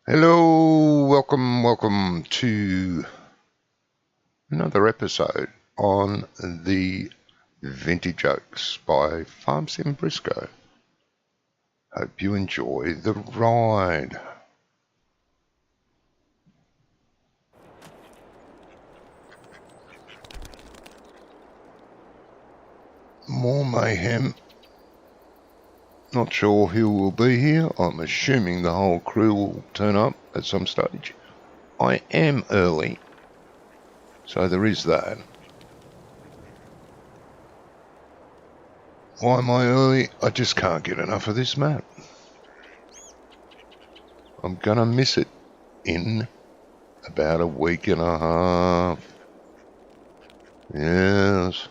Hello, welcome to another episode on the Vintage Oaks by Farm Sim Briscoe. Hope you enjoy the ride. More mayhem. Not sure who will be here. I'm assuming the whole crew will turn up at some stage. I am early, so there is that. Why am I early? I just can't get enough of this map. I'm gonna miss it in about a week and a half. Yes.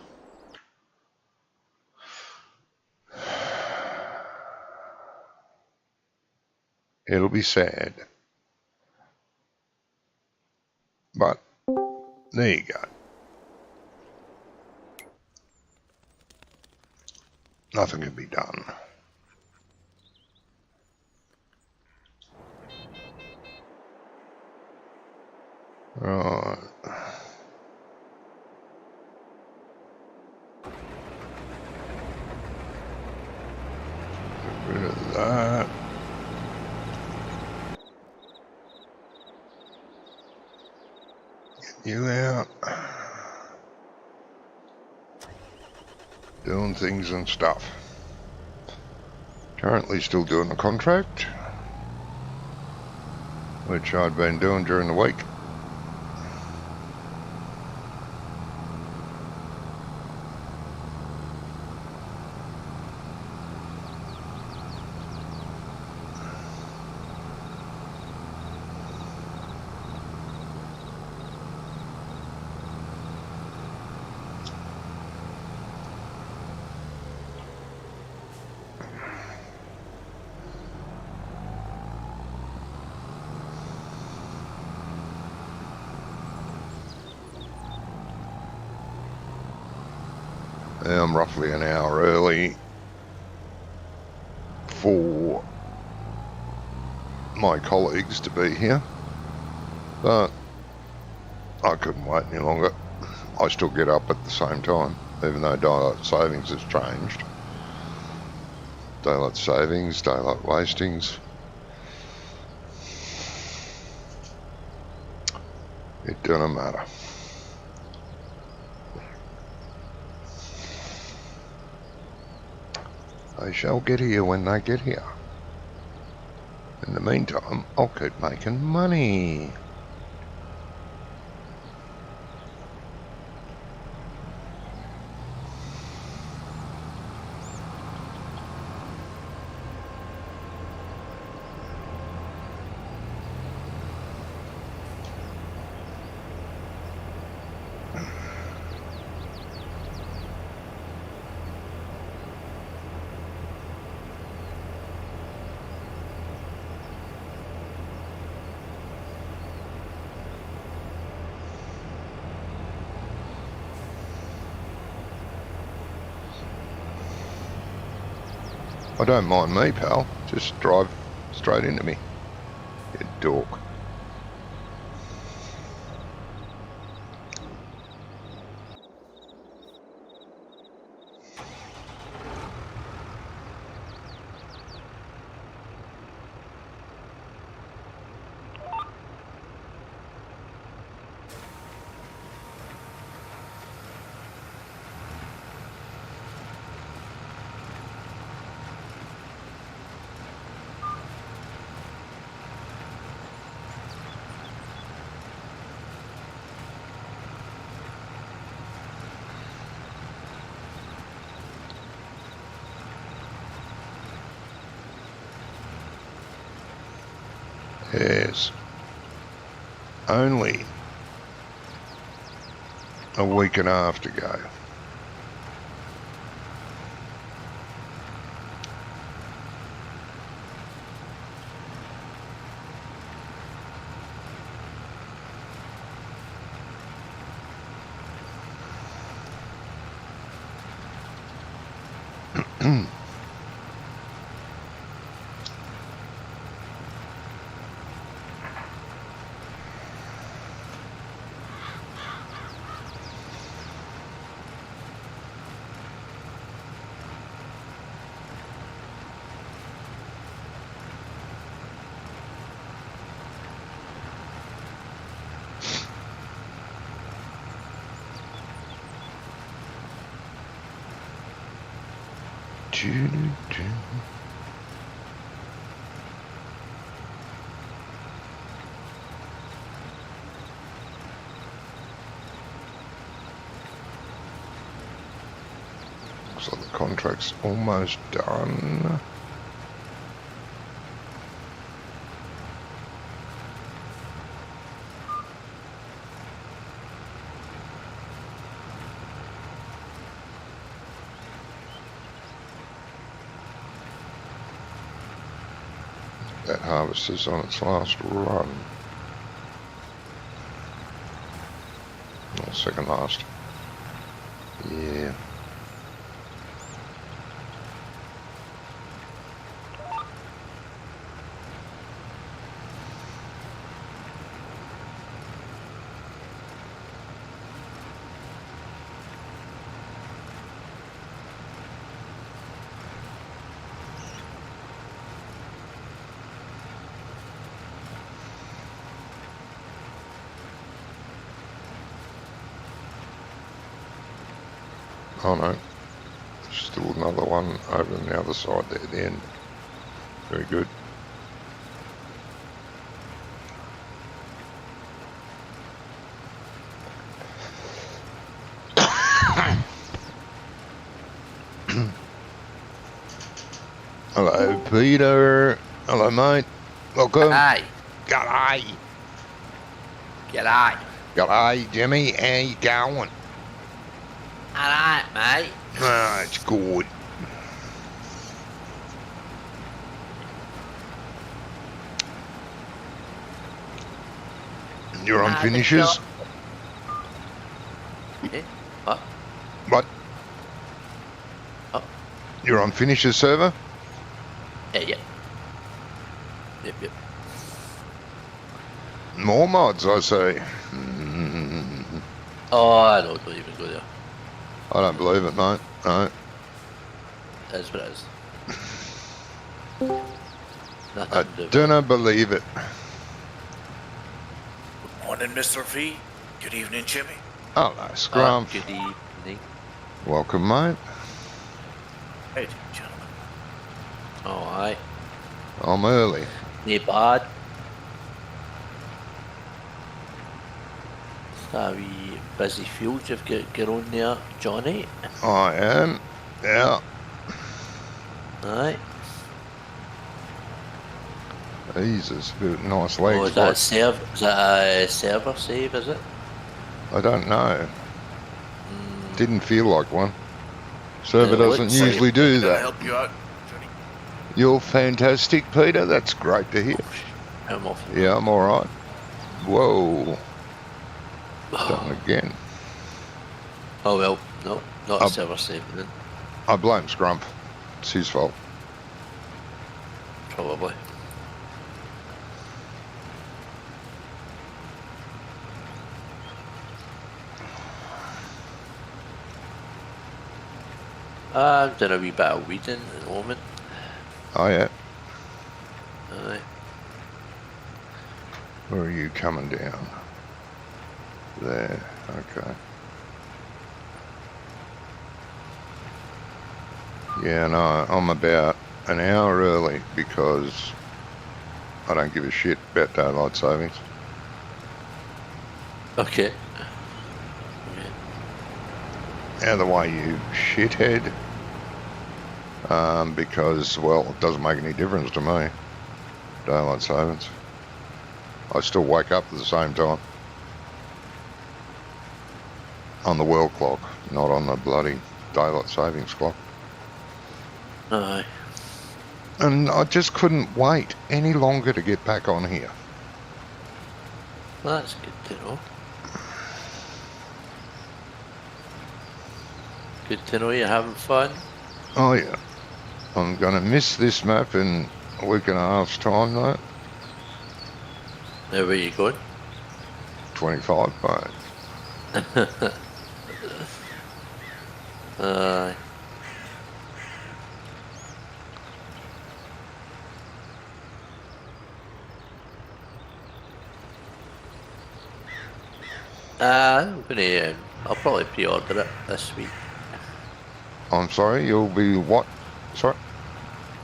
It'll be sad. But there you go. Nothing can be done. Right. Get rid of that. Get you out. Doing things and stuff. Currently still doing the contract, which I'd been doing during the week. I'm roughly an hour early for my colleagues to be here, but I couldn't wait any longer. I still get up at the same time, even though daylight savings has changed. Daylight savings, daylight wastings. It doesn't matter. They shall get here when they get here. In the meantime, I'll keep making money. I don't mind me, pal. Just drive straight into me. You dork. Yes. Only a week and a half to go. Looks like the contract's almost done. That harvester's on its last run. Or second last. Yeah. Oh no, still another one over on the other side there at the end. Very good. Hello, Peter. Hello, mate. Welcome. Hi. G'day. G'day. G'day, Jimmy. How you going? Alright, mate. Ah, it's good. You're on finishes? Eh? What? What? Oh. You're on finishes server? Yep. Yep. More mods, I say. Oh, I don't even go there. I don't believe it, mate. No. That's what it is. Nothing I to do with do not believe it. Good morning, Mr. V. Good evening, Jimmy. Hello, Scrumph. Good evening. Welcome, mate. Hey, gentlemen. Oh, aye. I'm early. Nae bad. That wee busy field you've got on there, Johnny. I am. Yeah. Aye. Jesus, nice Oh, legs. is that a server save, is it? I don't know. Didn't feel like one. Server It doesn't looks like usually do Can I that. help you out, Johnny? You're fantastic, Peter. That's great to hear. I'm off. Yeah, I'm alright. Whoa. Done again. Oh well, no, not Um, a server save then, I blame Scrump. It's his fault. probably. I'm doing a wee bit of weeding at the moment. Oh, yeah. Aye. Where are you coming down? There. Okay. Yeah, no, I'm about an hour early because I don't give a shit about daylight savings. Okay. Out of the way, you shithead. Because, well, it doesn't make any difference to me. Daylight savings. I still wake up at the same time. On the world clock, not on the bloody daylight savings clock. Aye. And I just couldn't wait any longer to get back on here. That's good to know. Good to know you're having fun. Oh, yeah. I'm going to miss this map in a week and a half's time, though. Where are you going? 25, mate. Aye. I'm gonna, I'll probably pre-order it this week. I'm sorry, you'll be what? Sorry?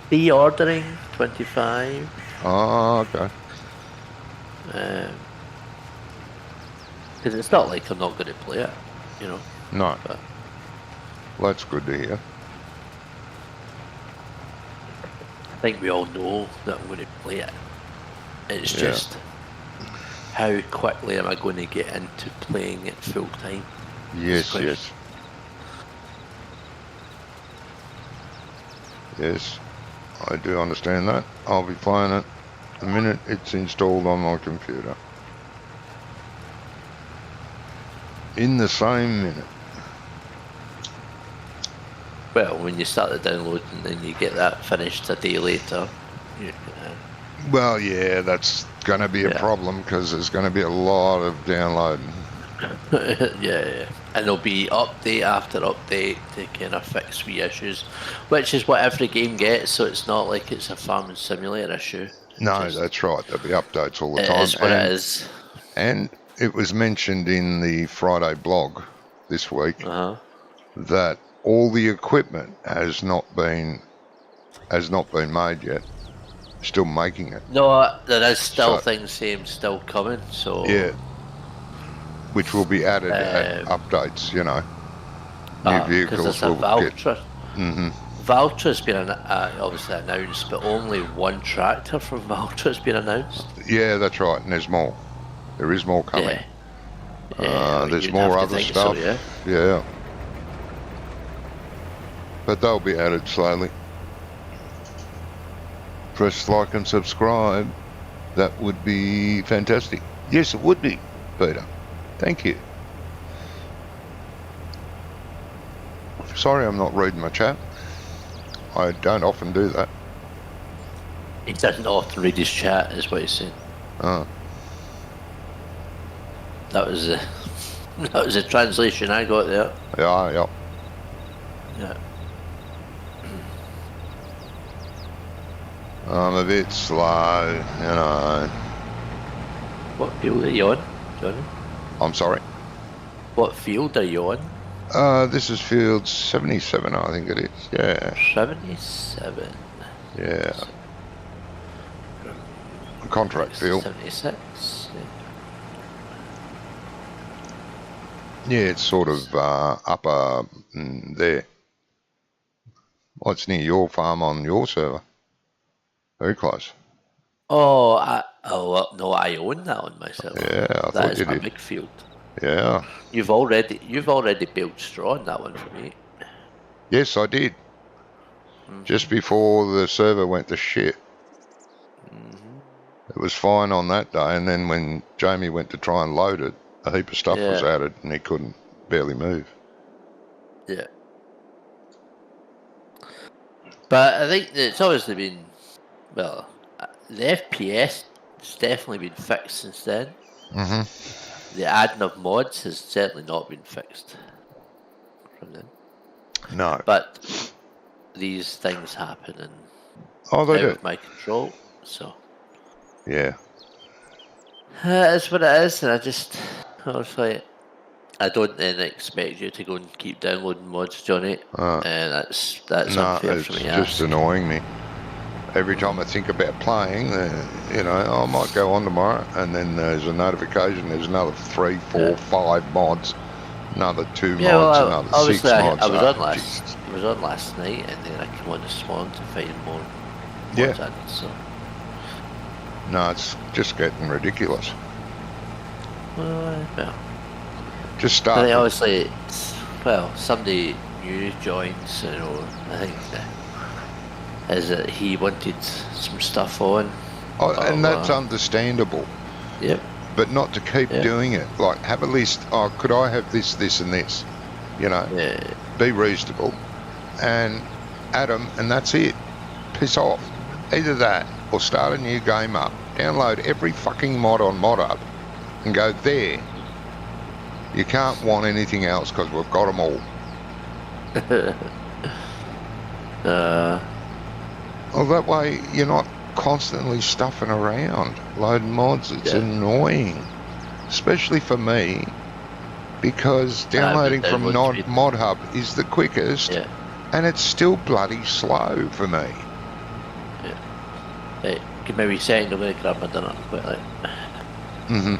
Pre-ordering 25. Oh, okay. Because it's not like I'm not going to play it, you know. No. But Well, that's good to hear. I think we all know that I'm going to play it. It's Yeah. just how quickly am I going to get into playing it full time? Yes, question. yes. Yes, I do understand that. I'll be playing it the minute it's installed on my computer. In the same minute. Well, when you start the download and then you get that finished a day later, you, Well, yeah, that's going to be a Yeah. problem because there's going to be a lot of downloading. yeah, and there'll be update after update to kind of fix wee issues, which is what every game gets. So it's not like it's a farming simulator issue. No, Just- that's right. There'll be updates all the It time. is what it is. And it was mentioned in the Friday blog this week that all the equipment has not been made yet. Still making it. No, there is still So- things saying still coming. So Yeah. Which will be added at updates, you know. New because vehicles there's a will get... Valtra. Valtra's been obviously announced, but only one tractor from Valtra's been announced. Yeah, that's right. And there's more. There is more coming. Yeah. There's you'd more have to other think so, stuff. yeah. Yeah. But they'll be added slowly. Press like and subscribe. That would be fantastic. Yes, it would be, Peter. Thank you. Sorry I'm not reading my chat. I don't often do that. He doesn't often read his chat, is what he's saying. Oh. That was a that was a translation I got there. Yeah. Yeah. I'm a bit slow, you know. What field are you on, Johnny? I'm sorry. What field are you on? This is field 77, I think it is. Yeah. 77. Yeah. Contract field. 76. Yeah, it's sort of upper there. Well, it's near your farm on your server. Very close. Oh, no, I own that one myself. Yeah, I thought That is you my did. big field. Yeah. You've already built straw on that one for me. Yes, I did. Just before the server went to shit. It was fine on that day, and then when Jamie went to try and load it, a heap of stuff was Yeah. added, and he couldn't barely move. Yeah. But I think that it's obviously been, well, the FPS has definitely been fixed since then. The adding of mods has certainly not been fixed from then. No. But these things happen and Oh, they out do. of my control, so Yeah. it's what it is. And I was like, I don't then expect you to go and keep downloading mods, Johnny, and that's No, unfair it's for me. just annoying me. Every time I think about playing, you know, I might go on tomorrow, and then there's a notification. There's another 3, 4, 5 mods, another 2 mods, well, another 6 obviously mods. I was Oh, on last. Jesus. I was on last night, and then I came on this morning to find more Yeah. mods added. So, No, it's just getting ridiculous. well, Just but start. then obviously, somebody new joins. You know, I think is that he wanted some stuff on. And that's understandable. Yep. But not to keep Yeah. doing it. Like, have a list. Oh, could I have this, this, and this? You know, Yeah. be reasonable and add them, and that's it. Piss off. Either that or start a new game up. Download every fucking mod on ModUp and go there. You can't want anything else because we've got them all. Well, that way you're not constantly stuffing around, loading mods. It's annoying, especially for me, because downloading from download speed. ModHub is the quickest, Yeah. And it's still bloody slow for me. Right, give me a wee second, I'm going to grab my dinner quickly. Mm-hmm.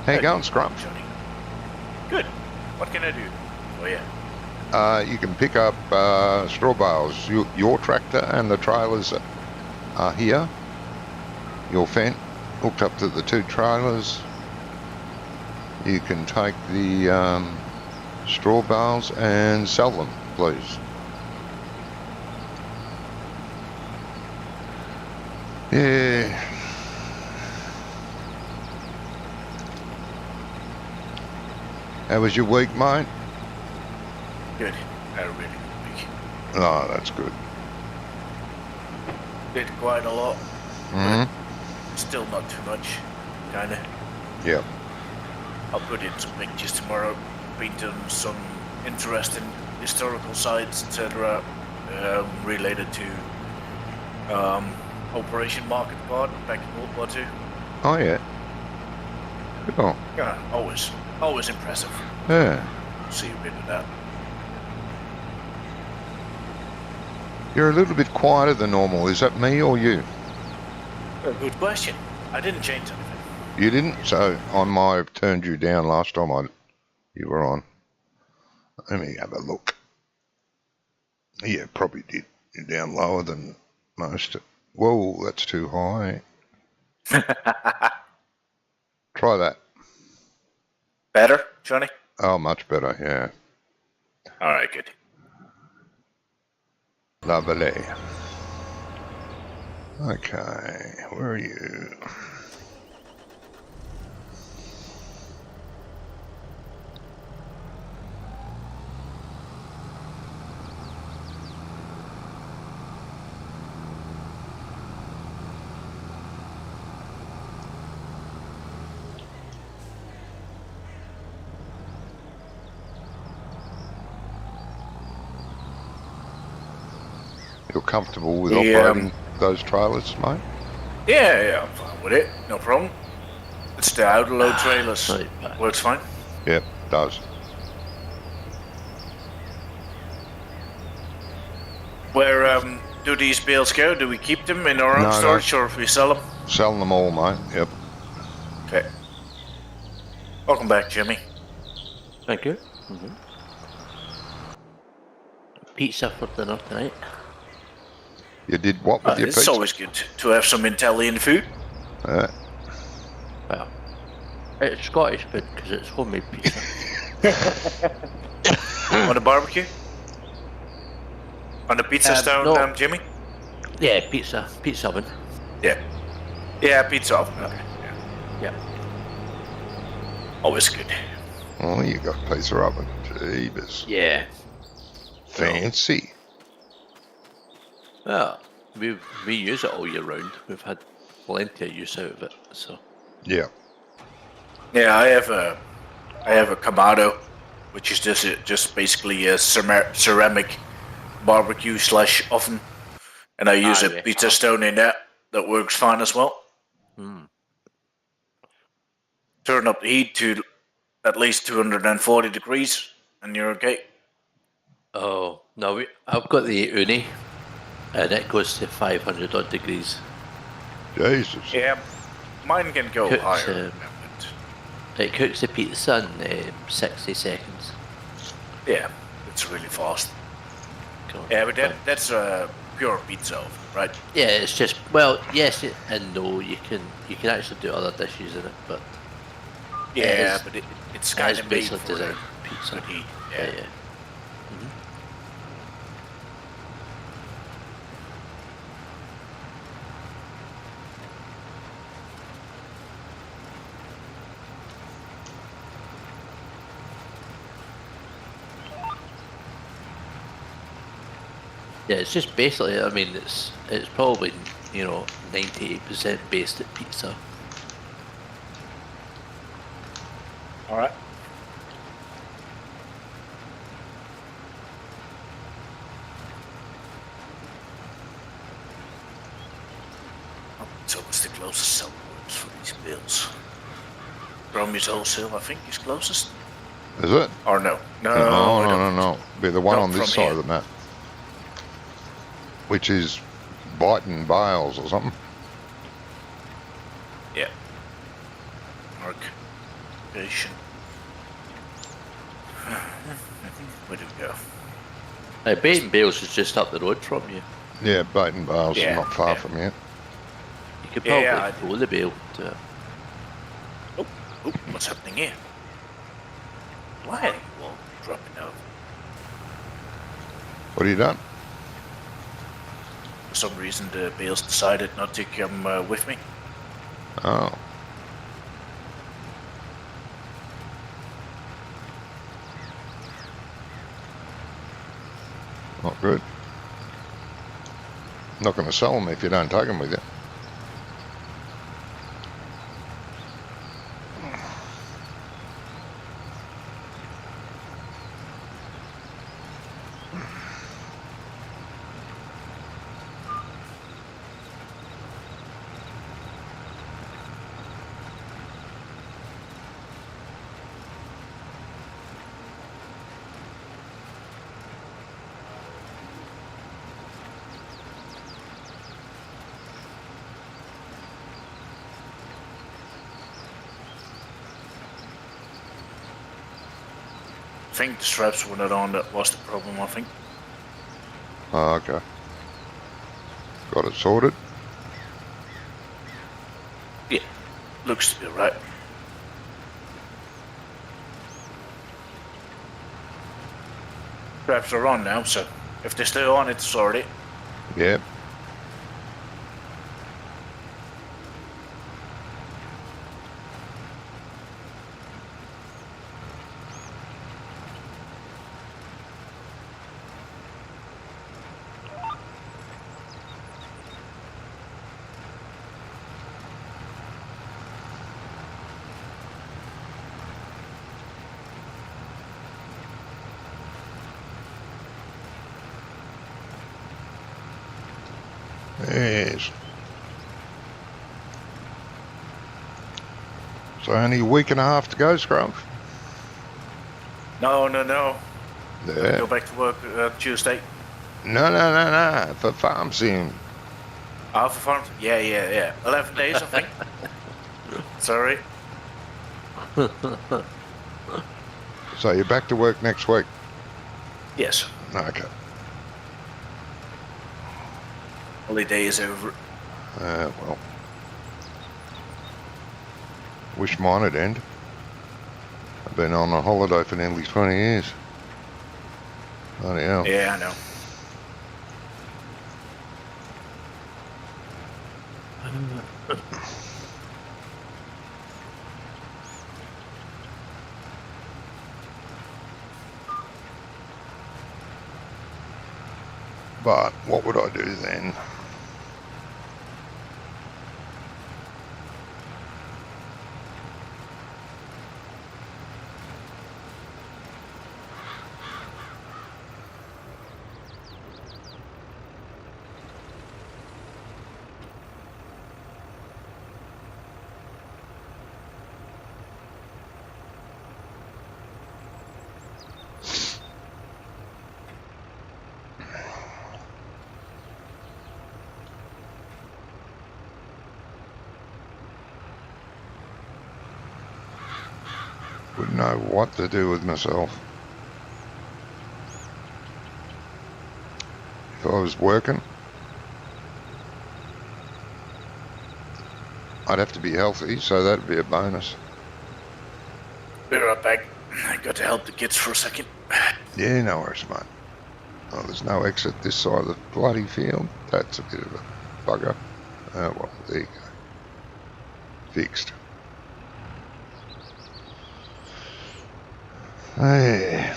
How you going, Scrum? Johnny. Good. What can I do for you? You can pick up straw bales. Your tractor and the trailers are here. Your fence hooked up to the 2 trailers. You can take the straw bales and sell them, please. Yeah. How was your week, mate? Good. Had a really good week. Oh, that's good. Did quite a lot. Mm-hmm. Still not too much. Kinda. Yep. I'll put in some pictures tomorrow. Been to some interesting historical sites, etc. Related to Operation Market Garden back in World War II. Oh, yeah. Cool. Yeah, always impressive. Yeah. See a bit of that. You're a little bit quieter than normal. Is that me or you? A good question. I didn't change anything. You didn't? So I might have turned you down last time you were on. Let me have a look. Yeah, probably did. You're down lower than most. Whoa, that's too high. Try that. Better, Johnny? Oh, much better, yeah. All right, good. Lovely. Okay, where are you? You're comfortable with operating those trailers, mate? Yeah, I'm fine with it. No problem. It's the outer load trailers. Works fine. Yep, does. Where do these bales go? Do we keep them in our own storage or if we sell them? Sell them all, mate. Yep. Okay. Welcome back, Jimmy. Thank you. Mm-hmm. Pizza for dinner tonight. You did what with your pizza? It's always good to have some Italian food. Well, it's Scottish food because it's homemade pizza. On the barbecue? On the pizza stone, no. Jimmy? Yeah, pizza oven. Yeah, pizza oven. Okay. Yeah. Always good. Oh, you got pizza oven. Jeebus. Yeah. Fancy. Well, we use it all year round. We've had plenty of use out of it. So. Yeah. Yeah, I have a Kamado, which is just basically a ceramic barbecue / oven, and I use a pizza stone in that works fine as well. Turn up the heat to at least 240 degrees, and you're okay. Oh no, I've got the Uni, and it goes to 500 odd degrees. Jesus. Yeah, mine can go higher. It cooks the pizza in 60 seconds. Yeah, it's really fast. Cool. Yeah, but that's a pure pizza oven, right? Yeah, it's just yes and no. You can actually do other dishes in it, but yeah, but it's kind of made basically for designed pizza. heat. Yeah. Yeah, it's just basically. I mean, it's probably 98% based at pizza. All right. It's always the closest sell points for these bills. Romy's wholesale, I think, is closest. Is it? Or no? No, No, I no, don't no, think no. so. Be the one Not on this from side here. of the map, which is Brighton Bales or something. Yeah. Mark. Station. Where do we go? Baton Bales is just up the road from you. Yeah, Brighton Bales is Yeah, not far yeah. from here. You could Yeah, probably I throw the bale to it. Oh, what's happening here? Why are you all dropping out? What have you done? For some reason, the bales decided not to come with me. Oh. Not good. Not going to sell them if you don't take them with you. I think the straps were not on, that was the problem, I think. Oh, okay. Got it sorted. Yeah, looks to be right. Straps are on now, so if they're still on, it's sorted. Yep. Yes. So only a week and a half to go, Scrump. No. Yeah. Go back to work Tuesday. No. For farm sim. Alpha Farms? Yeah. 11 days, I think. Sorry. So you're back to work next week? Yes. Okay. Holiday is over. Well. Wish mine had ended. I've been on a holiday for nearly 20 years. Bloody hell. Yeah, I know. But what would I do then? Wouldn't know what to do with myself. If I was working, I'd have to be healthy, so that'd be a bonus. Be right back. I got to help the kids for a second. Yeah, no worries, mate. Oh, there's no exit this side of the bloody field. That's a bit of a bugger. Oh, well, there you go. Fixed. Hey.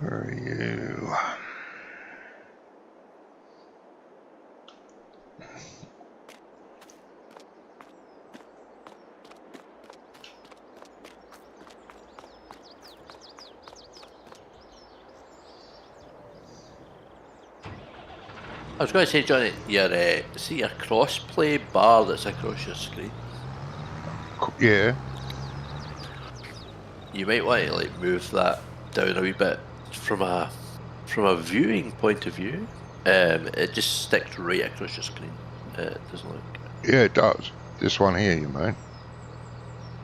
Where are you? I was going to say, Johnny, see your crossplay bar that's across your screen. Yeah. You might want to like move that down a wee bit from a viewing point of view. It just sticks right across your screen. It doesn't look. Yeah, it does. This one here, you mean?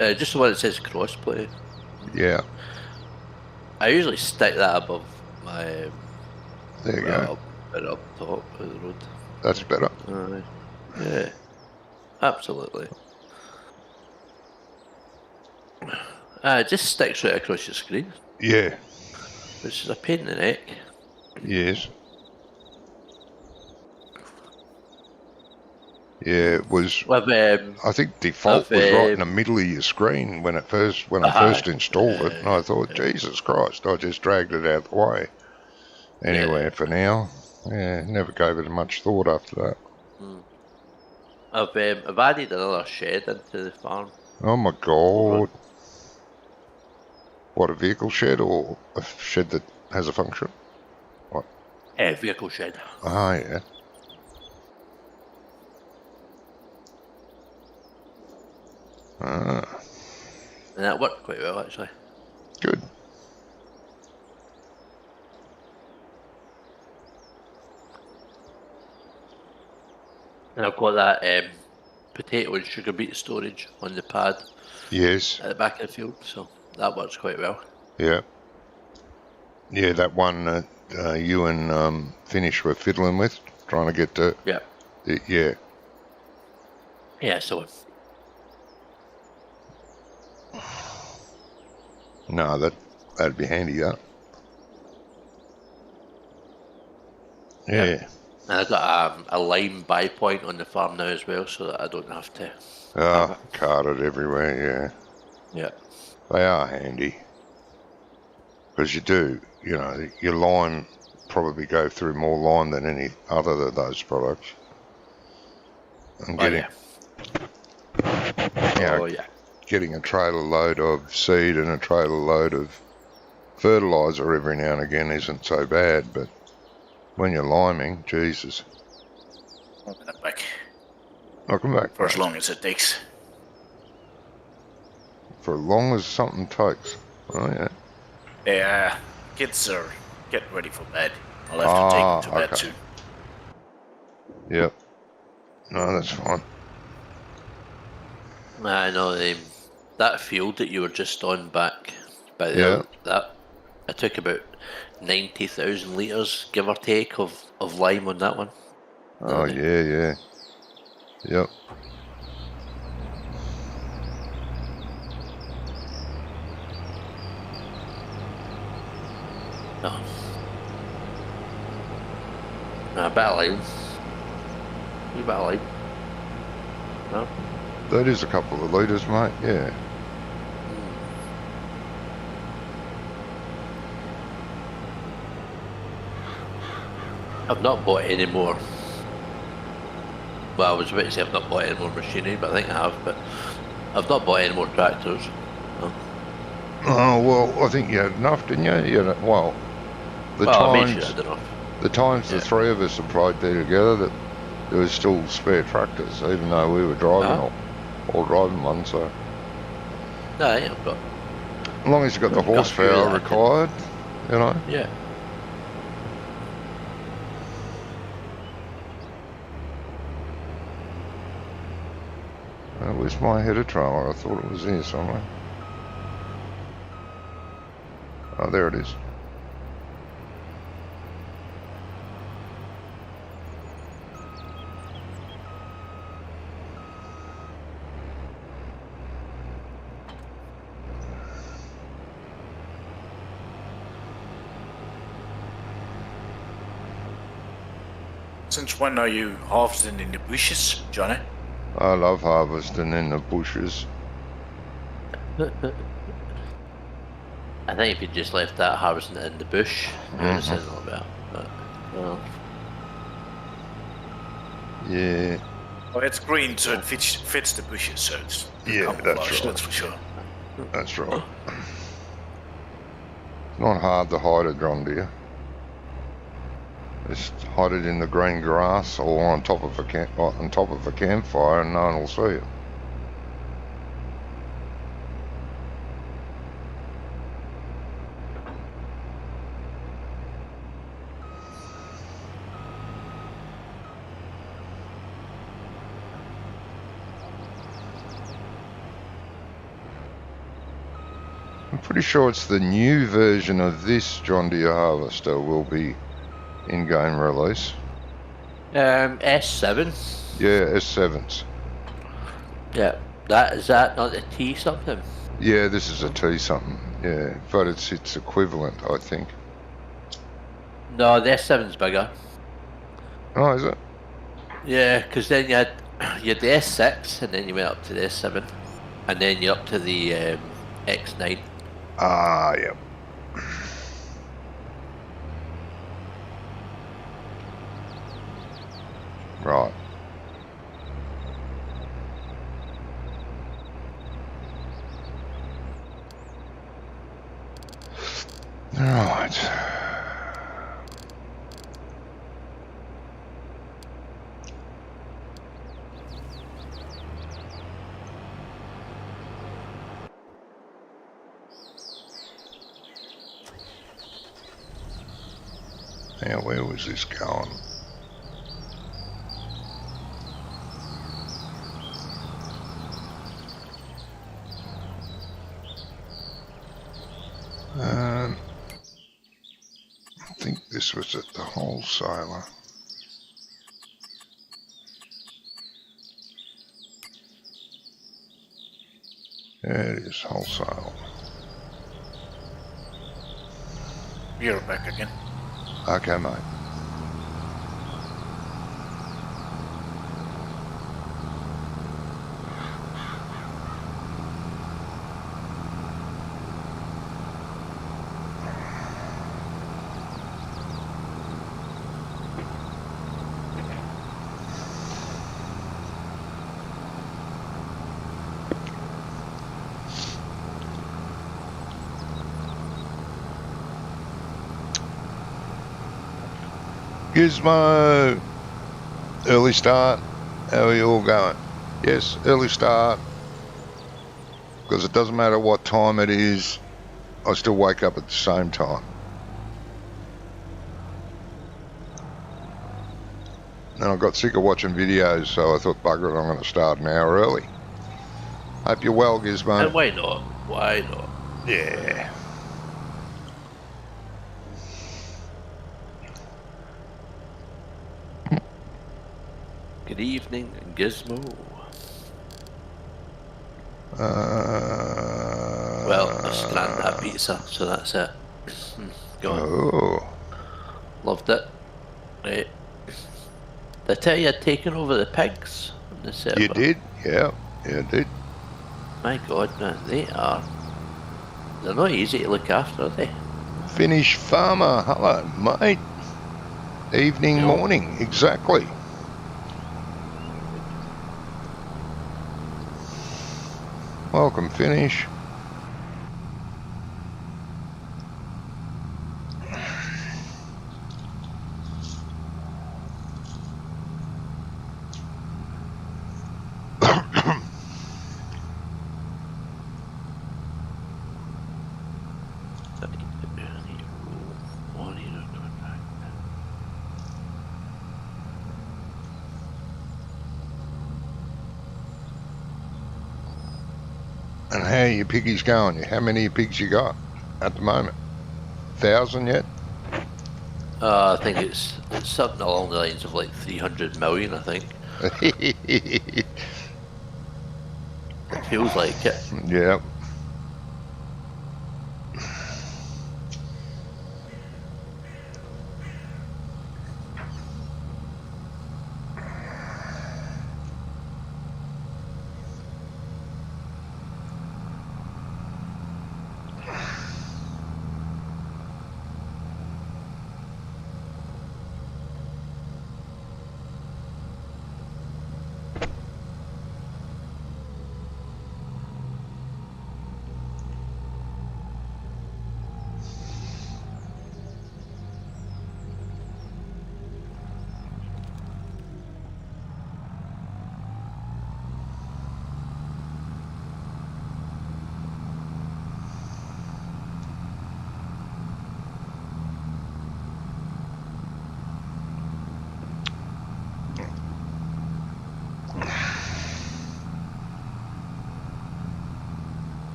Just the one that says crossplay. Yeah. I usually stick that above my. There you go. Bit up top of the road. That's better. Yeah, absolutely. It just sticks right across your screen. Yeah. Which is a pain in the neck. Yes. Yeah, it was. With, I think default was right in the middle of your screen when I first installed it, and I thought, Jesus Christ, I just dragged it out of the way. Anyway, for now, never gave it much thought after that. I've added another shed into the farm. Oh my God! What, a vehicle shed or a shed that has a function? What? Vehicle shed. Ah, yeah. Ah. And that worked quite well, actually. Good. And I've got that potato and sugar beet storage on the pad. Yes. At the back of the field, so that works quite well. Yeah. Yeah, that one that you and Finnish were fiddling with, trying to get to. Yeah. Yeah. Yeah, so. No, that'd be handy, that. Yeah. And I've got a lime buy point on the farm now as well, so that I don't have to. Carted everywhere, yeah. Yeah. They are handy. Because you do, your lime probably go through more lime than any other of those products. And getting a trailer load of seed and a trailer load of fertiliser every now and again isn't so bad, but when you're liming, Jesus. I'll get it back. I'll come back. For as long as it takes. For as long as something takes. Oh, yeah. Yeah, kids are getting ready for bed. I'll have to take them to bed soon. Yep. No, that's fine. I know that field that you were just on back by that I took about 90,000 litres, give or take, of lime on that one. Oh, yeah. Yep. No. A bit of lime. A bit of lime. No? That is a couple of litres, mate, yeah. I've not bought any more. Well, I was about to say I've not bought any more machinery, but I think I have. But I've not bought any more tractors. No. Oh, well, I think you had enough, didn't you? I made sure I had enough. The times the three of us applied there together, that there was still spare tractors, even though we were driving or driving one. So, no, I've got. As long as you've got the horsepower required, Yeah. Where's my header trailer? I thought it was here somewhere. Oh, there it is. Since when are you harvesting in the bushes, Johnny? I love harvesting in the bushes. I think if you just left that harvesting in the bush, it would have said a little bit. But, well. Yeah. Well, it's green, so it fits the bushes, so it's Yeah, camouflage, that's right. that's for sure. That's right. It's not hard to hide a John Deere. Just hide it in the green grass or on top of a campfire, and no one will see it. I'm pretty sure it's the new version of this John Deere harvester will be in-game release. S7. Yeah, S7s. Yeah, is that not a T something? Yeah, this is a T something. Yeah, but it's its equivalent, I think. No, the S7's bigger. Oh, is it? Yeah, because then you had the S6, and then you went up to the S7, and then you're up to the X9. Ah, yep. Right. Right. Now, where was this going? I think this was at the wholesaler. There it is, wholesale. You're back again. Okay, mate. Gizmo! Early start. How are you all going? Yes, early start. Because it doesn't matter what time it is, I still wake up at the same time. And I got sick of watching videos, so I thought, bugger it, I'm going to start an hour early. Hope you're well, Gizmo. And why not? Why not? Yeah. Good evening, Gizmo. Well, I stranded that pizza, so that's it. Gone. Oh. Loved it. Right. Did I tell you I'd taken over the pigs on the server? You did? Yeah, you did. My God, man, they're not easy to look after, are they? Finnish farmer, hello, mate. Evening, Yo. morning, exactly. Welcome, Finnish. And how are your piggies going? How many pigs you got at the moment? 1,000 yet? I think it's something along the lines of like 300 million, I think. It feels like it. Yeah.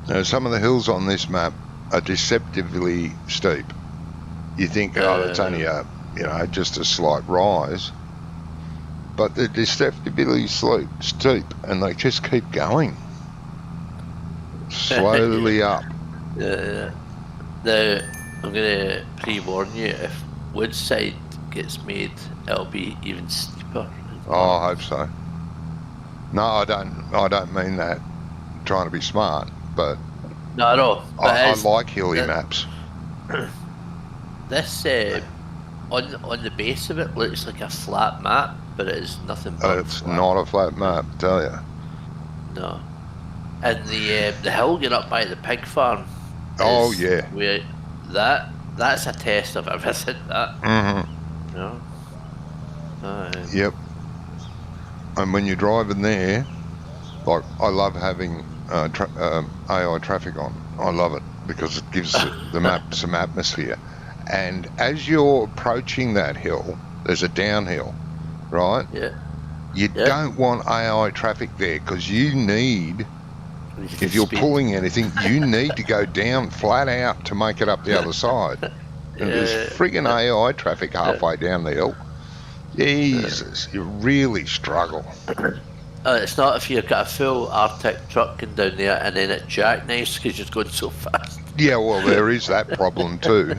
Now, some of the hills on this map are deceptively steep. You think, oh, it's only just a slight rise, but they're deceptively steep, and they just keep going slowly up. Now, I'm gonna pre-warn you. If Woodside gets made, it'll be even steeper. Oh, I hope so. No, I don't mean that. I'm trying to be smart, but no. I like hilly maps. This on the base of it looks like a flat map, but it is nothing but It's flat. not a flat map, tell you. No, and the hill get up by the pig farm. Oh yeah, where that's a test of everything. That. Mm-hmm. No. Yep. And when you're driving there, like I love having AI traffic on. I love it because it gives the map some atmosphere. And as you're approaching that hill, there's a downhill, right? Yeah. You don't want AI traffic there because you need, if you're pulling anything, you need to go down flat out to make it up the other side. And there's friggin' AI traffic halfway down the hill. Jesus, you really struggle. It's not if you've got a full Arctic truck going down there and then it jackknives because you're going so fast. Yeah, well, there is that problem too.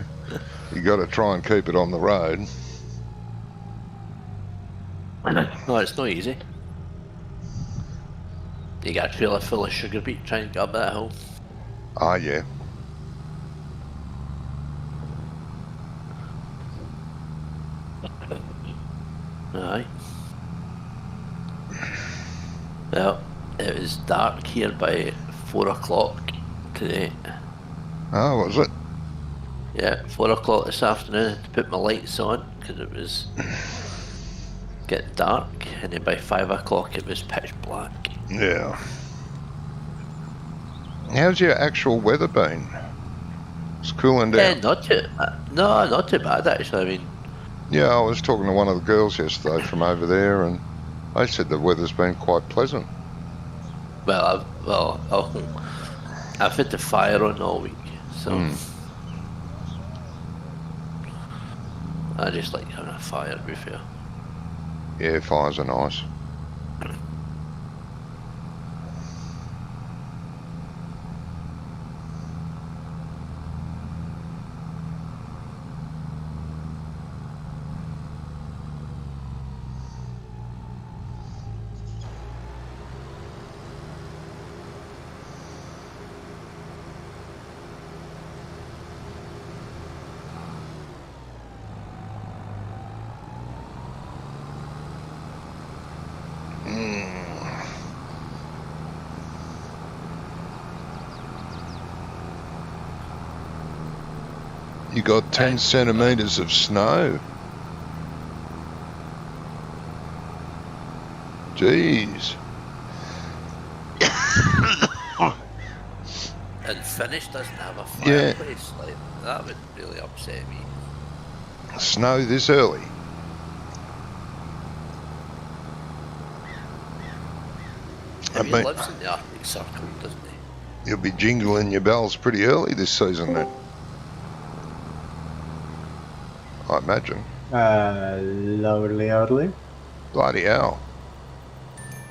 You got to try and keep it on the road. No, it's not easy. You got a trailer full of sugar beet trying to get up that hill. Ah, yeah. Aye. Well, it was dark here by 4 o'clock today. Oh, was it? Yeah, 4 o'clock this afternoon. I had to put my lights on because it was getting dark, and then by 5 o'clock it was pitch black. Yeah. How's your actual weather been? It's cooling down. Not too bad actually. I mean, yeah, I was talking to one of the girls yesterday from over there, and they said the weather's been quite pleasant. Well, I've had the fire on all week, so I just like having a fire. To be fair. Yeah, fires are nice. You got 10 centimetres of snow. Jeez. And Finnish doesn't have a fireplace. Yeah. Like that would really upset me. Snow this early. He lives in the Arctic Circle, doesn't he? You'll be jingling your bells pretty early this season then. I imagine. Lovely. Bloody hell.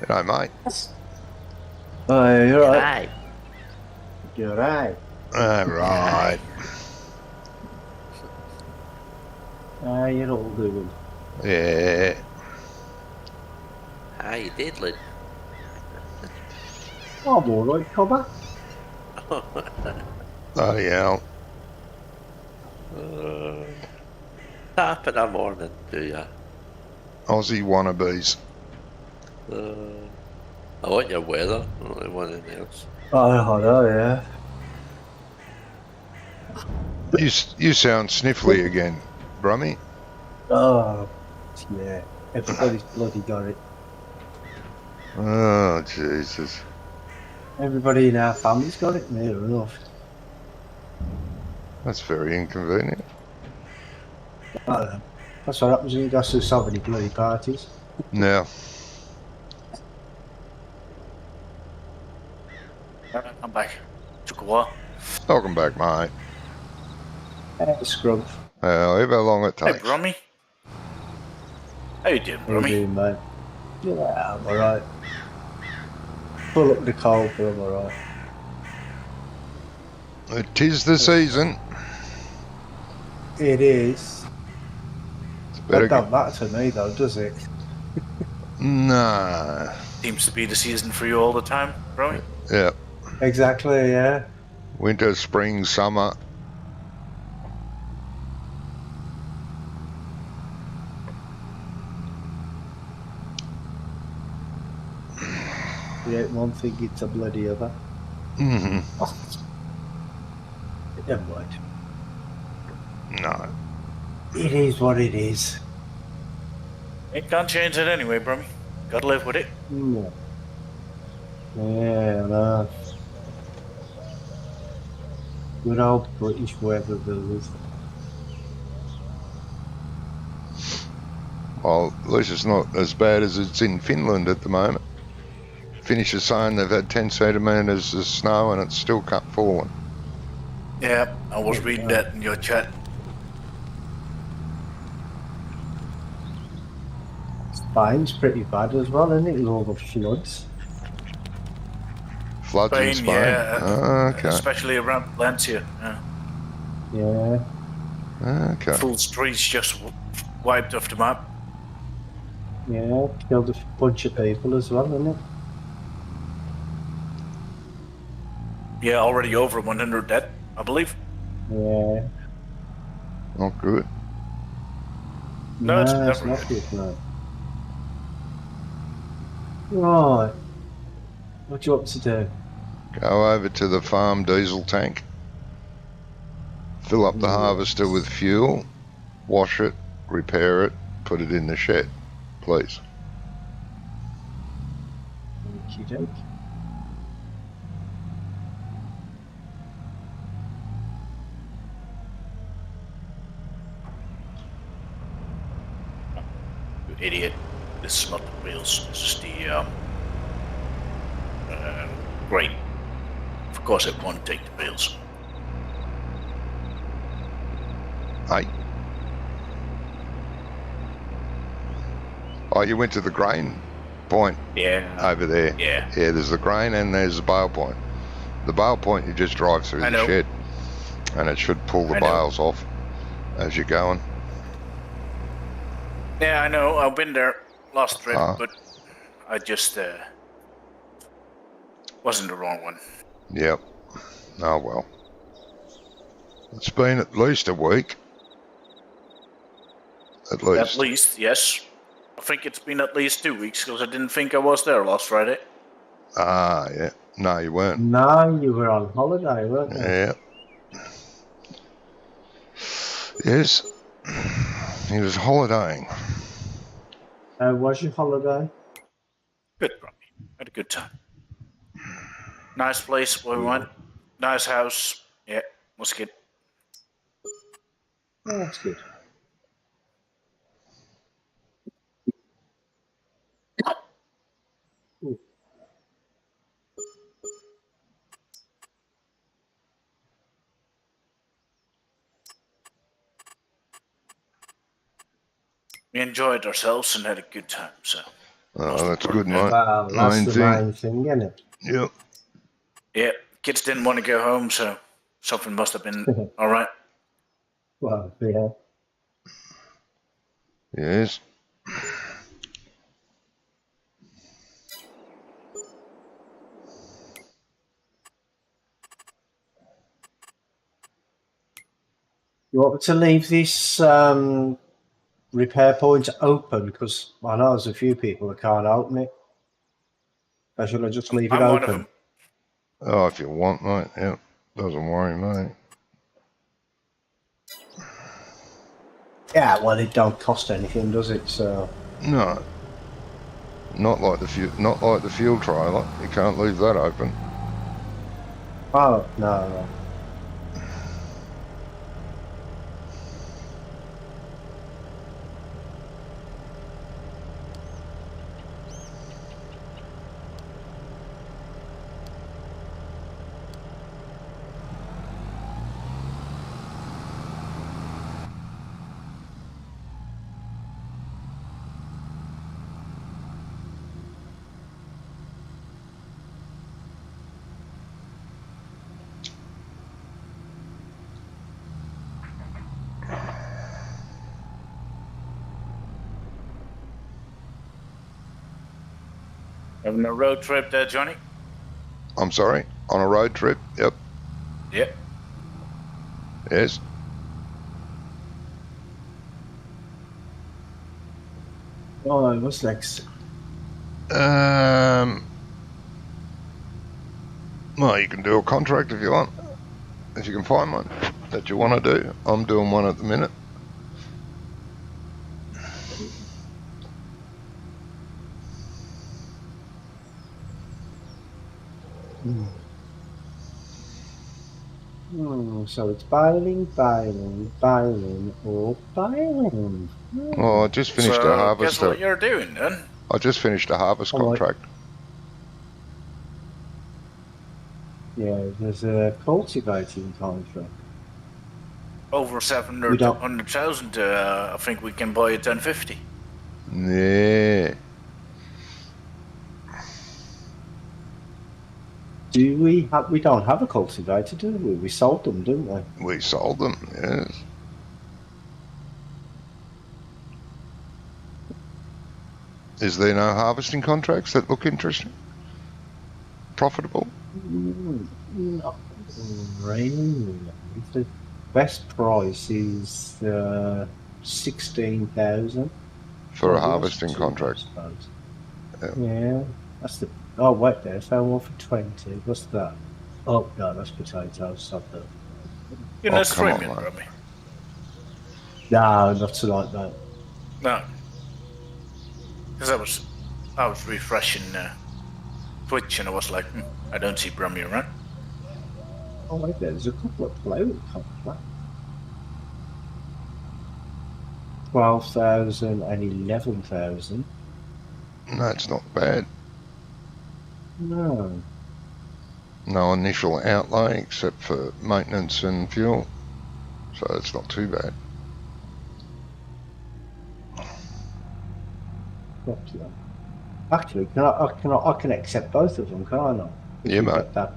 You know, mate. You're right. Aye. You're right. Right. You're all doing. Yeah. Aye, Deadland. I'm alright, Cobber. Bloody hell. Top in the morning, do ya? Aussie wannabes. I want your weather, I don't want anything else. I know, yeah. You sound sniffly again, Brummy. Oh, yeah. Everybody's bloody got it. Oh, Jesus. Everybody in our family's got it, near enough. That's very inconvenient. That's what happens when you go to so many bloody parties. Now. I'm back. while. Welcome back, mate. Hey, Scrub. However long it Hey, takes. Brummy. How you doing, How you Brummy? doing, mate? Yeah, I'm alright. Full up the cold, but I'm alright. It is the season. It is. That Better don't matter to me, though, does it? Nah. Seems to be the season for you all the time, Brummy. Yeah. Exactly, yeah. Winter, spring, summer. You ain't one thing, it's a bloody other. Mm-hmm. Never mind. No. It is what it is. It can't change it anyway, Brummy. Gotta live with it. Yeah. Yeah, no. Good old British weather, Bills. Well, at least it's not as bad as it's in Finland at the moment. Finnish is saying they've had 10 centimetres of snow and it's still kept falling. Yeah, I was reading that in your chat. Spain's pretty bad as well, isn't it? With all the floods. Floods in Spain? yeah. Okay. Especially around Valencia. Yeah. Yeah. Okay. Full streets just wiped off the map. Yeah, killed a bunch of people as well, isn't it? Yeah, already over 100 dead, I believe. Yeah. Not good. No, it's it's never not good. good, no. Right. What do you want to do? Go over to the farm diesel tank. Fill up the Yes. harvester with fuel. Wash it. Repair it. Put it in the shed. Please. Okie doke. You idiot. This is not the wheels. This is the grain. Of course, I want to take the wheels. Hey. Oh, you went to the grain point Yeah. over there. Yeah. Yeah, there's the grain and there's the bale point. The bale point, you just drive through I the know. shed and it should pull the I know. bales off as you're going. Yeah, I know. I've been there last trip, Ah. but I just wasn't the wrong one. Yep. Oh, well. It's been at least a week. At least. At least, yes. I think it's been at least 2 weeks because I didn't think I was there last Friday. Ah, yeah. No, you weren't. No, you were on holiday, weren't you? Yeah. Yes. He was holidaying. How was your holiday? Good, Grumpy. Had a good time. Nice place where we went. Nice house. Yeah, was good. Oh, that's good. Ooh. We enjoyed ourselves and had a good time, so. Oh, that's good, mate. Well, that's the main thing, isn't it? Yep. Yeah, kids didn't want to go home, so something must have been alright. Well, yeah. Yes. You want me to leave this repair point open? Because I know there's a few people that can't open it. Or should I just leave it I'm one of open? them. Oh, if you want, mate. Yep. Doesn't worry, mate. Yeah, well, it don't cost anything, does it? So No. Not like the fuel trailer. You can't leave that open. oh no. Having a road trip there, Johnny? I'm sorry, on a road trip? Yep. Yep. Yes. Oh, what's next? Well, you can do a contract if you want. If you can find one that you want to do. I'm doing one at the minute. So it's bailing, or bailing. Well, I just finished a So, harvest. guess what you're doing then? I just finished a harvest contract. Yeah, there's a cultivating contract. Over 700,000. I think we can buy a 1050. Yeah. Do we have? We don't have a cultivator, do we? We sold them, didn't we? We sold them, yes. Is there no harvesting contracts that look interesting? Profitable? Not really. The best price is 16,000 For a harvesting contract. Yeah, that's the. Oh wait, there. Found one for 20. What's that? Oh no, that's potatoes. Stop that. You're not come on, streaming, mate. Robbie. No, not tonight, though. No. Because I was refreshing Twitch and I was like, I don't see Brummy around. Oh wait, there's a couple of float contracts. 12,000 and 11,000. That's not bad. No. No initial outlay except for maintenance and fuel. So it's not too bad. Actually, I can accept both of them, can't I? Yeah, mate. Got that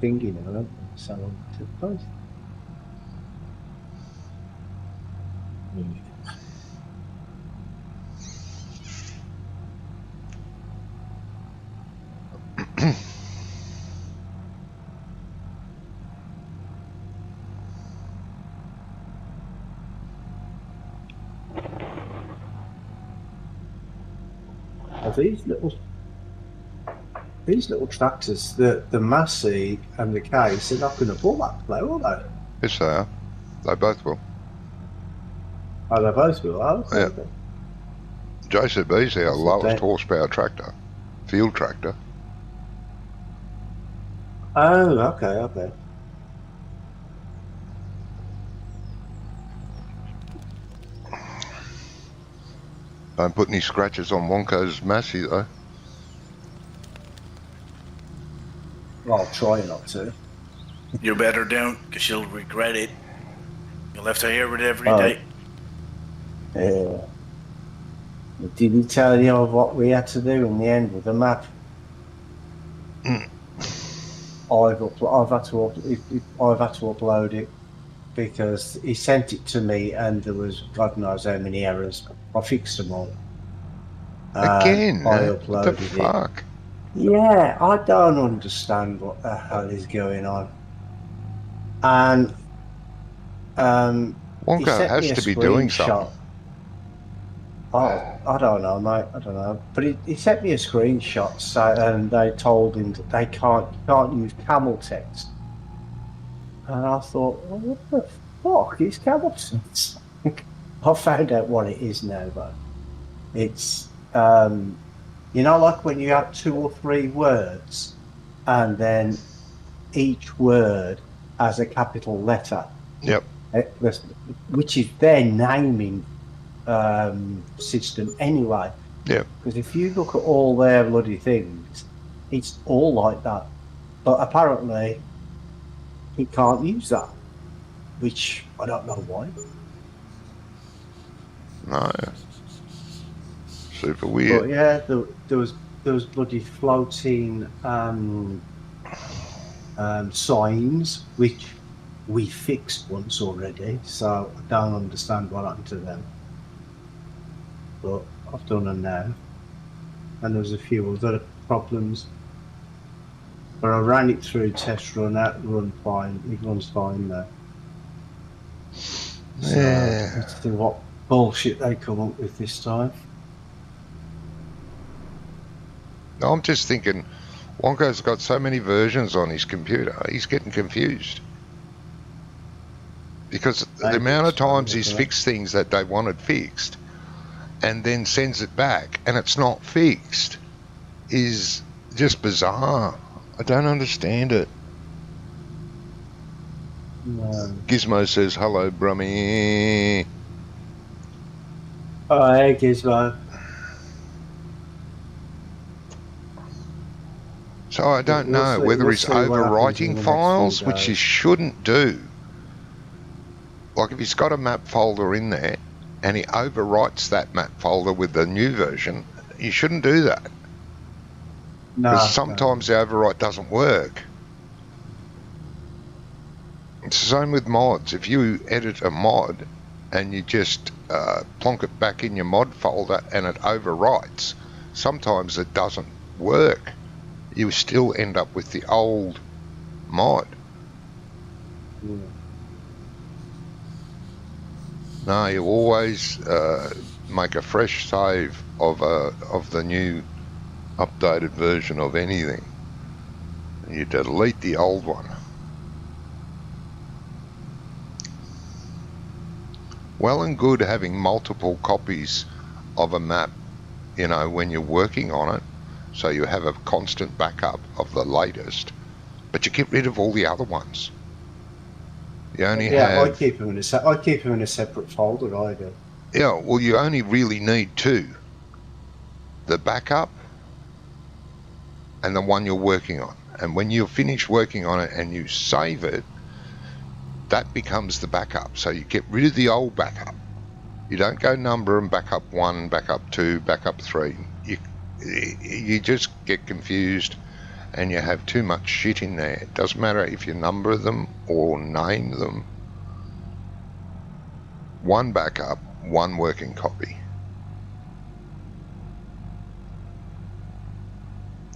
thing in it, haven't we? So I'll accept both. These little tractors, the Massey and the Case, they're not going to pull that plough, are they? Yes, they are. They both will. Oh, they both will. Oh, okay. Yeah. JCB's our That's lowest okay. horsepower tractor, field tractor. Oh, okay. Don't put any scratches on Wonko's Massey though. Well, I'll try not to. You better don't, because you'll regret it. You'll have to hear it every day. Yeah. Did he tell you of what we had to do in the end with the map? I've had to upload it because he sent it to me and there was God knows how many errors. I fixed them all. Again? I What the uploaded fuck? it. Yeah, I don't understand what the hell is going on. And Wonko has to be doing something. Oh, I don't know, mate. I don't know. But he sent me a screenshot, and they told him that they can't use camel text. And I thought, well, what the fuck is camel text? I found out what it is now, though. It's like when you have 2 or 3 words, and then each word has a capital letter. Yep. Which is their naming system anyway. Yeah. Because if you look at all their bloody things, it's all like that. But apparently, he can't use that, which I don't know why. No. Super weird. But yeah, there was bloody floating signs which we fixed once already, so I don't understand what happened to them. But I've done them now. and there was a few other problems. But I ran it through test run, that run fine. It runs fine now. So Yeah. let's see what bullshit they come up with this time. I'm just thinking, Wonko's got so many versions on his computer, he's getting confused. Because the amount of times he's fixed things that they wanted fixed and then sends it back and it's not fixed is just bizarre. I don't understand it. No. Gizmo says, hello, Brummy. Oh, hey, Gizmo. So I don't know whether he's overwriting files, which he shouldn't do. Like if he's got a map folder in there and he overwrites that map folder with the new version, you shouldn't do that. Because sometimes the overwrite doesn't work. It's the same with mods. If you edit a mod and you just plonk it back in your mod folder and it overwrites, sometimes it doesn't work. You still end up with the old mod. Yeah. No, you always make a fresh save of the new updated version of anything. You delete the old one. Well and good having multiple copies of a map, you know, when you're working on it, so you have a constant backup of the latest, but you get rid of all the other ones. You only have... I keep them in a separate folder, I do. Yeah, well, you only really need two. The backup and the one you're working on. And when you're finished working on it and you save it, that becomes the backup. So you get rid of the old backup. You don't go number them backup 1, backup 2, backup 3. You just get confused and you have too much shit in there. It doesn't matter if you number them or name them. One backup, one working copy.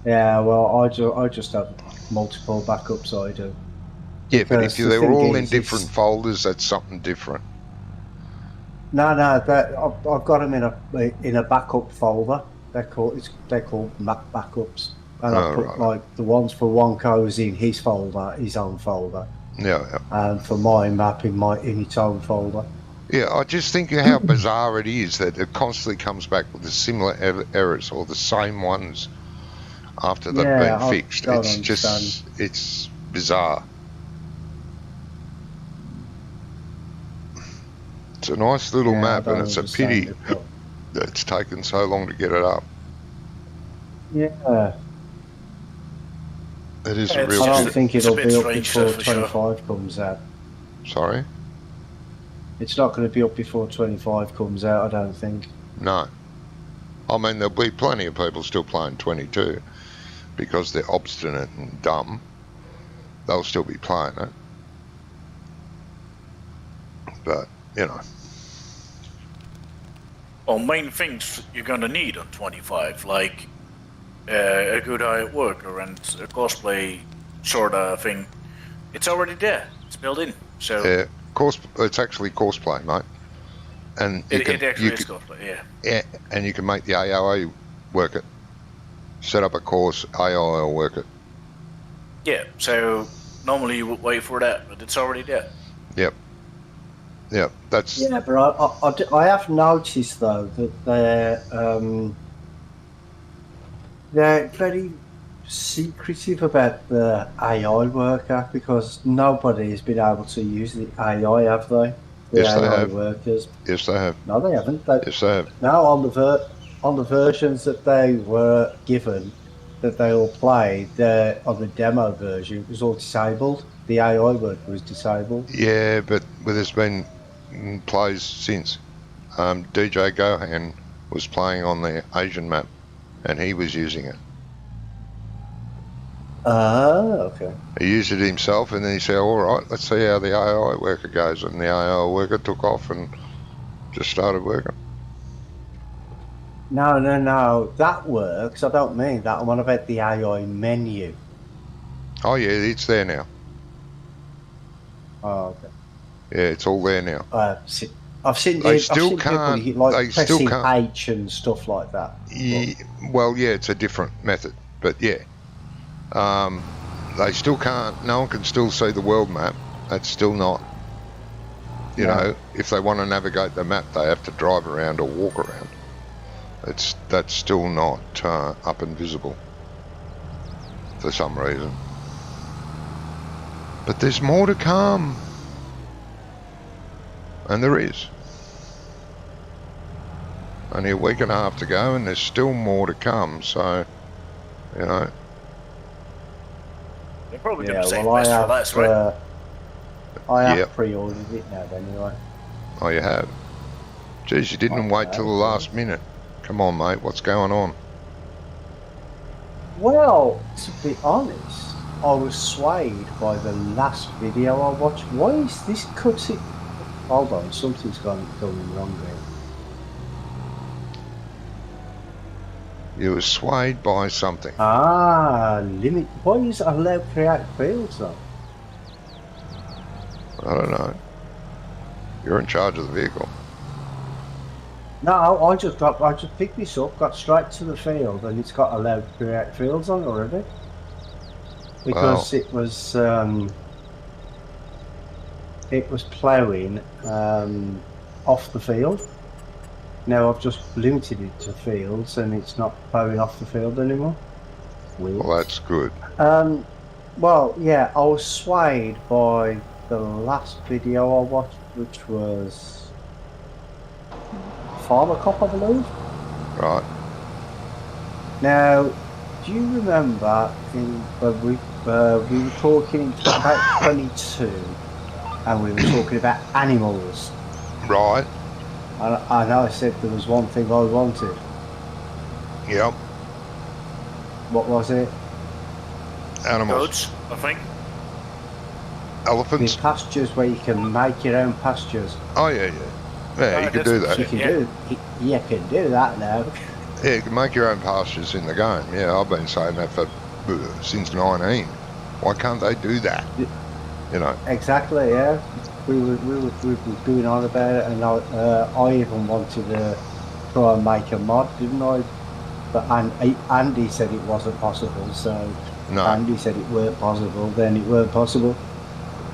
Yeah, well, I just have multiple backups, I do. Yeah, but if they're all in different folders, that's something different. No, I've got them in a backup folder. They're called map backups, and I put like the ones for Wonko's in his folder, his own folder. Yeah. And for my map in its own folder. Yeah, I just think how bizarre it is that it constantly comes back with the similar errors or the same ones after they've been fixed. It's bizarre. It's a nice little map, and it's a pity that it's taken so long to get it up. Yeah. It is a real I don't think it'll be up before 25 comes out. Sorry? It's not going to be up before 25 comes out, I don't think. No. I mean, there'll be plenty of people still playing 22 because they're obstinate and dumb. They'll still be playing it. But, you know. Well, main things you're going to need on 25, like a good hired worker and a cosplay sort of thing. It's already there. It's built in. So yeah, it's actually cosplay, mate. And it actually is cosplay, yeah. Yeah, and you can make the AOA work it. Set up a course, AOA will work it. Yeah, so normally you would wait for that, but it's already there. Yep. Yeah, that's... Yeah, but I have noticed, though, that they're very secretive about the AI worker, because nobody has been able to use the AI, have they? Yes, they have. Workers. Yes, they have. No, they haven't. Yes, they have. Now, on the versions that they were given, that they all played, on the demo version, it was all disabled. The AI worker was disabled. Yeah, but there's been plays since. DJ Gohan was playing on the Asian map, and he was using it. Okay. He used it himself, and then he said, all right, let's see how the AI worker goes. And the AI worker took off and just started working. No. That works. I don't mean that. I'm on about the AI menu. Oh yeah, it's there now. Oh, okay. Yeah, it's all there now. I've seen They I've still seen people can't. like They still pressing can't. H and stuff like that. Well, yeah, it's a different method, but yeah, they still can't. No one can still see the world map. That's still not. You know, if they want to navigate the map, they have to drive around or walk around. That's still not up and visible for some reason. But there's more to come, and there is. Only a week and a half to go, and there's still more to come. So, you know. They're probably going Yeah, to save well, best for last, right? I have Yep. pre-ordered it now anyway. Oh, you have? Geez, you didn't wait till the last minute. Come on, mate. What's going on? Well, to be honest, I was swayed by the last video I watched. Why is this cutscene? Hold on, something's going wrong here. You were swayed by something. Limit. Why is it allowed to create fields though? I don't know. You're in charge of the vehicle. No, I just picked this up, got straight to the field, and it's got allowed to create fields on it already. Because it was ploughing off the field. Now I've just limited it to fields, and it's not ploughing off the field anymore. Weird. Well, that's good. Well, yeah, I was swayed by the last video I watched, which was Farmer Cop, I believe. Right. Now, do you remember when we were talking about 22, and we were talking about animals? Right. I know I said there was one thing I wanted. Yep. What was it? Animals. Goats, I think. Elephants. The pastures where you can make your own pastures. Oh, yeah. Yeah, you can do that. You can do that now. Yeah, you can make your own pastures in the game. Yeah, I've been saying that for since 19. Why can't they do that? You know. Exactly. Yeah. We were going on about it, and I even wanted to try and make a mod, didn't I? But Andy said it wasn't possible, so No. Andy said it weren't possible. Then it weren't possible.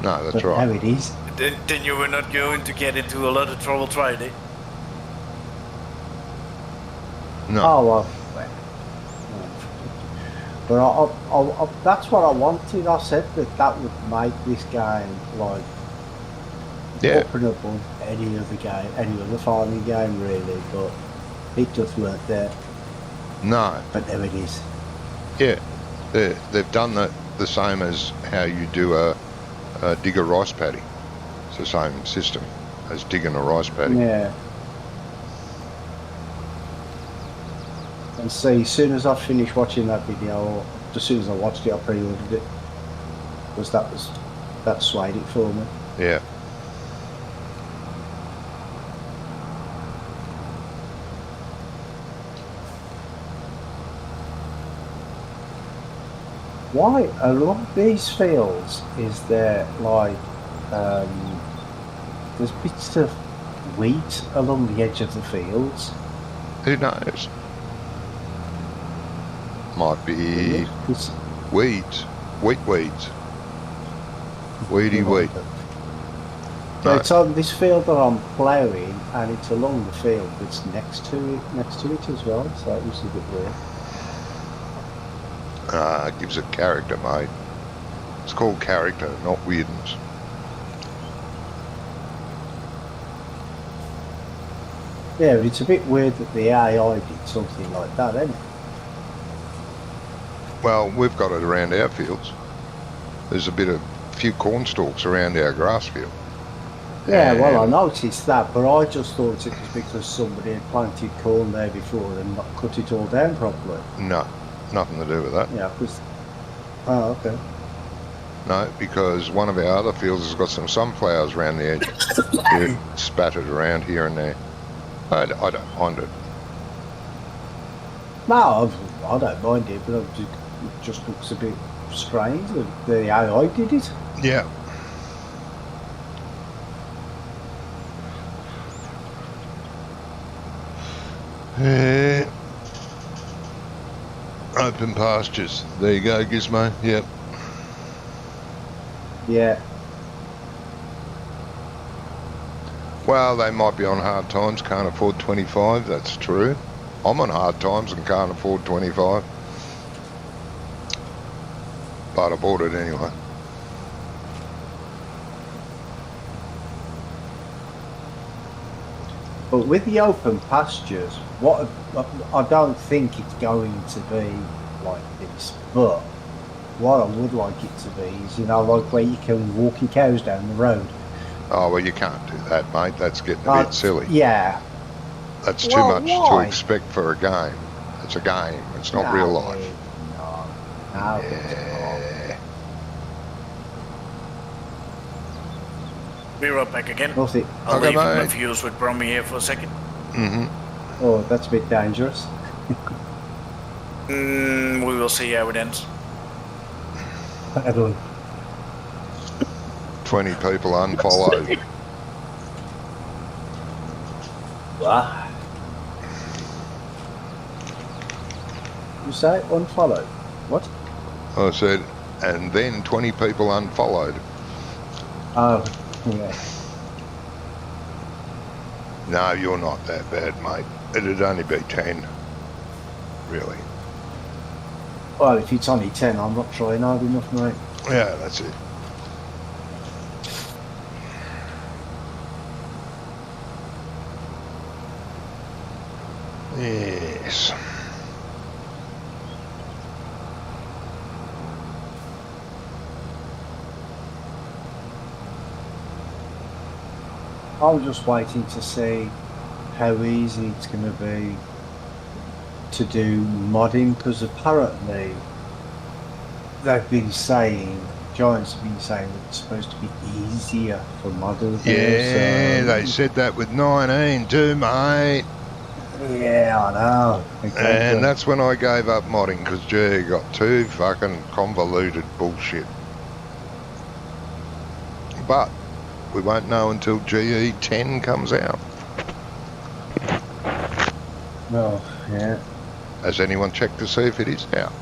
No, that's but right. Now it is. Then you were not going to get into a lot of trouble trying it. No. Oh well. But that's what I wanted. I said that would make this game like up and above any other game, any other farming game really. But it just weren't there. No. But there it is. Yeah. They've done the same as how you do a dig a rice paddy. It's the same system as digging a rice paddy. Yeah. And see, as soon as I finished watching that video, as soon as I watched it, I pre-ordered it. Because that swayed it for me. Yeah. Why a lot of these fields is there like there's bits of wheat along the edge of the fields? Who knows? Might be weeds. Weeds. Weedy wheat. So it's on this field that I'm ploughing, and it's along the field that's next to it as well. So it was a bit weird. It gives it character, mate. It's called character, not weirdness. Yeah, but it's a bit weird that the AI did something like that, isn't it? Well, we've got it around our fields. There's a few corn stalks around our grass field. Yeah, well, I noticed that, but I just thought it was because somebody had planted corn there before and not cut it all down properly. No, nothing to do with that. Yeah, because... Oh, okay. No, because one of our other fields has got some sunflowers around the edge. Spattered around here and there. I don't mind it. No, I don't mind it, but it just looks a bit strange that the AI did it. Yeah. Open pastures. There you go, Gizmo. Yep. Yeah. Well, they might be on hard times, can't afford 25. That's true. I'm on hard times and can't afford 25. But I bought it anyway. But with the open pastures, what I don't think it's going to be like this. But what I would like it to be is, you know, like where you can walk your cows down the road. Oh, well, you can't do that, mate. That's getting a bit silly. Yeah. That's too much to expect for a game. It's a game. It's not real life. No. Yeah. Be right back again. Nothing. I'll Okay, leave my mate. views with Brommy here for a second. Mm-hmm. Oh, that's a bit dangerous. We will see how it ends. I don't. 20 people unfollowed. What? You say unfollowed? What? I said, and then 20 people unfollowed. Oh, yeah. No, you're not that bad, mate. It'd only be 10. Really. Well, if it's only 10, I'm not trying hard enough, mate. Yeah, that's it. Yes. I'm just waiting to see how easy it's going to be to do modding, because apparently they've been saying, Giants have been saying that it's supposed to be easier for modders. Yeah, they said that with 19 too, mate. Yeah, I know. Exactly. And that's when I gave up modding, because gee, got too fucking convoluted bullshit. But we won't know until GE 10 comes out. Oh, yeah. Has anyone checked to see if it is out?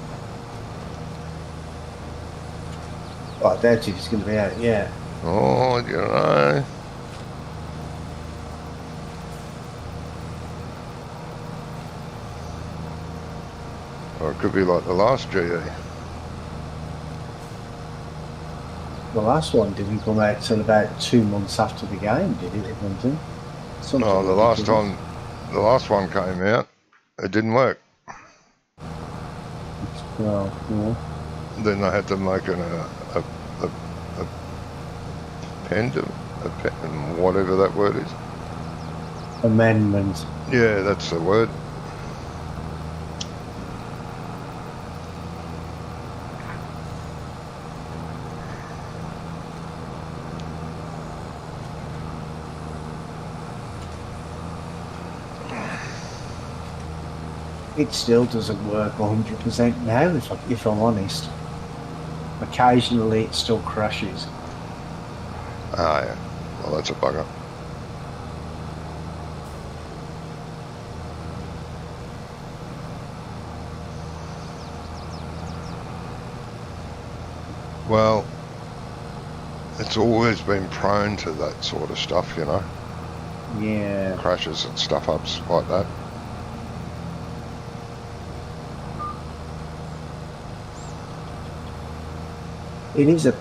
Well, I doubt if it's going to be out, yeah. Oh, you know. Or it could be like the last GE. The last one didn't come out till about 2 months after the game, did it, or something? No, the last one came out, it didn't work. Well, yeah. Then they had to make a whatever that word is. Amendment. Yeah, that's the word. It still doesn't work 100% now, if I'm honest. Occasionally it still crashes. Ah, yeah. Well, that's a bugger. Well, it's always been prone to that sort of stuff, you know. Yeah. Crashes and stuff-ups like that. It is a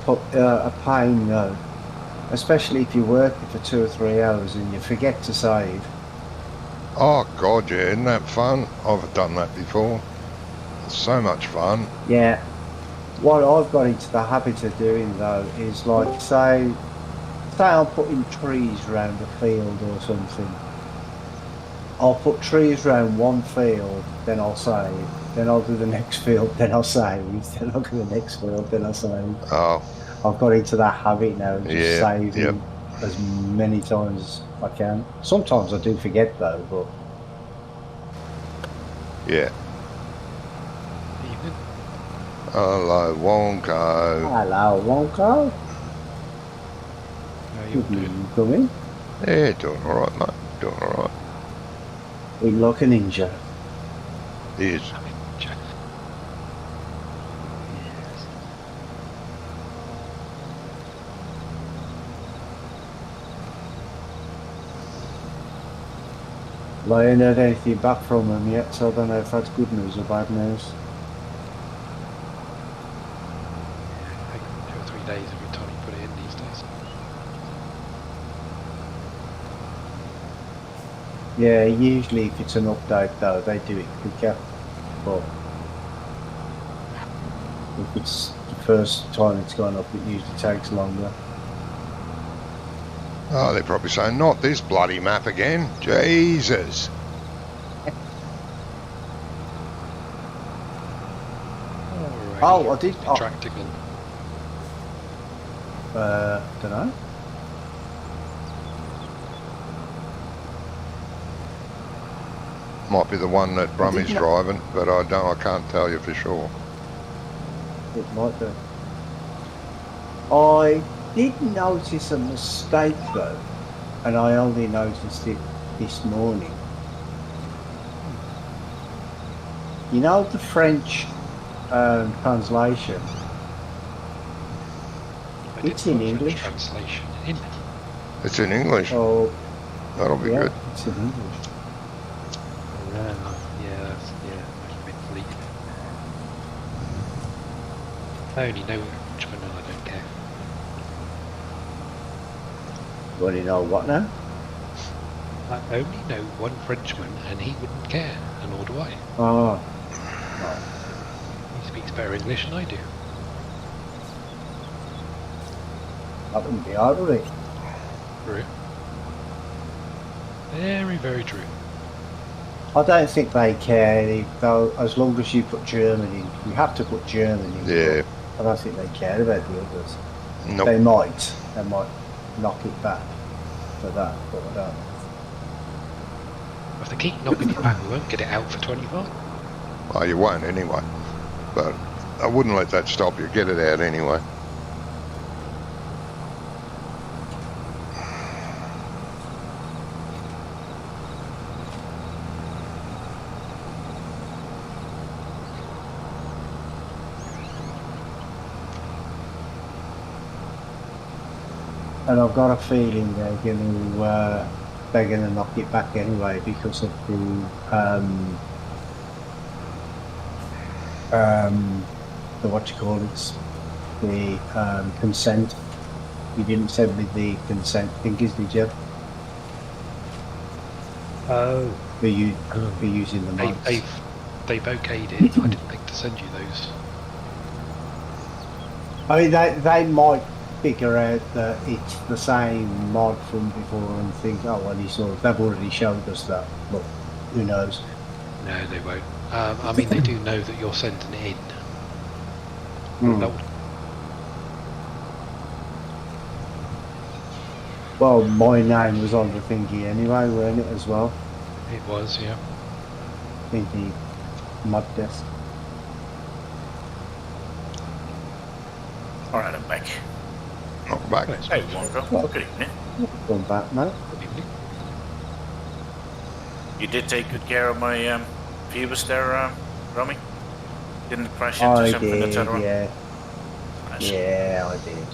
pain, though. Especially if you're working for 2 or 3 hours and you forget to save. Oh, God, yeah, isn't that fun? I've done that before. It's so much fun. Yeah. What I've got into the habit of doing, though, is like, say I'm putting trees around a field or something. I'll put trees around one field, then I'll save. Then I'll do the next field, then I'll save. Then I'll do the next field, then I'll save. Oh. I've got into that habit now of just saving Yep. as many times as I can. Sometimes I do forget, though, but... Yeah. Hello, Wonko. Hello, Wonko. How you Good all doing? morning, come in. Yeah, doing all right, mate. Doing all right. We like a ninja. Yes. I mean, Jack. Well, I ain't heard anything back from him yet, so I don't know if that's good news or bad news. Take 2 or 3 days every time you put it in these days. Yeah, usually if it's an update though, they do it quicker. But if it's the first time it's gone up, it usually takes longer. Oh, they're probably saying, not this bloody map again. Jesus. Alrighty. Oh, I did. Oh, Tractical. don't know. Might be the one that Brummy's didn't- driving, but I can't tell you for sure. It might be. I did notice a mistake though, and I only noticed it this morning. You know the French translation? I did It's in put French English. translation in. It's in English. Oh, That'll be yeah, good. it's in English. I've been fleet. I only know Frenchman and I don't care. Well, you know what now? I only know one Frenchman and he wouldn't care, and nor do I. Oh, He speaks better English than I do. that wouldn't be hard, would it? True. Very, very true. I don't think they care, though, as long as you put German in. You have to put German in. Yeah. but I don't think they care about the others. Nope. They might knock it back for that, but I don't. If they keep knocking it back, we won't get it out for 25. Well, you won't anyway. But I wouldn't let that stop you. Get it out anyway. And I've got a feeling they're going to knock it back anyway because of the what you call it, the consent. You didn't send me the consent figures, did you? Oh. For using the mods. They've okayed it. I didn't think to send you those. I mean, they might figure out that it's the same mod from before and think, oh, well, they've already showed us that, but who knows? No, they won't. I mean, they do know that you're sending it in. Hmm. No, Well, my name was on the thingy anyway, weren't it, as well? it was, yeah. In the mod desk. Alright, I'm back. Knock back. Well, it's Hey, good. Wonko. Good evening. Come back, mate. Good evening. You did take good care of my Phoebus there, Romy? Didn't crash into I something, did, etc.? yeah. Nice. Yeah, I did.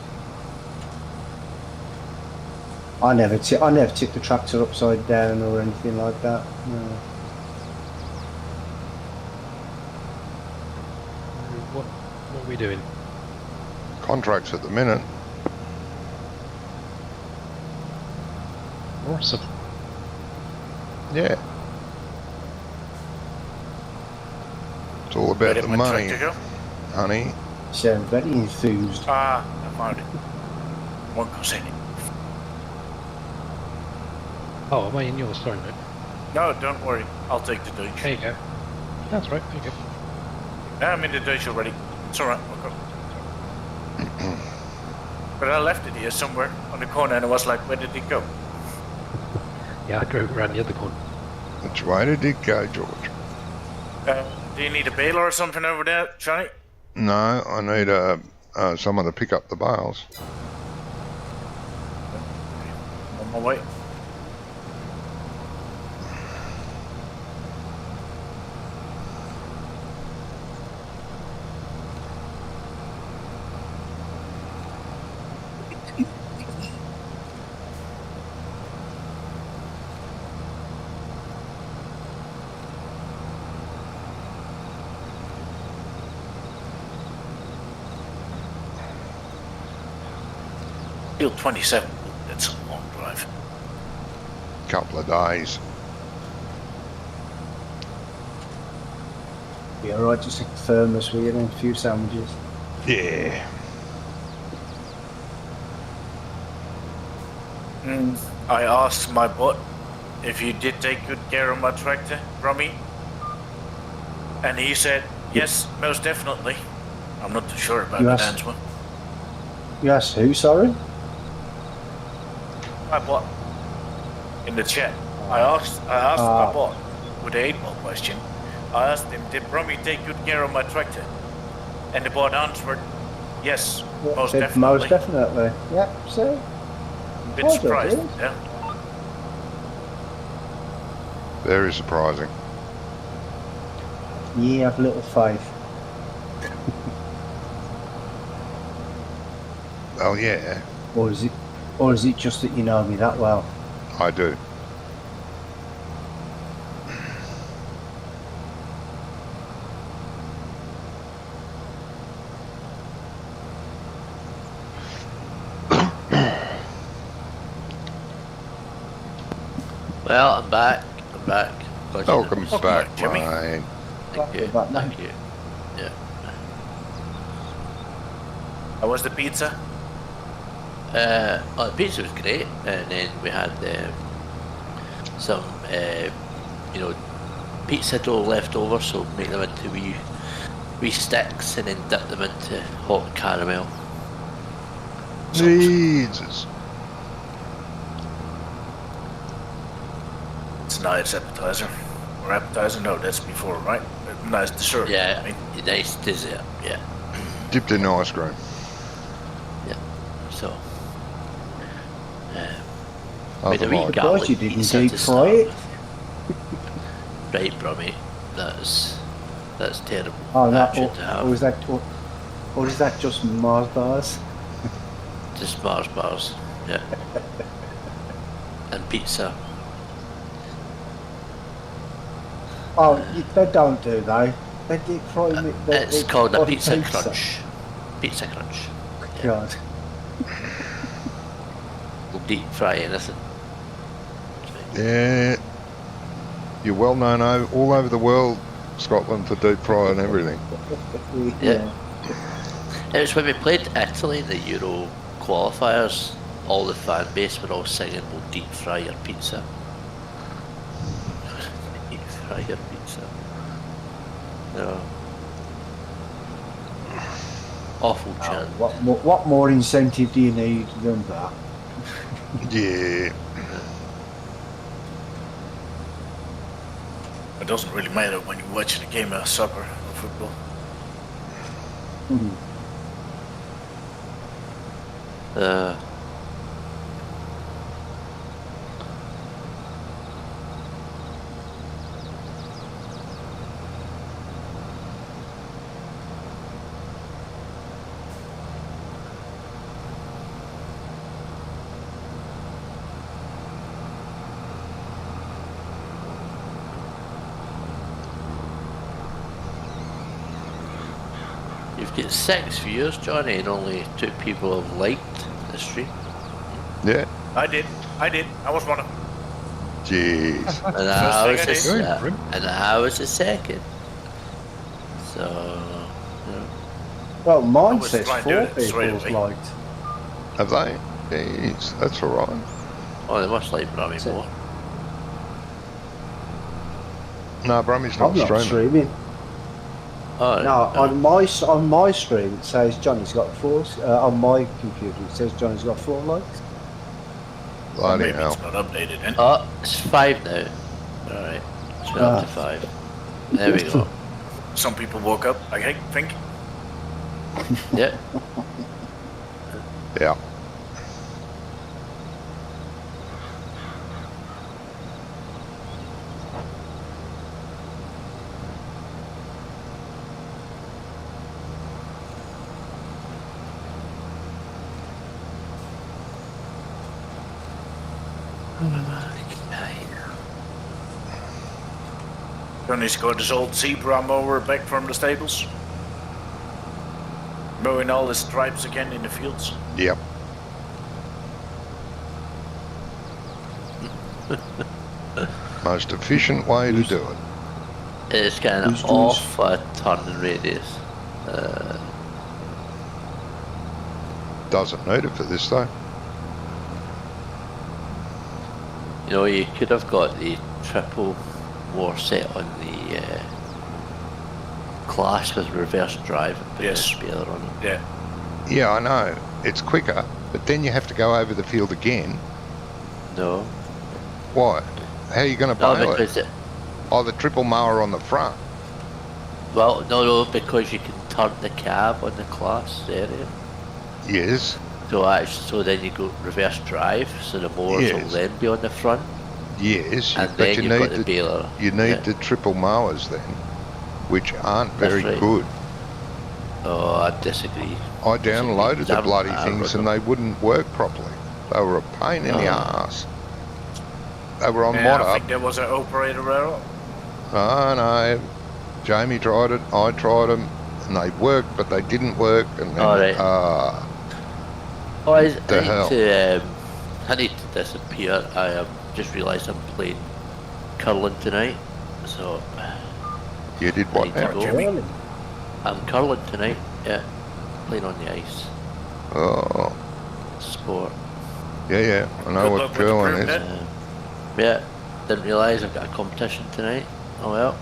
I never tipped the tractor upside down or anything like that. No. What are we doing? Contracts at the minute. Awesome. Yeah. It's all Where about did the my money, tractor go? honey. Sound very enthused. Ah, I found it. Wonko's in it. Oh, am I in yours? Sorry, mate. No, don't worry. I'll take the Dutch. There you go. That's right, there you go. Yeah, I'm in the Dutch already. It's alright, Wonko. But I left it here somewhere on the corner and I was like, where did it go? Yeah, I drove around the other corner. Which way did it go, George? Do you need a baler or something over there, Johnny? No, I need someone to pick up the bales. On my way. Field 27. That's a long drive. Couple of days. Be alright, just a thermos with you and a few sandwiches. Yeah. I asked my bot if you did take good care of my tractor, Rummy. And he said, yes, most definitely. I'm not too sure about that answer. You asked who, sorry? My bot. In the chat. I asked my bot with the 8-ball question. I asked him, did Rummy take good care of my tractor? And the bot answered, yes, most definitely. Most definitely. Yeah, so. A bit surprised, yeah. Very surprising. You have little faith. Oh yeah, Or is it just that you know me that well? I do. Well, I'm back. Welcome back, Jimmy. mate. Thank you. Back now. Thank you. Yeah. How was the pizza? The pizza was great, and then we had some, pizza dough left over, so make them into wee sticks, and then dip them into hot caramel. Jesus. It's a nice appetizer. Or appetizer? No, that's before, right? A nice dessert. Yeah, I mean, nice dessert. Yeah. Dipped in ice cream. So. Otherwise- a wee Of garlic course you didn't pizza deep to fry start it. with. Right, Brummy. That's terrible. Oh, no, Action to have. or is that just Mars bars? Just Mars bars. Yeah. And pizza. Oh, they don't do they? They deep fry me. It's called a pizza crunch. Pizza crunch. God. We'll deep fry anything. Yeah. You're well known all over the world, Scotland, for deep fry and everything. Yeah. It was when we played Italy in the Euro qualifiers, all the fan base were all singing, "We'll deep fry your pizza." Deep fry your pizza. No. Awful chant. What more incentive do you need than that? Yeah. it doesn't really matter when you're watching a game of soccer or football. You've got 6 viewers, Johnny, and only 2 people have liked the stream. Yeah. I did. I was one of them. Jeez. And I was First thing I the second. So, Well, mine was says trying to 4 do it straight people's away. liked. Have they? Jeez, that's all right. oh, they must like Brummy So- more. No, Brummy's I'm not not streaming. streaming. Oh, No, on my stream it says Johnny's got 4. On my computer it says Johnny's got 4 likes. Bloody Maybe hell. it's not updated then. Oh, it's 5 now. Alright, it's been up to 5. There we go. Some people woke up, I think. Yep. Yeah. Tony's got his old zebra mower back from the stables. Mowing all his stripes again in the fields. Yep. Most efficient way to do it. It's kind of off a turning radius. Doesn't need it for this though. You know, you could have got the triple war set on the Clash with reverse drive and put a speeder on it. Yeah. Yeah, I know. It's quicker, but then you have to go over the field again. No. Why? How are you going to bail because it? Oh, the triple mower on the front. Well, no, because you can turn the cab on the Clash area. Yes. So then you go reverse drive, so the mowers will then be on the front. Yes, and but then you you've need got the baler. You need the triple mowers then, which aren't very good. Oh, I disagree. I downloaded the bloody things and they wouldn't work properly. They were a pain in the ass. They were on mod up. I think there was an operator error. Oh no, Jamie tried it, I tried them, and they worked, but they didn't work, and then, I need to disappear. I just realised I'm playing curling tonight, so... You did what now, Jimmy? I'm curling tonight, yeah. Playing on the ice. Oh. Sport. Yeah, I know what curling is. Yeah, didn't realise I've got a competition tonight. Oh well.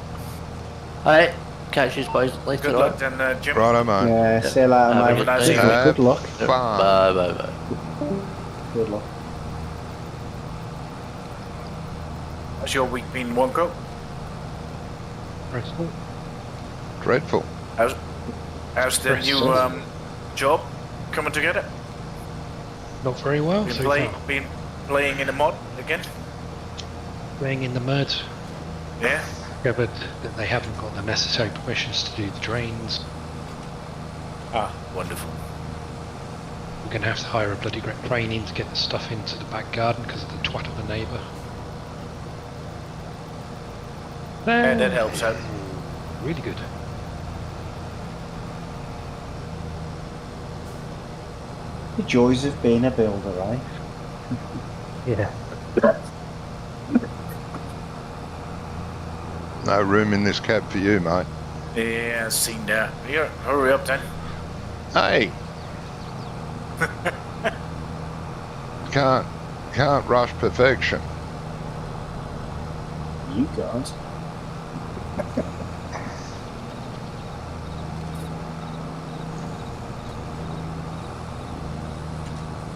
Alright, catch you boys later Good luck then, Jimmy. Righto, mate. Yeah, see you later, mate. Good luck. Fun. Bye. Good luck. How's your week been, Wonko? Dreadful. How's the new job coming together? Not very well. Been playing in the mod again? Playing in the mud. Yeah. Yeah, but they haven't got the necessary permissions to do the drains. Ah, wonderful. We're going to have to hire a bloody great crane in to get the stuff into the back garden because of the twat of a neighbour. Yeah, that helps out. Really good. The joys of being a builder, right? Yeah. No room in this cab for you, mate. Yeah, I've seen that. Here, hurry up then. Hey! Can't rush perfection. You can't.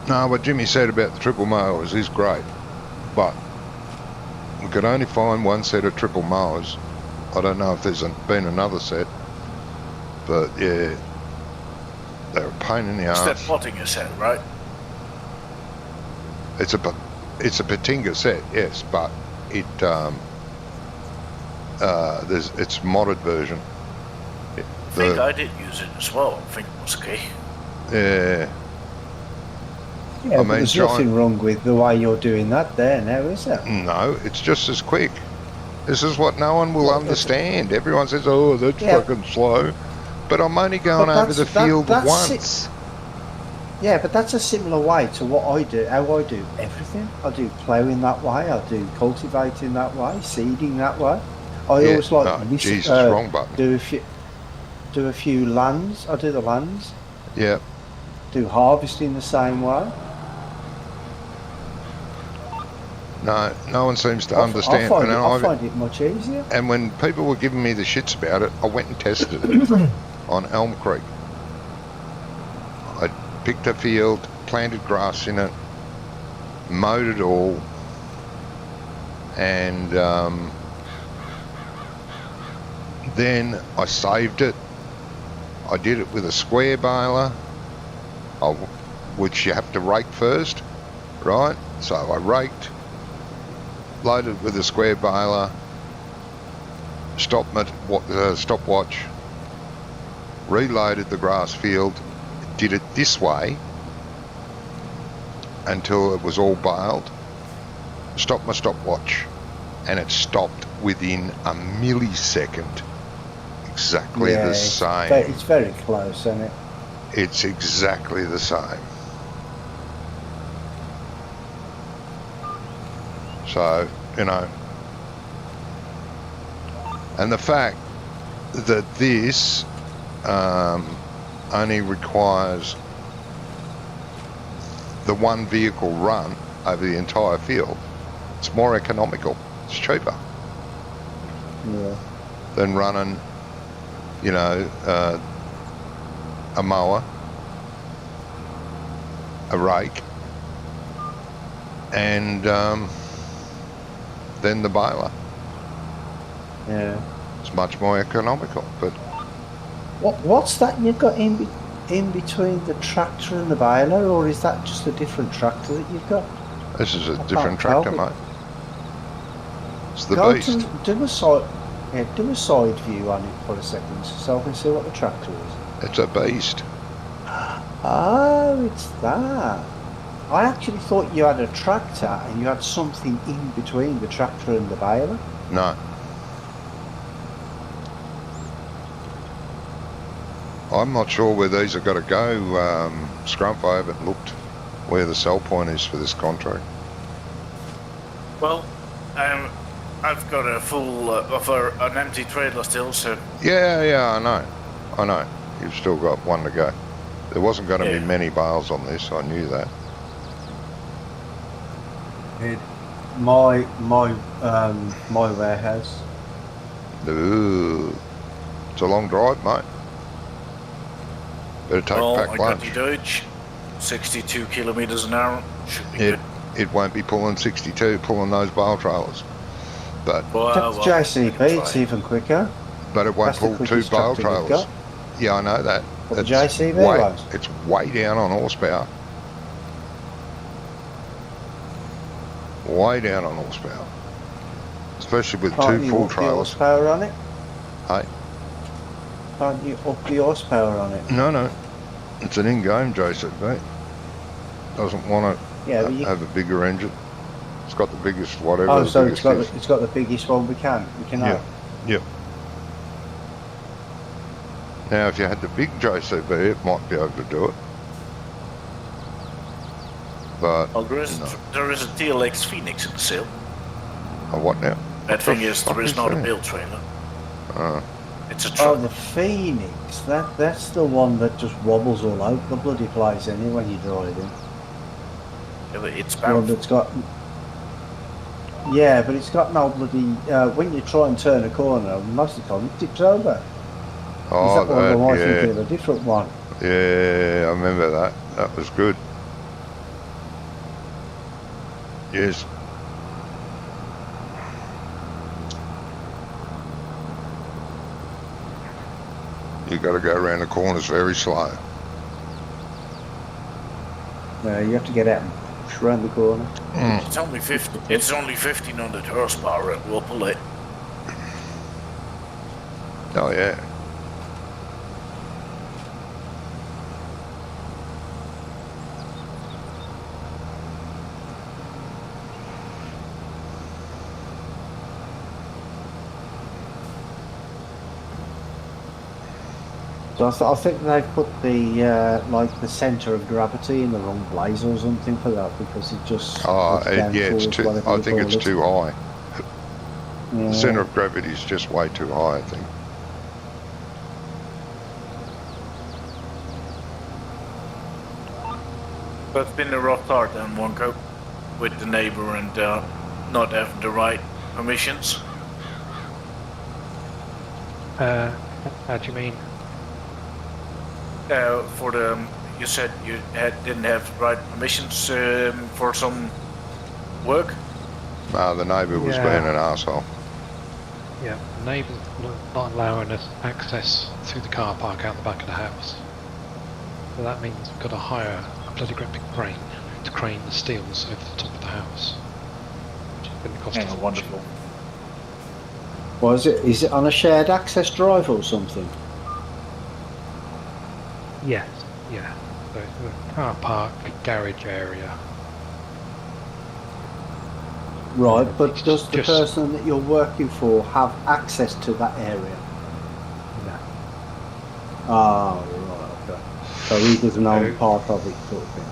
No, what Jimmy said about the triple mowers is great, but we could only find one set of triple mowers. I don't know if there's been another set, but yeah, they're a pain in the It's that ass. plotting set, right? It's a Patinga set, yes, but it's modded version. I think I did use it as well. I think it was okay. Yeah. Yeah, but there's nothing wrong with the way you're doing that there now, is there? No, it's just as quick. This is what no one will understand. Everyone says, oh, that's fucking slow. But I'm only going over the field once. Yeah, but that's a similar way to what I do, how I do everything. I do ploughing that way, I do cultivating that way, seeding that way. I always like wrong button. Do a few lands, I do the lands. Yeah. Do harvesting the same way. No one seems to understand. I find it much easier. And when people were giving me the shits about it, I went and tested it on Elm Creek. I picked a field, planted grass in it, mowed it all, and then I saved it. I did it with a square baler, which you have to rake first, right? So I raked, loaded with a square baler, stopwatch, reloaded the grass field, did it this way until it was all baled, stopped my stopwatch, and it stopped within a millisecond. Exactly the same. It's very close, isn't it? It's exactly the same. So, you know, and the fact that this only requires the one vehicle run over the entire field, it's more economical, it's cheaper than running, you know, a mower, a rake, and then the baler. Yeah. It's much more economical. But what's that you've got in between the tractor and the baler, or is that just a different tractor that you've got? this is a different tractor, mate. It's the Go beast. do a side view on it for a second, so I can see what the tractor is. It's a beast. Oh, it's that. I actually thought you had a tractor and you had something in between the tractor and the baler. No. I'm not sure where these are going to go, Scrump. I haven't looked where the sell point is for this contract. Well, I've got a full an empty trailer still, so Yeah, I know. You've still got one to go. There wasn't going to be many bales on this, I knew that. My warehouse. Ooh. It's a long drive, mate. Better take I pack got lunch. the Dodge, 62 kilometers an hour. Should be good. It won't be pulling 62, pulling those bale trailers. But That's JCB, it's even quicker. it won't That's the pull two quickest bale tractor we've trailers. got. Yeah, I know that. What the JCB was. It's way down on horsepower. Way down on horsepower. Especially with Can't two you full up the trailers. horsepower on it? Hey, Can't you up the horsepower on it? no. It's an in-game JCB. Doesn't want Yeah, to but you... have a bigger engine. It's got the biggest whatever. Oh, the so biggest is. it's got the biggest one we can have. Yep. Now, if you had the big JCB, it might be able to do it. But Well, there is a TLX Phoenix in the sale. what now? That thing is, there is not a Phoenix? build trailer. Uh, It's a Oh, truck. the Phoenix. That's the one that just wobbles all over the bloody place anyway when you drive in. Yeah, but it's The one powerful. that's got... Yeah, but it's got no bloody... when you try and turn a corner, most of the time it tips over. oh, Is that one, or am I yeah. thinking of a different one? Yeah, I remember that. That was good. Yes. You got to go around the corners very slow. No, you have to get out and push around the corner. It's only 50. It's only 1500 horsepower. It will pull it. Oh yeah. So I think they've put the like the centre of gravity in the wrong place or something for that because it just Oh, goes down yeah. It's towards too. whatever I you think call it's it. too high. Yeah. The centre of gravity is just way too high, I think. But it's been a rough start on one go with the neighbour and not having the right permissions. How do you mean? For the you said you didn't have the right permissions for some work. No, the neighbour was Yeah. being an arsehole. Yeah, neighbours not allowing us access through the car park out the back of the house. So that means we've got to hire a bloody great big crane to crane the steels over the top of the house. Which is going to cost us a fortune. Wonderful. What is it? Is it on a shared access drive or something? Yes, yeah. So it's a car park, garage area. Right, but does the Just- person that you're working for have access to that area? No. Oh, right, okay. So he doesn't own So- part of it, sort of thing.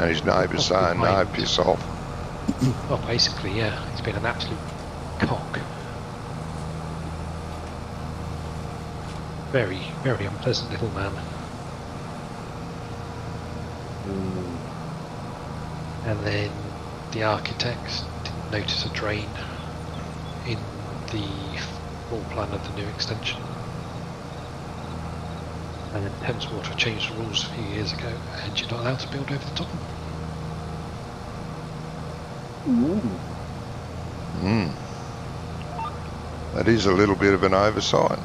And his neighbours saying, no, Behind. piss off. Well, basically, yeah. He's been an absolute cock. Very, very unpleasant little man. And then the architects didn't notice a drain in the floor plan of the new extension. And then Thames Water changed the rules a few years ago, and you're not allowed to build over the top of them. That is a little bit of an oversight.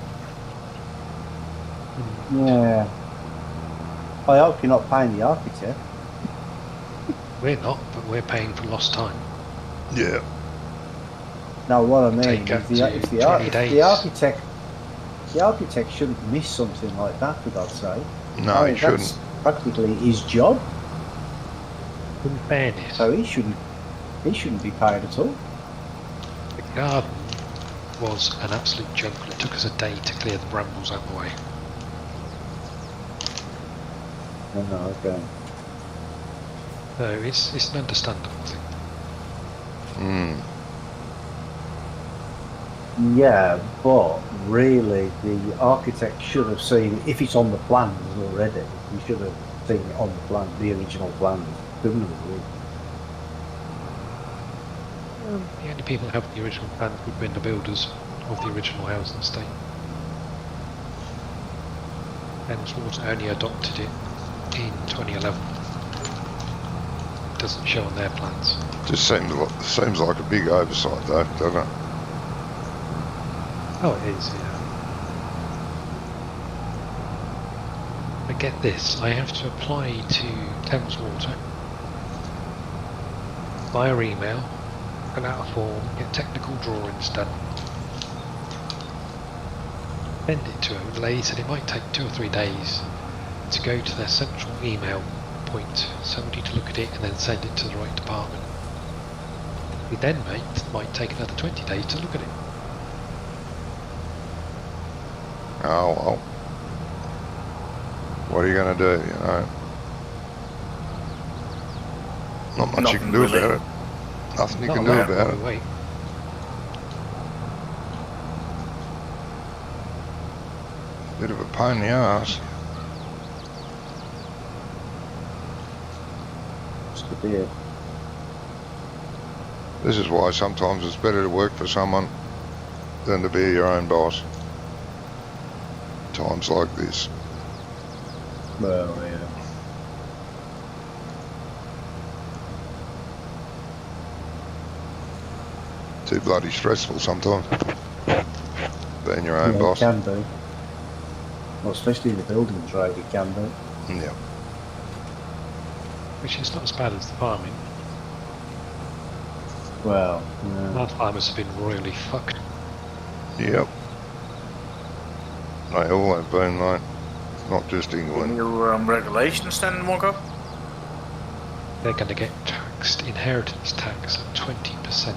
Yeah. I hope you're not paying the architect. We're not, but we're paying for lost time. Yeah. No, what I mean Take up is to 20 days. the architect shouldn't miss something like that, for God's sake. No, I mean, he that's shouldn't. practically his job, In fairness, so he shouldn't be paid at all. the garden was an absolute jungle. It took us a day to clear the brambles out of the way. Oh, okay. So it's an understandable thing. Yeah, but really, the architect should have seen, if it's on the plans already, he should have seen it on the plan, the original plans, couldn't he? The only people who have the original plans would have been the builders of the original housing estate. Thames Water only adopted it in 2011. It doesn't show on their plans. Just seems like a big oversight, though, doesn't it? Oh, it is, yeah. But get this, I have to apply to Thames Water via email, fill out a form, get technical drawings done, send it to them. The lady said it might take 2 or 3 days to go to their central email point, somebody to look at it and then send it to the right department. It then might take another 20 days to look at it. Oh, well. What are you going to do, you know? Not much you can do Nothing about really. it. Nothing you Not can do allowed about while it. we wait. Bit of a pain in the arse. Must be it. This is why sometimes it's better to work for someone than to be your own boss. Times like this. Well, yeah. Too bloody stressful sometimes. Being your own Yeah, boss. it can be. Well, especially in the building trade, it can be. Yeah. Which is not as bad as the farming. Well, yeah. Our farmers have been royally fucked. Yep. They all have been, like, not just Any England. new regulations then, Mongo? They're going to get taxed, inheritance tax at 20%.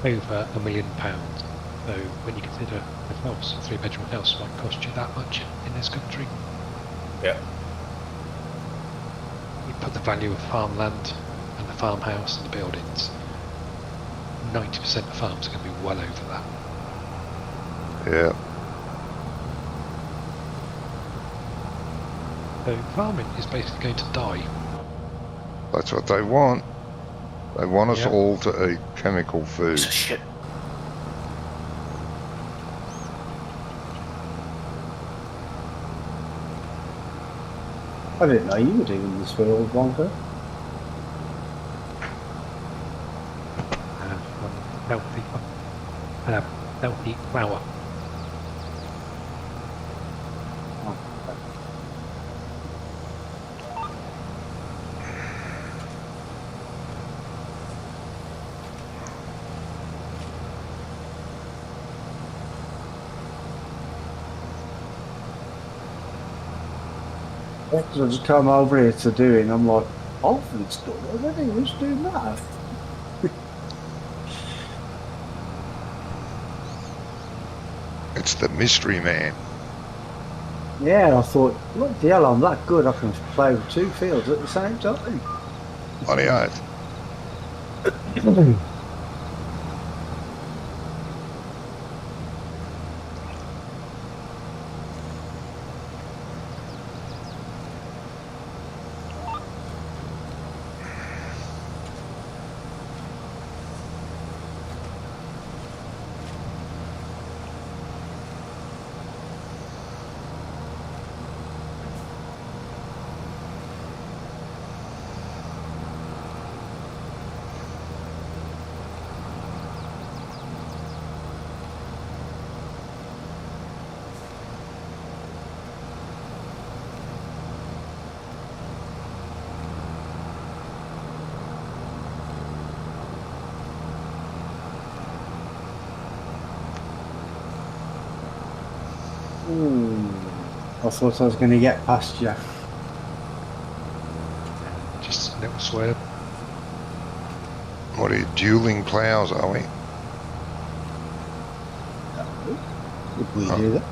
Over £1 million. So when you consider a house, a 3-bedroom house might cost you that much in this country. Yeah. You put the value of farmland and the farmhouse and the buildings, 90% of farms are going to be well over that. Yeah. So farming is basically going to die. That's what they want. They want us Yep. all to eat chemical food. Piece of shit. I didn't know you were doing this field, Wonka. healthy, healthy flour. I just come over here to do it, and I'm like, Alfred's done already, who's doing that? It's the mystery man. Yeah, I thought, look, the hell, I'm that good, I can play with 2 fields at the same time. Bloody oath. I thought I was going to get past you. Just a little swerve. What are you, dueling ploughs, are we? Would we do that?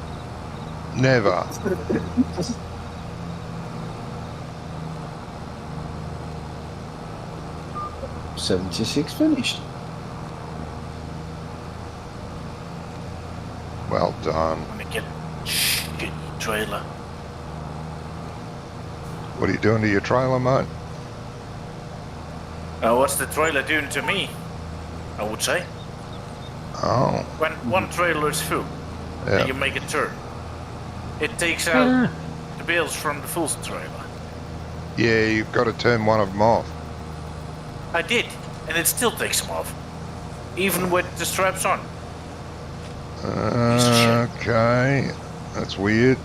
Never. 76 finished. Well done. I'm gonna get shit trailer. What are you doing to your trailer, mate? What's the trailer doing to me? I would say. Oh, When one trailer is full and you yeah. make a turn, it takes out the bales from the full trailer. Yeah, you've got to turn one of them off. I did, and it still takes them off, even with the straps on. Okay, that's weird.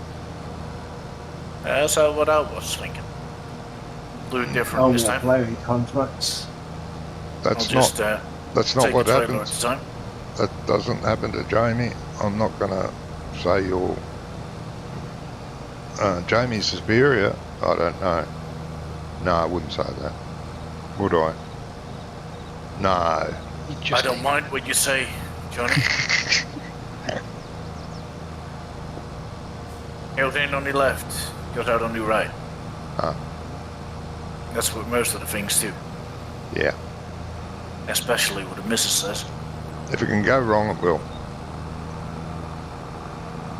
That's what I was thinking. Do it different Oh, this yeah, time. playing contracts. That's I'll just that's not take what the trailer happens. at the time. That doesn't happen to Jamie. I'm not gonna say you're Jamie's superior. I don't know. No, I wouldn't say that. Would I? No. I don't mind what you say, Johnny. Held in on the left, got out on the right. Ah. That's what most of the things do, Yeah. especially what the missus says. If it can go wrong, it will.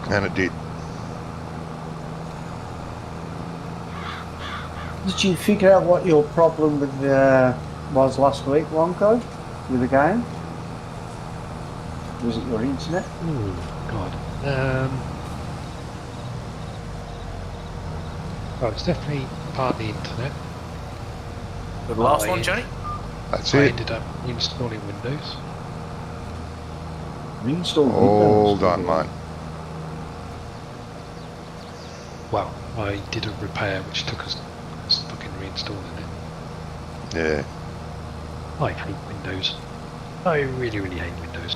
And it did. Did you figure out what your problem with was last week, Wonko, with the game? Was it your internet? Oh, God. Well, it's definitely partly internet. The last I- one, Johnny? That's I it. ended up installing Windows. Reinstalled All Windows. done, mate. Well, I did a repair which took us fucking reinstalling it. Yeah. I hate Windows. I really, really hate Windows.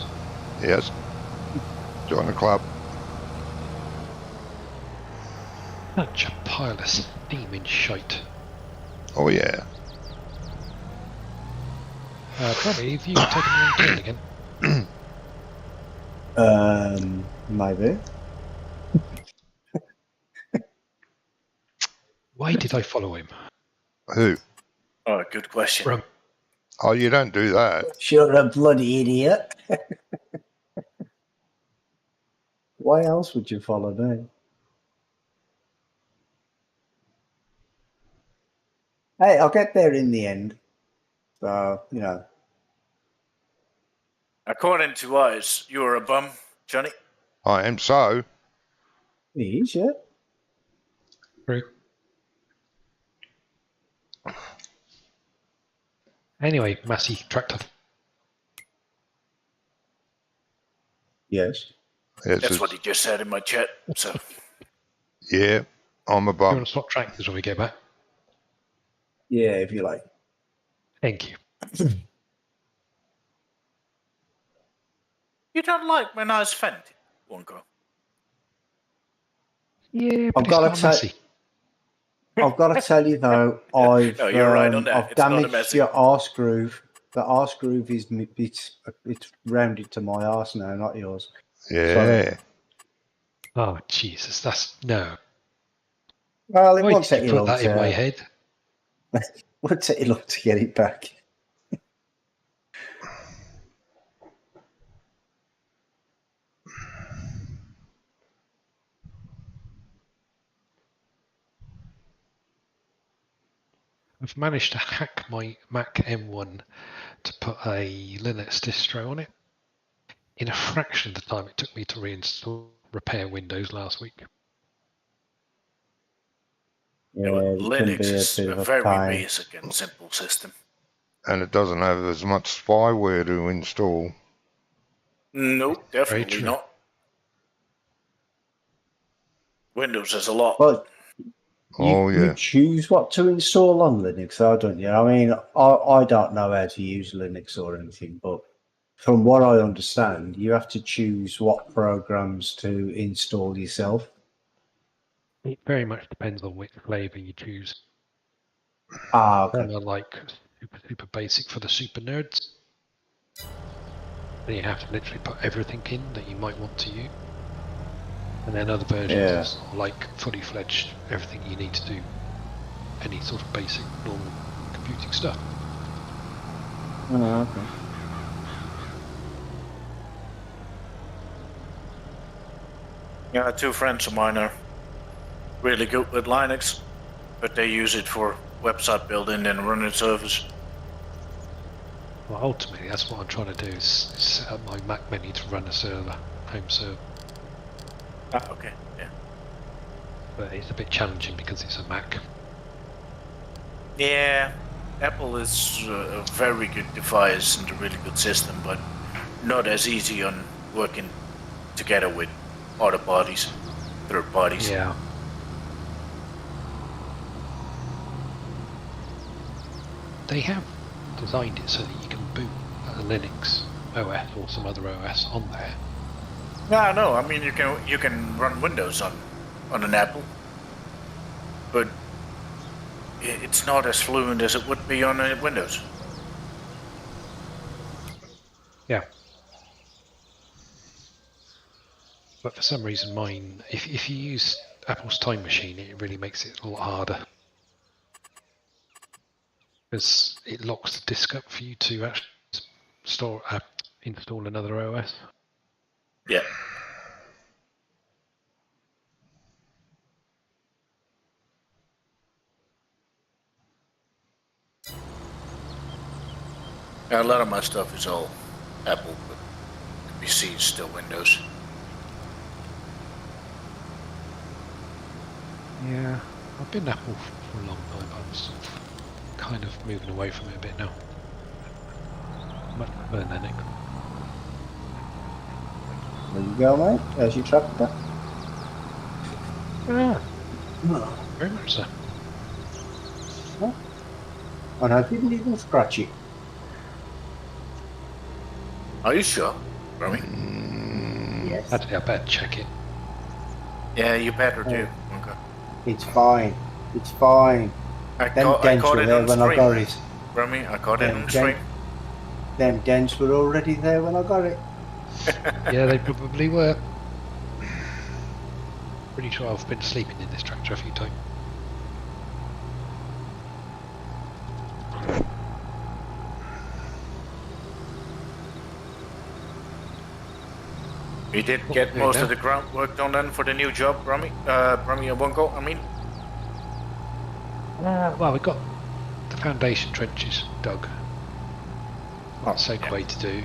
Yes. Join the club. Such a pile of steaming shite. Oh yeah. Probably, have you taken the wrong turn again? Maybe. Why did I follow him? Who? Oh, good question. From Oh, you don't do that. You're a bloody idiot. Why else would you follow me? Hey, I'll get there in the end. So, you know. According to us, you're a bum, Johnny. I am so. He is, yeah. True. Anyway, Massey tractor. Yes. That's what he just said in my chat. So Yeah, I'm a You bum. want to swap tractors when we get back? Yeah, if you like. Thank you. you don't like when I was Fenty, Wonko? Yeah, I've but it's got not to tell. messy. I've got to tell you though, No, you're right on that. I've It's not a damaged messy. your arse groove. The arse groove is it's rounded to my arse now, not yours. Yeah. Sorry. Oh, Jesus, that's... No. Well, it Why won't did take you you put long that in my to. head? Won't take you long to get it back. I've managed to hack my Mac M1 to put a Linux distro on it in a fraction of the time it took me to repair Windows last week. Yeah, But it can Linux be a is bit a of a very pain. basic and simple system. And it doesn't have as much spyware to install. Nope, Very definitely true. not. Windows has a lot. But Oh, you yeah. choose what to install on Linux, though, don't you? I mean, I don't know how to use Linux or anything, but from what I understand, you have to choose what programs to install yourself. It very much depends on which flavour you choose. Ah, okay. Some are like super basic for the super nerds. Then you have to literally put everything in that you might want to use. And then other versions Yeah. are sort of like fully fledged, everything you need to do any sort of basic normal computing stuff. Oh, okay. Yeah, two friends of mine are really good with Linux, but they use it for website building and running servers. Well, ultimately, that's what I'm trying to do, is set up my Mac Mini to run a server, home server. Ah, okay, yeah. But it's a bit challenging because it's a Mac. Yeah, Apple is a very good device and a really good system, but not as easy on working together with other parties, third parties. Yeah. They have designed it so that you can boot a Linux OS or some other OS on there. No, I mean you can run Windows on an Apple, but it's not as fluent as it would be on a Windows. Yeah. But for some reason mine, if you use Apple's Time Machine, it really makes it a lot harder. Because it locks the disk up for you to actually install another OS. Yeah. A lot of my stuff is all Apple, but the PC is still Windows. Yeah, I've been Apple for a long time, but I'm sort of kind of moving away from it a bit now. Much prefer Linux. There you go, mate. There's your tractor. Yeah, very much so. And I didn't even scratch it. Are you sure, Romy? Yes. Actually, I better check it. Yeah, you better do. Okay. It's fine. It's fine. I Them caught dents it were there on when I stream. got it. Romy, I caught it Them on stream. Them dents were already there when I got it. Yeah, they probably were. Pretty sure I've been sleeping in this tractor a few times. You did get there you most go. of the groundwork done then for the new job, Romy? Romy and Wonko, I mean? Well, we've got the foundation trenches dug. That's a way to do.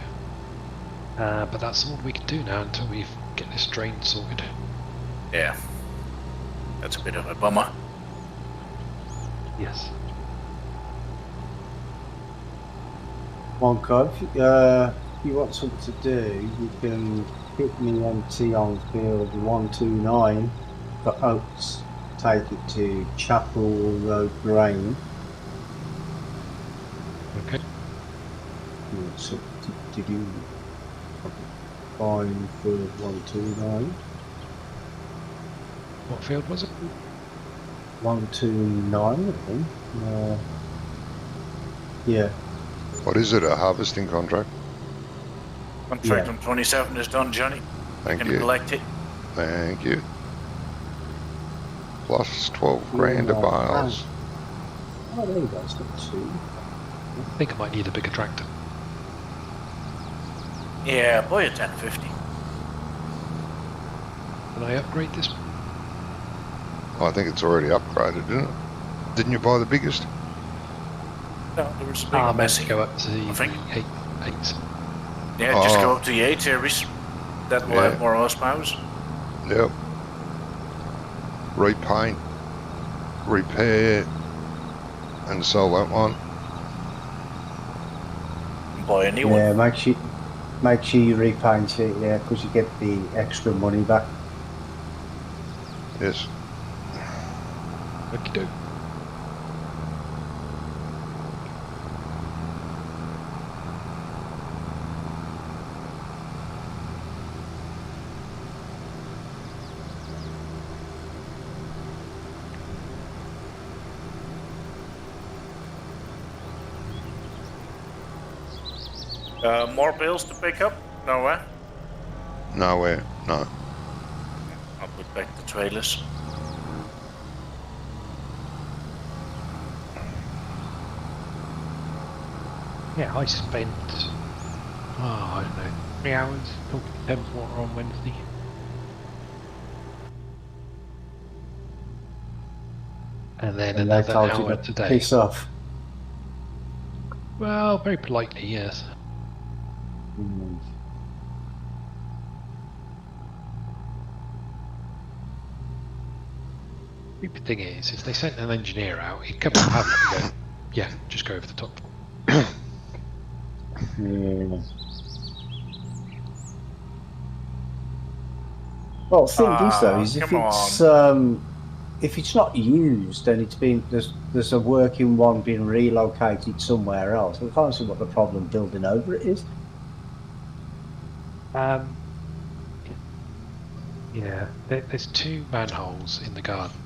But that's all we can do now until we get this drain sorted. Yeah. That's a bit of a bummer. Yes. Wonko, if you want something to do, you can hit me empty on field 129 for Oaks. Take it to Chapel Road Grain. Okay. You want something to do? Fine for 129. What field was it? 129, I think. Yeah. What is it, a harvesting contract? Contract Yeah. on 27 is done, Johnny. Thank You can you. collect it. Thank you. Plus 12 grand of bales. Oh, there you go. It's got 2. I think I might need a bigger tractor. Yeah, buy a 1050. Can I upgrade this? I think it's already upgraded, isn't it? Didn't you buy the biggest? No, there was a big I meant messy. to go up to the I think. 8. Yeah, just go Oh. up to the 8 series. That will Yeah. have more horsepower. Yep. Repaint, repair, and sell that one. Buy a new Yeah, one. make sure you repaint it, yeah, because you get the extra money back. Yes. Okie doke. More bills to pick up? No way. Nowhere. No. I'll put back the trailers. Yeah, I spent, I don't know, 3 hours talking to Thames Water on Wednesday. And then And they another told hour you to today. piss off. Well, very politely, yes. Mm. Stupid thing is, if they sent an engineer out, he'd come and have a look and go, yeah, just go over the top. Yeah. Well, the thing is though, is if it's not used and it's been there's a working one being relocated somewhere else, I can't see what the problem building over it is. Yeah, there's 2 manholes in the garden.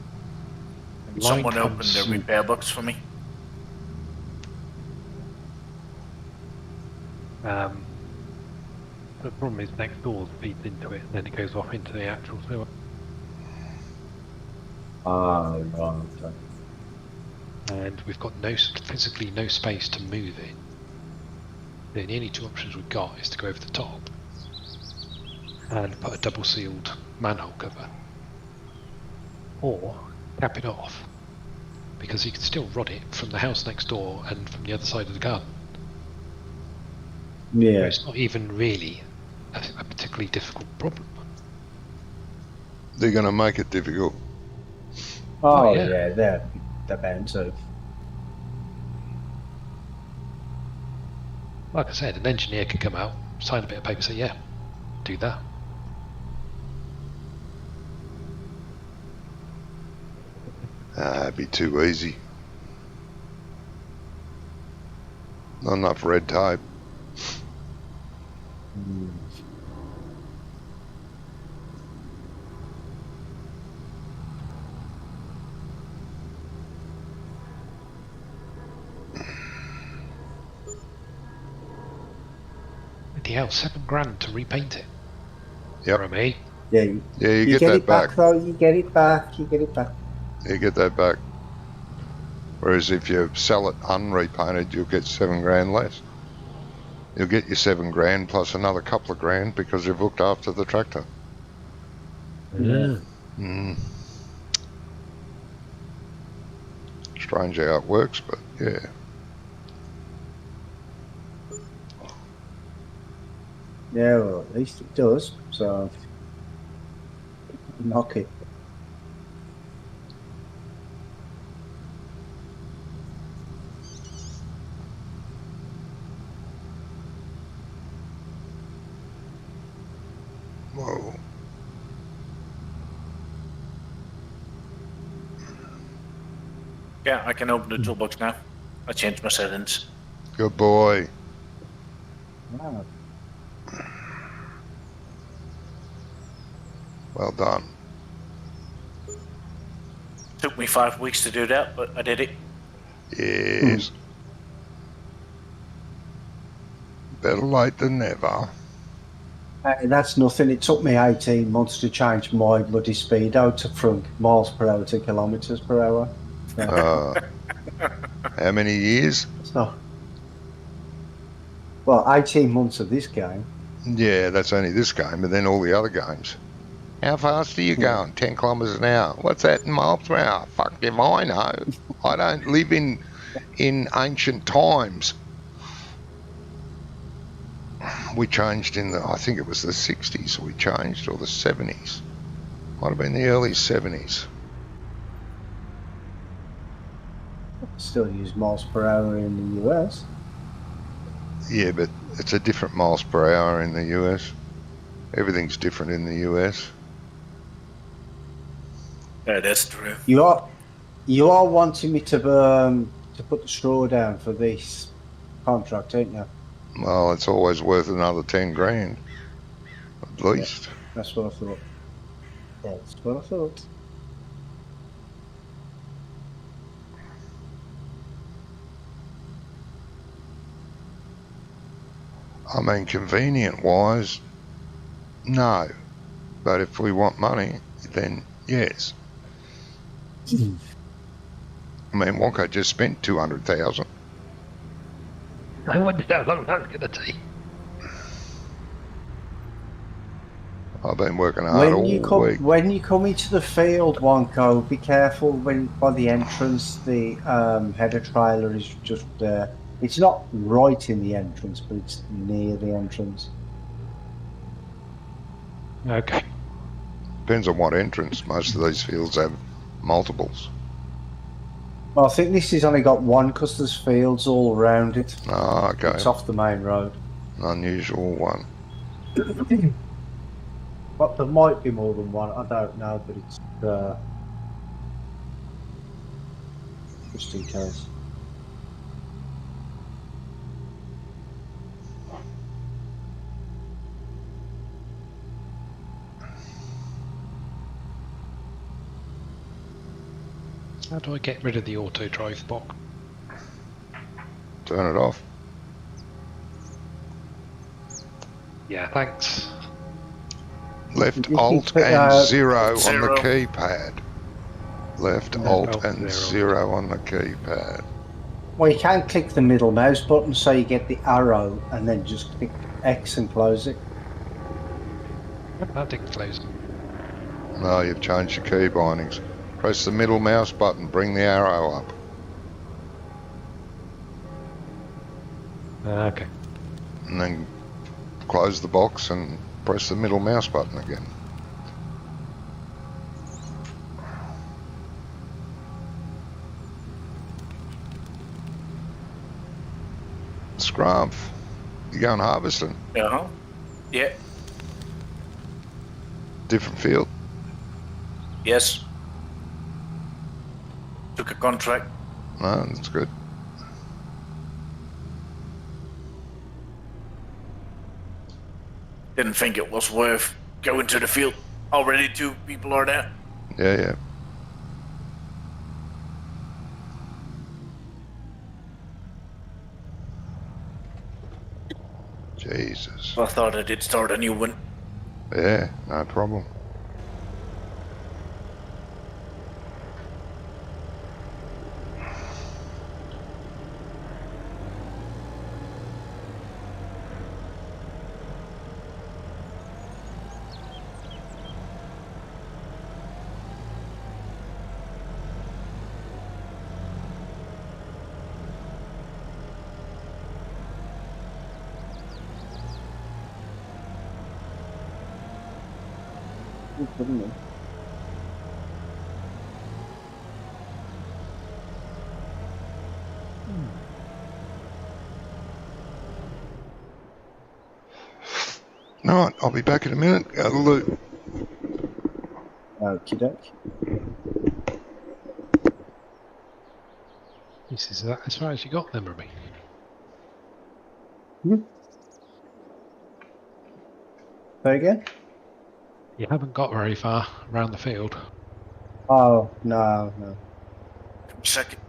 And Someone line opened comes- the repair box for me. The problem is next door feeds into it, and then it goes off into the actual sewer. Ah, right. Okay. And we've got physically no space to move it. The only 2 options we've got is to go over the top and put a double sealed manhole cover, or cap it off, because you can still rod it from the house next door and from the other side of the garden. Yeah. So it's not even really a particularly difficult problem. They're going to make it difficult. Oh yeah. yeah, they're bound to. Like I said, an engineer could come out, sign a bit of paper, say, yeah, do that. It'd be too easy. Not enough red tape. Bloody hell, £7 to repaint it. Yep. For me. Yeah, Yeah, you you get that it back back. though. You get it back. You get it back. You get that back. Whereas if you sell it unrepainted, you'll get $7 less. You'll get your $7 plus another couple of grand because you've looked after the tractor. Yeah. Mm. Strange how it works, but yeah. Yeah, well, at least it does. So knock it. Whoa. Yeah, I can open the toolbox now. I changed my settings. Good boy. Wow. Well done. Took me 5 weeks to do that, but I did it. Yes. Better late than never. Hey, that's nothing. It took me 18 months to change my bloody speedo from miles per hour to kilometres per hour. So, How many years? so, well, 18 months of this game. Yeah, that's only this game, but then all the other games. How fast are you going? 10 kilometres an hour. What's that in miles per hour? Fuck if I know. I don't live in ancient times. We changed in I think it was the 60s we changed, or the 70s. Might have been the early 70s. Still use miles per hour in the US. Yeah, but it's a different miles per hour in the US. Everything's different in the US. Yeah, that's true. You are wanting me to put the straw down for this contract, ain't you? Well, it's always worth another 10 grand, at least. That's what I thought. That's what I thought. I mean, convenient-wise, no. But if we want money, then yes. I mean, Wonka just spent 200,000. I wondered how long that was going to take. I've been working hard all week. When you come into the field, Wonko, be careful when by the entrance the header trailer is just there. It's not right in the entrance, but it's near the entrance. Okay. Depends on what entrance. Most of these fields have multiples. Well, I think this has only got one because there's fields all around it. Oh, okay. It's off the main road. Unusual one. But there might be more than one. I don't know, but it's just in case. How do I get rid of the auto drive box? Turn it off. Yeah, thanks. Left You Alt keep it, and 0 on the zero. keypad. Left Yeah, Alt Alt and zero. 0 on the keypad. Well, you can click the middle mouse button so you get the arrow and then just click X and close it. That didn't close. No, you've changed your key bindings. Press the middle mouse button, bring the arrow up. Okay. And then close the box and press the middle mouse button again. Scrumph, you going harvesting? Uh-huh. Yeah. Different field? Yes. Took a contract. No, that's good. Didn't think it was worth going to the field. Already 2 people are there. Yeah, yeah. Jesus. I thought I did start a new one. Yeah, no problem. Alright, I'll be back in a minute. Go to loot. Okie doke. This is that as far as you got them, Remy. Say again? You haven't got very far around the field. Oh, no. Second.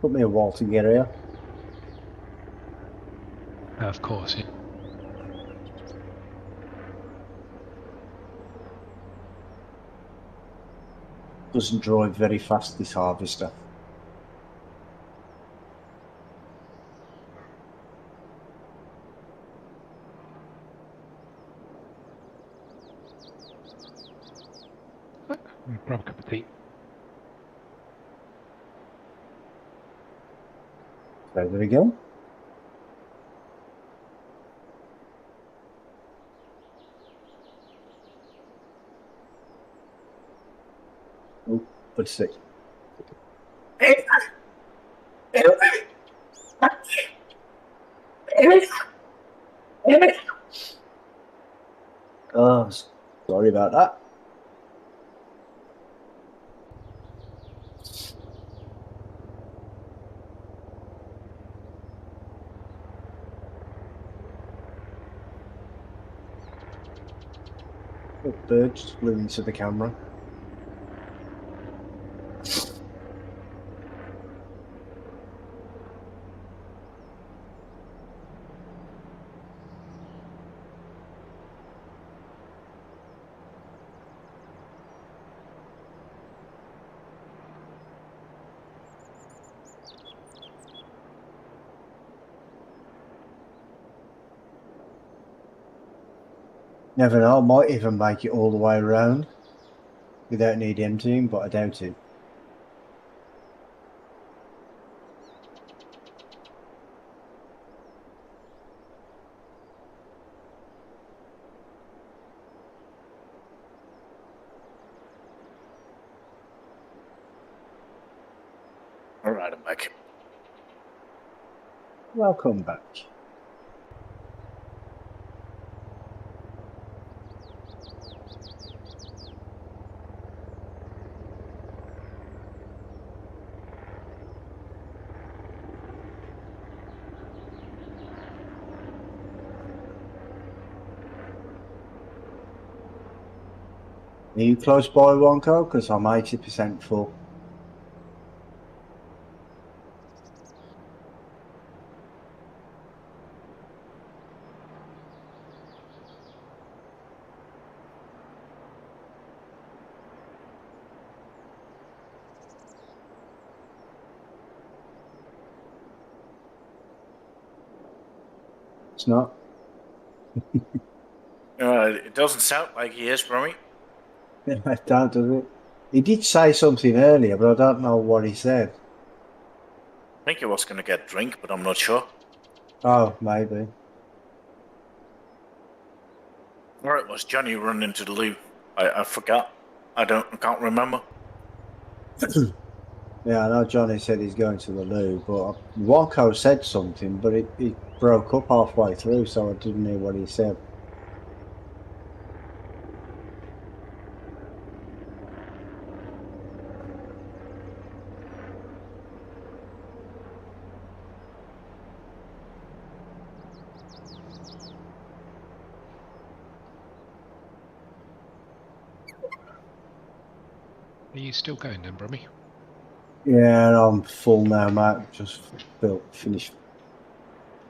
Put me a wall to get here. Of course, yeah. Doesn't drive very fast, this harvester. Grab a cup of tea. So there we go. Oh, let's see. Oh, sorry about that. Oh, bird just flew into the camera. Never know, I might even make it all the way around without need emptying, but I doubt it. Alright, I'm back. Welcome back. Are you close by, Wonko? Because I'm 80% full. It's not. It doesn't sound like he is for me. I don't, does it? He did say something earlier, but I don't know what he said. I think he was going to get drink, but I'm not sure. Oh, maybe. Or it was Johnny running into the loo. I forgot. I can't remember. Yeah, I know Johnny said he's going to the loo, but Wonko said something, but it broke up halfway through, so I didn't hear what he said. Are you still going then, Brummy? Yeah, I'm full now, mate. Just finished.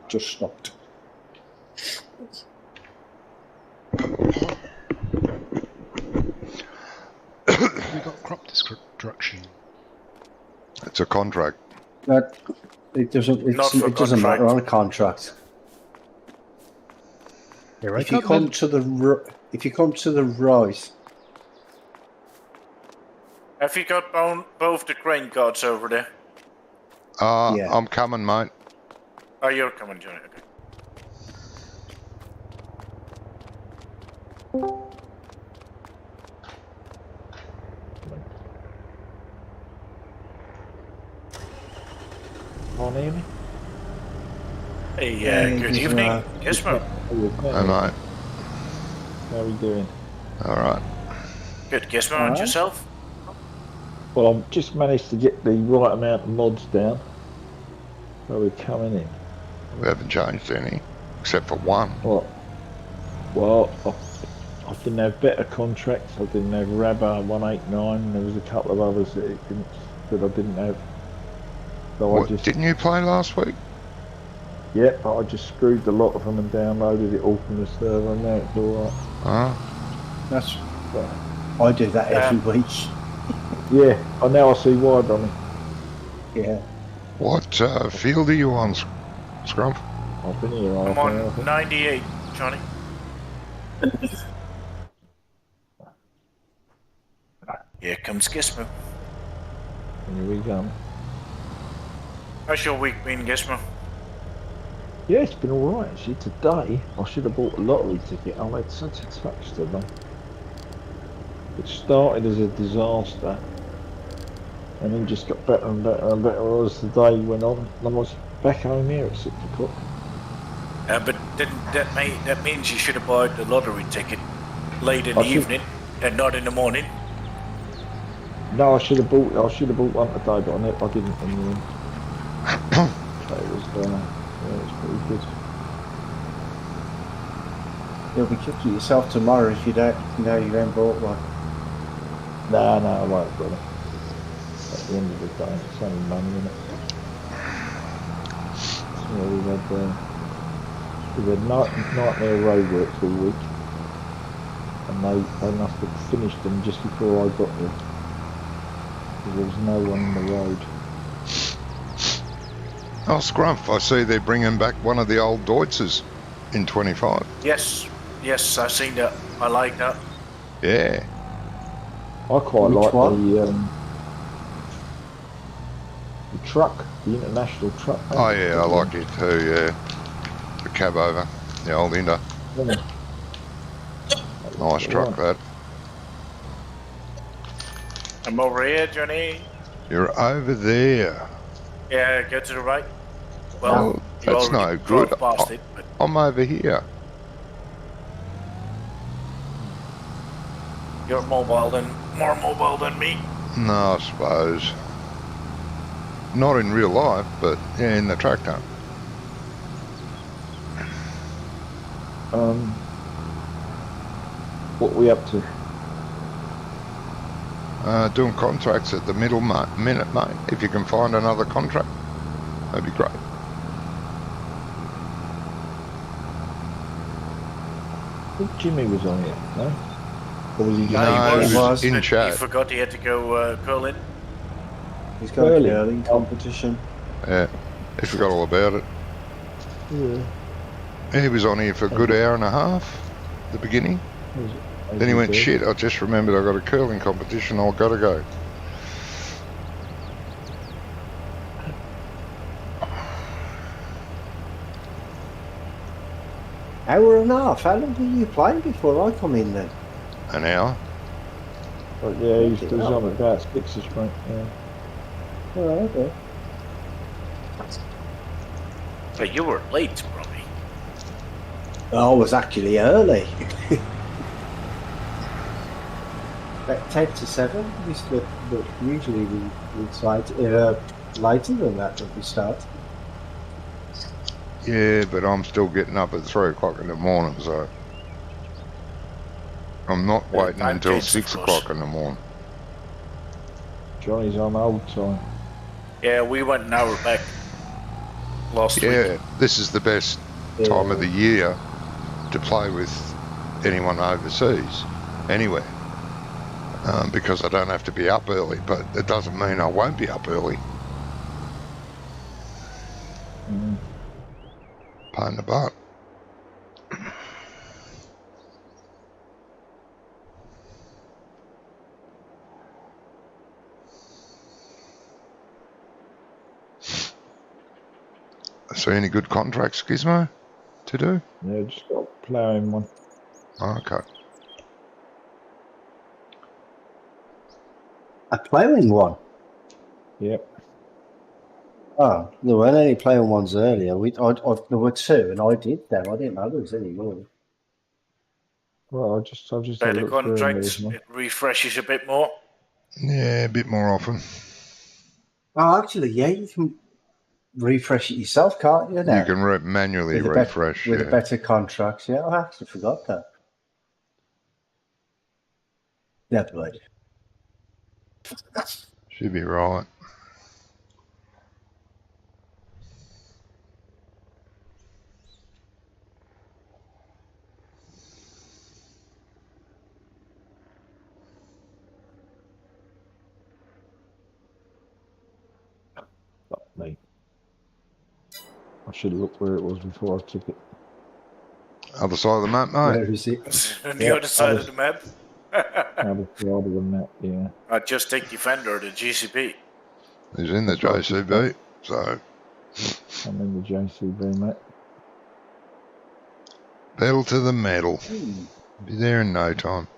Just stopped. We got crop destruction. It's a contract. But it doesn't. Not for It doesn't matter contract. on a contract. Here I If you come come then. to the if you come to the right, Have you got both the grain carts over there? Yeah. I'm coming, mate. Oh, you're coming, Johnny. Okay. Can't hear me? Hey, good evening, Gizmo. Hey, mate. How are we doing? All right. Good, Gizmo, and yourself? Well, I've just managed to get the right amount of mods down. So we're coming in. We haven't changed any, except for one. Well, I didn't have better contracts. I didn't have Rabba 189. There was a couple of others that I didn't have. So What, didn't you play last week? Yeah, but I just screwed a lot of them and downloaded it all from the server, and now it's all right. That's. I do that every week. Yeah, now I see why, Donny. Yeah. What field are you on, Scrump? I've been here I'm half an hour. on 98, Johnny. Here comes Gizmo. Here we go. How's your week been, Gizmo? Yeah, it's been all right actually. Today, I should have bought a lottery ticket. I had such a touch today. It started as a disaster, and then just got better and better and better as the day went on. And I was back home here at 6 o'clock. But that means you should have bought the lottery ticket late in the evening and not in the morning. No, I should have bought one today, but I didn't in the end. So it was pretty good. You'll be kicking yourself tomorrow if you don't know you haven't bought one. No, I won't, brother. At the end of the day, it's only money, isn't it? So we had nightmare roadworks all week, and they must have finished them just before I got there. Because there was no one on the road. Oh, Scrump, I see they're bringing back one of the old Deutzes in 25. Yes, I've seen that. I like that. Yeah. I quite Which like one? the truck, the international truck. Oh, yeah, I like it too, yeah. The cab over, the old Inder. Nice truck, that. I'm over here, Johnny. You're over there. Yeah, go to the right. Well, Oh, you that's already no good. drove past it, but I'm over here. you're more mobile than me. No, I suppose. Not in real life, but yeah, in the tractor. What are we up to? Doing contracts at the minute, mate. If you can find another contract, that'd be great. I think Jimmy was on it, no? Or was he just No, he he was in He chat. forgot he had to go curling. He's got a curling competition. Yeah, he forgot all about it. Yeah. He was on here for a good hour and a half at the beginning. Then he went, shit, I just remembered I got a curling competition, I've got to go. Hour and a half? How long were you playing before I come in then? An hour? But yeah, he was on about 6ish, mate. Yeah. Oh, okay. But you were late, Robbie. I was actually early. About 10 to 7. Usually we start later than that when we start. Yeah, but I'm still getting up at 3 o'clock in the morning, so I'm not waiting until 6 o'clock in the morning. Johnny's on old time. Yeah, we went an hour back last week. Yeah, this is the best time of the year to play with anyone overseas, anywhere, because I don't have to be up early, but it doesn't mean I won't be up early. Pain in the butt. So any good contracts, Gizmo, to do? Yeah, just got ploughing one. Okay. A ploughing one? Yep. Oh, there weren't any playing ones earlier. There were two, and I did them. I didn't know there was any more. Well, I just had a Better look through them. contracts, it refreshes a bit more. Yeah, a bit more often. Oh, actually, yeah, you can refresh it yourself, can't you? Now? You can manually with refresh. with a better contract. Yeah, I actually forgot that. Never mind. Should be right. Fuck me. I should have looked where it was before I took it. Other side of the map, mate. Where is it? On the other side of the map. Other side of the map, yeah. I just take Defender, the GCP. He's in the That's what I just JCB, so I'm in the JCB, mate. pedal to the metal. Be there in no time.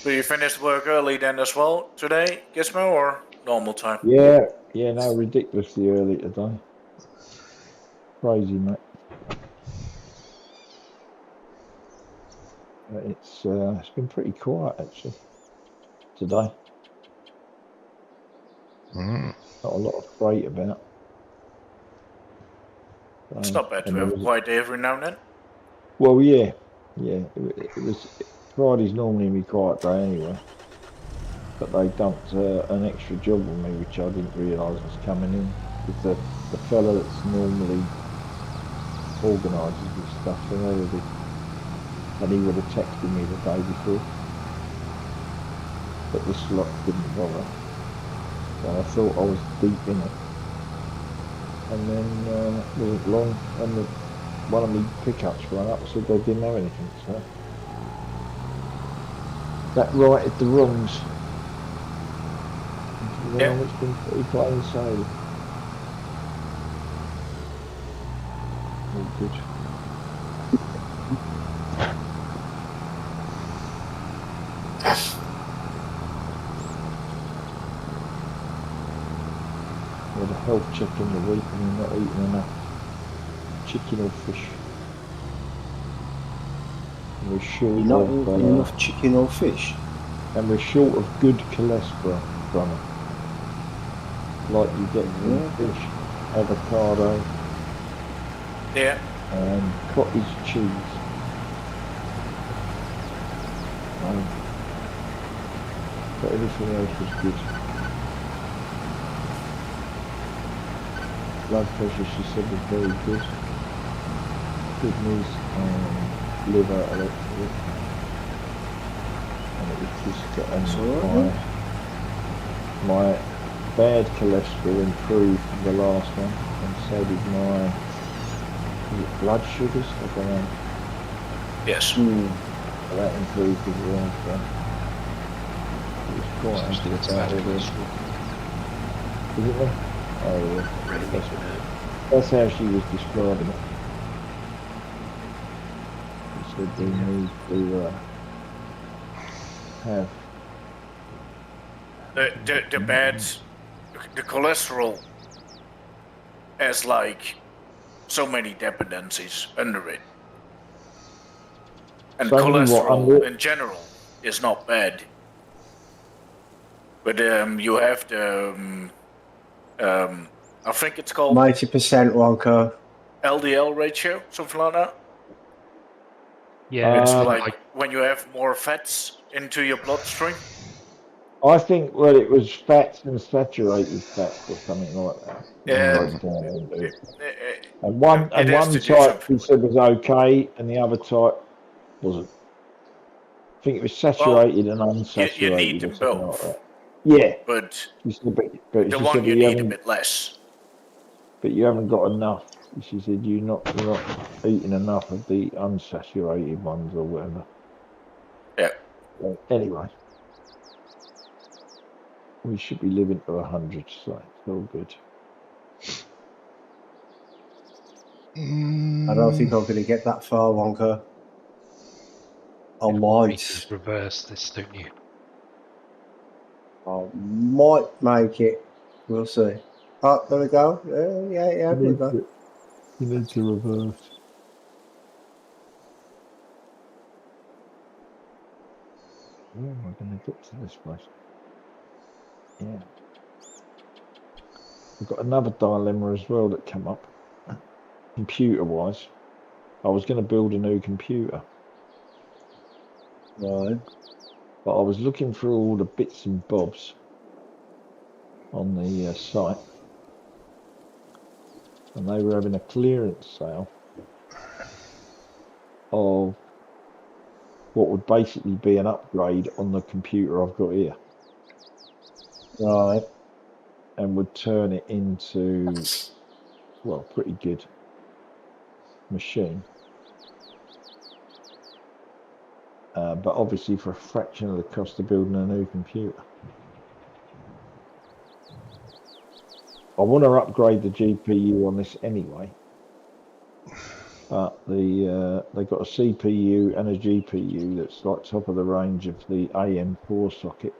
So you finished work early then as well today, Gizmo, or normal time? Yeah, no, ridiculously early today. Crazy, mate. It's been pretty quiet actually today. Not a lot of freight about. It's not bad to have a quiet day every now and then. Well, yeah. It was Friday's normally my quiet day anyway. But they dumped an extra job on me, which I didn't realise was coming in. Because the fella that's normally organises this stuff, and he would have texted me the day before. But the slot didn't bother. So I thought I was deep in it. And then it wasn't long, and one of my pickups ran up and said they didn't have anything. So that righted the wrongs. Yeah. It's been pretty plain sailing. All good. We had a health check in the week and we're not eating enough chicken or fish. And we're short Not of enough chicken or fish. And we're short of good cholesterol from it. Like you get from fish, avocado, and cottage cheese. But everything else was good. Blood pressure, she said, was very good. Kidneys and liver electric. And it was just my bad cholesterol improved from the last one, and so did my blood sugars. I don't know. Yes. That improved as well. So it was quite happy about all this. Isn't it? Oh yeah. That's how she was describing it. She said they need to have the cholesterol has like so many dependencies under it. And cholesterol in general is not bad. But you have the I think it's called 90% Wonka. LDL ratio, something like that. Yeah, it's like when you have more fats into your bloodstream. I think, well, it was fats and saturated fats or something like that. Yeah. And one type he said was okay, and the other type wasn't. I think it was saturated and unsaturated. You need them both. Like that. Yeah. But the one you need a bit less. But you haven't got enough. She said you're not eating enough of the unsaturated ones or whatever. Yeah. Well, anyway. We should be living to 100, so it's all good. I don't think I'm going to get that far, Wonka. I might. Reverse this, don't you? I might make it. We'll see. Oh, there we go. Yeah, there we go. You need to reverse. Where am I going to get to this place? Yeah. We've got another dilemma as well that came up. Computer-wise, I was going to build a new computer. Right. But I was looking through all the bits and bobs on the site, and they were having a clearance sale of what would basically be an upgrade on the computer I've got here. Right. And would turn it into, well, pretty good machine. But obviously for a fraction of the cost of building a new computer. I want to upgrade the GPU on this anyway. But they got a CPU and a GPU that's like top of the range of the AM4 socket,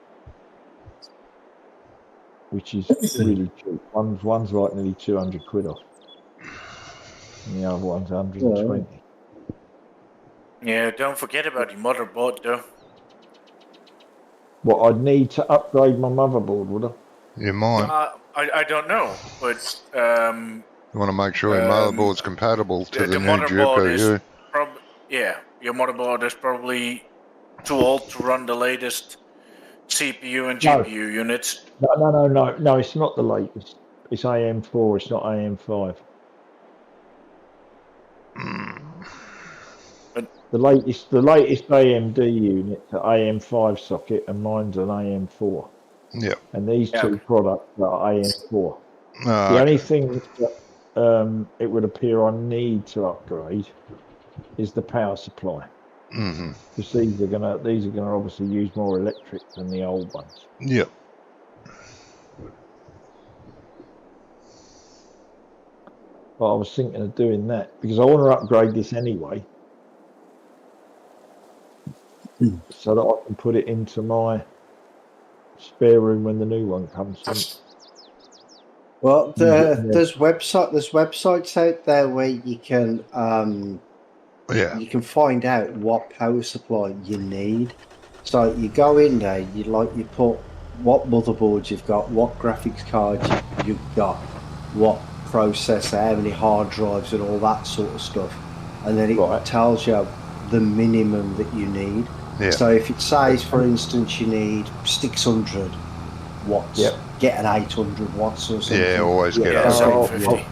which is really cheap. One's like nearly 200 quid off, and the other one's 120. Yeah, don't forget about your motherboard, though. What I'd need to upgrade my motherboard, would I? You might. I don't know, but You want to make sure your motherboard's compatible to the new motherboard GPU. is your motherboard is probably too old to run the latest CPU and GPU units. No, it's not the latest. It's AM4, it's not AM5. The latest AMD unit's an AM5 socket, and mine's an AM4. Yeah. And these two products are AM4. The only thing that it would appear I need to upgrade is the power supply. Mm-hmm. Because these are gonna obviously use more electric than the old ones. Yep. But I was thinking of doing that because I want to upgrade this anyway. So that I can put it into my spare room when the new one comes in. Well, there's websites out there where you can you can find out what power supply you need. So you go in there, you put what motherboards you've got, what graphics cards you've got, what processor, how many hard drives, and all that sort of stuff, and then it tells you the minimum that you need. Yeah. So if it says, for instance, you need 600 watts, get an 800 watts or something. Yeah, always get 750.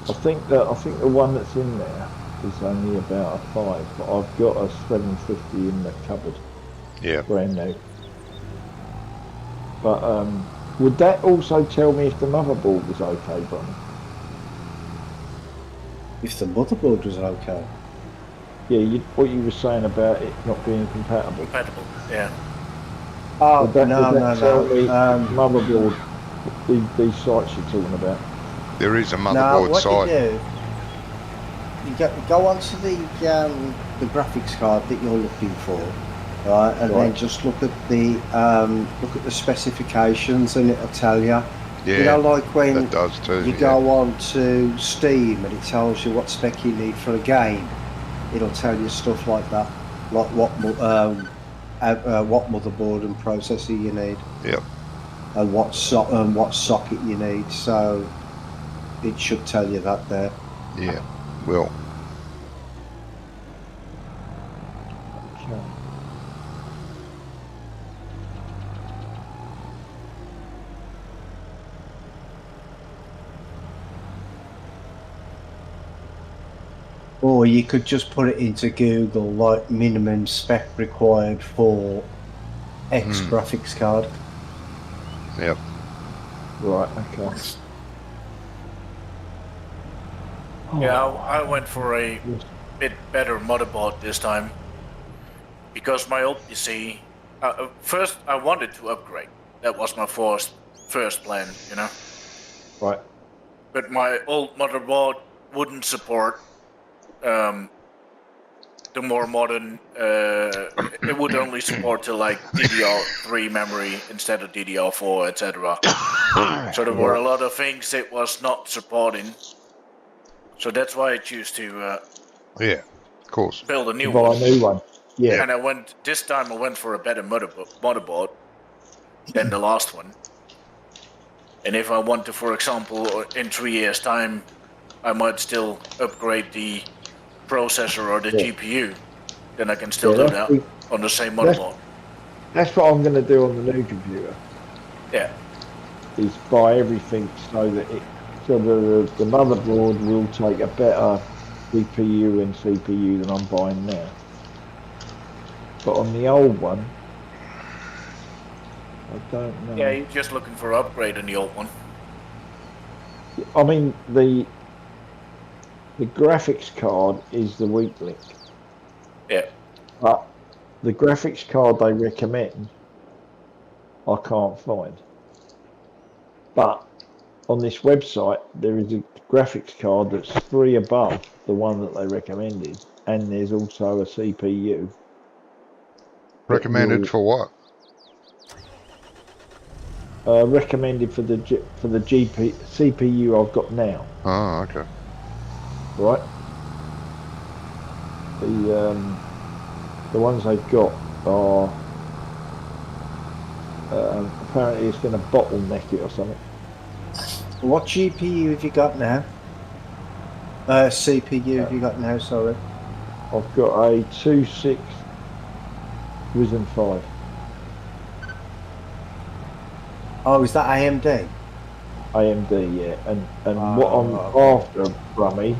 I think the one that's in there is only about a 5, but I've got a 750 in the cupboard. Yeah. Brand new. But would that also tell me if the motherboard was okay, Bonnie? If the motherboard was okay? Yeah, what you were saying about it not being compatible. Compatible, yeah. Oh, no. Motherboard, these sites you're talking about. There is a motherboard site. You go onto the graphics card that you're looking for, right, and then just look at the specifications, and it'll tell you. Yeah, you know, like when that does too, you go on to Steam and it tells you what spec you need for a game. It'll tell you stuff like that, like what motherboard and processor you need. Yep. And what socket you need. So it should tell you that there. Yeah. Well. Okay. Or you could just put it into Google, like minimum spec required for X graphics card. Yep. Right, okay. Yeah, I went for a bit better motherboard this time. Because my old PC... first, I wanted to upgrade. That was my first plan, you know? Right. But my old motherboard wouldn't support the the more modern, it would only support to like DDR3 memory instead of DDR4, etc. So there were a lot of things it was not supporting. So that's why I choose to Yeah, of course. build a new Buy one. a new one. Yeah. And this time I went for a better motherboard than the last one. And if I want to, for example, in 3 years' time, I might still upgrade the processor or the GPU, then I can still do that on the same motherboard. That's what I'm going to do on the new computer. Yeah. Is buy everything so that the motherboard will take a better CPU and CPU than I'm buying now. But on the old one, I don't know. Yeah, you're just looking for an upgrade on the old one. I mean, the graphics card is the weak link. Yeah. But the graphics card they recommend, I can't find. But on this website, there is a graphics card that's 3 above the one that they recommended, and there's also a CPU. Recommended for what? Recommended for the CPU I've got now. Oh, okay. Right. The ones they've got are apparently it's going to bottleneck it or something. What GPU have you got now? CPU have you got now, sorry? I've got a 2.6 Ryzen 5. Oh, is that AMD? AMD, yeah. And what I'm after, Brummy,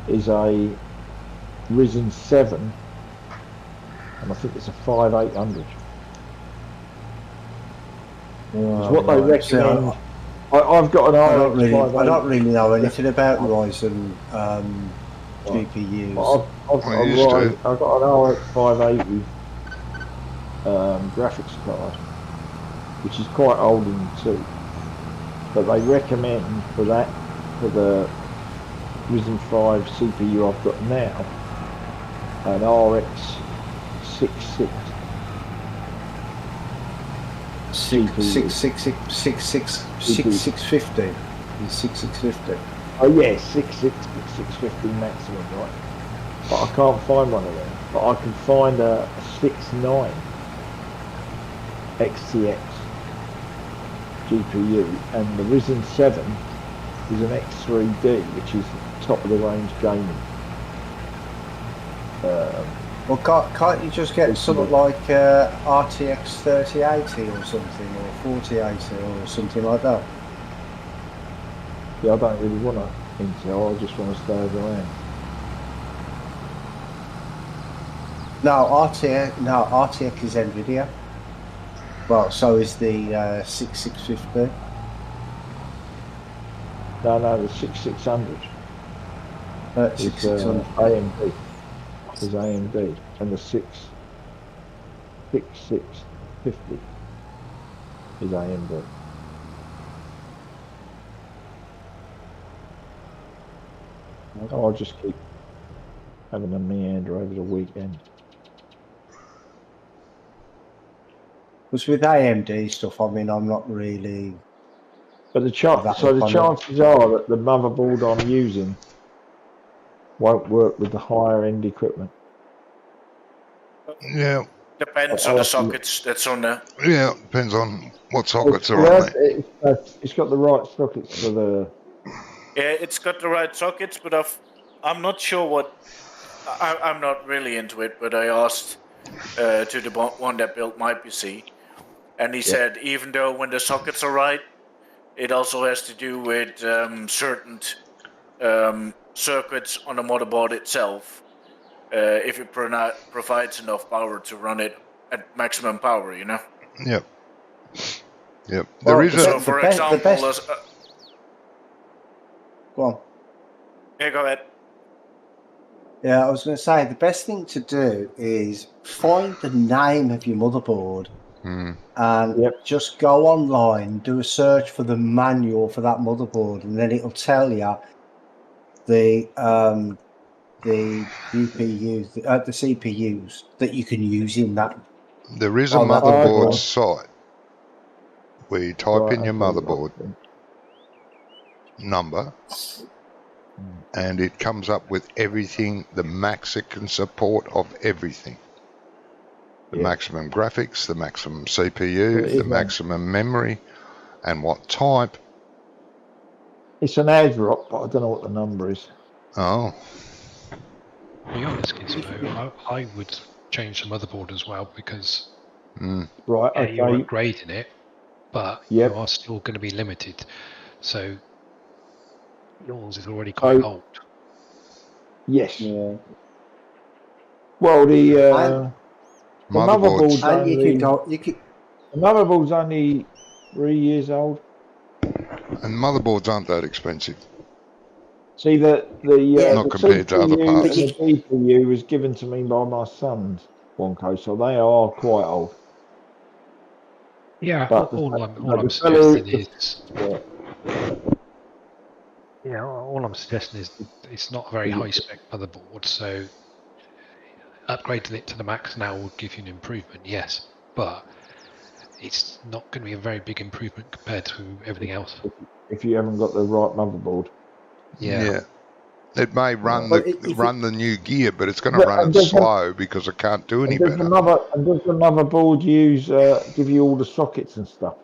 is a Ryzen 7, and I think it's a 5800. What they recommend. I've got an I don't really know anything about Ryzen GPUs. I've got an RX 580 graphics card, which is quite old in too. But they recommend for that, for the Ryzen 5 CPU I've got now, an RX 66. 6650. 6650. Oh yeah, 650 maximum, right? But I can't find one of them. But I can find a 69 XTX GPU, and the Ryzen 7 is an X3D, which is top of the range gaming. Well, can't you just get something like RTX 3080 or something, or 4080 or something like that? Yeah, I don't really want to Intel, I just want to stay around. No, RTX is NVIDIA. Well, so is the 6650. No, the 6600 is 6600. AMD. Is AMD, and the 6650 is AMD. I'll just keep having a meander over the weekend. Because with AMD stuff, I mean, I'm not really. But the chances are that the motherboard I'm using won't work with the higher end equipment. Yeah. Depends on the sockets that's on there. Yeah, depends on what sockets are on there. It's got the right sockets for the. Yeah, it's got the right sockets, but I'm not sure what. I'm not really into it, but I asked to the one that built my PC, and he said even though when the sockets are right, it also has to do with certain circuits on the motherboard itself. If it provides enough power to run it at maximum power, you know. Yep. Yep. Well, there is so, for example, go on. Yeah, go ahead. Yeah, I was going to say the best thing to do is find the name of your motherboard and just go online, do a search for the manual for that motherboard, and then it'll tell you the the GPUs, the CPUs that you can use in that. There is a Oh, that- motherboard oh, site where you type Right, in your okay, motherboard okay. number, and it comes up with everything, the max it can support of everything. The Yeah. maximum graphics, the maximum So CPU, it the is maximum memory, and what type. It's an ASRock, but I don't know what the number is. Oh, To be honest, Gizmo, I would change the motherboard as well because Right, yeah, you're okay. upgrading it, but Yep. you are still going to be limited. So yours is already So- quite old. Yes. Yeah. Well, the motherboards. motherboard's And only, you could. the motherboard's only 3 years old. And motherboards aren't that expensive. See, the Not the compared to other CPU parts. and the GPU was given to me by my sons, Wonko, so they are quite old. Yeah, But all I'm the suggesting fellow- is yeah, all I'm suggesting is it's not a very high spec motherboard, so upgrading it to the max now will give you an improvement, yes, but it's not going to be a very big improvement compared to everything else. if you haven't got the right motherboard. Yeah. It may run Well, if run the new gear, but it's going to But- run and it does slow because it can't do any And does better. the motherboard use give you all the sockets and stuff?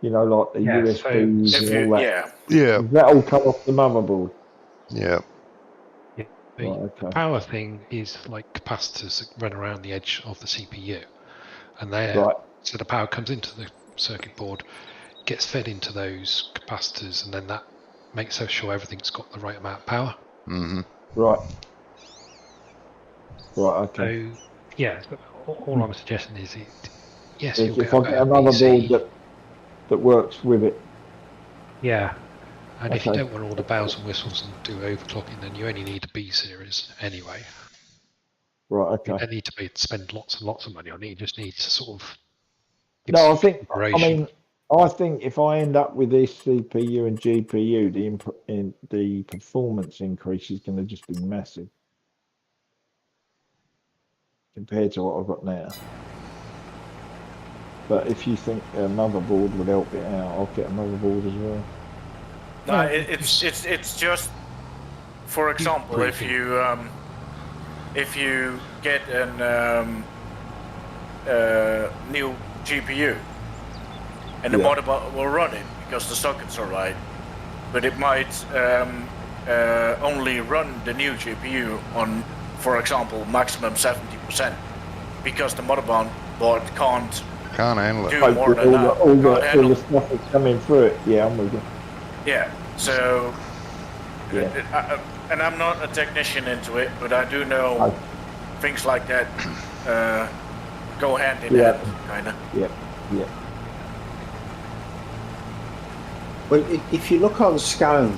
You know, like the Yeah, USBs If and you, all that. yeah, Yeah, Does that all come off the motherboard? yeah. The, Right, okay. the power thing is like capacitors that run around the edge of the CPU, and Right. so the power comes into the circuit board, gets fed into those capacitors, and then that makes sure everything's got the right amount of power. Mm-hmm. Right. Right, okay. So yeah, all I'm suggesting is yes, you'll If get I a get a better motherboard PC. that works with it. Yeah, and if you Okay. don't want all the bells and whistles and do overclocking, then you only need a B series anyway. Right, You okay. don't need to spend lots and lots of money on it. You just need to sort of give No, I some think consideration. I think if I end up with this CPU and GPU, the performance increase is going to just be massive compared to what I've got now. But if you think a motherboard would help it out, I'll get a motherboard as well. no, it's just, for example, if you get an new GPU and the Yeah. motherboard will run it because the sockets are right, but it might only run the new GPU on, for example, maximum 70% because the motherboard can't Can't handle it. do more than that. all Can't the handle. stuff that's coming through it. Yeah, I'm with you. Yeah, so, Yeah. and I'm not a technician into it, but I do know Oh. things like that go hand in Yeah. hand, kind of. Yep. Yep. Well, if you look on Scan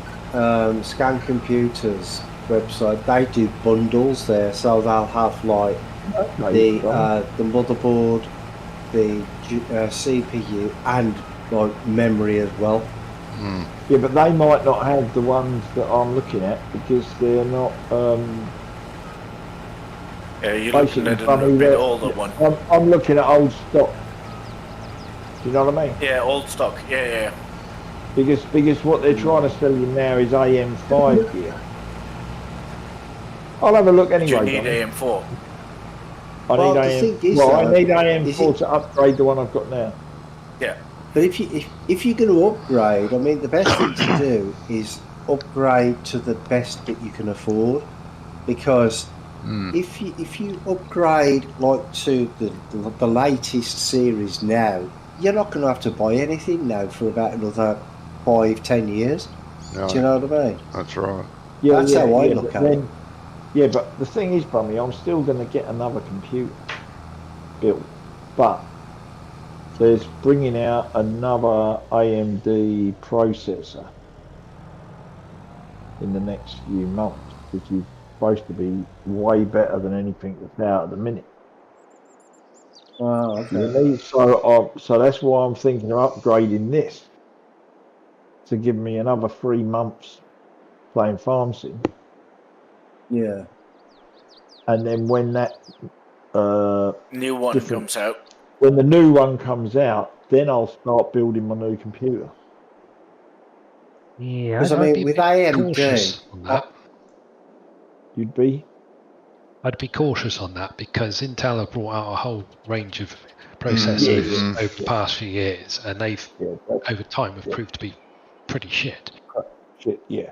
Computers website, they do bundles there, so they'll have like the motherboard, the CPU, and like memory as well. Yeah, but they might not have the ones that I'm looking at because they're not. Yeah, you're looking at Basically, a bit older one. I'm looking at old stock. Do you know what I mean? Yeah, old stock. Yeah. Because what they're trying to sell you now is AM5 gear. I'll have a look anyway. You need Donny. AM4. I Well, need the AM. thing is, Well, I though, need is AM4 it- to upgrade the one I've got now. Yeah. But if you're going to upgrade, I mean, the best thing to do is upgrade to the best that you can afford, because if you upgrade like to the latest series now, you're not going to have to buy anything now for about another 5-10 years. No, Do you know what I mean? that's right. Yeah, That's how I look but at it. Yeah, but the thing is, Bummy, I'm still going to get another computer built, but there's bringing out another AMD processor in the next few months, which is supposed to be way better than anything that's out at the minute. Wow, You okay. know, so that's why I'm thinking of upgrading this to give me another 3 months playing farm sim. Yeah. And then when that New one comes out. when the new one comes out, then I'll start building my new computer. Yeah, Because I I'd mean, be a with bit cautious AMD, on that. You'd be? I'd be cautious on that because Intel have brought out a whole range of processors Mhm. over the past few years, and they've Yeah, over time have proved to be pretty shit. shit, yeah.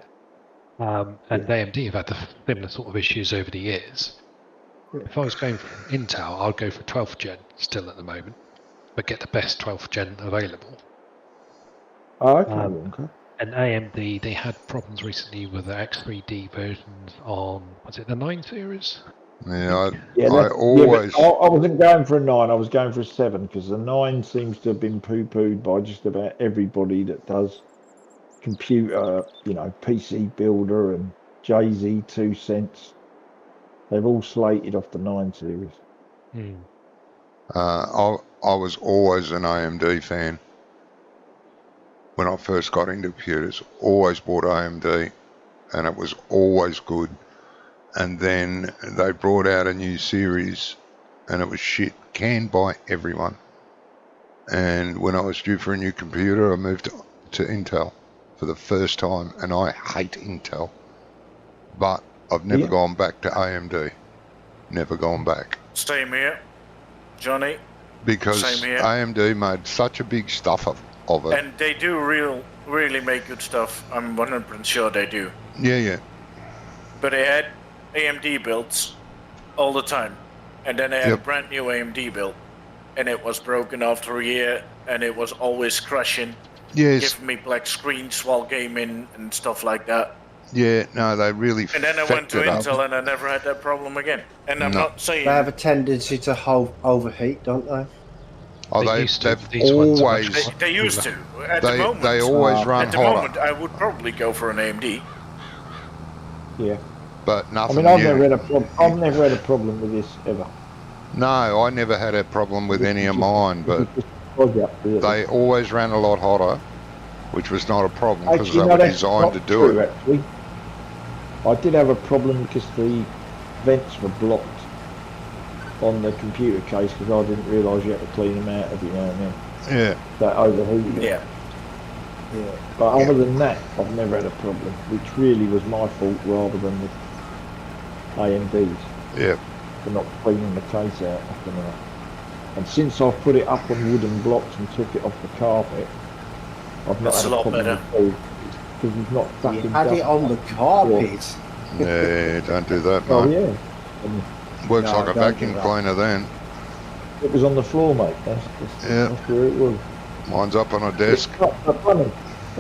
And Yeah. AMD have had the similar sort of issues over the years. Yeah. If I was going for Intel, I'd go for 12th gen still at the moment, but get the best 12th gen available. Oh, okay. And AMD, they had problems recently with the X3D versions on, was it the 9 series? Yeah, I always. I wasn't going for a 9, I was going for a 7, because the 9 seems to have been poo-pooed by just about everybody that does computer, PC Builder and Jay-Z 2 Cents. They've all slated off the 9 series. I was always an AMD fan. When I first got into computers, always bought AMD, and it was always good. And then they brought out a new series, and it was shit, canned by everyone. And when I was due for a new computer, I moved to Intel for the first time, and I hate Intel. But I've never gone back to AMD. Never gone back. Same here, Johnny. Because Same here. AMD made such a big stuff of it. And they do really make good stuff. I'm 100% sure they do. Yeah. But they had AMD builds all the time. And then they had a brand new AMD build. And it was broken after a year, and it was always crashing. Yes. Giving me black screens while gaming and stuff like that. Yeah, no, they really And then I went to Intel and I never had that problem again. And I'm not saying... They have a tendency to overheat, don't they? Oh, They they've always... They used to. At the moment... They always run At the hotter. moment, I would probably go for an AMD. Yeah. But nothing I've never had a problem with this, ever. No, I never had a problem with any of mine, but they always ran a lot hotter, which was not a problem because they were designed to do it. Actually. I did have a problem because the vents were blocked on the computer case because I didn't realise you had to clean them out every now and then. Yeah. That overheated. Yeah. But other than that, I've never had a problem, which really was my fault rather than the AMD's. Yeah. For not cleaning the case out often enough. And since I've put it up on wooden blocks and took it off the carpet, I've not had a problem with it. Because it's not fucking had it on the carpet. Yeah, don't do that, mate. Oh yeah. Works like a vacuum cleaner then. It was on the floor, mate. That's where it was. Mine's up on a desk. I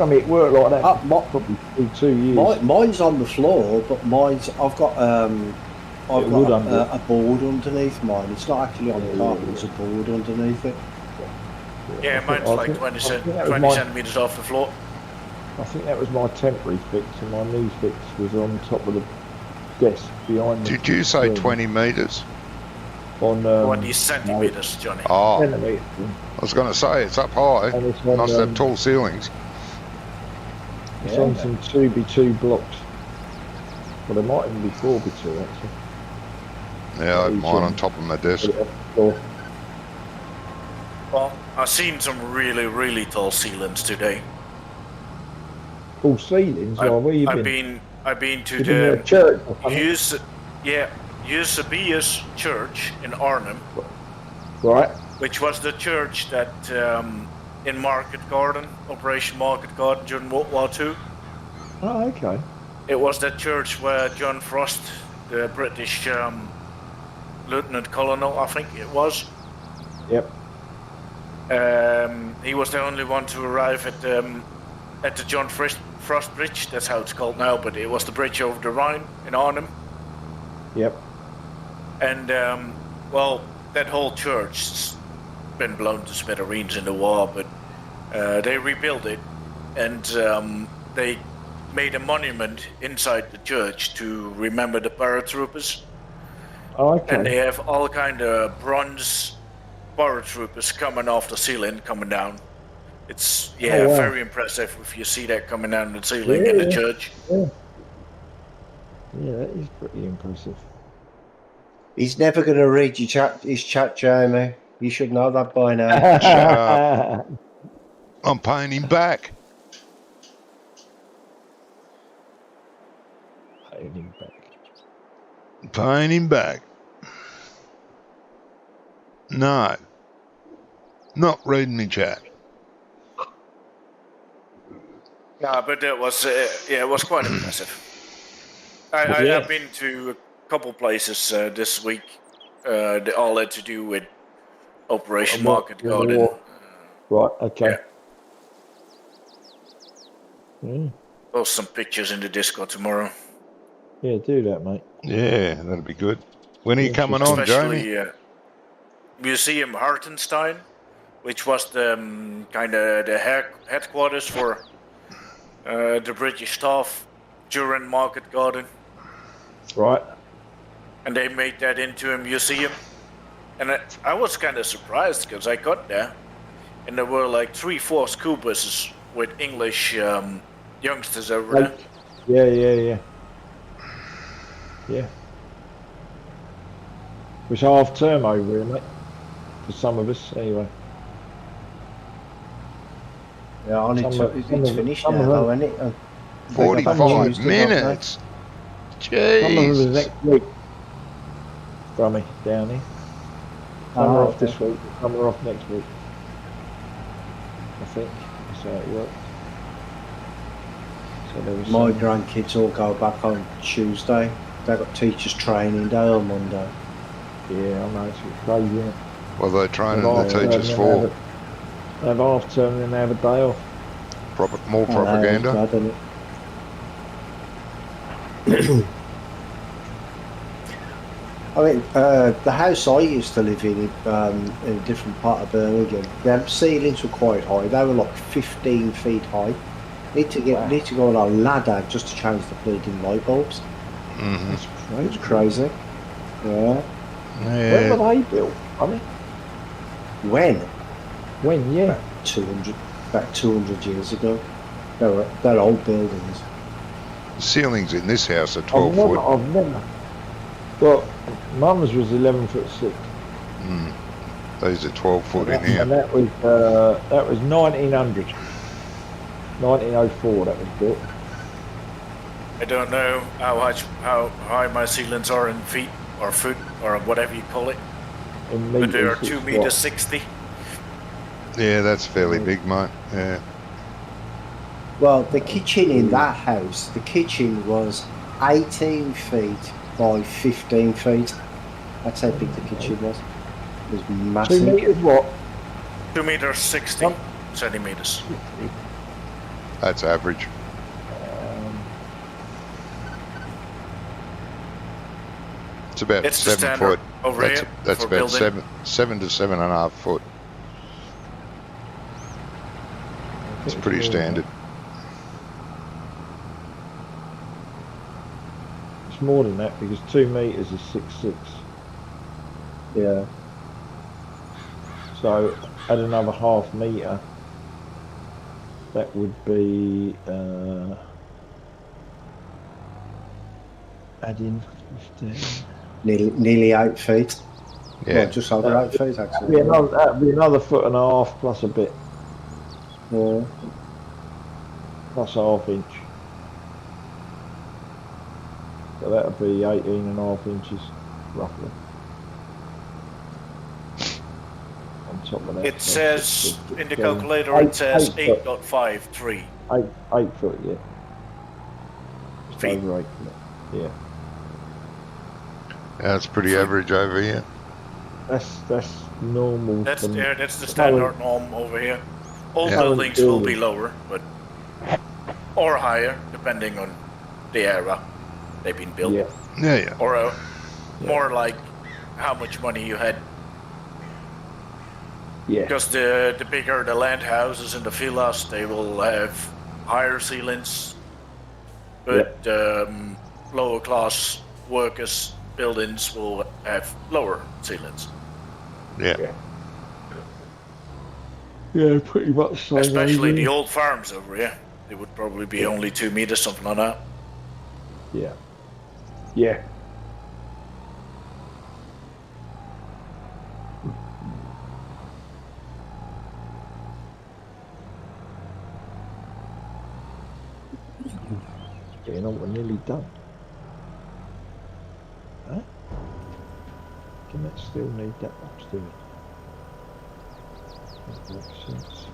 mean, it worked like that probably 2 years. Mine's on the floor, but I've got a board underneath mine. It's not actually on the carpet, it's a board underneath it. Yeah, mine's like 20 centimetres off the floor. I think that was my temporary fix, and my new fix was on top of the desk behind me. Did you say 20 metres? On 20 centimetres, Johnny. Oh, centimetres. I was going to say, it's up high. Nice to have tall ceilings. It's on some 2x2 blocks. Well, there might even be 4x2 actually. Yeah, I had mine on top of my desk. Well, I've seen some really tall ceilings today. Tall ceilings? Where you been? I've been to the church. Eusebius Church in Arnhem. Right. Which was the church that in Market Garden, Operation Market Garden during World War II. Oh, okay. It was that church where John Frost, the British Lieutenant Colonel, I think it was. Yep. He was the only one to arrive at the John Frost Bridge. That's how it's called now, but it was the bridge over the Rhine in Arnhem. Yep. And that whole church's been blown to smithereens in the war, but they rebuilt it, and they made a monument inside the church to remember the paratroopers. Oh, okay. And they have all kind of bronze paratroopers coming off the ceiling, coming down. It's very impressive if you see that coming down the ceiling in the church. Yeah. Yeah, that is pretty impressive. He's never going to read his chat, Jamie. You should know that by now. Shut up. I'm paying him back. Holding back. Paying him back. No. Not reading me chat. Yeah, but it was quite impressive. I've been to a couple places this week. They all had to do with Operation Market Garden. Right, okay. Yeah. Mm. Post some pictures in the Discord tomorrow. Yeah, do that, mate. Yeah, that'll be good. When are you coming on, Jamie? Especially Museum Hartenstein, which was the kind of the headquarters for the British staff during Market Garden. Right. And they made that into a museum. And I was kind of surprised because I got there and there were like 3-4 school buses with English youngsters over there. Yeah. Yeah. It was half term over here, mate. For some of us, anyway. Yeah, it's finished now, though, isn't it? 45 minutes. Jeez. Some of us next week. From me, down here. Some are off this week, some are off next week. I think that's how it works. So there was My grandkids all go back on Tuesday. They've got teachers training day on Monday. Yeah, I know, it's crazy, isn't it? Well, they're training the teachers for. They have half term and then they have a day off. More propaganda. I mean, the house I used to live in a different part of Birmingham, the ceilings were quite high. They were like 15 feet high. Need to go on a ladder just to change the bleeding light bulbs. Mm-hmm. It's crazy. Yeah. When were they built? I mean, when? Yeah. About 200 years ago. They're old buildings. The ceilings in this house are 12 foot. I've never. Well, Mum's was 11'6". These are 12 foot in here. And that was 1900. 1904 that was built. I don't know how high my ceilings are in feet or foot or whatever you call it. But they are 2 meters 60. Yeah, that's fairly big, mate. Yeah. Well, the kitchen in that house, the kitchen was 18 feet by 15 feet. That's how big the kitchen was. It was massive. 2 meters what? 2 meters 60 centimeters. That's average. It's about 7 foot. Over here that's about building. 7 to 7.5 foot. It's pretty standard. It's more than that because 2 meters is 6'6". Yeah. So add another half meter. That would be adding 15. Nearly 8 feet. Yeah. Well, just over 8 feet actually. That'd be another 1.5 foot plus a bit. Yeah. Plus half inch. So that would be 18.5 inches, roughly. On top of that. It says, in the calculator, it says 8.53. 8 foot, yeah. Just Feet. over 8 foot, yeah. That's pretty average over here. That's normal. That's the standard norm over here. All buildings will be lower, but or higher, depending on the era they've been built. Yeah. Or more like how much money you had. Yeah. Because the bigger the land houses and the villas, they will have higher ceilings. But lower class workers' buildings will have lower ceilings. Yeah. Yeah, pretty much so. Especially the old farms over here. They would probably be only 2 meters, something like that. Yeah. Yeah. Getting on, we're nearly done. Huh? Can that still need that much, do it? That makes sense.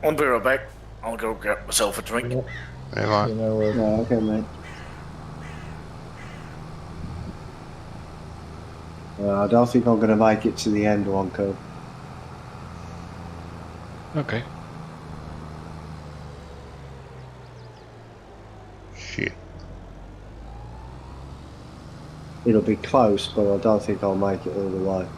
I'll be right back. I'll go get myself a drink. Yeah, right. You know, Yeah, okay, mate. I don't think I'm going to make it to the end one, Cool. Okay. Shit. It'll be close, but I don't think I'll make it all the way.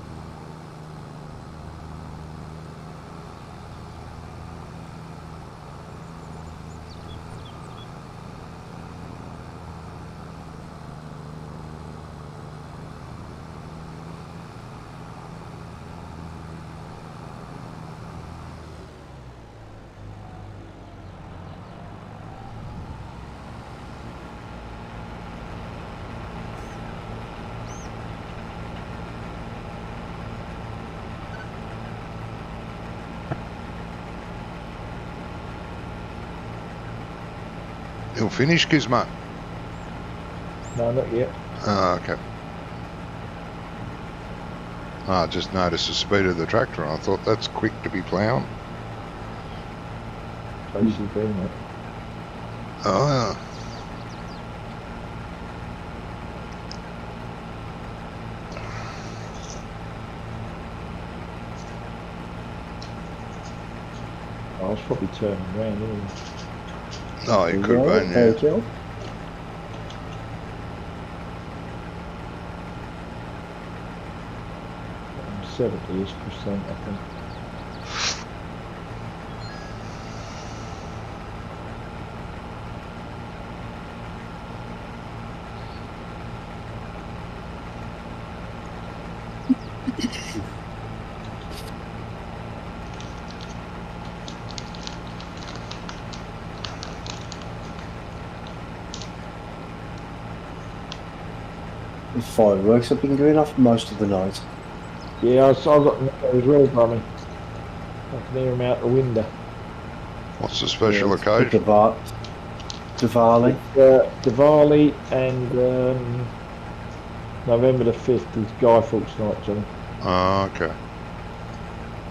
You'll finish, Gizmo? no, not yet. Ah, okay. I just noticed the speed of the tractor and I thought that's quick to be ploughing. Basically, mate. Oh, I was probably turning around, anyway. oh, you could have been, Thank yeah. you. I'm 70-ish%, I think. The fireworks have been going off most of the night. Yeah, I got as well, Brummy. I can hear him out the window. What's the special Yeah, occasion? Diwali. Diwali and November the 5th is Guy Fawkes night, Johnny. Oh, okay.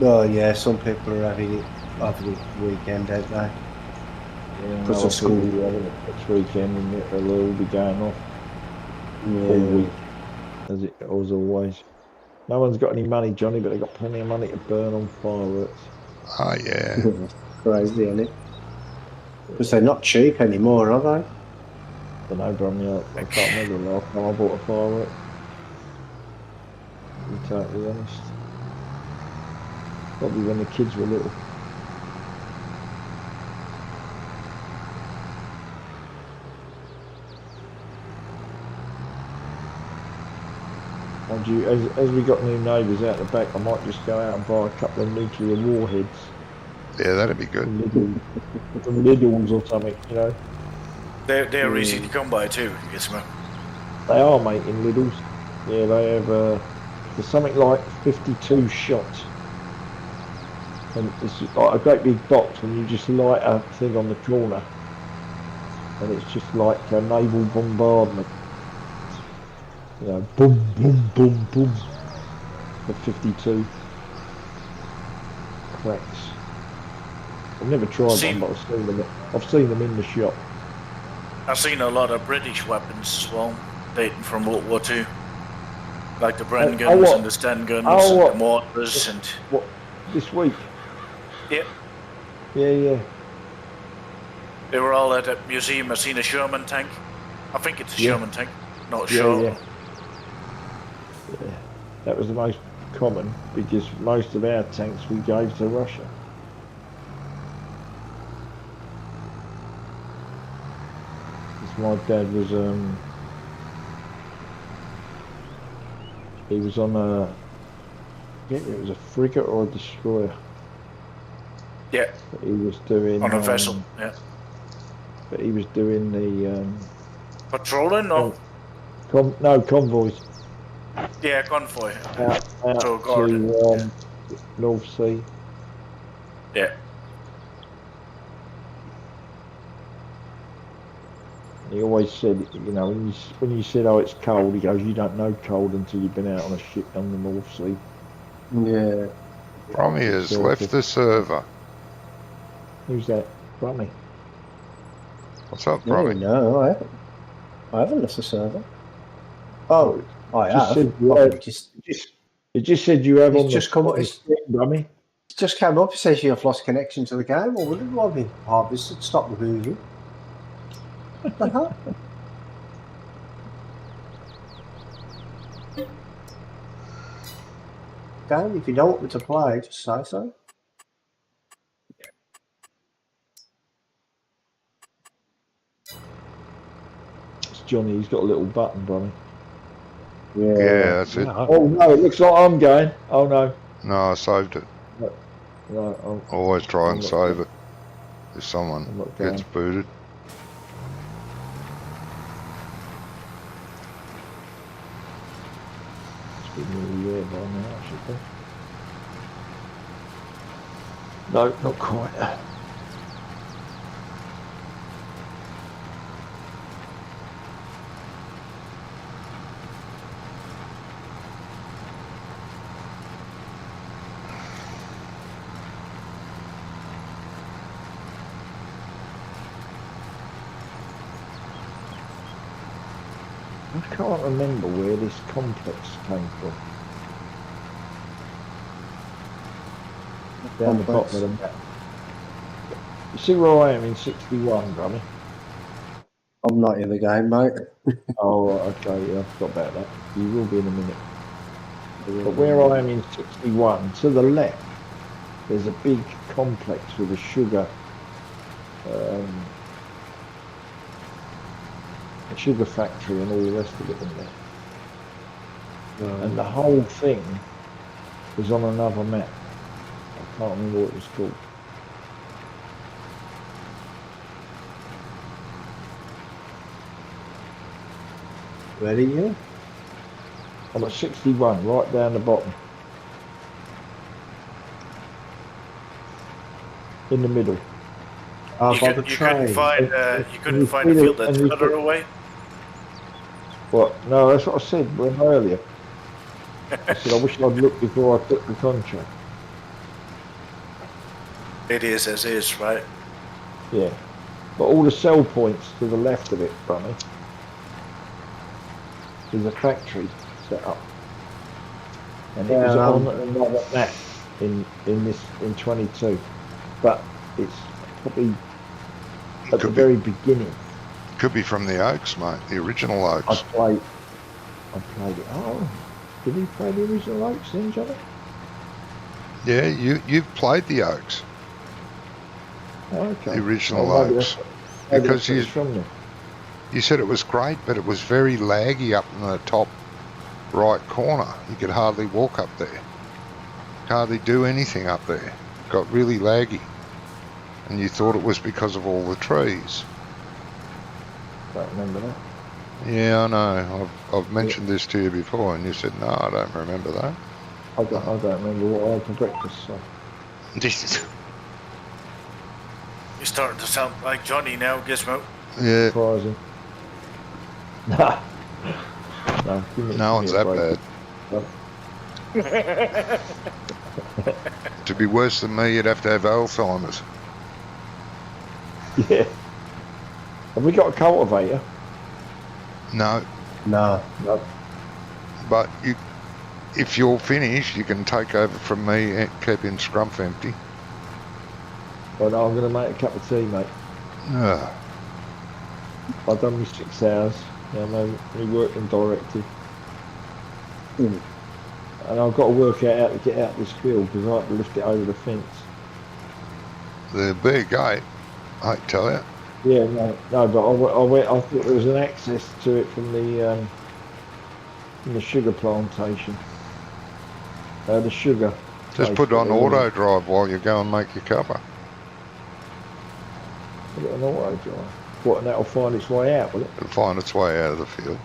Oh yeah, some people are having it over the weekend, don't they? Yeah, Because of school. Having it next weekend and it'll all be going off all Yeah. week, as it was always. No one's got any money, Johnny, but they've got plenty of money to burn on fireworks. Oh, yeah. Crazy, isn't it? Because they're not cheap anymore, are they? Don't know, Brummy, I can't remember the last time I bought a firework. To be totally honest. Probably when the kids were little. Mind you, as we got new neighbours out the back, I might just go out and buy a couple of nuclear warheads. Yeah, that'd be good. From Lidl's or something, you know. They're easy to come by too, Gizmo. They are, mate, in Lidl's. Yeah, they have, there's something like 52 shots. And it's like a great big box and you just light a thing on the corner. and it's just like a naval bombardment. You know, boom, boom, boom, boom. The 52 cracks. I've never tried one, but I've seen them in the shop. I've seen a lot of British weapons as well, dating from World War II. Like the Bren guns and the Sten guns and the mortars and... What, this week? Yeah. Yeah. They were all at a museum. I've seen a Sherman tank. I think it's a Sherman tank. Not sure. Yeah. That was the most common because most of our tanks we gave to Russia. Because my dad was he was on it was a frigate or a destroyer. Yeah. But he was doing on a vessel. Yeah. But he was doing the patrolling or convoys. Yeah, convoy. Out to North Sea. Yeah. He always said, you know, when you said, "Oh, it's cold," he goes, "You don't know cold until you've been out on a ship on the North Sea." Yeah. Brummy has left the server. Who's that? Brummy. What's up, Brummy? No, I haven't left the server. Oh, I have. It just said you have on the just come up. Brummy. It just came up. It says you have lost connection to the game. Or would it have been harvested? Stop moving. What the hell? Game, if you don't want me to play, just say so. It's Johnny. He's got a little button, Brummy. Yeah, that's it. Oh no, it looks like I'm going. Oh no. No, I saved it. Right, always try and save it if someone gets booted. It's been nearly there by now, I should think. No, not quite. I can't remember where this complex came from. Down the bottom of the map. You see where I am in 61, Brummy? I'm not in the game, mate. Oh, okay, yeah, I forgot about that. You will be in a minute. But where I am in 61, to the left, there's a big complex with a sugar factory and all the rest of it in there. And the whole thing was on another map. I can't remember what it was called. Where are you? I'm at 61, right down the bottom. In the middle. You couldn't find a field that's further away? What? No, that's what I said earlier. I said I wish I'd looked before I took the contract. It is as is, right? Yeah. But all the sell points to the left of it, Brummy, there's a factory set up. And it was on another map in 22. But it's probably at the very beginning. Could be from the Oaks, mate. The original Oaks. I played it. Oh, did he play the original Oaks then, Johnny? Yeah, you've played the Oaks. Oh, okay. The original Oaks. Because you said it was great, but it was very laggy up in the top right corner. You could hardly walk up there. Hardly do anything up there. Got really laggy. And you thought it was because of all the trees. Don't remember that. Yeah, I know. I've mentioned this to you before, and you said, no, I don't remember that. I don't remember what I had for breakfast, so. You're starting to sound like Johnny now, Gizmo. Yeah, Surprising. Nah. No, no one's that bad. bad. To be worse than me, you'd have to have Alzheimer's. Yeah. Have we got a cultivator? No, No. No. but if you're finished, you can take over from me and keeping Scrumph empty. Well, no, I'm going to make a cup of tea, mate. Ah, I've done my 6 hours. I'm working directive. Mm. And I've got to work out how to get out this field because I have to lift it over the fence. the big gate, I tell you. Yeah, no, but I thought there was an access to it from the sugar plantation. The sugar. Just place put it on that they auto want. drive while you go and make your cuppa. Put it on auto drive. What, and that'll find its way out, will it? It'll find its way out of the field.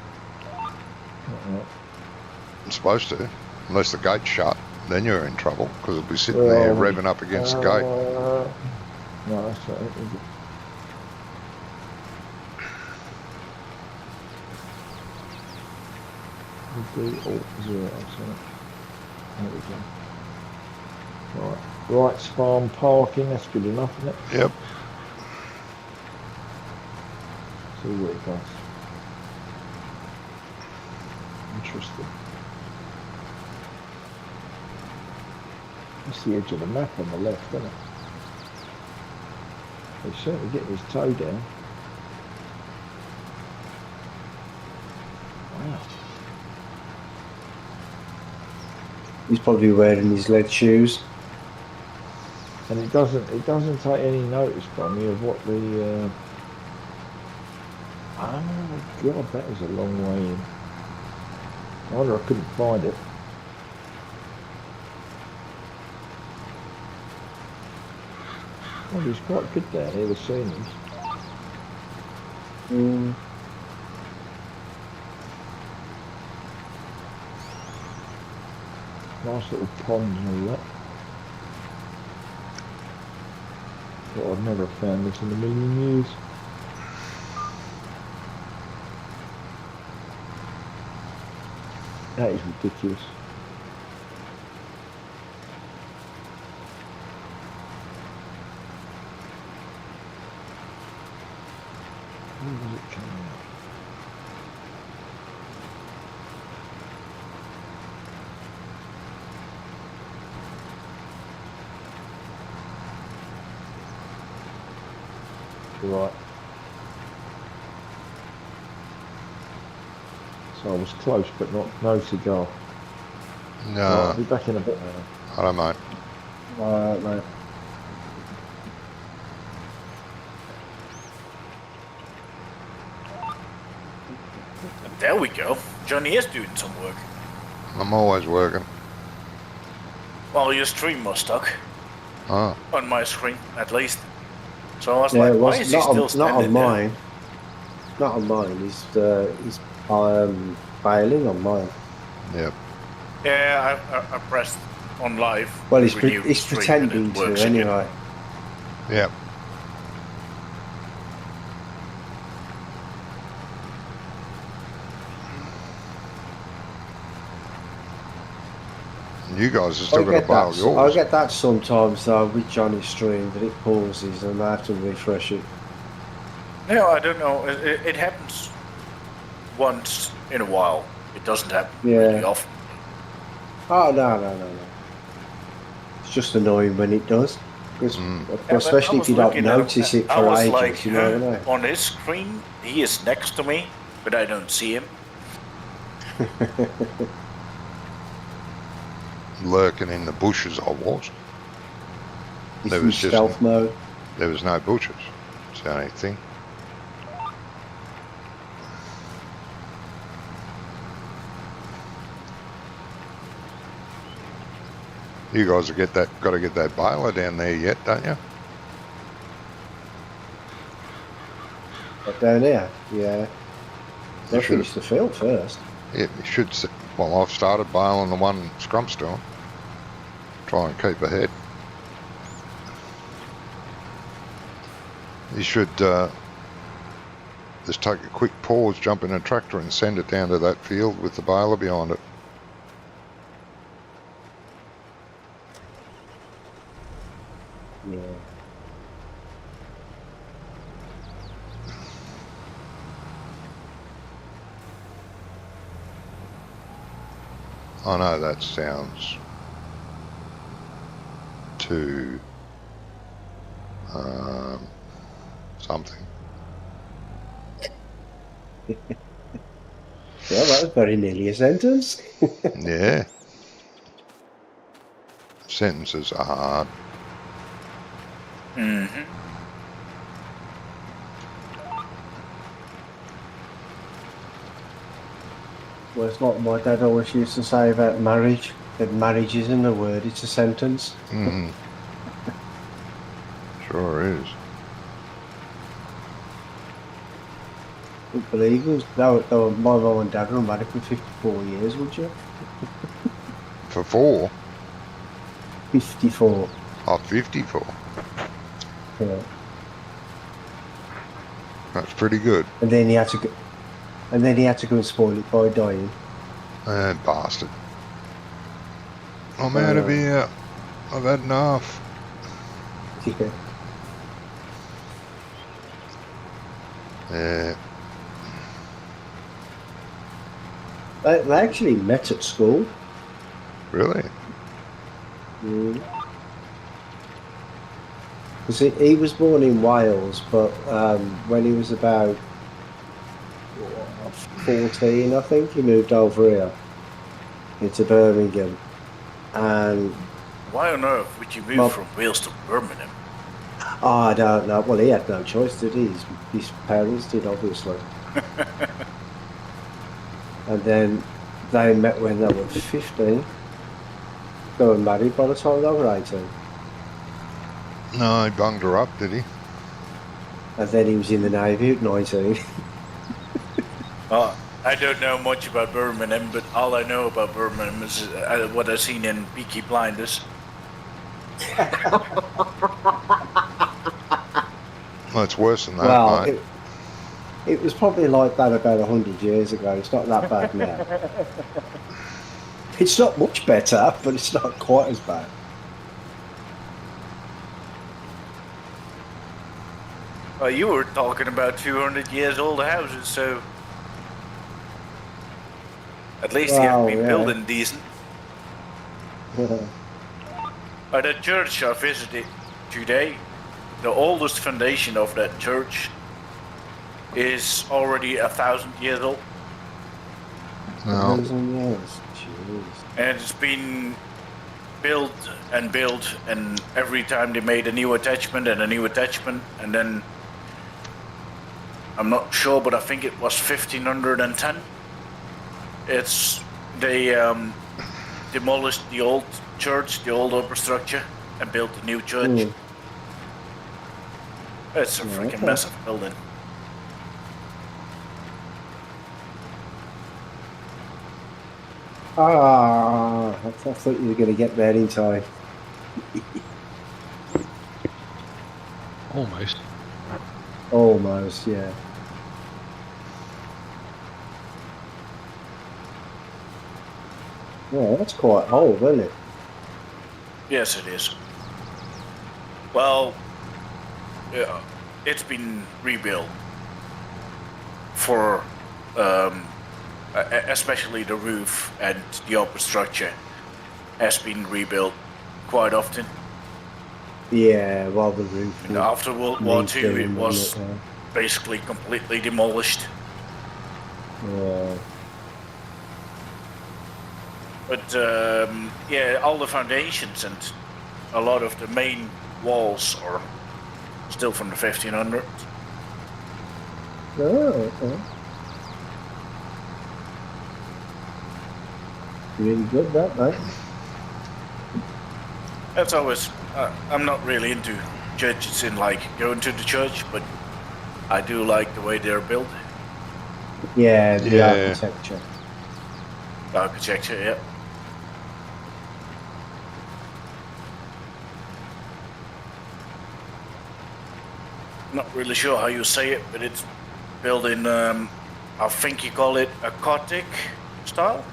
It's supposed to, unless the gate's shut. Then you're in trouble because it'll be sitting there revving up against the gate. No, that's not it, is it? Alt 0, so there we go. Right, farm parking, that's good enough, isn't it? Yep. See where it goes. Interesting. That's the edge of the map on the left, isn't it? He's certainly getting his toe down. Wow. He's probably wearing his lead shoes. And it doesn't take any notice from me of what the oh god, that is a long way in. I wonder I couldn't find it. Oh, it's quite good down here, the scenery. Nice little ponds and all that. Thought I'd never have found this in a million years. That is ridiculous. Where was it coming out? Right. So I was close, but no cigar. No, Right, I'll be back in a bit now. I don't know. Alright, mate. There we go. Johnny is doing some work. I'm always working. Well, your stream was stuck. Oh, On my screen, at least. So I was Yeah, like, it why was is he still not on standing there? mine. Not on mine. He's bailing on mine. yep. Yeah, I pressed on live. Well, he's renew he's stream, and pretending it to works again. anyway. Yep. You guys are still going to bail I yours. get that sometimes though with Johnny's stream that it pauses and I have to refresh it. No, I don't know. It happens once in a while. It doesn't happen really often. Oh no. It's just annoying when it does. Because especially if you don't notice it I for was ages, like, you know what I mean? on his screen, he is next to me, but I don't see him. Lurking in the bushes, I was. He's There in was just- stealth mode. There was no bushes. It's the only thing. You guys have got to get that baler down there yet, don't you? But down here, yeah. They'll should finish the field first. Yeah, you should. Well, I've started baling the one Scrump's doing. Try and keep ahead. You should Just take a quick pause, jump in a tractor and send it down to that field with the baler behind it. Yeah. I know that sounds too something. Well, that was very nearly a sentence. Yeah. Sentences are hard. Mm-hmm. Well, it's like my dad always used to say about marriage, that marriage isn't a word, it's a sentence. Mm-hmm. Sure is. I couldn't believe it was, my mum and dad were married for 54 years, would you? For 4? 54. Oh, 54. Yeah. That's pretty good. And then he had to go, and spoil it by dying. Bastard. I'm out of here. I've had enough. Yeah. They actually met at school. Really? Because he was born in Wales, but when he was about 14, I think, he moved over here into Birmingham. And Why on earth would you move from Wales to Birmingham? I don't know. Well, he had no choice, did he? His parents did, obviously. And then they met when they were 15. They were married by the time they were 18. No, he bunged her up, did he? And then he was in the Navy at 19. I don't know much about Birmingham, but all I know about Birmingham is what I've seen in Peaky Blinders. Well, it's worse than that, Well, mate. it was probably like that about 100 years ago. It's not that bad now. It's not much better, but it's not quite as bad. Well, you were talking about 200 years old houses, so at least you have been building decent. At the church I visited today, the oldest foundation of that church is already 1,000 years old. No. 1,000 years. Jeez. And it's been built, and every time they made a new attachment, and then I'm not sure, but I think it was 1510. They demolished the old church, the old upper structure, and built a new church. It's a freaking massive building. I thought you were going to get there in time. Almost. Almost, yeah. Yeah, that's quite old, isn't it? Yes, it is. Well, yeah, it's been rebuilt for, especially the roof and the upper structure has been rebuilt quite often. Yeah, well, the roof. And after World War II, it was basically completely demolished. Yeah. But yeah, all the foundations and a lot of the main walls are still from the 1500s. Oh, okay. Really good, that, mate. That's always. I'm not really into churches in like going to the church, but I do like the way they're built. Yeah, the architecture. The architecture, yeah. Not really sure how you say it, but it's built in, I think you call it a Gothic style?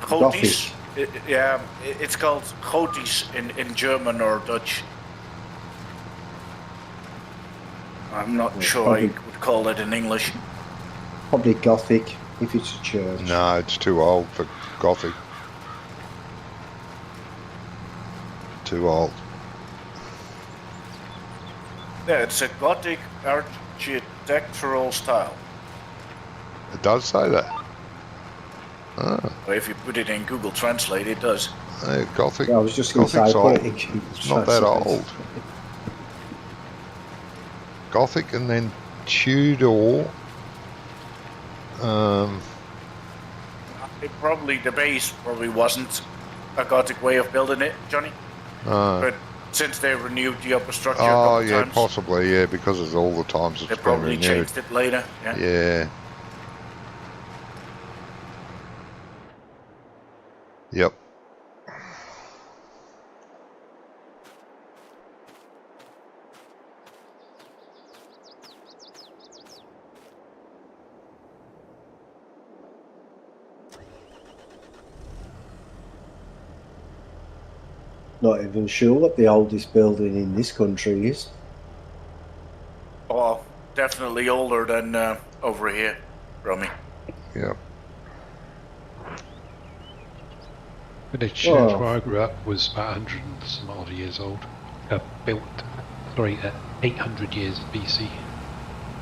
Gotisch. Yeah, it's called Gotisch in German or Dutch. I'm not sure probably, I would call it in English. Probably Gothic, if it's a church. No, it's too old for Gothic. Too old. Yeah, it's a Gothic architectural style. It does say that. Ah, If you put it in Google Translate, it does. Gothic. Yeah, I was just going to say, Gothic's put old. it in Google It's not that Translate. old. Gothic and then Tudor. The base probably wasn't a Gothic way of building it, Johnny. But since they renewed the upper structure a couple times, possibly, yeah, because of all the times it's they been probably renewed. changed it later. Yeah. Yeah. Yep. Not even sure what the oldest building in this country is. Oh, definitely older than over here, Romy. Yep. The church where I grew up was about 100 and some odd years old. Built, at 800 years BC.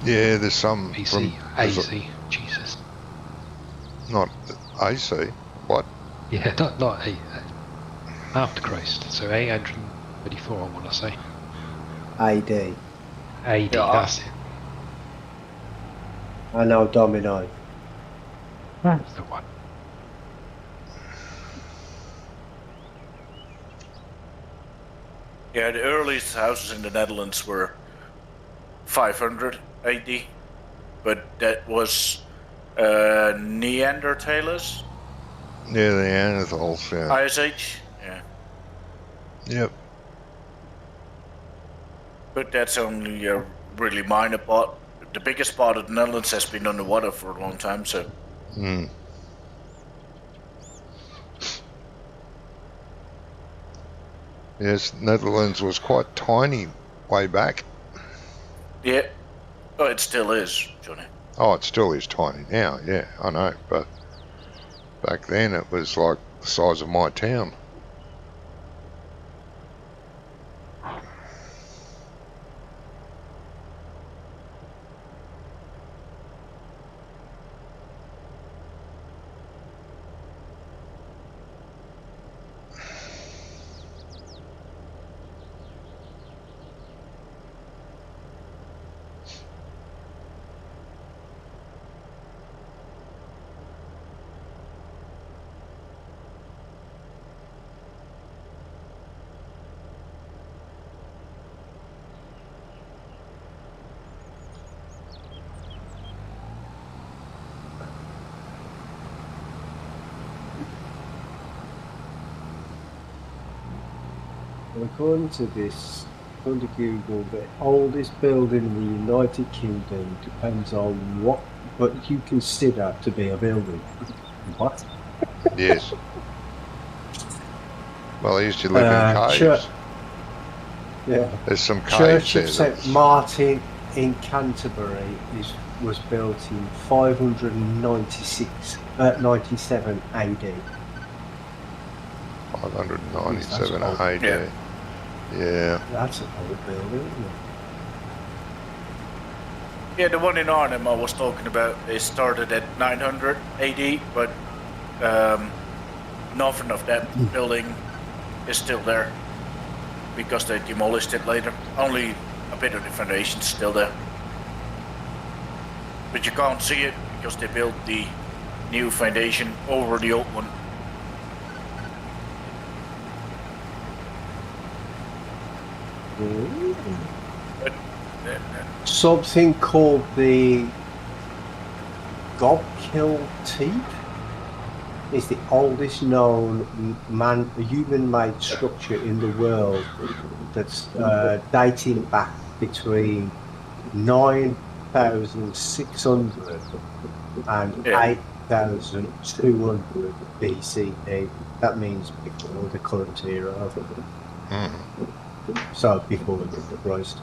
Yeah, there's some BC, AC, Jesus. Not AC. What? Yeah, not after Christ. So 834, I want to say. AD. AD, that's it. I know Domino. That's the one. Yeah, the earliest houses in the Netherlands were 500 AD, but that was Neanderthalers. Yeah, the Neanderthals, yeah. Ice Age, yeah. Yep. But that's only a really minor part. The biggest part of the Netherlands has been underwater for a long time, so. Yes, Netherlands was quite tiny way back. Yeah. Oh, it still is, Johnny. Oh, it still is tiny now, yeah, I know, but back then it was like the size of my town. According to this, according to Google, the oldest building in the United Kingdom depends on what you consider to be a building. What? Yes. Well, they used to live in caves. Yeah. There's some caves Church there. of St Martin in Canterbury was built in 597 AD. 597 That's AD. Yeah. That's an old building, isn't it? Yeah, the one in Arnhem I was talking about, it started at 900 AD, but nothing of that building is still there because they demolished it later. Only a bit of the foundation's still there. But you can't see it because they built the new foundation over the old one. But, Something called the Gobkill Teep is the oldest known human-made structure in the world that's dating back between 9 8,600 and 8,200 BCE. That means before the current era of it. So before the Christ.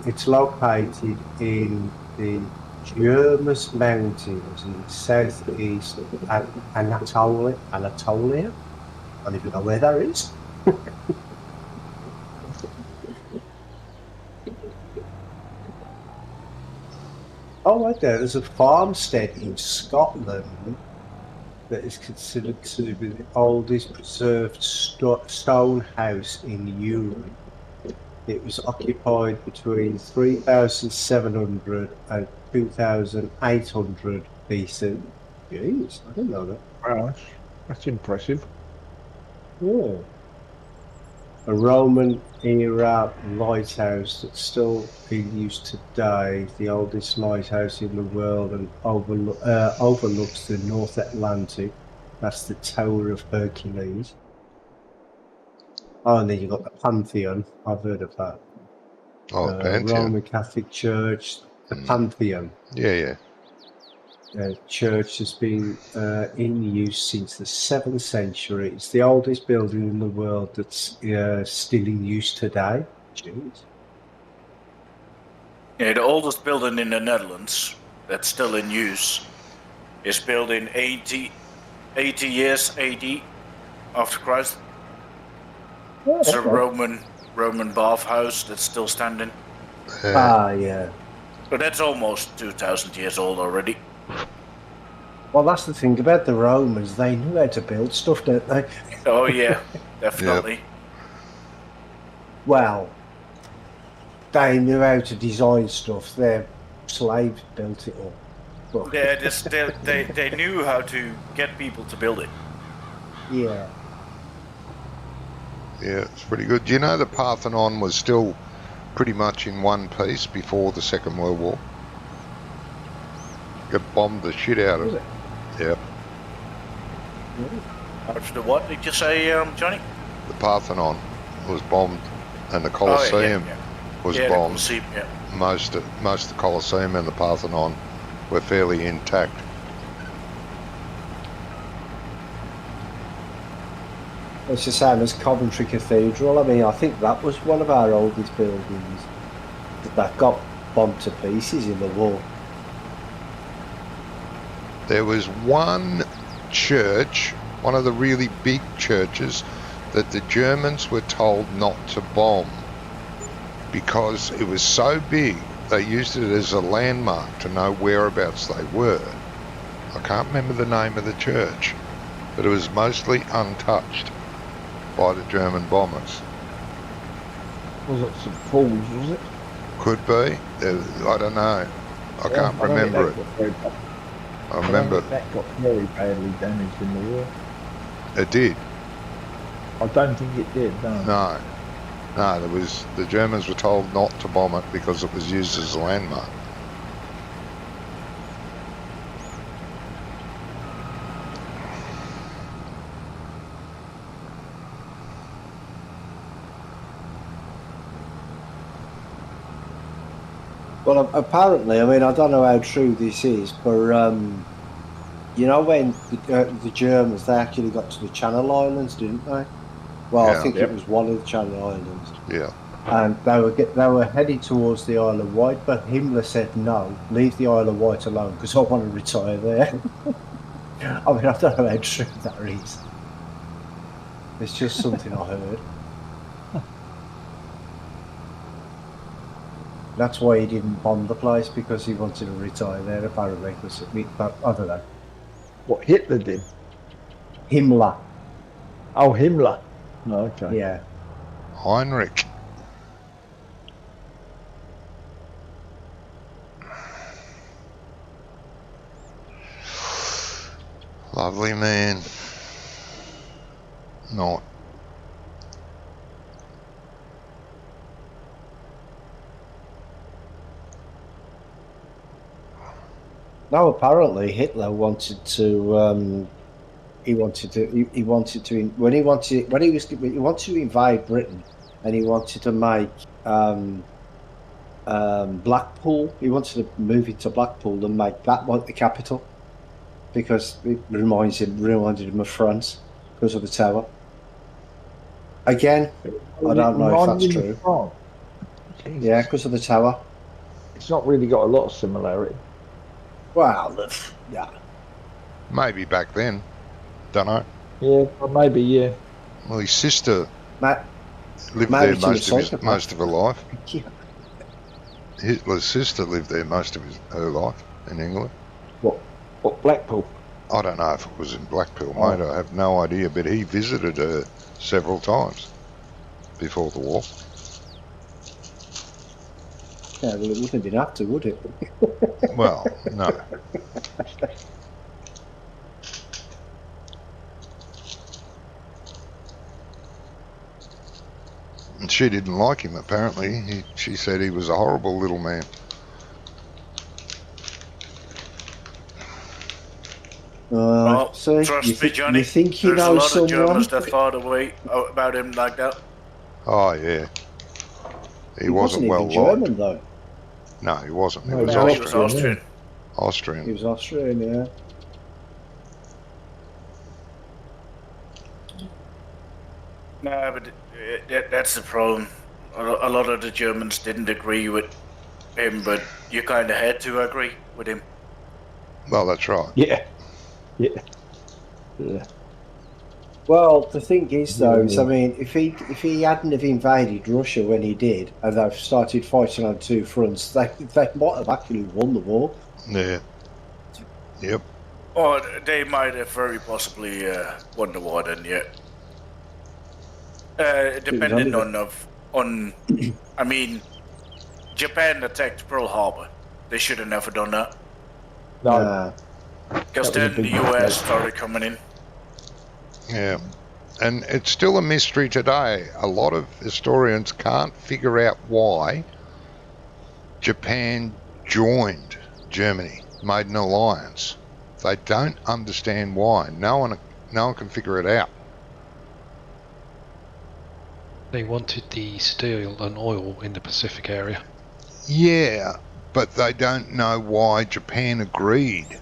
It's located in the Jurmas Mountains in southeast Anatolia. I don't even know where that is. Oh, right there. There's a farmstead in Scotland that is considered to be the oldest preserved stone house in Europe. It was occupied between 3,700 and 2,800 BC. Jeez, I didn't know that. Wow, that's impressive. Yeah. A Roman era lighthouse that's still being used today, the oldest lighthouse in the world, and overlooks the North Atlantic. That's the Tower of Hercules. Oh, and then you've got the Pantheon. I've heard of that. Oh, the Pantheon. Roman Catholic Church, the Pantheon. Yeah. Church has been in use since the 7th century. It's the oldest building in the world that's still in use today. Jeez. Yeah, the oldest building in the Netherlands that's still in use is built in 80 years AD after Christ. Oh, It's a okay. Roman bathhouse that's still standing. Yeah. But that's almost 2,000 years old already. Well, that's the thing about the Romans. They knew how to build stuff, don't they? Oh yeah, definitely. Well, they knew how to design stuff. Their slaves built it all. But, Yeah, they knew how to get people to build it. yeah. Yeah, it's pretty good. Do you know the Parthenon was still pretty much in one piece before the Second World War? It bombed the shit out of it. Yeah. After the what did you say, Johnny? The Parthenon was bombed, and the Colosseum was the bombed. Colosseum, yeah. Most of the Colosseum and the Parthenon were fairly intact. It's the same as Coventry Cathedral. I mean, I think that was one of our oldest buildings that got bombed to pieces in the war. There was one church, one of the really big churches, that the Germans were told not to bomb because it was so big they used it as a landmark to know whereabouts they were. I can't remember the name of the church, but it was mostly untouched by the German bombers. Was it St Paul's, was it? Could be. I don't know. I can't remember it. I remember that got very badly damaged in the war. it did. I don't think it did, no. No, the Germans were told not to bomb it because it was used as a landmark. Well, apparently, I mean, I don't know how true this is, but you know when the Germans, they actually got to the Channel Islands, didn't they? Well, Yeah. I think it was one of the Channel Islands. Yeah. And they were heading towards the Isle of Wight, but Himmler said no, leave the Isle of Wight alone because I want to retire there. I mean, I don't know how true that is. It's just something I heard. That's why he didn't bomb the place, because he wanted to retire there, apparently. But I don't know. What Hitler did? Himmler. Oh, Himmler. Oh, okay. Yeah. Heinrich. Lovely man. Not. No, apparently Hitler wanted to. He wanted to invade Britain, and he wanted to make Blackpool. He wanted to move it to Blackpool and make that like the capital because it reminded him of France because of the tower. Again, I don't know if that's true. Yeah, because of the tower. It's not really got a lot of similarity. Well, yeah. Maybe back then. Don't know. Yeah, maybe, yeah. Well, his sister lived maybe there most of her life. Yeah. Hitler's sister lived there most of her life in England. What, Blackpool? I don't know if it was in Blackpool, mate. I have no idea, but he visited her several times before the war. Yeah, well, it wouldn't have been up to, would it? Well, no. And she didn't like him, apparently. She said he was a horrible little man. So trust me, Johnny. You think you there's know a lot someone? of Germans that thought away about him like that. Oh, yeah. He wasn't even well German, liked. though. No, he wasn't. He No, was No, he Austrian. was Austrian. Austrian. He was Austrian, yeah. No, but that's the problem. A lot of the Germans didn't agree with him, but you kind of had to agree with him. Well, that's right. Yeah. Well, the thing is, though, is, I mean, if he hadn't have invaded Russia when he did, and they've started fighting on two fronts, they might have actually won the war. Yeah. Yep. Or they might have very possibly won the war then, yeah. Depending on, I mean, Japan attacked Pearl Harbor. They should have never done that. No. Because then the US started coming in. Yeah. And it's still a mystery today. A lot of historians can't figure out why Japan joined Germany, made an alliance. They don't understand why. No one can figure it out. They wanted the steel and oil in the Pacific area. Yeah, but they don't know why Japan agreed.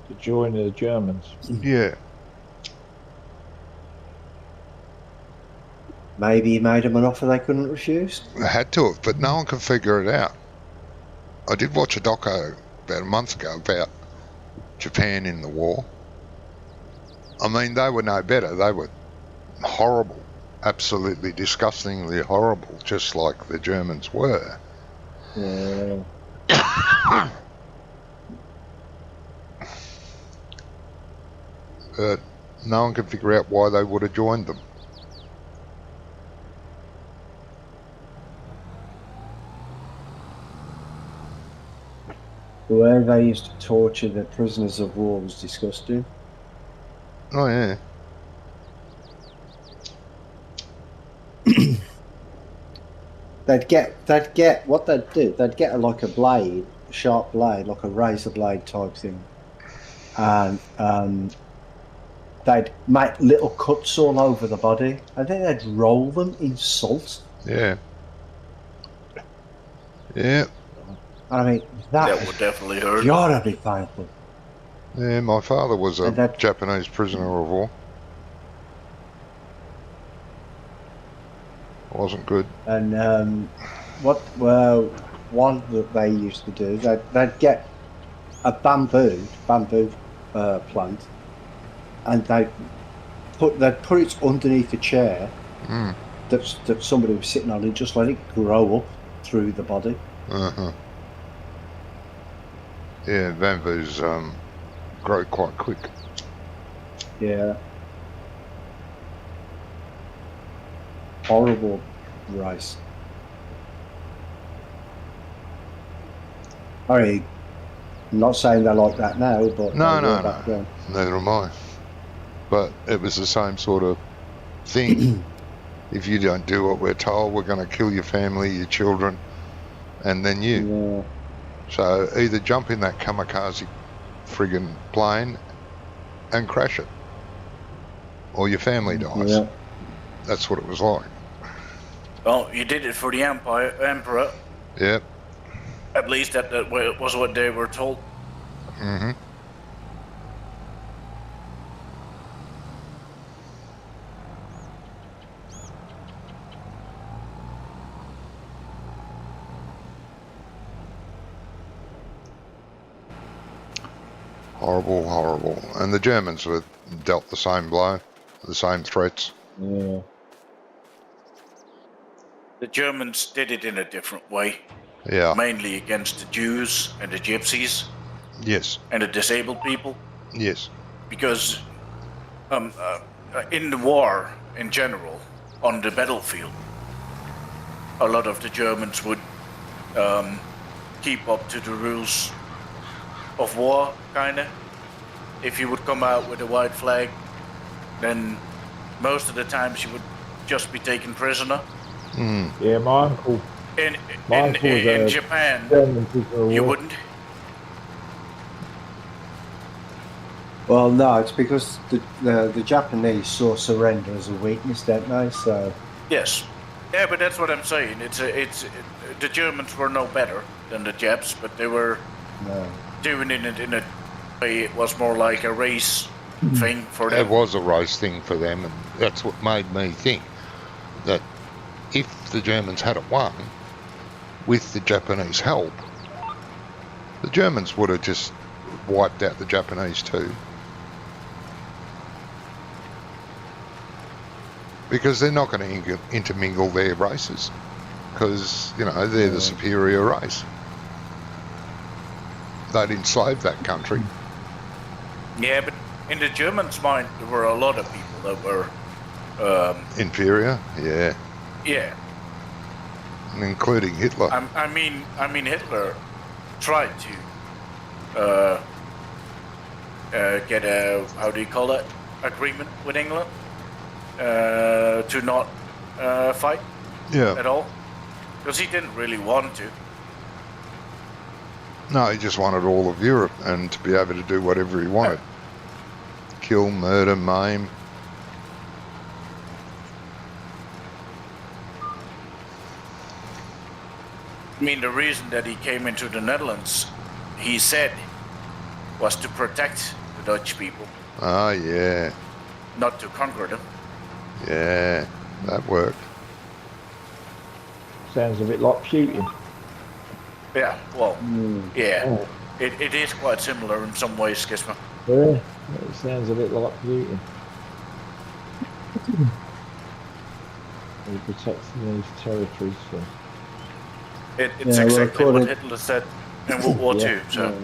To join the Germans. Yeah. Maybe he made them an offer they couldn't refuse. They had to have, but no one can figure it out. I did watch a doco about a month ago about Japan in the war. I mean, they were no better. They were horrible, absolutely disgustingly horrible, just like the Germans were. Yeah. But no one can figure out why they would have joined them. The way they used to torture the prisoners of war was disgusting. Oh, yeah. They'd get what they'd do. They'd get like a blade, a sharp blade, like a razor blade type thing, and they'd make little cuts all over the body, and then they'd roll them in salt. Yeah. Yeah. I mean, that would definitely hurt. Gotta be painful. Yeah, my father was a Japanese prisoner of war. Wasn't good. And one that they used to do, they'd get a bamboo plant, and they'd put it underneath a chair that somebody was sitting on, and just let it grow up through the body. Yeah, bamboos grow quite quick. Yeah. Horrible rice. I mean, I'm not saying they're like that now, but No. back then. Neither am I. But it was the same sort of thing. If you don't do what we're told, we're going to kill your family, your children, and then you. Yeah. So either jump in that kamikaze friggin' plane and crash it, or your family dies. Yeah. That's what it was like. Well, you did it for the Emperor. Yep. At least that was what they were told. Mm-hmm. Horrible, horrible. And the Germans were dealt the same blow, the same threats. Yeah. The Germans did it in a different way. Yeah. Mainly against the Jews and the Gypsies. Yes. And the disabled people. Yes. Because in the war in general, on the battlefield, a lot of the Germans would keep up to the rules of war, kinda. If you would come out with a white flag, then most of the times you would just be taken prisoner. Mm. Yeah, my uncle. In was Japan, you wouldn't. Well, no, it's because the Japanese saw surrender as a weakness, don't they? So Yes. Yeah, but that's what I'm saying. The Germans were no better than the Japs, but they were doing it in a way. It was more like a race thing for them. It was a race thing for them, and that's what made me think that if the Germans had won with the Japanese help, the Germans would have just wiped out the Japanese too. Because they're not going to intermingle their races, because, you know, they're the superior race. They'd enslave that country. Yeah, but in the Germans' mind, there were a lot of people that were inferior. Yeah. Yeah. Including Hitler. I mean, Hitler tried to get a, how do you call it, agreement with England to not fight at all, because he didn't really want to. No, he just wanted all of Europe and to be able to do whatever he wanted. Kill, murder, maim. I mean, the reason that he came into the Netherlands, he said, was to protect the Dutch people. Ah, yeah. Not to conquer them. Yeah, that worked. Sounds a bit like shooting. Yeah, well, yeah. It is quite similar in some ways, Skisma. Yeah, it sounds a bit like shooting. We're protecting these territories. So. It's exactly what Hitler said in World War II. So.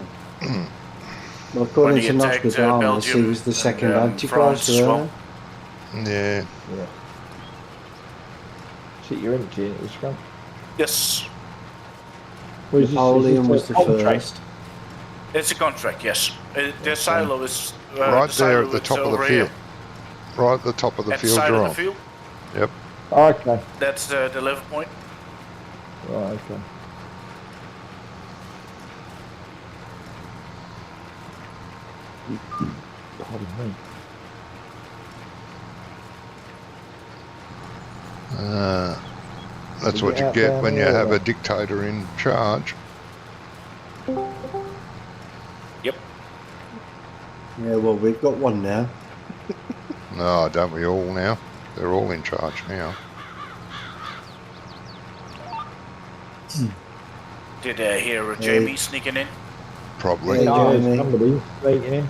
Well, according to Nostradamus, he was the second Antichrist as well. Yeah. Yeah. Shit, you're empty, it was fun. Yes. Napoleon was the first. It's a contract, yes. The silo is right there at the top of the field. Right at the top of the field. At the side of the field? Yep. Okay. That's the level point. Right, okay. Pardon me. That's what you get when you have a dictator in charge. Yep. Yeah, well, we've got one now. No, don't we all now? They're all in charge now. Did I hear Jamie sneaking in? Probably. Yeah, somebody sneaking in.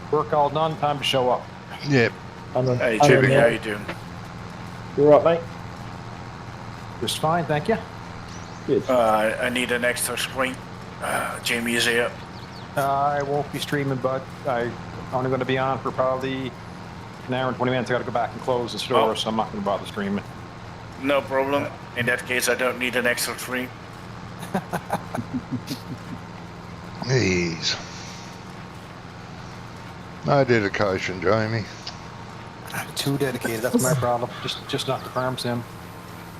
Work all done, time to show up. Yep. Hey, Jamie, how you doing? You right, mate? Just fine, thank you. Good. I need an extra screen. Jamie is here. I won't be streaming, but I'm only going to be on for probably an hour and 20 minutes. I got to go back and close the store, so I'm not going to bother streaming. No problem. In that case, I don't need an extra screen. Jeez. No dedication, Jamie. Too dedicated, that's my problem. Just not the farm sim.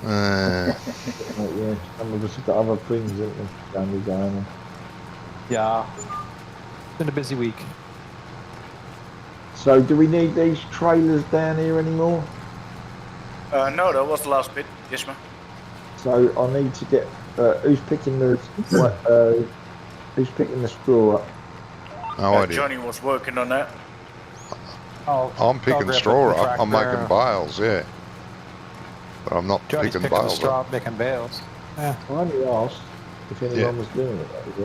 Yeah, some of us have got other things, haven't we? Going on. Yeah. Been a busy week. So, do we need these trailers down here anymore? No, that was the last bit. Yes, ma'am. So I need to get who's picking the who's picking the straw up? No idea. Johnny was working on that. I'm picking grab straw the up. I'm tractor. making bales, yeah. But I'm not Johnny's picking picking the bales straw, up. making bales. Yeah. I only asked if anyone was doing it. That was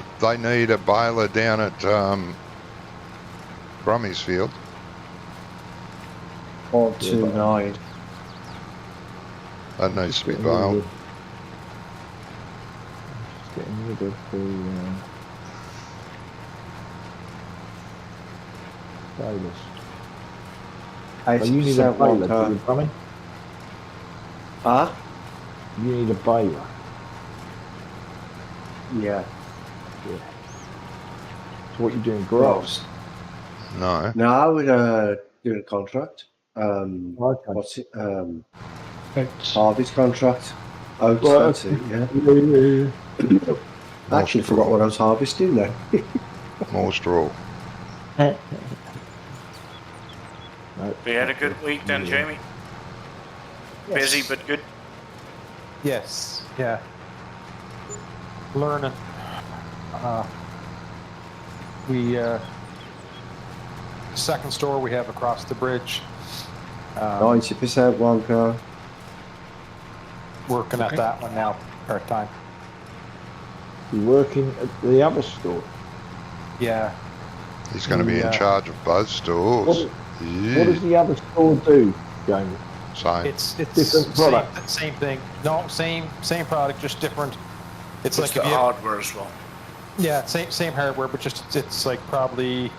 it. They need a baler down at Brummy's field. 429. That needs to be Getting rid of baled. the- Just getting rid of the balers. So you need a 80% baler, one do per. you, Brummy? Huh? You need a baler. Yeah. So what you doing, grass? No. No, I would do a contract. Okay. What's it? Oats. Harvest contract. Oats, Right, that's it, yeah. Yeah. I actually forgot what I was harvesting then. More straw. No, So you had a good week then, Jamie? Busy but good. Yes. Yeah. Learning. Second store we have across the bridge. 90% one car. Working at that one now, part time. You're working at the other store. Yeah. He's going to be in Yeah. charge of both stores. What does the other store do, Jamie? Same. It's Different product. Same thing. No, same product, just different. It's Just like the if you hardware as well. yeah, same hardware, but just it's like probably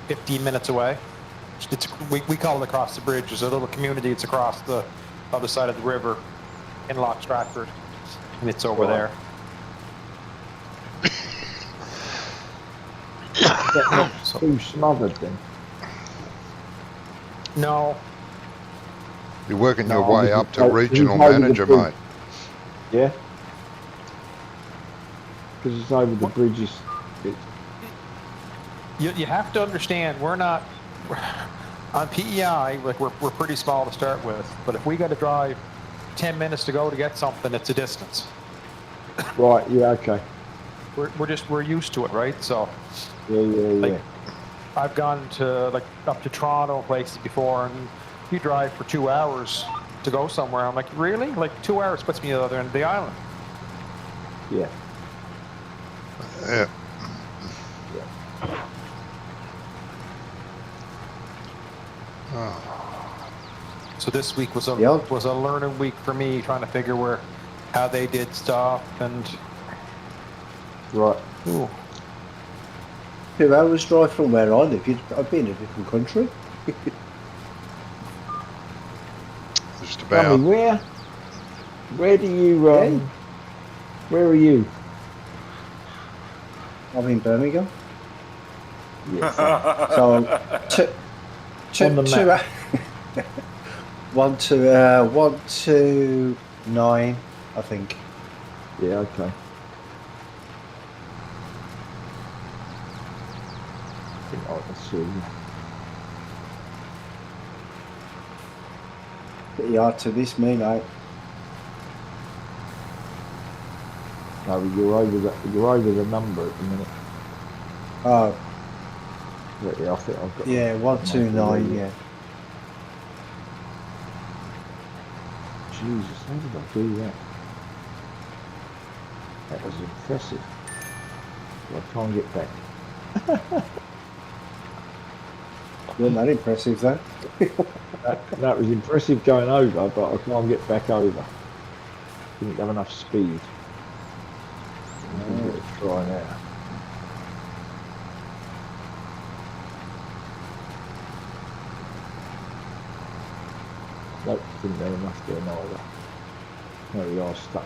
15 minutes away. We call it across the bridge. There's a little community. It's across the other side of the river in Loch Stratford, and it's over there. Not too smothered then. No, You're working your No, way this up is to like- regional this is over the manager, bridge. mate. Yeah? Because it's over the bridges. you have to understand we're not on PEI. Like we're pretty small to start with, but if we got to drive 10 minutes to go to get something, it's a distance. Right, yeah, okay. We're used to it, right? So Yeah. Like, I've gone to like up to Toronto places before, and you drive for 2 hours to go somewhere. I'm like, really? Like 2 hours puts me at the other end of the island. Yeah. Yeah. So this week was Yep. a learning week for me, trying to figure how they did stuff and. Right. Ooh. 2 hours drive from where I live. I'd be in a different country. Just Brummy, about. where do you, where are you? I'm in Birmingham. Yes. So On the map. 1 to 9, I think. Yeah, okay. I think I can see you. Pretty hard to miss me, mate. No, but you're over the number at the minute. Oh, Yeah, I think I've got. yeah, 129, yeah. Jesus, how did I do that? That was impressive. Well, I can't get back. Wasn't that impressive, though? That was impressive going over, but I can't get back over. Didn't have enough speed. I'm going to try now. Nope, didn't have enough there neither. No, we are stuck.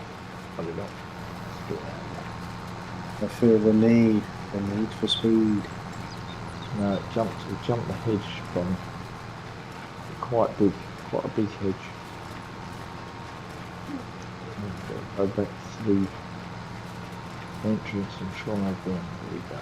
I don't know. Let's get out of I feel the need for speed. there. No, it jumped the hedge from quite a big hedge. Go back to the entrance and try again. There we go.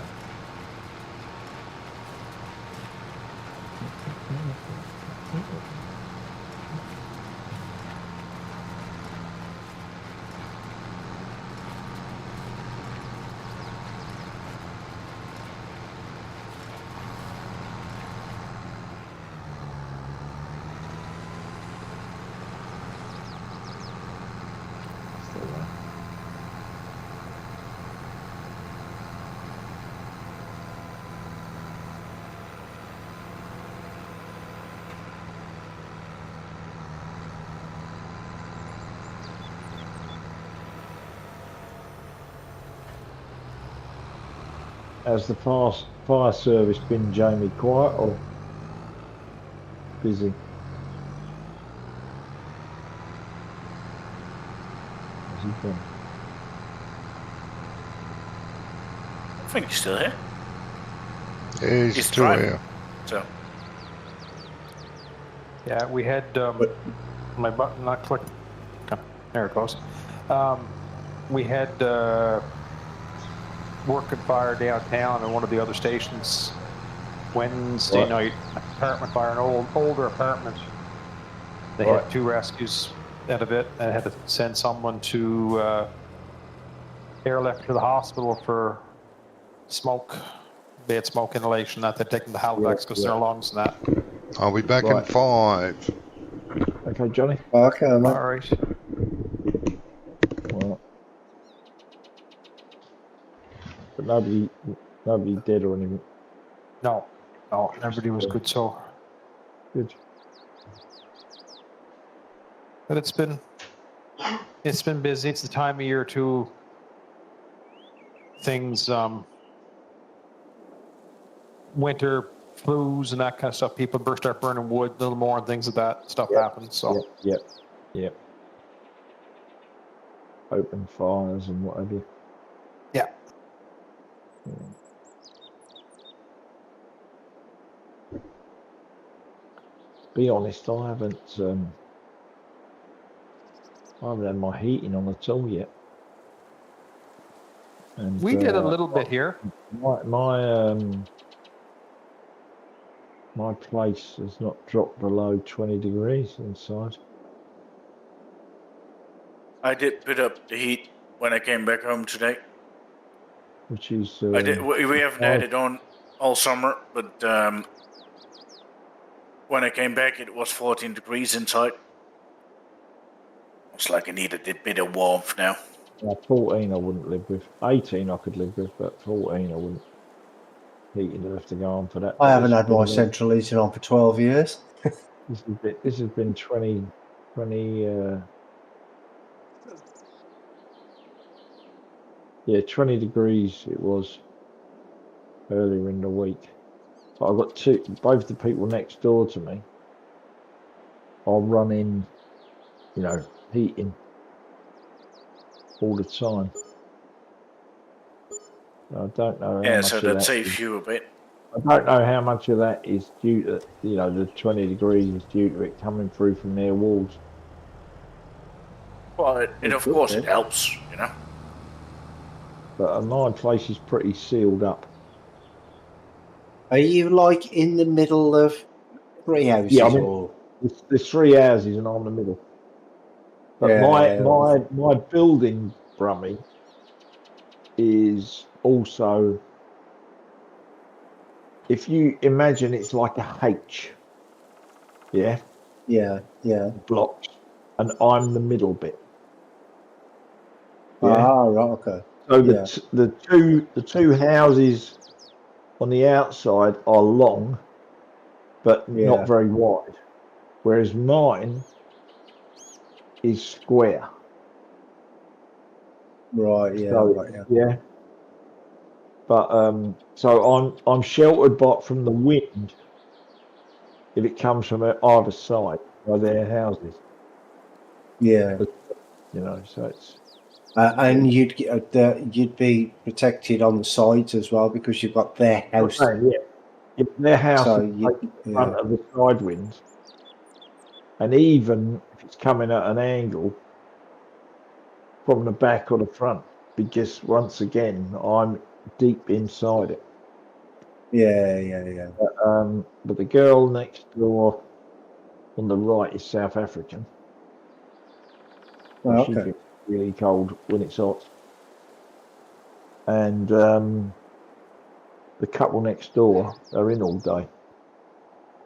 Has the fire service been, Jamie, quiet or busy? Has he been? I think he's still here. He's He's still driving. here. So Yeah, we had my button not clicking. Okay, there it goes. We had work and fire downtown at one of the other stations Wednesday Right. night. Apartment fire, an older apartment. They Right. had 2 rescues out of it, and had to send someone to airlift to the hospital for smoke. They had smoke inhalation that they'd taken to Halifax because their lungs and that. I'll be back in Right. 5. Okay, Johnny. Okay, mate. All right. Well, but nobody dead or anything. No, everybody was good. So, Good. but it's been busy. It's the time of year too. Things, winter flus and that kind of stuff. People start burning wood a little more, and things like that stuff happens. So, Yep. Open fires and what have you. yeah. Be honest, I haven't had my heating on at all yet. And We did a little bit here. My place has not dropped below 20 degrees inside. I did put up the heat when I came back home today. Which is I did. We haven't had it on all summer, but when I came back, it was 14 degrees inside. It's like I needed a bit of warmth now. 14 I wouldn't live with. 18 I could live with, but 14 I wouldn't. Heating would have to go on for that. I haven't had my central heating on for 12 years. This has been 20 degrees it was earlier in the week. So I've got both the people next door to me are running, heating all the time. I don't know how much so of that that saves you a bit. I don't know how much of that is due to, the 20 degrees is due to it coming through from their walls. Well, it of course it helps, But my place is pretty sealed up. Are you like in the middle of 3 houses? Yeah, I mean, or? there's 3 houses and I'm in the middle. But my building, Brummy, is also, if you imagine it's like a H, yeah, blocks, and I'm the middle bit. Yeah. Right, okay. So the two houses on the outside are long, but not very wide, whereas mine is square. Right, yeah. So, yeah. But so I'm sheltered from the wind if it comes from either side by their houses. Yeah. So it's. And you'd be protected on the sides as well because you've got their house. Yeah, their house So is in front of the side winds, and even if it's coming at an angle from the back or the front, because once again I'm deep inside it. Yeah. But the girl next door on the right is South African. Oh, She okay. gets really cold when it's hot. And the couple next door are in all day.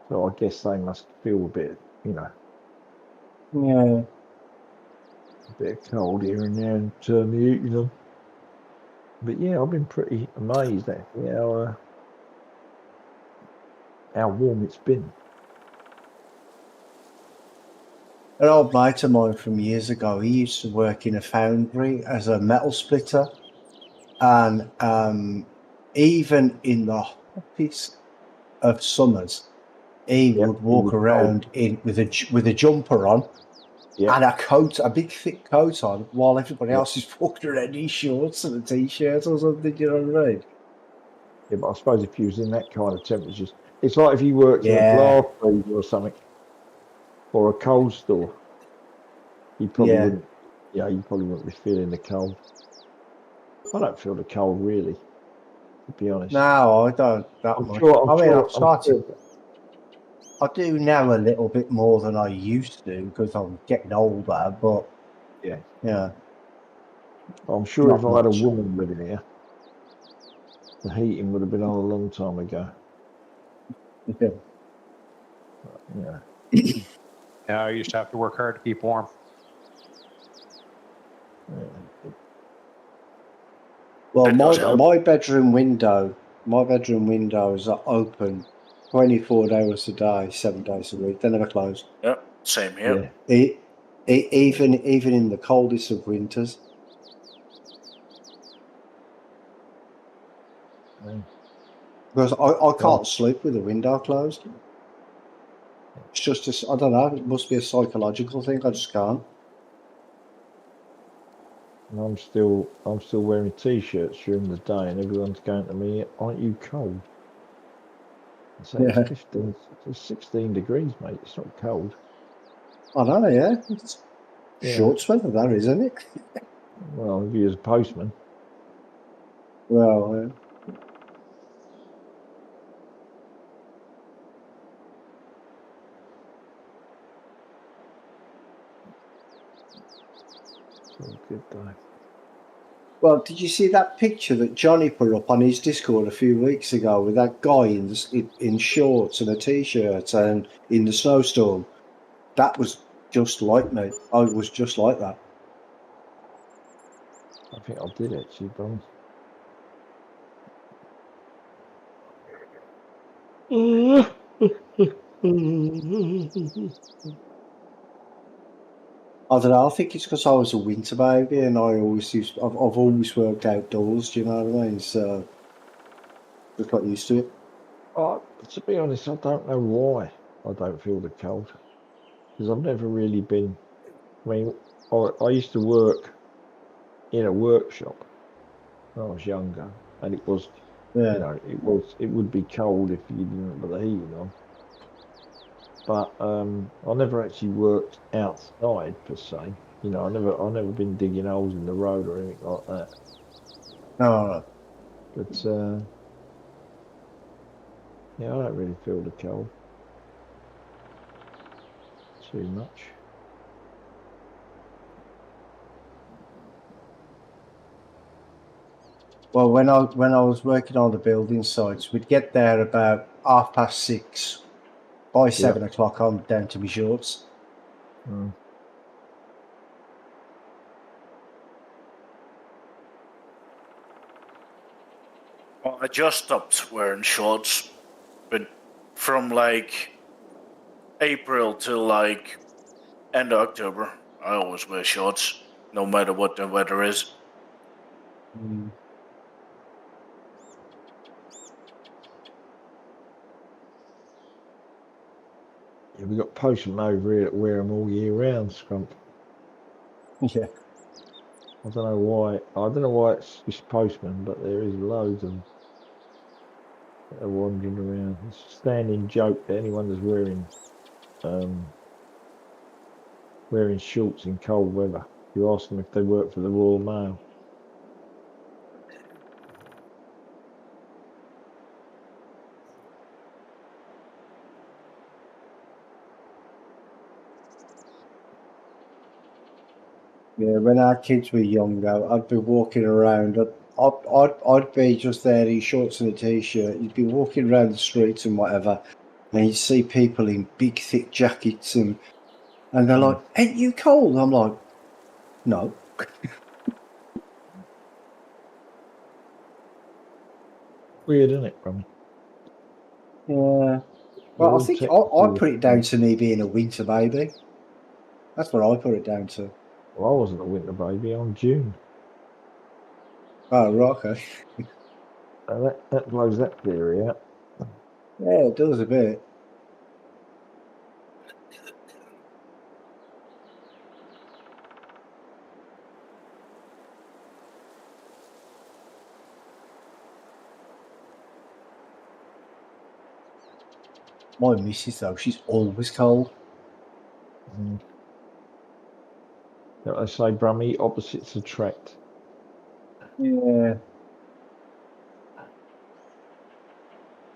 So I guess they must feel a bit, Yeah. a bit of cold here and there and turn the heating on. But yeah, I've been pretty amazed actually how warm it's been. An old mate of mine from years ago, he used to work in a foundry as a metal splitter. And even in the hottest of summers, he Yep, would he walk was around in with a jumper on Yep. and a coat, a big thick coat on, while everybody Yep. else is walking around in shorts and a t-shirt or something. You know what I mean? Yeah, but I suppose if you was in that kind of temperatures, it's like if you worked in a Yeah. glass freezer or something, or a cold store, you probably Yeah. wouldn't. Yeah, you probably wouldn't be feeling the cold. I don't feel the cold really, to be honest. No, I don't that I'm much. sure. I mean, I've I'm started. sure. I do now a little bit more than I used to because I'm getting older. But yeah, I'm sure not if I had a much. woman living here, the heating would have been on a long time ago. Yeah. Yeah. Yeah, I used to have to work hard to keep warm. Well, That does help. my bedroom windows are open 24 hours a day, 7 days a week. They never close. Yep, same here. Yeah. Even in the coldest of winters. Because I can't sleep with the window closed. It's just I don't know. It must be a psychological thing. I just can't. And I'm still wearing t-shirts during the day, and everyone's going to me, "Aren't you cold?" I say, Yeah. "It's 15, it's 16 degrees, mate. It's not cold." I know. Yeah. It's short weather, that isn't it? Well, if you're a postman. Well. Good day. Well, did you see that picture that Johnny put up on his Discord a few weeks ago with that guy in shorts and a t-shirt and in the snowstorm? That was just like me. I was just like that. I think I did actually, Bron. I don't know. I think it's because I was a winter baby and I've always worked outdoors. Do you know what I mean? So just got used to it. To be honest, I don't know why I don't feel the cold, because I've never really been. I mean, I used to work in a workshop when I was younger, and it was, Yeah. it would be cold if you didn't put the heating on. But I never actually worked outside per se. I never been digging holes in the road or anything like that. No. But yeah, I don't really feel the cold too much. Well, when I was working on the building sites, we'd get there about 6:30. By 7 o'clock, I'm down to my shorts. Mm. Well, I just stopped wearing shorts, but from like April till like end of October, I always wear shorts, no matter what the weather is. Mm. Yeah, we got postmen over here that wear them all year round, Scrump. Yeah. I don't know why. I don't know why it's just postmen, but there is loads of them that are wandering around. It's a standing joke that anyone that's wearing shorts in cold weather. You ask them if they work for the Royal Mail. Yeah, when our kids were younger, I'd be walking around. I'd be just there in shorts and a t-shirt. You'd be walking around the streets and whatever, and you'd see people in big, thick jackets, and they're like, "Ain't you cold?" I'm like, "No." Weird, isn't it, Rummy? Yeah. We're Well, I all think I technically. put it down to me being a winter baby. That's what I put it down to. Well, I wasn't a winter baby. I'm June. Oh, right, okay. That blows that theory out. Yeah, it does a bit. My missus, though, she's always cold. Don't they say, Brummy, opposites attract? Yeah.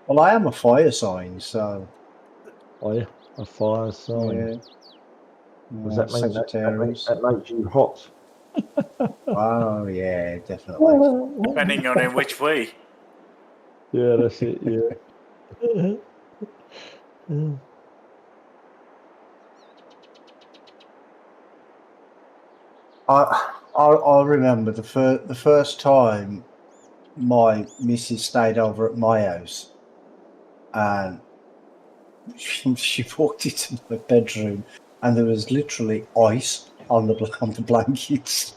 Well, I am a fire sign, so Oh, yeah, a fire sign. yeah. Does that mean Sagittarius? that makes you hot? Oh, yeah, definitely. Depending on in which way. Yeah, that's it, yeah. I remember the first time my missus stayed over at my house, and she walked into my bedroom, and there was literally ice on the blankets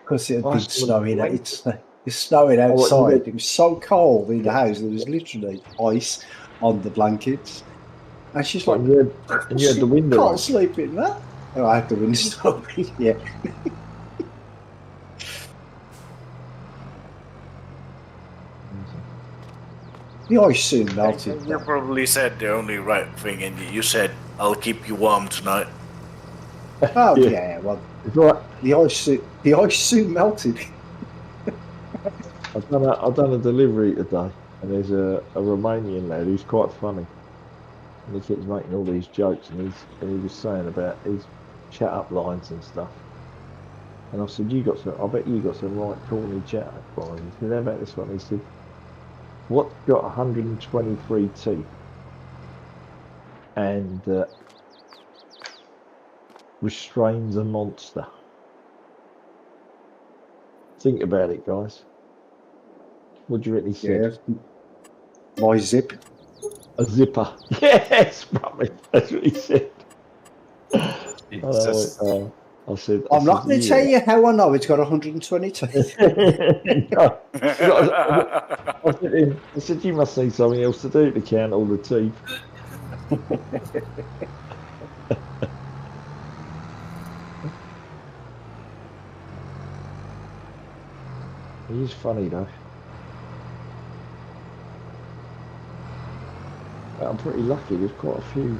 because it had been Ice on the snowing. blankets? It's snowing Oh, what, outside. It was so cold in the house. There was literally ice on the blankets, and she's like, and you had the window "Can't open? sleep in that." Oh, I had the windows open. Yeah. The ice soon melted. You probably said the only right thing, and you said, "I'll keep you warm tonight." Oh yeah, well, It's right. the ice soon melted. I've done a delivery today, and there's a Romanian lad who's quite funny, and he keeps making all these jokes, and he was saying about his chat up lines and stuff. And I said, I bet you got some right corny chat up lines. He said, how about this one? He said, what's got 123 teeth and restrains a monster? Think about it, guys. What do you reckon he said? Yeah. My zip. A zipper. Yes, probably. That's what he said. I said, I'm not going to tell yeah. you how I know it's got 122. No. I said, you must need something else to do to count all the teeth. He's funny though. I'm pretty lucky. There's quite a few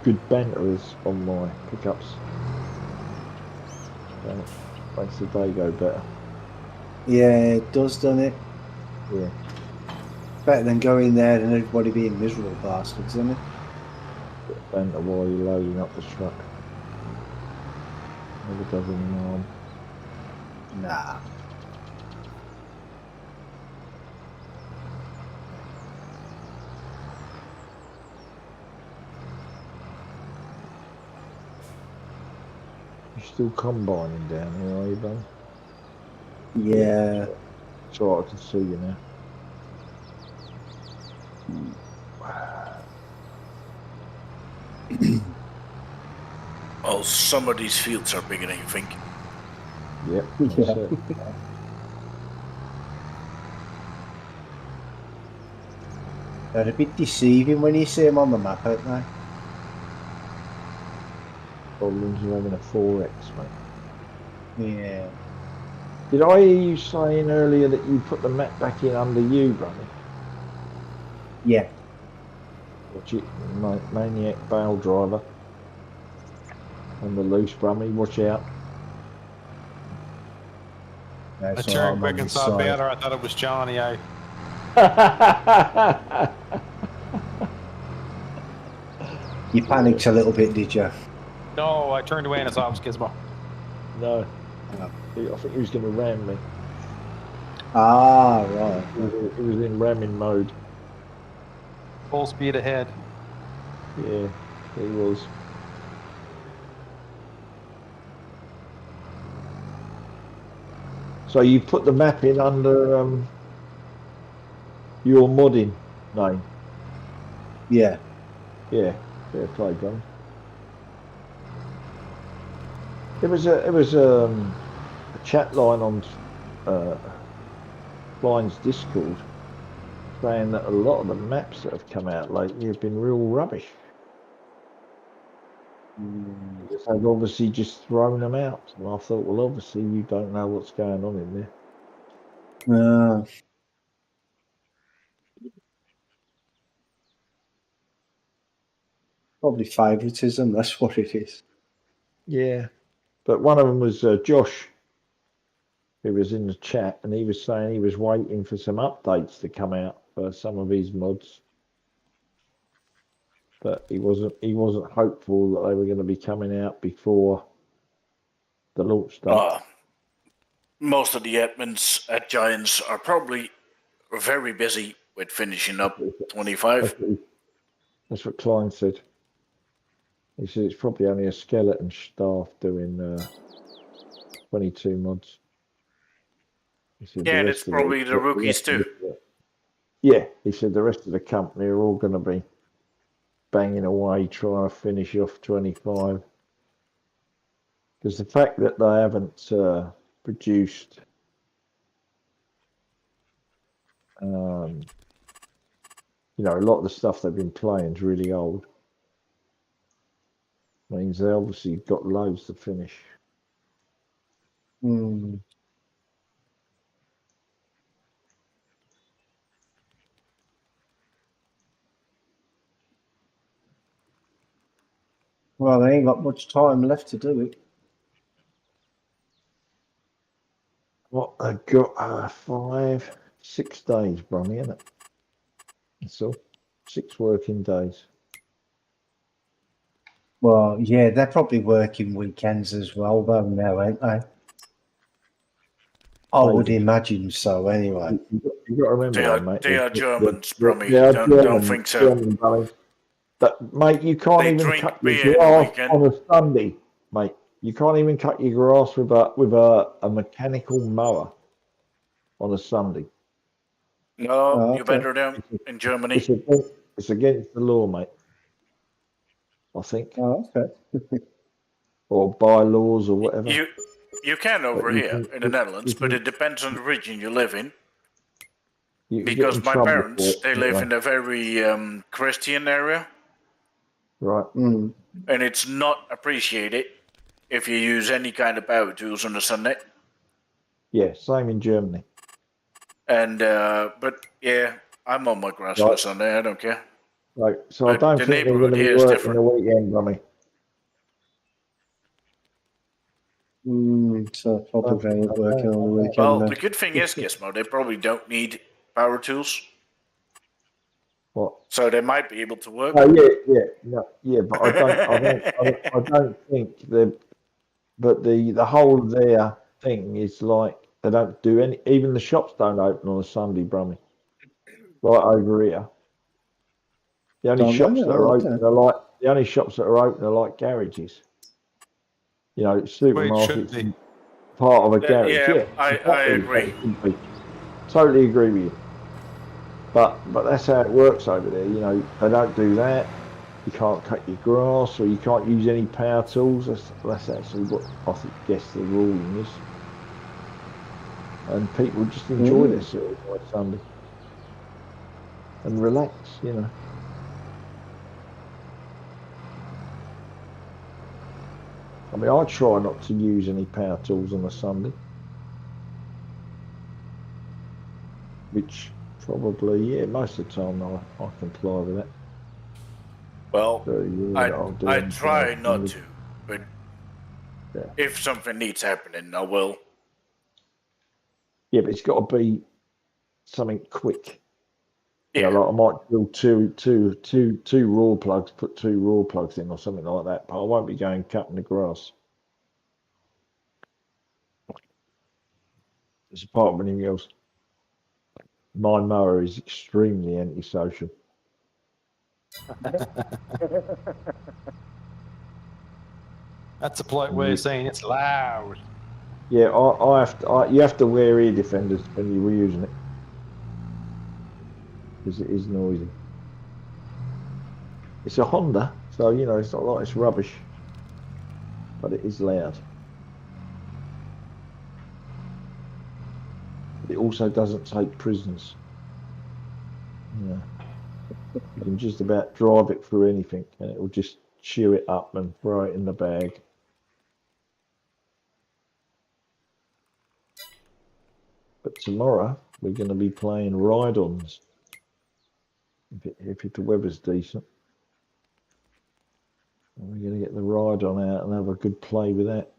good banterers on my pickups. Makes the day go better. Yeah, it does, doesn't it? Yeah. Better than going there and everybody being miserable bastards, isn't it? Banter while you're loading up the truck. Never does any harm. Nah. You're still combining down here, are you, Ben? Yeah. So I can see you now. Oh, some of these fields are bigger than you think. Yep, that's Yeah. it. They're a bit deceiving when you see them on the map, aren't they? Problems with having a 4X, mate. Yeah. Did I hear you saying earlier that you put the map back in under you, brother? Yeah. Watch it, maniac bail driver. On the loose, Brummy, watch out. I That's all turned I'm quick on and this saw side. Banner. I thought it was Johnny. You panicked a little bit, did you? No, I turned away and I saw it was Gizmo. No. No. I think he was going to ram me. Ah, right. He was in ramming mode. Full speed ahead. Yeah, he was. So you put the map in under your modding name? Yeah. Yeah, fair play, John. It was a chat line on Klein's Discord saying that a lot of the maps that have come out lately have been real rubbish. Because they've obviously just thrown them out. And I thought, well, obviously you don't know what's going on in there. Probably favouritism, that's what it is. Yeah. But one of them was Josh, who was in the chat, and he was saying he was waiting for some updates to come out for some of his mods. But he wasn't hopeful that they were going to be coming out before the launch date. Most of the admins at Giants are probably very busy with finishing up 25. That's what Klein said. He said it's probably only a skeleton staff doing 22 mods. He said Yeah, and it's probably the rookies too. Yeah, he said the rest of the company are all going to be banging away trying to finish off 25. Because the fact that they haven't produced you know, a lot of the stuff they've been playing is really old. Means they obviously got loads to finish. Well, they ain't got much time left to do it. What they've got 6 days, Brummy, isn't it? That's all. 6 working days. Well, yeah, they're probably working weekends as well, though, now, ain't they? I would imagine so, anyway. You've got to remember, They are mate. Germans, Brummy. Don't think so. German, but, mate, you can't They even drink cut beer your in the grass weekend. on a Sunday, mate. You can't even cut your grass with a mechanical mower on a Sunday. No, you better down in Germany. It's against the law, mate. I think. Oh, okay. Or bylaws or whatever. You can over here in the Netherlands, but it depends on the region you live in. Because my parents, they live in a very Christian area. Right. Mm. And it's not appreciated if you use any kind of power tools on a Sunday. Yeah, same in Germany. And but yeah, I'm on my grass on a Sunday. I don't care. Right. So but I don't think they're going to be working the weekend, Rummy. So probably they ain't working on the weekend. Well, the good thing is, Gizmo, they probably don't need power tools. What? So they might be able to work. Oh yeah, but I don't think the whole of their thing is like they don't do any. Even the shops don't open on a Sunday, Brummy. Right over here, the only shops that are open are like garages. You know, supermarkets, part of a garage. Yeah, I agree. Totally agree with you. But that's how it works over there. You know, they don't do that. You can't cut your grass, or you can't use any power tools. That's actually what I guess the ruling is. And people just enjoy their sort of Sunday and relax. You know. I mean, I try not to use any power tools on a Sunday, which probably, most of the time I comply with that. Well, so, I try not to, but if something needs happening, I will. Yeah, but it's got to be something quick. Yeah, you know, like I might build two raw plugs, put 2 raw plugs in or something like that, but I won't be going cutting the grass. It's a part of anything else. My mower is extremely antisocial. That's a polite way of saying it's loud. Yeah, you have to wear ear defenders when you're using it, because it is noisy. It's a Honda, so you know it's not like it's rubbish, but it is loud. It also doesn't take prisoners. Yeah. You can just about drive it through anything and it will just chew it up and throw it in the bag. But tomorrow we're going to be playing ride-ons. If the weather's decent. And we're going to get the ride-on out and have a good play with that.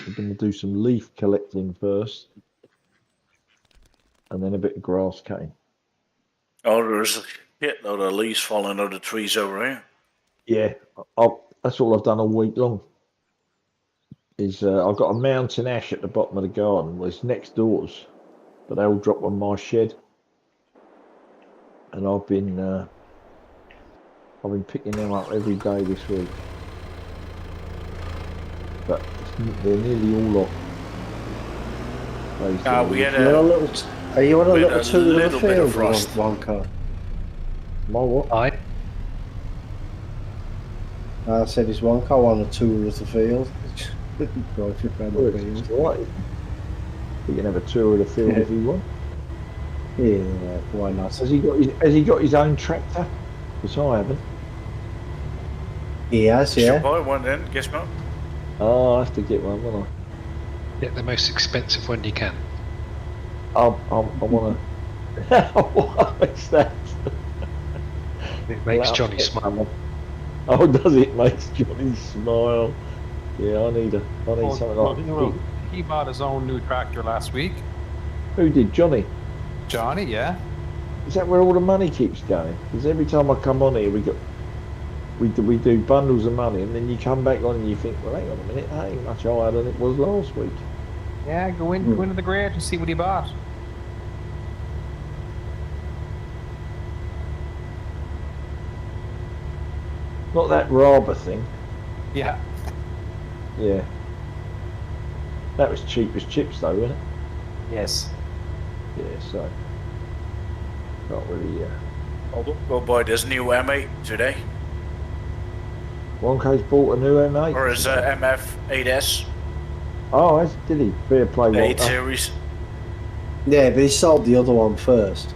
We're going to do some leaf collecting first. And then a bit of grass cutting. Oh, there's a shitload of leaves falling out of the trees over here. Yeah, that's all I've done all week long. Is I've got a mountain ash at the bottom of the garden. Well, it's next doors, but they all drop on my shed. And I've been picking them up every day this week. But they're nearly all off. We had Are you on a little tour little of the bit of field, frost. Wonka? My what? I said, is Wonka on a tour of the field? Drive your friend Well, the it's field. all right. You can have a tour of the field if you want. Yeah, why not? Has he got his own tractor? Because I haven't. He has, You yeah. should buy one then, Gizmo. Oh, I have to get one, won't Get the most expensive one you can. I? I want to. What's that? It makes Johnny smile. Oh, does it? Makes Johnny smile. Yeah, I need something like that. He bought his own new tractor last week. Who did? Johnny? Johnny, yeah. Is that where all the money keeps going? Because every time I come on here, we do bundles of money, and then you come back on and you think, well, hang on a minute, that ain't much higher than it was last week. Yeah, go into the garage and see what he bought. Not that Raba thing. Yeah. Yeah. That was cheap as chips, though, wasn't it? Yes. Yeah, so not really. I'll go buy this new M8 today. Wonko's bought a new M8. Or his MF8S. Oh, did he? Fair play, The 8 Wonko. series. Yeah, but he sold the other one first.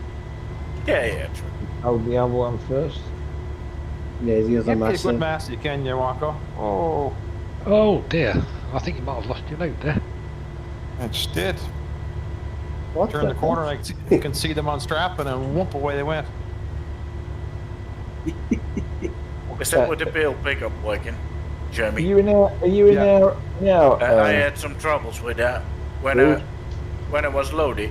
Yeah, true. Hold the other one first. Yeah, the other Get me a good massive. mass you can, you Wonko. Oh, Oh dear, I think you might have lost your load there. I just did. What Turn the corner, you can see them unstrapping and whoop, away they went. Is that with the bill pickup working, Are Jeremy? you in there now? I had some troubles with that when it was loaded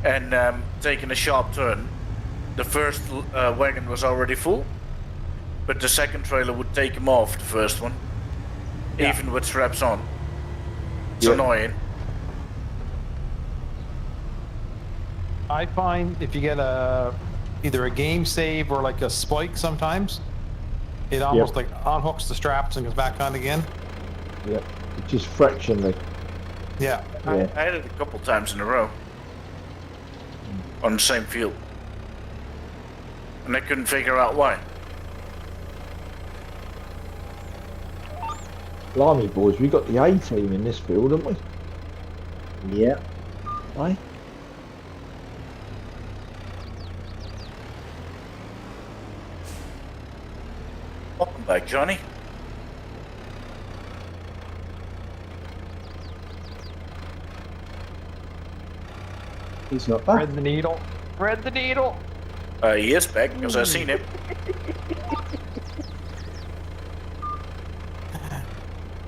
and taking a sharp turn. The first wagon was already full, but the second trailer would take him off the first one, even with straps on. It's annoying. I find if you get either a game save or like a spike sometimes, it almost like unhooks the straps and goes back on again. Yeah, just fractionally. Yeah. I had it a couple times in a row on the same field, and I couldn't figure out why. Blimey, boys, we got the A team in this field, haven't we? Yeah. Aye. Welcome back, Johnny. He's not back. Thread the needle. Thread the needle. He is back because I've seen him.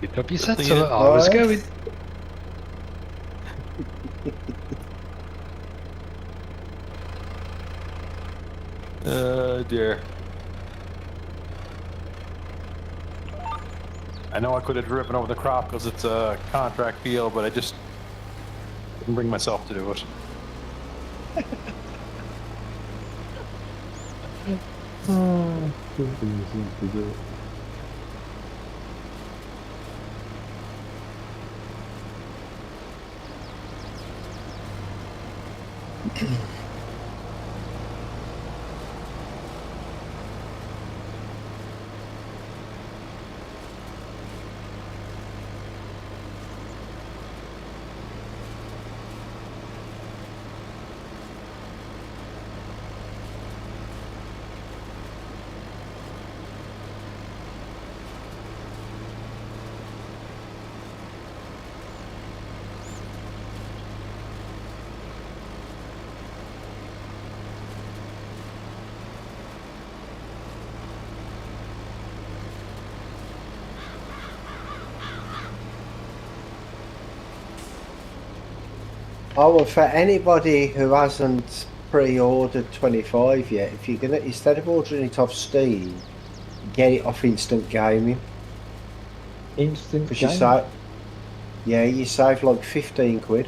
Good job you said so. I was going. Dear. I know I could have driven over the crop because it's a contract field, but I just couldn't bring myself to do it. Oh, well, for anybody who hasn't pre-ordered 25 yet, if you're gonna, instead of ordering it off Steam, get it off Instant Gaming. Instant Because you game. save, yeah, you save like 15 quid.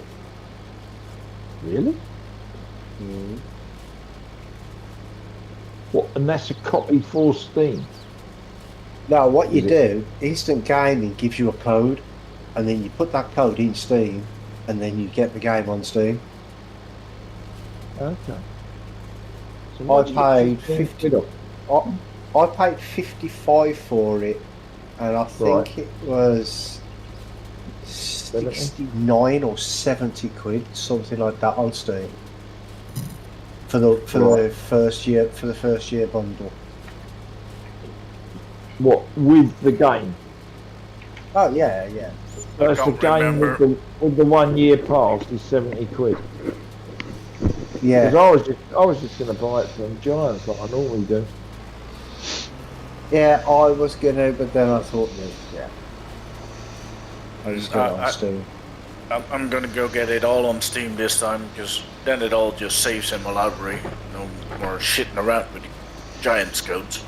Really? What? And that's a copy for Steam. No, what you Is do, Instant Gaming gives you a code, and then you put that code in Steam, and then you get the game on Steam. Okay. So I what do you paid get 50. quid off? I paid 55 for it, and I think Right. it was 69 or 70 quid, something like that on Steam. For the Right. first year bundle. What with the game? Oh yeah, yeah. That's the can't game remember. with the 1 year pass is 70 quid. Yeah. Because I was just gonna buy it from Giants like I normally do. Yeah, I was gonna, but then I thought, yeah. I just got it I- on Steam. I'm gonna go get it all on Steam this time, because then it all just saves in my library. No more shitting around with the Giants codes.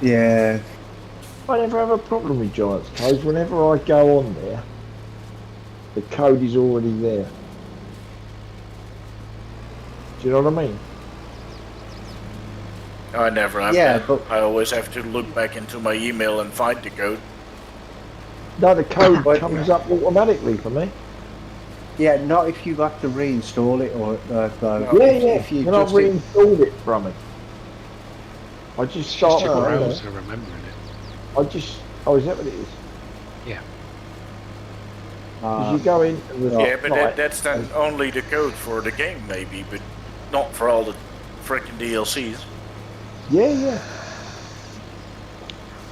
Yeah. I never have a problem with Giants codes. Whenever I go on there, the code is already there. Do you know what I mean? I never have Yeah, that. but- I always have to look back into my email and find the code. No, the code But- comes up automatically for me. Yeah, not if you have to reinstall it or though. No. If you When I just reinstalled it from it, I just Just start. your Oh, yeah. browser remembering it. I just. Oh, is that what it is? Yeah. Because you go in. And Yeah, but right, that's then only the code for the game, maybe, but not for all the freaking DLCs. yeah.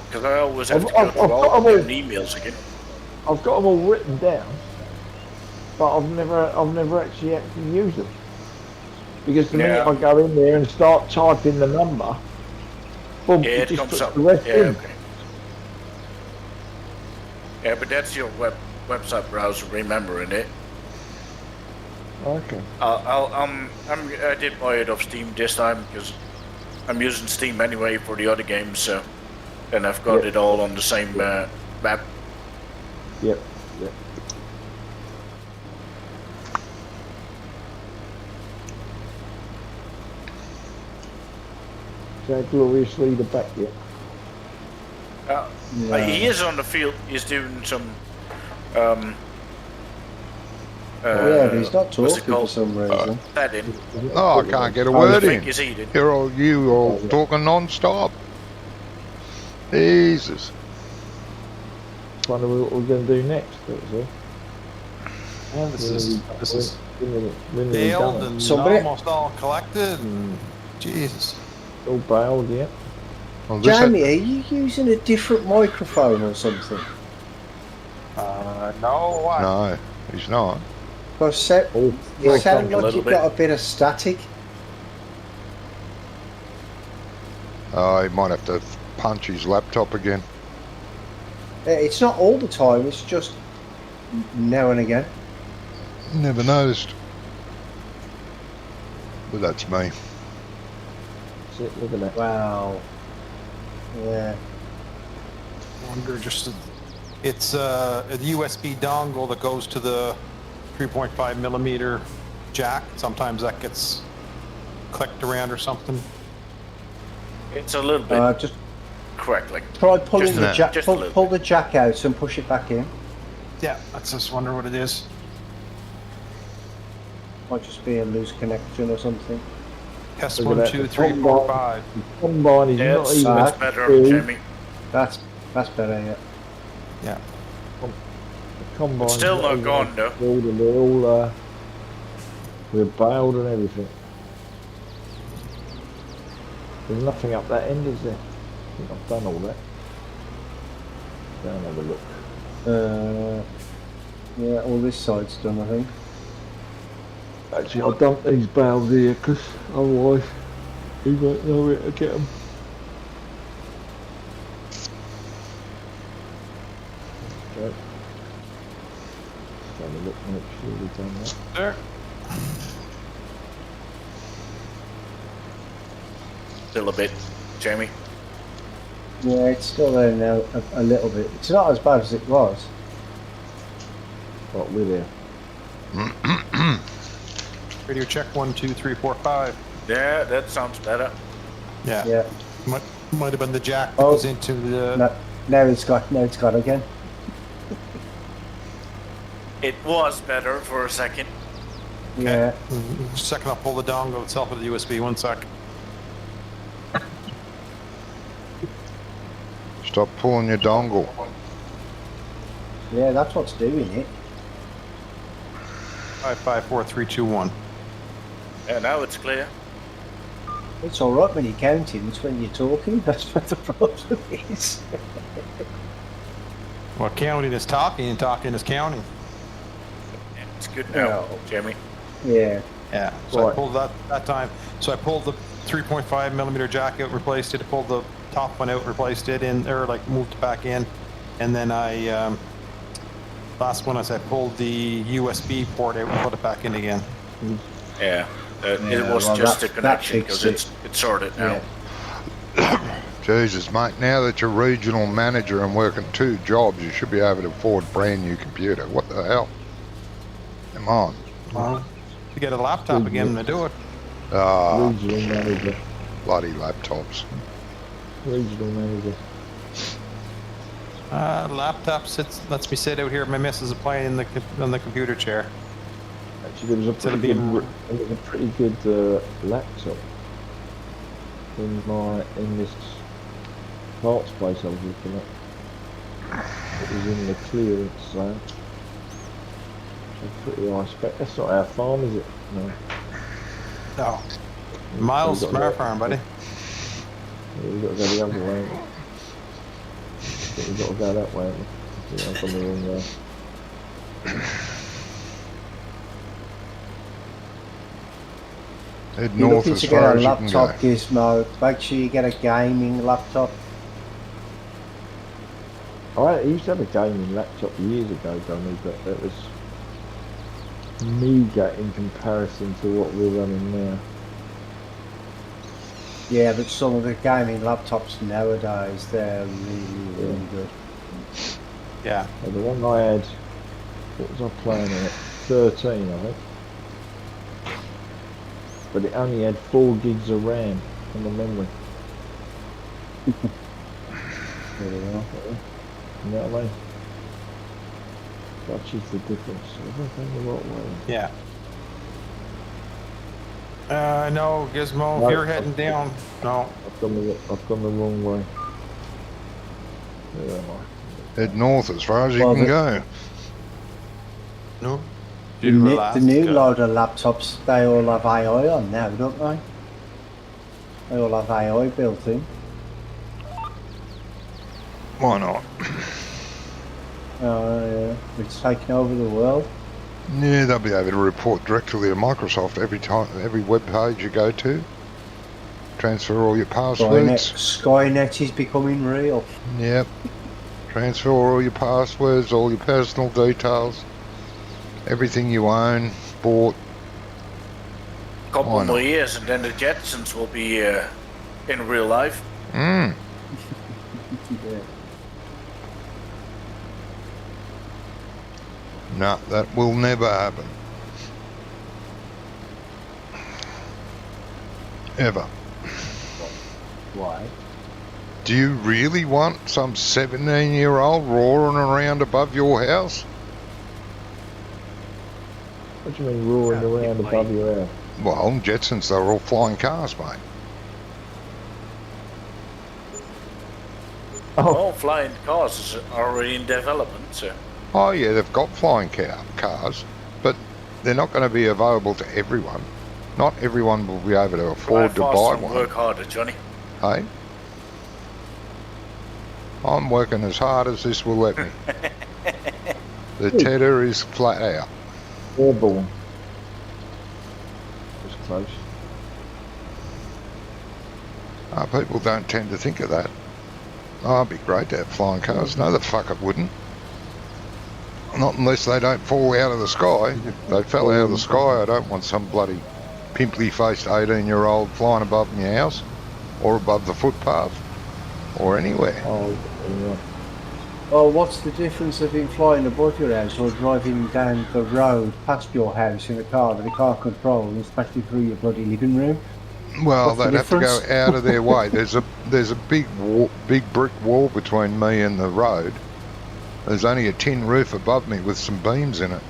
Because I always have to I've go through got all them the all. emails again. I've got them all written down, but I've never actually used them. Because the minute Yeah. I go in there and start typing the number, boom, Yeah, it it just comes puts up. the rest Yeah, in. okay. Yeah, but that's your website browser remembering it. Okay. I did buy it off Steam this time because I'm using Steam anyway for the other games, so and I've got Yeah. it all on the same map. Yep. So gloriously the back yet. He is on the field. He's doing some. yeah, but he's not what's talking it for called? some reason. That in. Oh, I can't get a I word think in. he's eating. You all talking non-stop. Jesus. Wonder what we're going to do next. That's all. Yeah, this is When bailed and Somebody- almost all collected, and Jesus. all bailed yet. Well, this Jamie, are you using a different microphone or something? No, why? no, he's not. Because Oh, you sound a like little you've bit. got a bit of static. He might have to punch his laptop again. It's not all the time, it's just now and again. Never noticed. But that's me. that's it, look at that. Wow. Yeah. Wonder just it's a USB dongle that goes to the 3.5 millimeter jack. Sometimes that gets clicked around or something. It's a little bit Just crackling. try pulling Just the a- jack. just a little Pull the jack out and push it back in. Yeah, let's just wonder what it is. Might just be a loose connection or something. Test Look at 1, that. 2, 3, 4, 5. The combine is Yeah, not even that's better, filled. Jamie. That's better. Yeah. Yeah. The combine's Still not even gone, though. filled, and they're all we're bailed and everything. There's nothing up that end, is there? I think I've done all that. Go and have a look. Yeah, all this side's done, I think. Actually, I'll dump these bales here because otherwise he won't know where to get them. Okay. Have a look Make sure we've done that. There. Still a bit, Jamie. Yeah, it's still there now, a little bit. It's not as bad as it was. What, with you? Radio check 1, 2, 3, 4, 5. Yeah, that sounds better. Yeah. Yeah. Might have been the jack that goes into the. No, now it's got again. It was better for a second. Yeah. Second, I'll pull the dongle itself with the USB. 1 sec. Stop pulling your dongle. Yeah, that's what's doing it. 5, 5, 4, 3, 2, 1. Yeah, now it's clear. It's all right when you're counting. It's when you're talking. That's what the problem is. Well, counting is talking, and talking is counting. Yeah, it's good now, Jamie. Yeah. Yeah. So Right. I pulled that time. So I pulled the 3.5 millimeter jack out, replaced it. I pulled the top one out, replaced it in, or like moved it back in, and then I last one I pulled the USB port out and put it back in again. Yeah. It Yeah, was well, just a that connection fixed because it's sorted now. Yeah. Jesus, mate, now that you're regional manager and working 2 jobs, you should be able to afford a brand new computer. What the hell? Come on. Well, to get a laptop again to do it. Ah, Regional manager. bloody laptops. Regional manager. Laptop lets me sit out here. My missus is playing on the computer chair. Actually, there was a pretty good laptop in this parts place I was looking at. It was in the clearance zone. So pretty high spec. That's not our farm, is it? No. No. Miles So from our farm, buddy. Yeah, we've got to go the other way. I think we've got to go that way. I think I've gone the wrong way. Head You're north looking as to get far a as you can go. laptop gizmo. Make sure you get a gaming laptop. I used to have a gaming laptop years ago, Donny, but it was meagre in comparison to what we're running now. Yeah, but some of the gaming laptops nowadays, they're really good. Yeah. Well, the one I had, what was I playing on it? 13, I think. But it only had 4 gigs of RAM on the memory. There we are. You know what I mean? Such is the difference. Have I gone the right way? Yeah. No, Gizmo, No, if you're heading down. No. I've gone the wrong way. Where am I? Head north as far as you Well, can go. No. The new load of laptops, they all have AI on now, don't they? They all have AI built in. Why not? Yeah. It's taking over the world. Yeah, they'll be able to report directly to Microsoft every web page you go to. Transfer all your passwords. Skynet is becoming real. Yep. Transfer all your passwords, all your personal details, everything you own, bought. Couple Why more not? years and then the Jetsons will be in real life. Mm. Yeah. No, that will never happen. Ever. Why? Do you really want some 17-year-old roaring around above your house? What do you mean roaring around above your house? Well, Jetsons, they're all flying cars, mate. All flying cars is already in development, so. Oh yeah, they've got flying cars, but they're not going to be available to everyone. Not everyone will be able to afford to Fly buy fast and one. work harder, Johnny. Hey? I'm working as hard as this will let me. The tedder is flat out. Airborne. It's close. People don't tend to think of that. Oh, it'd be great to have flying cars. No, the fuck it wouldn't. Not unless they don't fall out of the sky. If they fell out of the sky, I don't want some bloody pimply-faced 18-year-old flying above my house or above the footpath or anywhere. Oh, yeah. Well, what's the difference of him flying above your house or driving down the road past your house in a car that he can't control and smashing through your bloody living room? Well, What's the they'd have to go difference? out of their way. There's a big brick wall between me and the road. There's only a tin roof above me with some beams in it.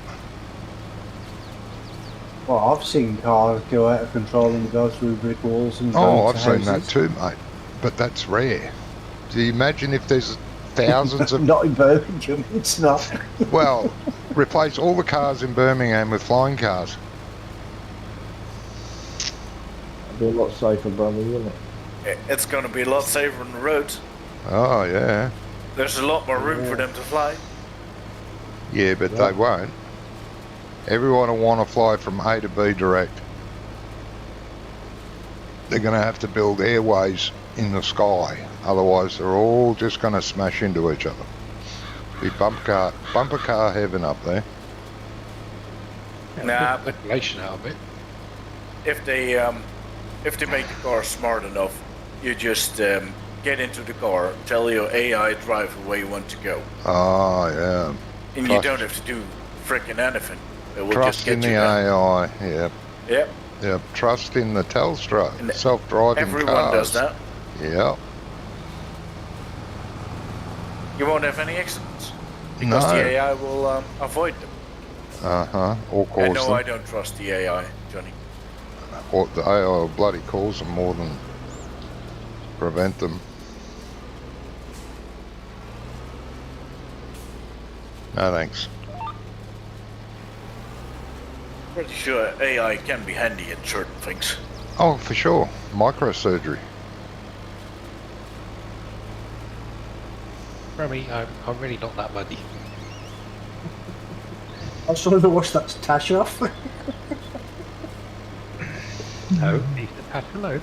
Well, I've seen cars go out of control and go through brick walls and go Oh, into I've seen that houses. too, mate. But that's rare. Do you imagine if there's thousands of... Not in Birmingham, it's not. Well, replace all the cars in Birmingham with flying cars. It'd be a lot safer, brother, wouldn't it? It's going to be a lot safer on the roads. Oh, yeah. There's a lot more room for them to fly. Yeah, but they won't. Everyone will want to fly from A to B direct. They're going to have to build airways in the sky. Otherwise, they're all just going to smash into each other. Be bumper car heaven up there. Nah, Good ventilation out of it. if they make the car smart enough, you just get into the car, tell your AI drive where you want to go, Oh, yeah. and you don't have to do frickin' anything. It will just Trust get in you the there. AI. Yep. Yep, Yep. Trust in the Telstra. And Self-driving everyone cars. does that. Yep. You won't have any accidents because No. the AI will avoid them. Uh-huh. Or And cause no, them. I don't trust the AI, Johnny. Or the AI will bloody cause them more than prevent them. No thanks. Pretty sure AI can be handy in certain things. Oh, for sure. Microsurgery. Remy, I'm really not that muddy. I was trying to wash that tash off. No, he's the patch load.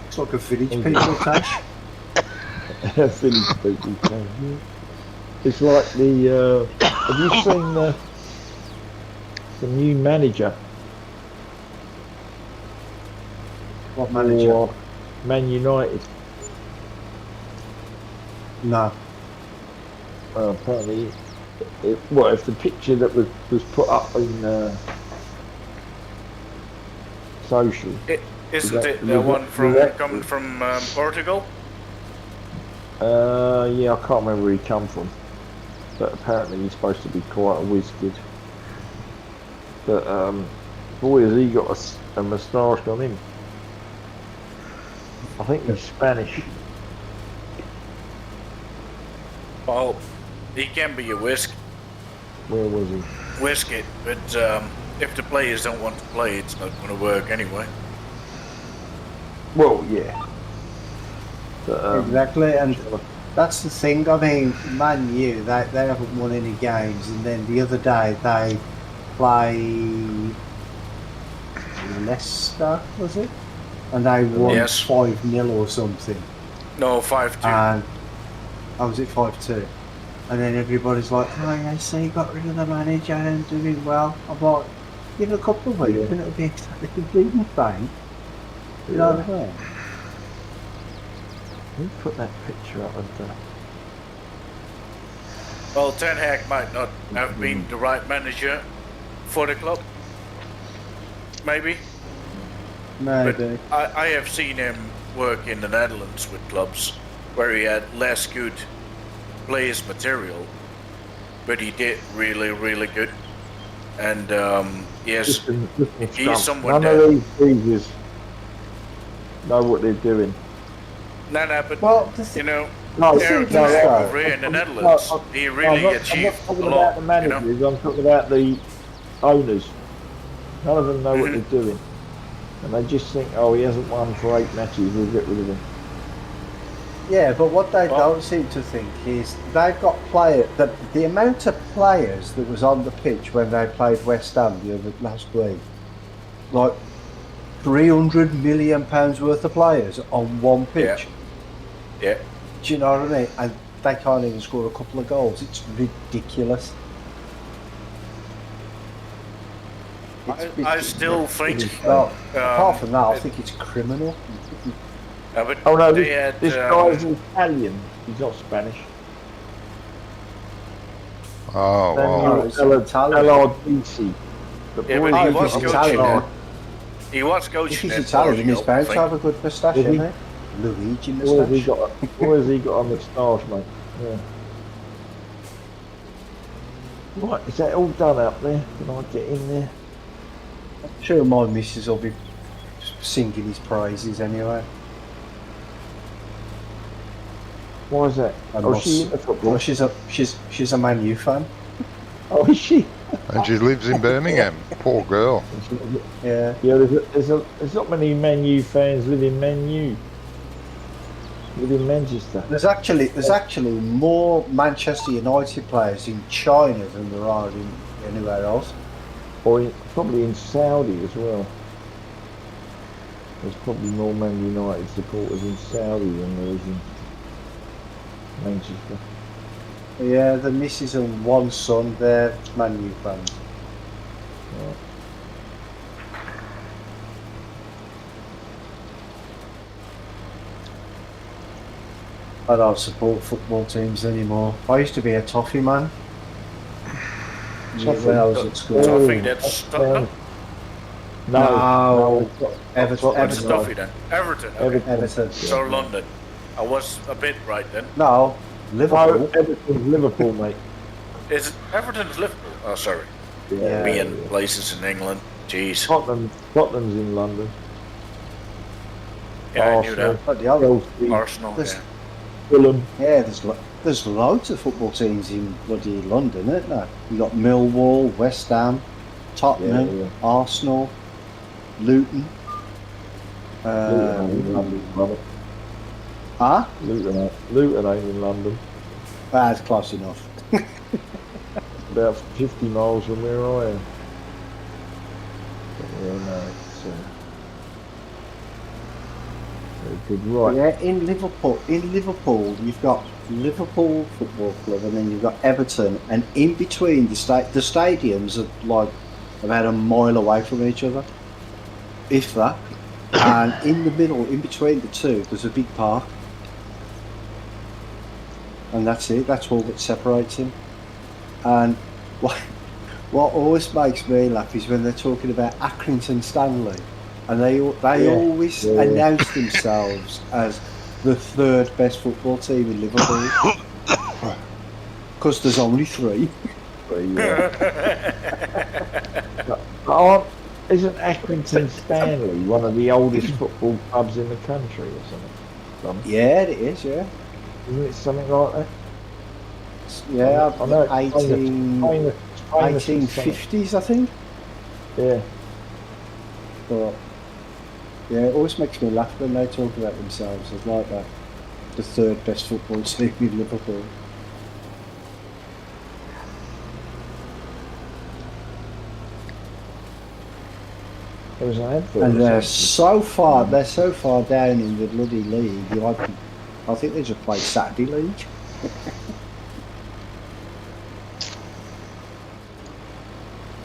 It's like a village people tash. Village people can, yeah. It's like the. Have you seen the new manager What manager? for Man United? No. Apparently, well, if the picture that was put up in social. Isn't it You the got- one from you got- coming from Portugal? Yeah, I can't remember where he come from, but apparently he's supposed to be quite a whiz kid. But boy, has he got a moustache on him. I think he's Spanish. Well, he can be a whisk Where was he? it, but if the players don't want to play, it's not going to work anyway. Well, yeah. But, Exactly, and that's the thing. I mean, Man U, they haven't won any games, and then the other day they played Leicester, was it? And they won Yes. 5-0 or something. No, 5-2. And was it 5-2? And then everybody's like, "Oh, yeah, so you got rid of the manager and doing well." I'm like, give it a couple of weeks, and it'll be exactly the bleeding thing. You know what I mean? who put that picture up of the... Well, Ten Hag might not have been the right manager for the club. Maybe. Maybe. I have seen him work in the Netherlands with clubs where he had less good players material, but he did really, really good. And yes, he's someone None of these geezers know what they're doing. no, but Well, you know, No, Eric no, Ten Hag no. over here in the Netherlands, he really I'm not achieved talking a about lot. the You managers, know? I'm talking about the owners. None of them know what Mhm. they're doing. And they just think, oh, he hasn't won for 8 matches, we'll get rid of him. Yeah, but what they Well- don't seem to think is they've got the amount of players that was on the pitch when they played West Ham last week, like £300 million worth of players on one pitch. Yeah. Do you know what I mean? And they can't even score a couple of goals. It's ridiculous. I still think. Apart from that, I think it's criminal. But Oh no, they had, this guy's Italian. He's not Spanish. Oh, wow. it's Italian. LRDC. Yeah, but he was coaching Italian. He was If coaching he's at Italian, he's Portugal, I bound to think. have a good moustache, Is he? isn't he? Luigi moustache. Where's he got a moustache, mate? Yeah. Right, is that all done up there? Can I get in there? I'm sure my missus will be singing his praises anyway. Why is that? And Oh, what's- she into football? Well, she's a Man U fan. Oh, is she? And she lives in Birmingham. Poor girl. Yeah. Yeah, there's not many Man U fans living Man U. Within Manchester. There's actually more Manchester United players in China than there are in anywhere else. Or probably in Saudi as well. There's probably more Man United supporters in Saudi than there is in Manchester. Yeah, the missus and one son, they're Man U fans. Right. I don't support football teams anymore. I used to be a toffee man. Toffee? When I was at school. Toffee, that's Tottenham. No, it's not- Everton. What's Everton. Toffee then? Everton. Okay. Everton. So London. I was a bit right then. No, No, Liverpool. Everton's Liverpool, mate. Is it Everton's Liverpool? Oh, sorry. Yeah. Being places in England. Jeez. Tottenham's in London. Yeah, I knew that. But the other, Chelsea, Arsenal. There's- Yeah. Fulham. yeah, there's loads of football teams in bloody London, isn't there? You got Millwall, West Ham, Tottenham, Yeah. Arsenal, Luton. Luton ain't in London, brother. Huh? Luton ain't in London. That's close enough. About 50 miles from where I am. But yeah, no, it's very good. Right. Yeah, in Liverpool, you've got Liverpool Football Club, and then you've got Everton, and in between the stadiums are like about a mile away from each other, if that. And in the middle, in between the two, there's a big park, and that's it. That's all that separates them. And what always makes me laugh is when they're talking about Accrington Stanley, and they always announce themselves as the third best football team in Liverpool because there's only three. Isn't Accrington Stanley one of the oldest football clubs in the country or something? Yeah, it is. Yeah, Isn't it something like that? yeah. I know. 1850s, I think. Yeah. But yeah, it always makes me laugh when they talk about themselves as like that, the third best football team in Liverpool. There was an advert. And they're or so far down in the bloody league. I think they just play Saturday League. something.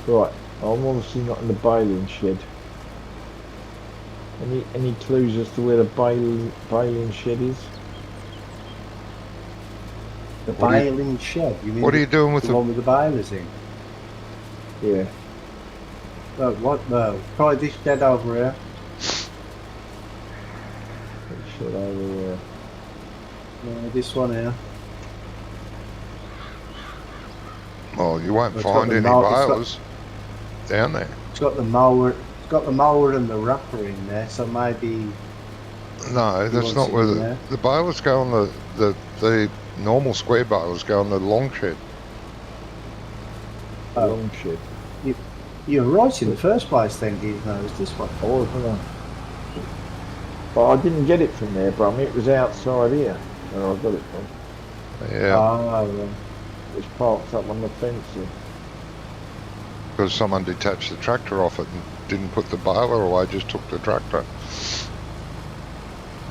Right. I'm obviously not in the baling shed. Any clues as to where the baling shed is? The baling shed. You mean What are you doing with the the... one with the balers in? Yeah. No, what? No. Try this shed over here. Shed over there. No, this one here. Oh, you won't It's find got the any mouth, it's got- balers down there. It's got the mower. It's got the mower and the wrapper in there. So maybe. No, that's wants not it where in there. the balers go on the normal square balers go on the long shed. Oh. Long shed. You were right in the first place, then, Steve. No, it's this one. I wasn't I? But I didn't get it from there, Brummy. It was outside here where I got it from. Yeah, Oh, yeah. It was parked up on the fence here. because someone detached the tractor off it and didn't put the baler away, just took the tractor.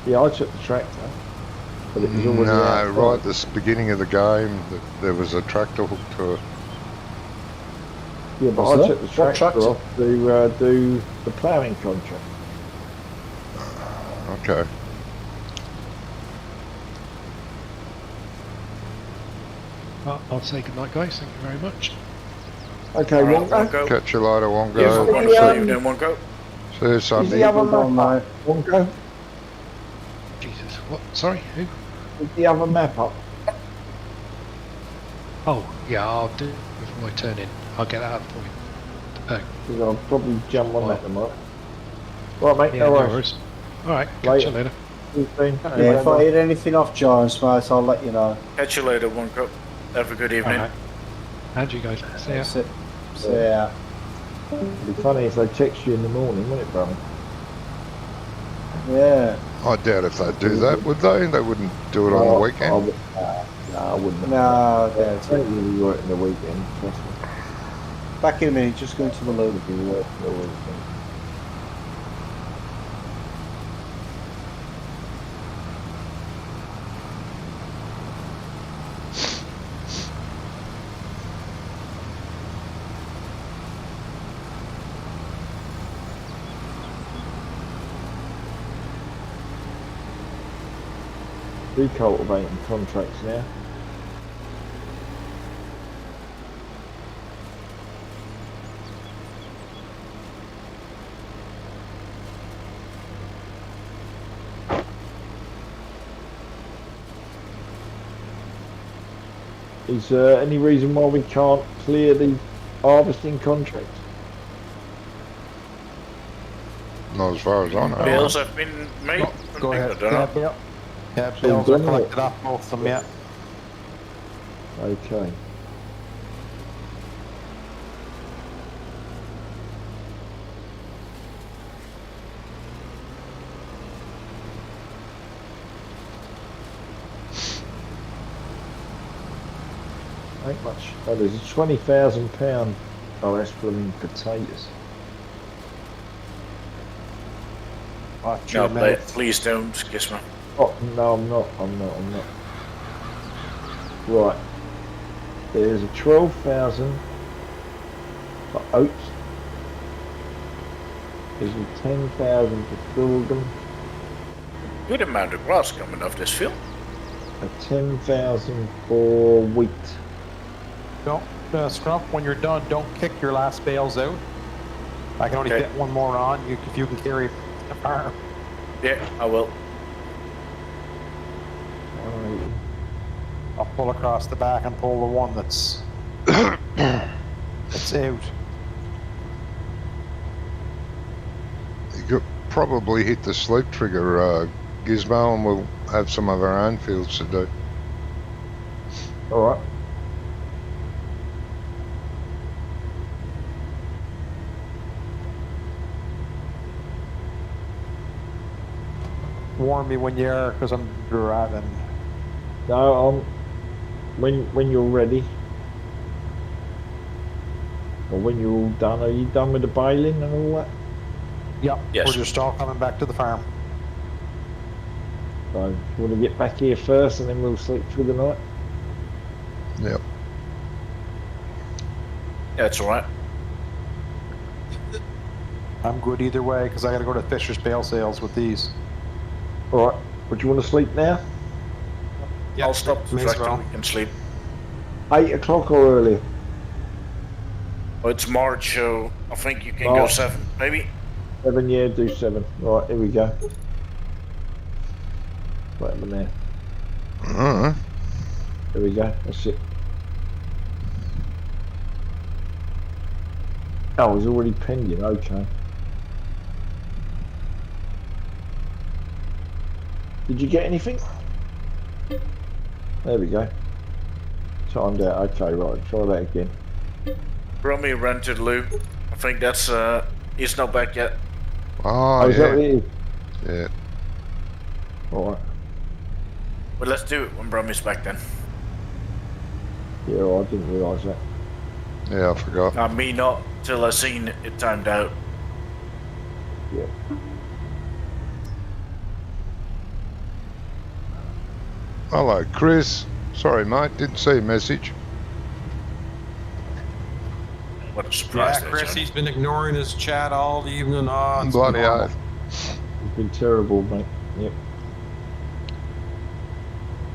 Yeah, I took the tractor. But it was already No, outside. right at the beginning of the game, there was a tractor hooked to it. Yeah, but Was I there? took the What tractor tractor? off to do the ploughing contract. Okay. I'll say goodnight, guys. Thank you very much. Okay, All right, Wonko. Wonko. Catch you later, Wongo. You have a wonderful evening, Wonko. See you Is Sunday. the other Good map one, up? mate. Wonko? Jesus, what? Sorry, who? Is the other map up? Oh, yeah, I'll do it before I turn in. I'll get that up for you. Because I'll probably jump on Well, that tomorrow. Right, mate, Yeah, no no worries. worries. All right, catch you later. Yeah, if I hear anything off Giants, mate, I'll let you know. Catch you later, Wonko. Have a good All evening. right. And you guys. See ya. That's it. So, yeah. It'd be funny if they text you in the morning, wouldn't it, brother? Yeah. I doubt if they'd do that, would they? They wouldn't do it on the weekend. No, I wouldn't. No, I doubt I it. don't really work in the weekend, trust me. Back in a minute, just going to the loo. I do work in the weekend. Recultivating contracts now. Is there any reason why we can't clear the harvesting contract? Not as far as I know. Bills have been made. Go I ahead. don't know. Yeah, Bill. Yeah, So bills are done it. collected off both of them, yeah. Okay. Ain't much. Oh, there's a £20,000. Oh, that's blooming potatoes. Watch No, your minutes. please don't, Gizmo. Oh, no, I'm not. Right. There's a 12,000 for oats. There's a 10,000 for sorghum. Good amount of grass coming off this field. A 10,000 for wheat. Don't, Scrump, when you're done, don't kick your last bales out. I can only Okay. fit one more on, if you can carry the farm. Yeah, I will. I'll pull across the back and pull the one that's out. You could probably hit the sleep trigger, Gizmo, and we'll have some of our own fields to do. Alright. Warn me when you are, because I'm driving. No, when you're ready. Or when you're all done. Are you done with the baling and all that? Yep, Yes. we're just all coming back to the farm. So, you want to get back here first and then we'll sleep through the night? Yep. Yeah, it's alright. I'm good either way, because I got to go to Fisher's Bale Sales with these. Alright, would you want to sleep now? I'll stop the may as tractor. well. We can sleep. 8 o'clock or earlier? Oh, it's March, so I think you can go March. 7, maybe. 7, yeah, do 7. Right, here we go. Right over there. Alright. There we go, that's it. Oh, it's already pending, okay. Did you get anything? There we go. Timed out, okay, right, try that again. Brummy ran to the loo. I think that's, he's not back yet. Oh, Is that what yeah. it is? Yeah. Alright, But let's do it when Brummy's back then. yeah, I didn't realise that. Yeah, I forgot. Me not, till I seen it timed out. Yeah. Hello, Chris. Sorry, mate, didn't see a message. What a surprise! Yeah, Chris, he's been ignoring his chat all evening. Oh, it's Bloody been horrible. oath. It's been terrible, mate. Yep.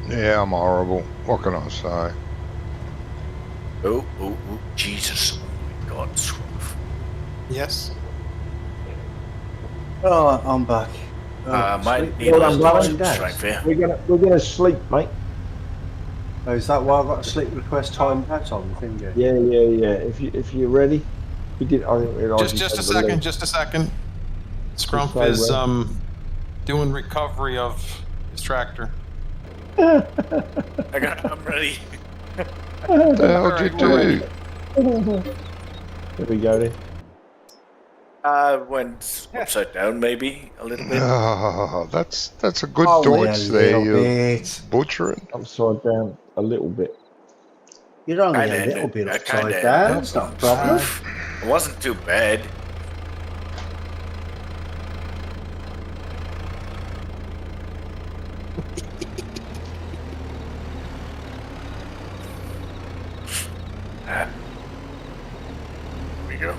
Yeah, I'm horrible. What can I say? Oh, Jesus! Oh my God! Yes. Oh, I'm back. Might sleep. need Well, a I'm little going bit of strength here. We're gonna sleep, mate. Oh, is that why I got a sleep request timed out on the thing? Yeah. If you're ready, we did. I didn't realise. Just a second. Just a second. Scrump so is well. doing recovery of his tractor. I'm ready. What the hell did you do? There we go then. Went upside down, maybe a little bit. Oh, that's a good Only a dodge there, little you bit. butchering. Upside down a little bit. You're only Kinda a little ended- bit I upside kinda down. ended It's not a up problem. It wasn't too bad. Here we go.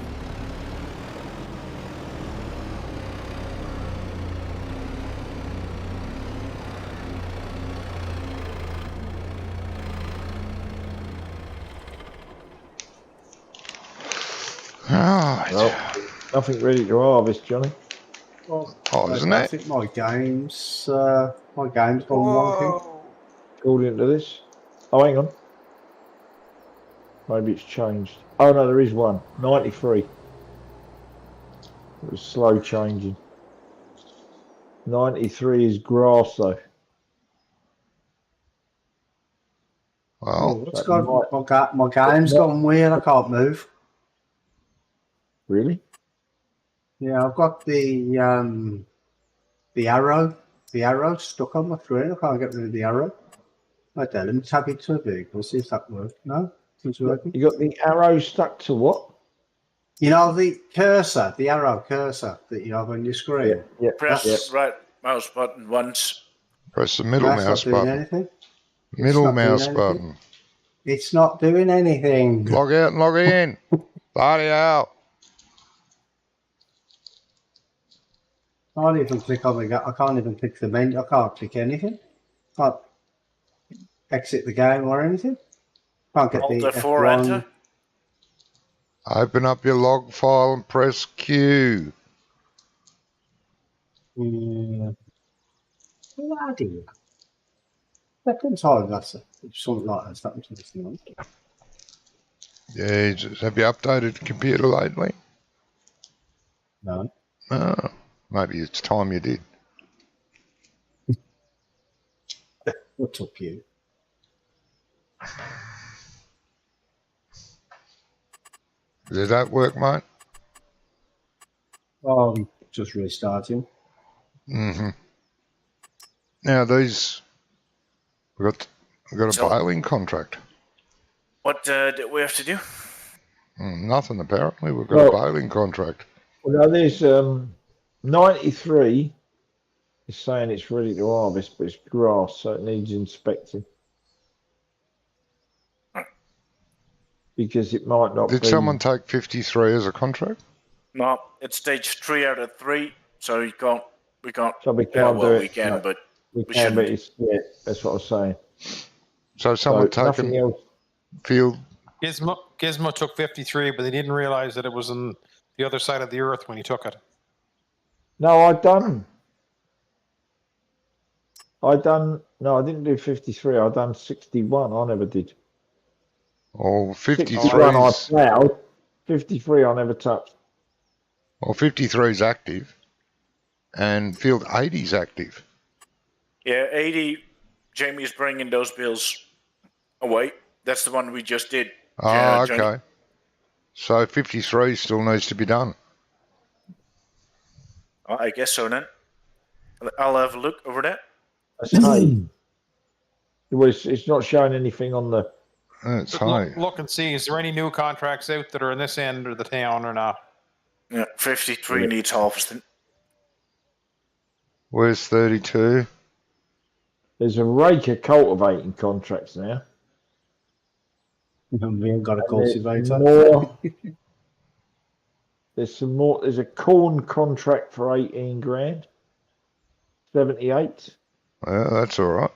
Right. Well, nothing ready to harvest, Johnny. Well, Oh, isn't I it? think my game's gone wonky. According to this. Oh, hang on. Maybe it's changed. Oh no, there is one. 93. It was slow changing. 93 is grass though. Well, What's got my game's gone weird. I can't move. Really? Yeah, I've got the arrow stuck on my screen. I can't get rid of the arrow. I tell him tap it to a vehicle, see if that works. No, it's working. You got the arrow stuck to what? You know the cursor, the arrow cursor that you have on your screen. Yeah. Press right mouse button once. press the middle That's mouse not doing button. anything. Middle not doing mouse anything. button. It's not doing anything. Log out and log in. Bloody hell. I can't even click on the. I can't even click the menu. I can't click anything. Can't exit the game or anything. Can't get Alt the F4 F1. enter. Open up your log file and press Q. Bloody. Second time that's something like that's happened to this thing. Yeah, have you updated the computer lately? No. Oh, maybe it's time you did. What up you? Did that work, mate? Oh, I'm just restarting. Mm-hmm. Now these, we've got a bailing contract. What did we have to do? Nothing apparently. We've got a bailing contract. Well, no, there's 93 is saying it's ready to harvest, but it's grass, so it needs inspecting. Because it might not be. Did someone take 53 as a contract? No, it's stage 3 out of 3, so we can't. So we can't do it. We can, no, but we we can, but shouldn't. yeah, that's what I was saying. So someone So nothing taken else. field. Gizmo took 53, but they didn't realize that it was on the other side of the earth when he took it. No, I didn't do 53. I done 61. I never did. Or 53 61 I plowed. 53 I never touched. Or 53 is active, and field 80 is active. Yeah, 80. Jamie's bringing those bills away. That's the one we just did. Oh, Johnny. okay. So 53 still needs to be done. Oh, I guess so then. I'll have a look over there. That's hay. It's not showing anything on the. It's high. Look and see, is there any new contracts out that are in this end of the town or not? Yeah, 53 needs harvesting. Where's 32? There's a rake of cultivating contracts now. We haven't got a And there's cultivator. more. There's some more. There's a corn contract for 18 grand. 78. Yeah, that's all right.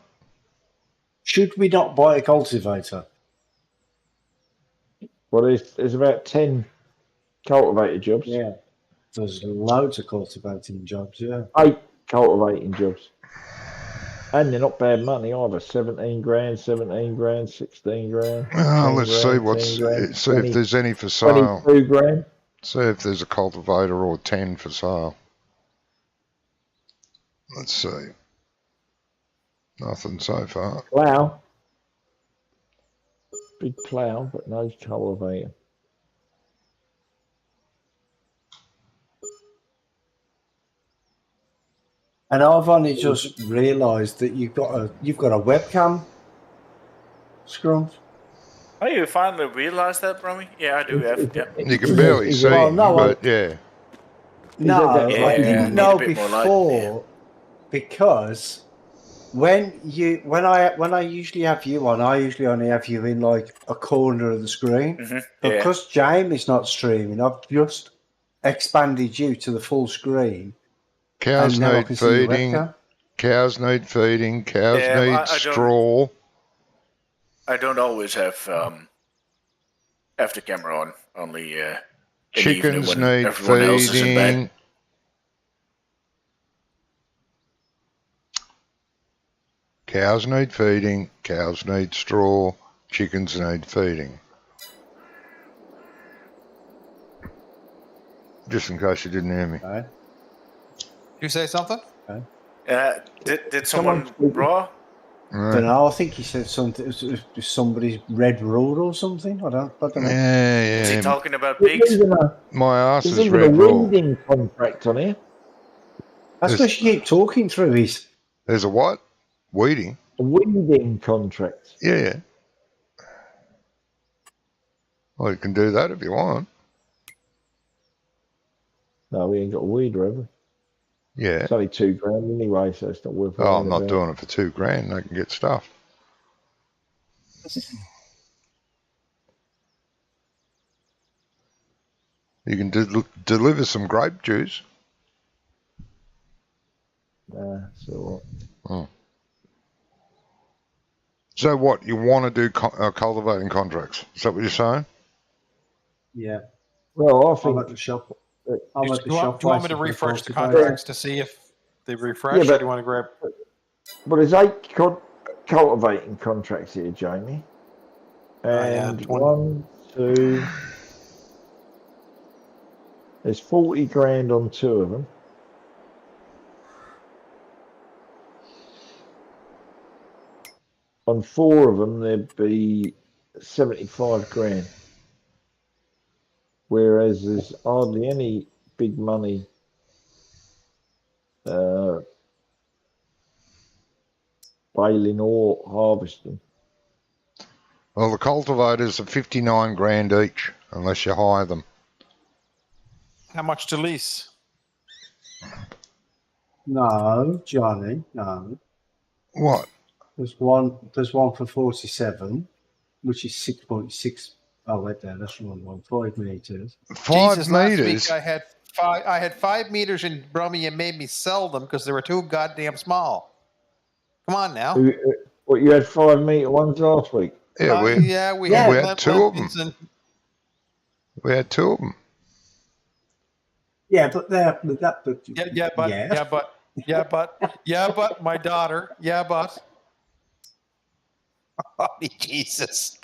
Should we not buy a cultivator? Well, there's about 10 cultivator jobs. Yeah. There's loads of cultivating jobs, yeah. 8 cultivating jobs. And they're not bad money either. 17 grand, 17 grand, 16 grand. Let's see 10 grand, see 20, if there's any for sale. 22 grand. See if there's a cultivator or 10 for sale. Let's see. Nothing so far. Plough. Big plough, but no cultivator. And I've only just realised that you've got a webcam, Scrum. Oh, you finally realised that, Brummy? Yeah, I do have. Yeah. You can barely see, Well, no, but yeah. No, I Yeah, didn't need know a bit more before light, because when I usually have you on, I usually only have you in like a corner of the screen. Mm-hmm. But Yeah. because Jamie's not streaming, I've just expanded you to the full screen. Cows And now I need can see your feeding. webcam. Cows need feeding. Cows Yeah, need I don't- straw. I don't always have the camera on. Only in the evening Chickens when need everyone else is in bed. feeding. Cows need feeding. Cows need straw. Chickens need feeding. Just in case you didn't hear me. Okay. You say something? Did someone Someone- raw? I don't know. I think he said something. It was somebody's red rule or something. I don't know. Is he Yeah. talking about There's pigs? My ass there's is even a red raw. weeding contract on here. That's because you keep talking through his. There's a what? Weeding? A weeding contract. Yeah. Well, you can do that if you want. No, we ain't got a weeder, have we? Yeah. It's only 2 grand anyway, so it's not worth Oh, I'm worrying not about. doing it for $2,000. They can get stuff. You can deliver some grape juice. Nah, so So what, you want to do cultivating contracts? Is that what you're saying? Yeah. well, I I'm think at the shop. Do you want me to refresh the contracts to see if they refresh, Yeah, or but- do you want to grab? well, there's 8 cultivating contracts here, Jamie. yeah, And 20. 1, 2. There's 40 grand on 2 of them. On 4 of them, there'd be 75 grand. Whereas there's hardly any big money baling or harvesting. Well, the cultivators are 59 grand each, unless you hire them. How much to lease? No, Johnny. No. What? There's one for 47, which is 6.6. Oh, wait there. That's the wrong one. 5 meters. 5 Jesus, last meters? week I had 5 meters in Brummy and made me sell them because they were too goddamn small. Come on now. What, you had 5 meter ones last week? Yeah, we had had 2 of them. and- We had 2 of them. Yeah, but they're but my daughter, Holy Jesus.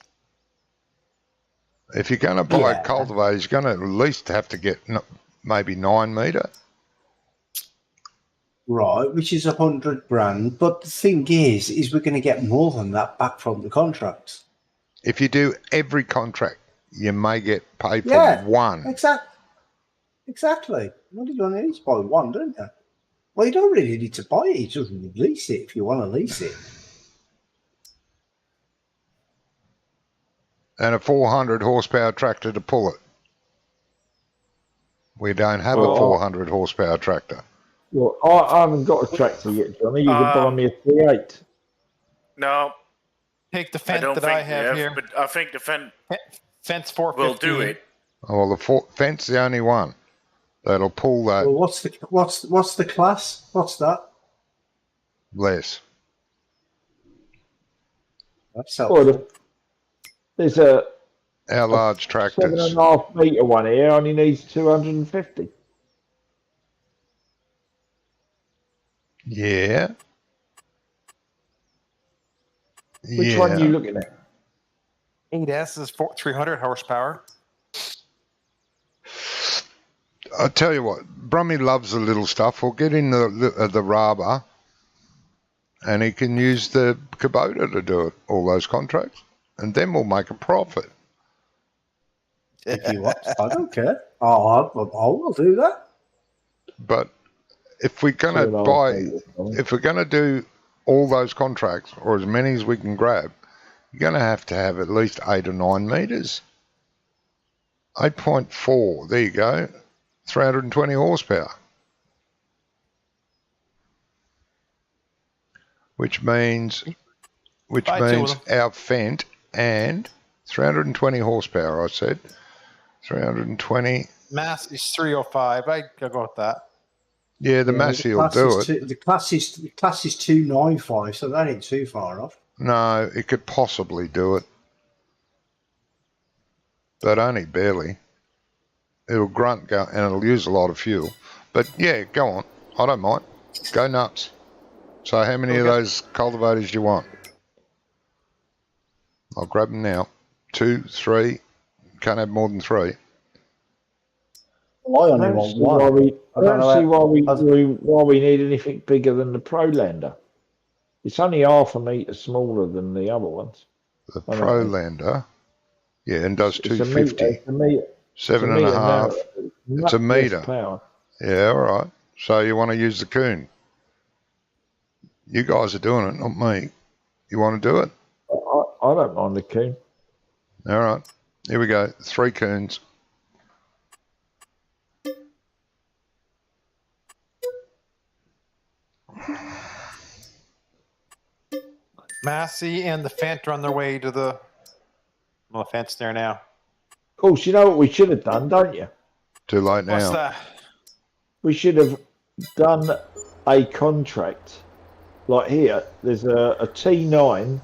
If you're going to buy Yeah. cultivators, you're going to at least have to get maybe 9 metre. right, which is 100 grand. But the thing is we're going to get more than that back from the contracts. If you do every contract, you may get paid for Yeah, one. Exactly. What do you only need to buy one, don't you? Well, you don't really need to buy it. You just lease it if you want to lease it. And a 400 horsepower tractor to pull it. We don't have a Well, 400 horsepower tractor. Well, I haven't got a tractor yet, Johnny. You could buy me a T8. No, Take the I fence don't that think I have we here. But I think the fence Fence 415. will do it. Oh, well, the fence the only one that'll pull that Well, what's the class? What's that? less. That's Well, helpful. there's a Our large tractors. 7.5 metre one here, only needs 250. Yeah. Which one are you looking at? 8S is 300 horsepower. I'll tell you what, Brummy loves the little stuff. We'll get in the Raba, and he can use the Kubota to do it, all those contracts, and then we'll make a profit. If you want, I don't care. I will do that. But if we're gonna if we're gonna do all those contracts, or as many as we can grab, you're gonna have to have at least 8 or 9 meters. 8.4. There you go. 320 horsepower. Which means our Fent and 320 horsepower, I said. 320. Mass is 305. I could go with that. Yeah, the Massey will do it. The class is 295, so that ain't too far off. No, it could possibly do it. But only barely. It'll grunt and it'll use a lot of fuel. But yeah, go on. I don't mind. Go nuts. So how many of those cultivators do you want? I'll grab them now. 2, 3. Can't have more than 3. Well, I only want one. I don't see why we need anything bigger than the Prolander. It's only half a metre smaller than the other ones. The Prolander, yeah, and does 250. It's a metre. 7.5. It's a metre. Power. Yeah, all right. So you want to use the Coon? You guys are doing it, not me. You want to do it? I don't mind the Coon. All right. Here we go. 3 Coons. Massey and the Fent are on their way to the fence there now. Of course, you know what we should have done, don't you? Too late now. What's that? We should have done a contract. Like here, there's a T9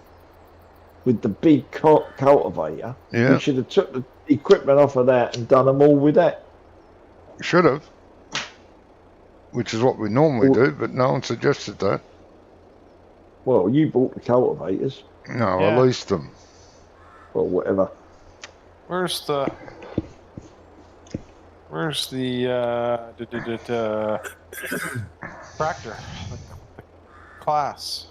with the big cultivator. Yeah. We should have took the equipment off of that and done them all with that. Should have. Which is what we normally do, but no one suggested that. Well, you bought the cultivators. No, Yeah. I leased them. Or whatever. Where's the tractor? The class.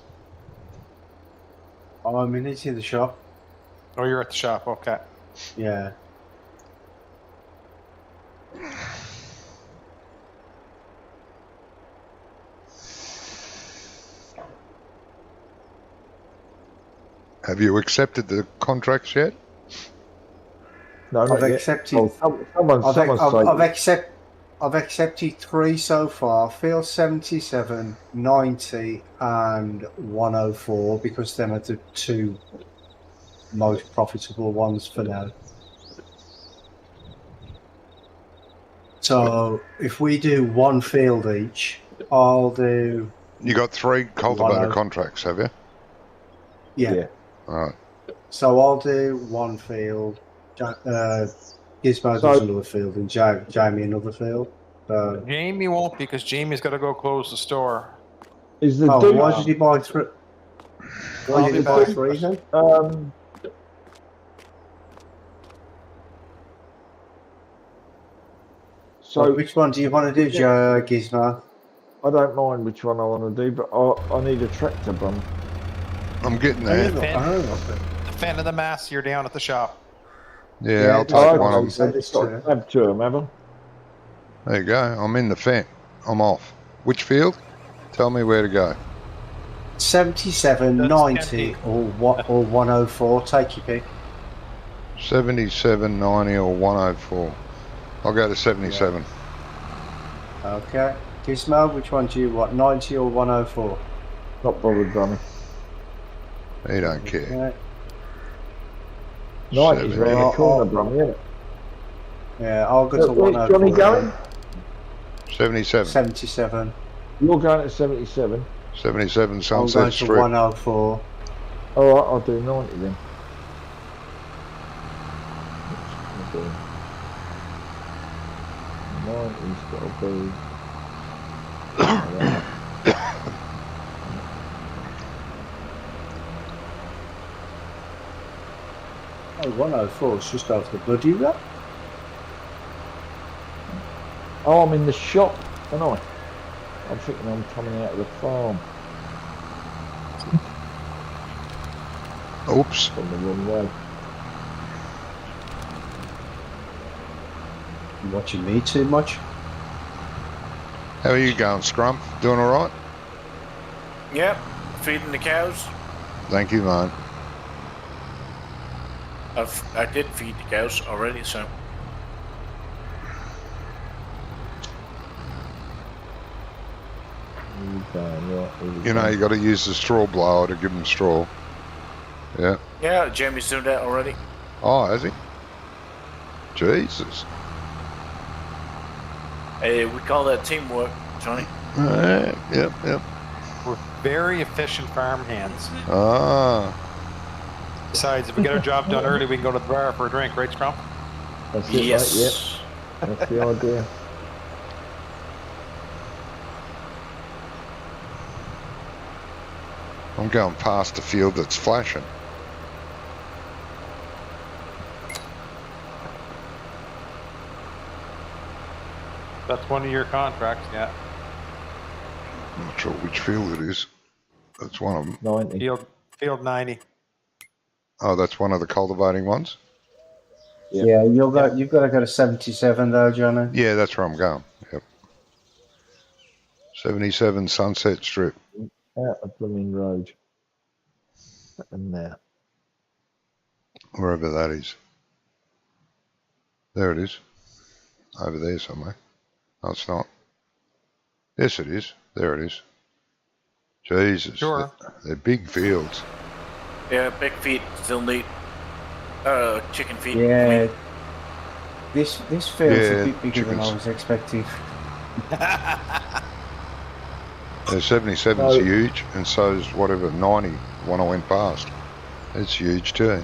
I'm in the shop. Oh, you're at the shop. Okay. Yeah. Have you accepted the contracts yet? No, I've not yet. accepted. Oh, I've accepted 3 so far. Field 77, 90, and 104 because them are the 2 most profitable ones for now. So if we do 1 field each, I'll do. You got 3 cultivator 1 contracts, have you? Yeah. All right. So I'll do 1 field. Gizmo does another field, and Jamie another field. Jamie won't because Jamie's got to go close the store. Is the why did he buy 3? Why did he buy 3 then? So which one do you want to do, Gizmo? I don't mind which one I want to do, but I need a tractor bum. I'm getting there. The Fent and the Mass, you're down at the shop. Yeah, I'll take one of them. I have 2 of them, have I? There you go. I'm in the Fent. I'm off. Which field? Tell me where to go. 77, That's 90, empty. or 104. Take your pick. 77, 90 or 104. I'll go to 77. Okay. Gizmo, which one do you want? 90 or 104? Not bothered, Donny. He don't care. 90's round the corner, Brummy, isn't it? Yeah, I'll go to Where's 104. Johnny going? 77. 77. You're going to 77. 77 I'm Sunset going to Strip. 104. Alright, I'll do 90 then. Ninety's got to be. Oh, 104 is just off the bloody road. Oh, I'm in the shop, aren't I? I'm thinking I'm coming out of the farm. Oops. Gone the wrong way. You watching me too much? How are you going, Scrum? Doing all right? Yep, feeding the cows. Thank you, man. I did feed the cows already, so. You know, you got to use the straw blower to give them straw. Yeah. Yeah, Jamie's doing that already. Oh, has he? Jesus. Hey, we call that teamwork, Johnny. Yep. We're very efficient farm hands. Ah. Besides, if we get our job done early, we can go to the bar for a drink, right, Scrum? That's it, Yes. right? Yep. That's the idea. I'm going past the field that's flashing. That's one of your contracts, yeah. I'm not sure which field it is. That's one of them. 90. Field 90. Oh, that's one of the cultivating ones? Yeah, you've got to go to 77 though, Johnny. Yeah, that's where I'm going. Yep. 77 Sunset Strip. Out of Blooming Road. And there. Wherever that is. There it is. Over there somewhere. No, it's not. Yes, it is. There it is. Jesus. Sure. They're big fields. Yeah, big feet still need chicken feet. Yeah. This feels Yeah, a bit bigger than I chickens. was expecting. The 77's huge, and so's whatever 90 one I went past. It's huge too.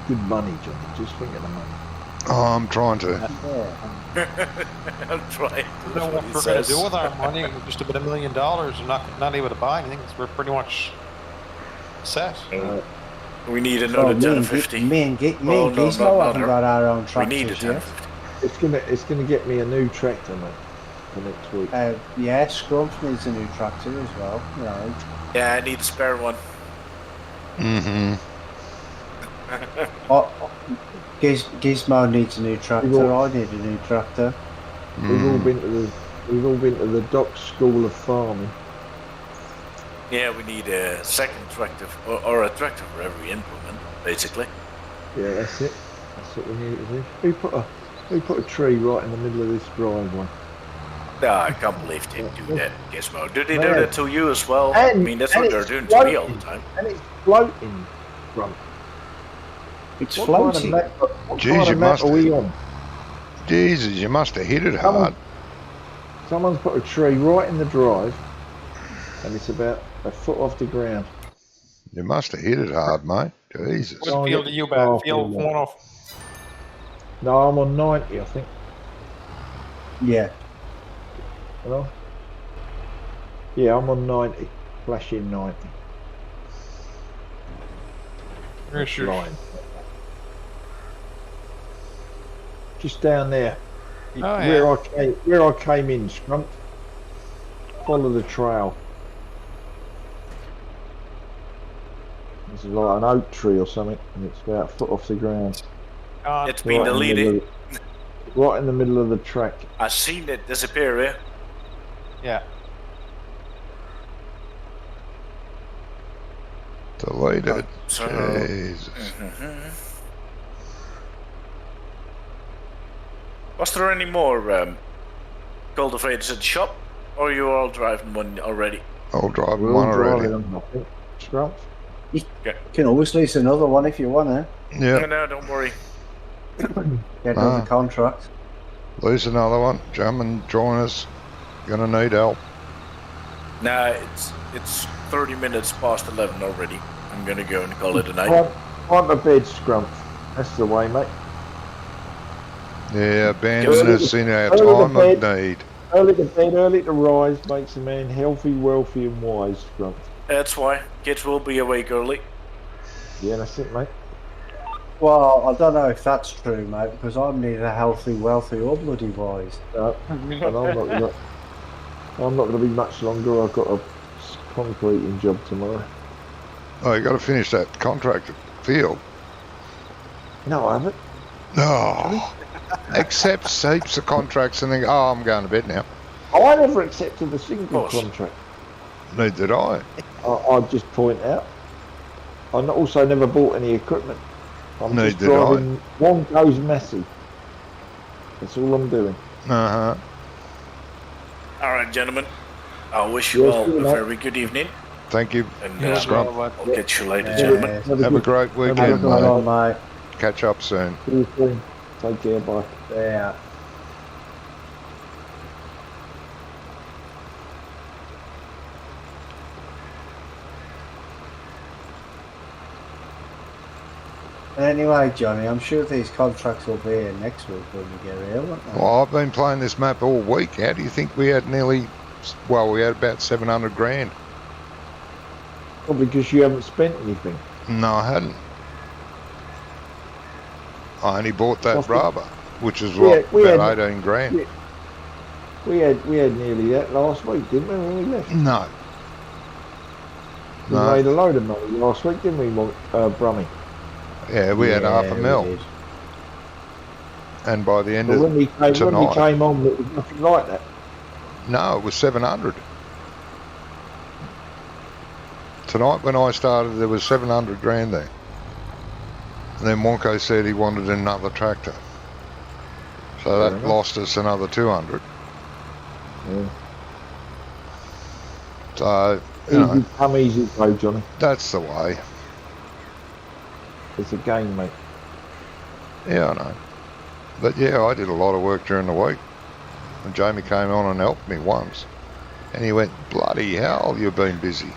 Good money, Johnny. Just think of the money. Oh, I'm trying to. I'm trying. We know what we're going to do with our money. Just about $1 million and not able to buy anything. We're pretty much set. We need another 1050. Me and Well, no, Gizmo not haven't her. got our own We need a tractors yet. 1050. It's gonna get me a new tractor, mate, for next week. Yeah, Scrump needs a new tractor as well. You know. Yeah, I need a spare one. Mm-hmm. Gizmo needs a new tractor. I need a new tractor. We've all been to the Dock School of Farming. Yeah, we need a second tractor, or a tractor for every implement, basically. Yeah, that's it. That's what we need to do. We put a tree right in the middle of this driveway. No, I can't believe they do that, Gizmo. Do they do Yeah. that to you as well? And- I mean, that's and what they're it's doing to me all the floating. time. And it's floating, Grunt. It's What kind of floating. what Jeez, kind of you map must are we on? Jesus, you must have hit it hard. Someone's put a tree right in the drive, and it's about a foot off the ground. You must have hit it hard, mate. Jesus. What field are you back? Oh, Field yeah. 104. No, I'm on 90, I think. Yeah. Hello? Yeah, I'm on 90. Flashing 90. Here's your Line. Just down there. Oh, yeah. Where I came in, Scrump. Follow the trail. This is like an oak tree or something, and it's about a foot off the ground. It's been Right in the deleted. middle- Right in the middle of the track. I've seen it disappear, yeah? Yeah. Deleted. So, Jesus. Was there any more cultivators at the shop? Or are you all driving one already? I'll drive We're one all already. driving them, I think. Scrump. You can always lease another one if you want to. Yeah, No, don't worry. Get another Ah. contract. lease another one. Jump and join us. Gonna need help. Nah, it's 30 minutes past 11 already. I'm gonna go and call it a night. Want a bed, Scrump. That's the way, mate. Yeah, abandon Early- us in our early to time of bed. need. Early to bed, early to rise makes a man healthy, wealthy, and wise, Scrump. That's why kids will be awake early. Yeah, that's it, mate. Well, I don't know if that's true, mate, because I'm neither healthy, wealthy, or bloody wise. And I'm not gonna be much longer. I've got a concreting job tomorrow. Oh, you got to finish that contract at field. No, I haven't. No. Accepts heaps of contracts and then, oh, I'm going to bed now. I never accepted a single Course. contract. Neither did I. I'll just point out. I also never bought any equipment. I'm Neither just did I. driving. One goes messy. That's all I'm doing. Uh-huh. Alright, gentlemen. I wish you Yes, all good a night. very good evening. Thank you. And Scrump. I'll catch you later, Yeah. gentlemen. Have a great Have a weekend, good mate. one, mate. Catch up soon. See you soon. Take care. Bye. Yeah. Anyway, Johnny, I'm sure these contracts will be here next week when we get here, won't they? Well, I've been playing this map all week. How do you think we had we had about 700 grand? Well, because you haven't spent anything. No, I hadn't. I only bought that What's the- rubber, which is We what, had- we about had- 18 grand. we- We had nearly that last week, didn't we? When we left, No. we No. made a load of money last week, didn't we, Brummy? Yeah, we had half a we mil. did. And by the end But of when we tonight, came on, it was nothing like that. no, it was 700. Tonight when I started, there was 700 grand there. And then Wonko said he wanted another tractor. So Fair that enough. lost us another 200. Yeah. So, you know, Easy come, easy go, Johnny. that's the way. It's a game, mate. Yeah, I know. But yeah, I did a lot of work during the week. And Jamie came on and helped me once. And he went, bloody hell, you've been busy.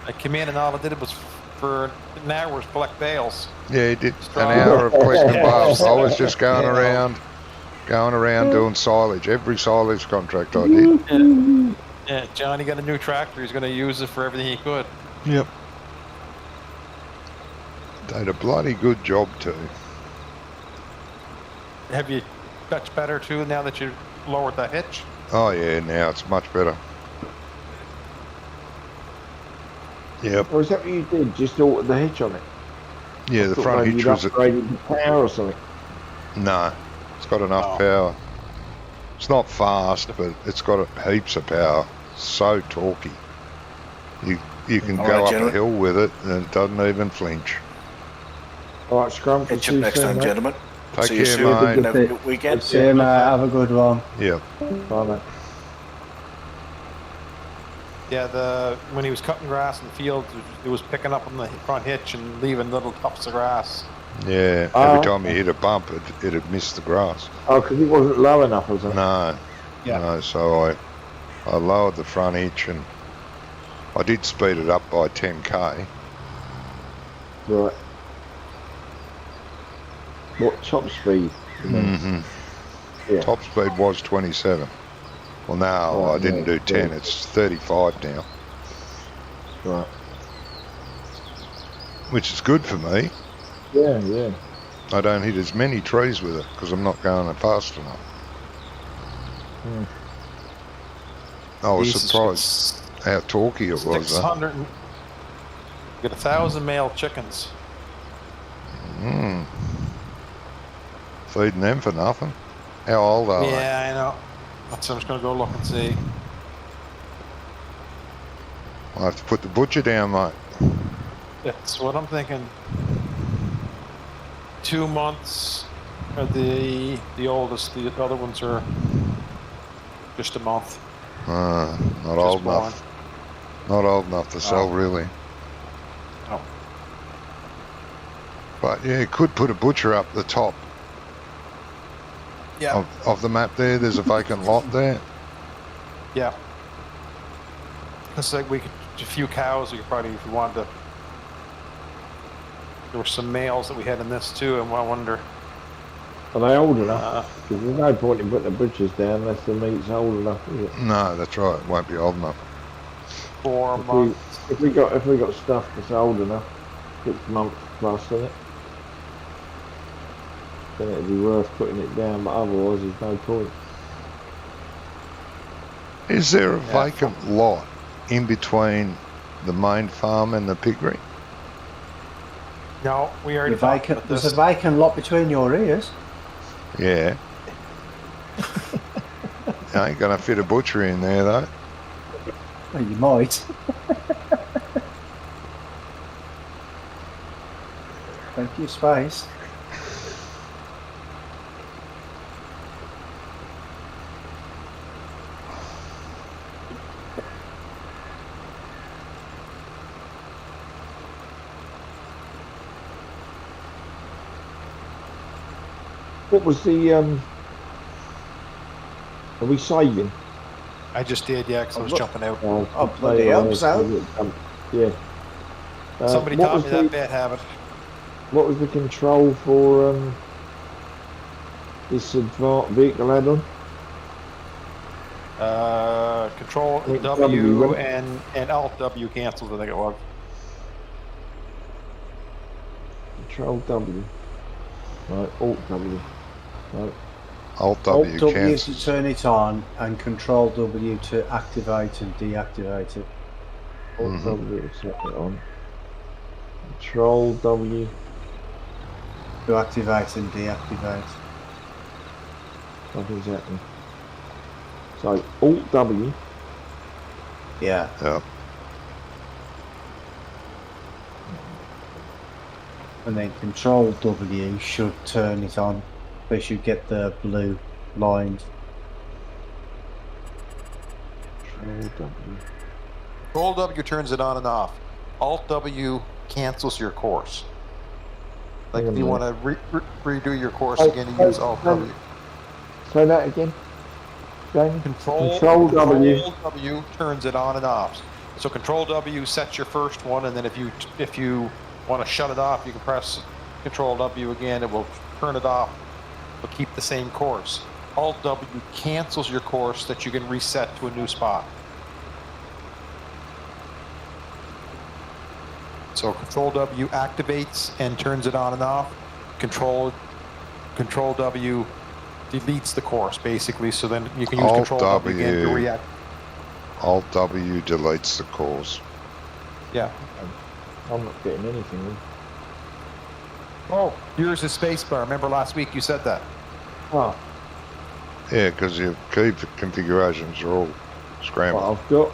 I came in and all I did was for an hour was collect bales. Yeah, he did Strong. an hour of collecting bales. I was just going around doing silage. Every silage contract I did. Yeah, Johnny got a new tractor. He's going to use it for everything he could. Yep. Did a bloody good job too. Have you touched better too now that you lowered the hitch? Oh yeah, now it's much better. Yep. Or is that what you did? Just altered the hitch on it? Yeah, I the thought front maybe hitch you'd was upgraded the power or something. no. It's got enough power. It's not fast, but it's got heaps of power. So torquey. You can All go right, up a gentlemen. hill with it and it doesn't even flinch. All right, Scrum. Catch you next time, gentlemen. Take See you care, soon. mate. And have a good weekend. See you, mate. Have a good one. Yeah. Bye, mate. Yeah, when he was cutting grass in the field, it was picking up on the front hitch and leaving little tufts of grass. Yeah. Every time you hit a bump, it'd miss the grass. Oh, because it wasn't low enough, was it? No. Yeah. No, so I lowered the front hitch and I did speed it up by 10k. Right. What top speed? Mm-hmm. Yeah. Top speed was 27. Well, now Oh, I didn't yeah, do 10. yeah. It's 35 now, Right. which is good for me. Yeah, yeah. I don't hit as many trees with it because I'm not going fast enough. Hmm. I was Jesus, surprised how torquey it was. 600. Get 1,000 male chickens. Feeding them for nothing. How old are they? Yeah, I know. So I'm just going to go look and see. I'll have to put the butcher down, mate. That's what I'm thinking. 2 months, The oldest. The other ones are just a month. Not Just old born. enough. Not old enough to sell, really. Oh. But yeah, could put a butcher up the top Yeah. of the map there. There's a vacant lot there. Yeah. It's like we could a few cows. We could probably, if we wanted to. There were some males that we had in this too, and I wonder. Are they old enough? Because there's no point in putting the butchers down unless the meat's old enough, is it? No, that's right. It won't be old enough. 4 months. If we got stuff that's old enough, 6 months plus, isn't it? Then it'd be worth putting it down, but otherwise there's no point. Is there a vacant lot in between the main farm and the piggery? No, we already talked about There's this. a vacant lot between your ears. Yeah. I ain't gonna fit a butcher in there though. Well, you might. Plenty of space. What was the Are we saving? I just did, yeah, because I was jumping out. Oh, bloody hell, so. Yeah. Somebody what taught was me the- that bad habit. What was the control for this advanced vehicle add-on? Control Wait, W W, and Alt W cancels, I think it was. Control W. Right, Alt W. Right. Alt Alt W W to cancels. turn it on and Control W to activate and deactivate it. Alt W to set it on. Control W. To activate and deactivate. What does that mean? So Alt W. Yeah. Yeah. And then Control W should turn it on. They should get the blue lines. Control W. Control W turns it on and off. Alt W cancels your course. Like if you want to redo your course again, you use Alt W. Say that again. Jamie? Control W turns it on and off. So Control W sets your first one, and then if you want to shut it off, you can press Control W again. It will turn it off, but keep the same course. Alt W cancels your course that you can reset to a new spot. So Control W activates and turns it on and off. Control W deletes the course basically, so then you can use Alt Control W again to W. react. Alt W deletes the course. Yeah. I'm not getting anything. Then. Oh, here's a spacebar. Remember last week you said that. Oh, Yeah, because your key configurations are all what scrambled. I've got.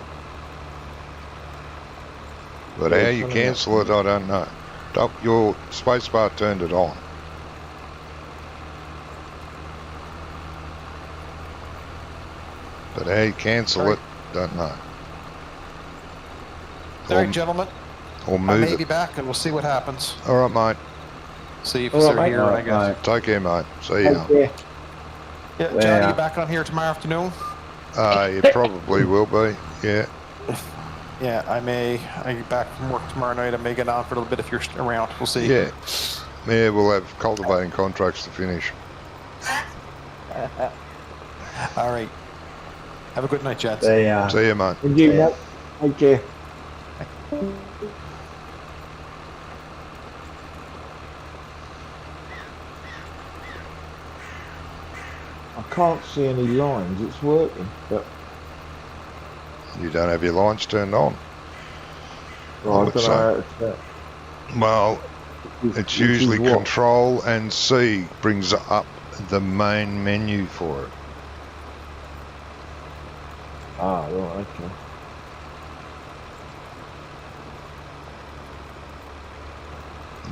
But Yeah, how you something cancel it, I don't know. Doc, your spacebar turned it on. But how you cancel it, don't know. All right, gentlemen. Or I move may it. be back, and we'll see what happens. All right, mate. See if All they're right, here, Right, I guess. right. Take care, mate. See ya. Yeah. Yeah, Johnny, Yeah. you back on here tomorrow afternoon? You probably will be. Yeah. Yeah, I get back from work tomorrow night. I may get on for a little bit if you're around. We'll see. Yeah. Yeah, we'll have cultivating contracts to finish. All right. Have a good night, Jets. They are. See ya, mate. And you, Yeah. mate. Take care. I can't see any lines. It's working, but You don't have your lights turned on. I don't would know say. how to set. Well, Which it's is usually what? Control and C brings up the main menu for it. Ah, right, okay.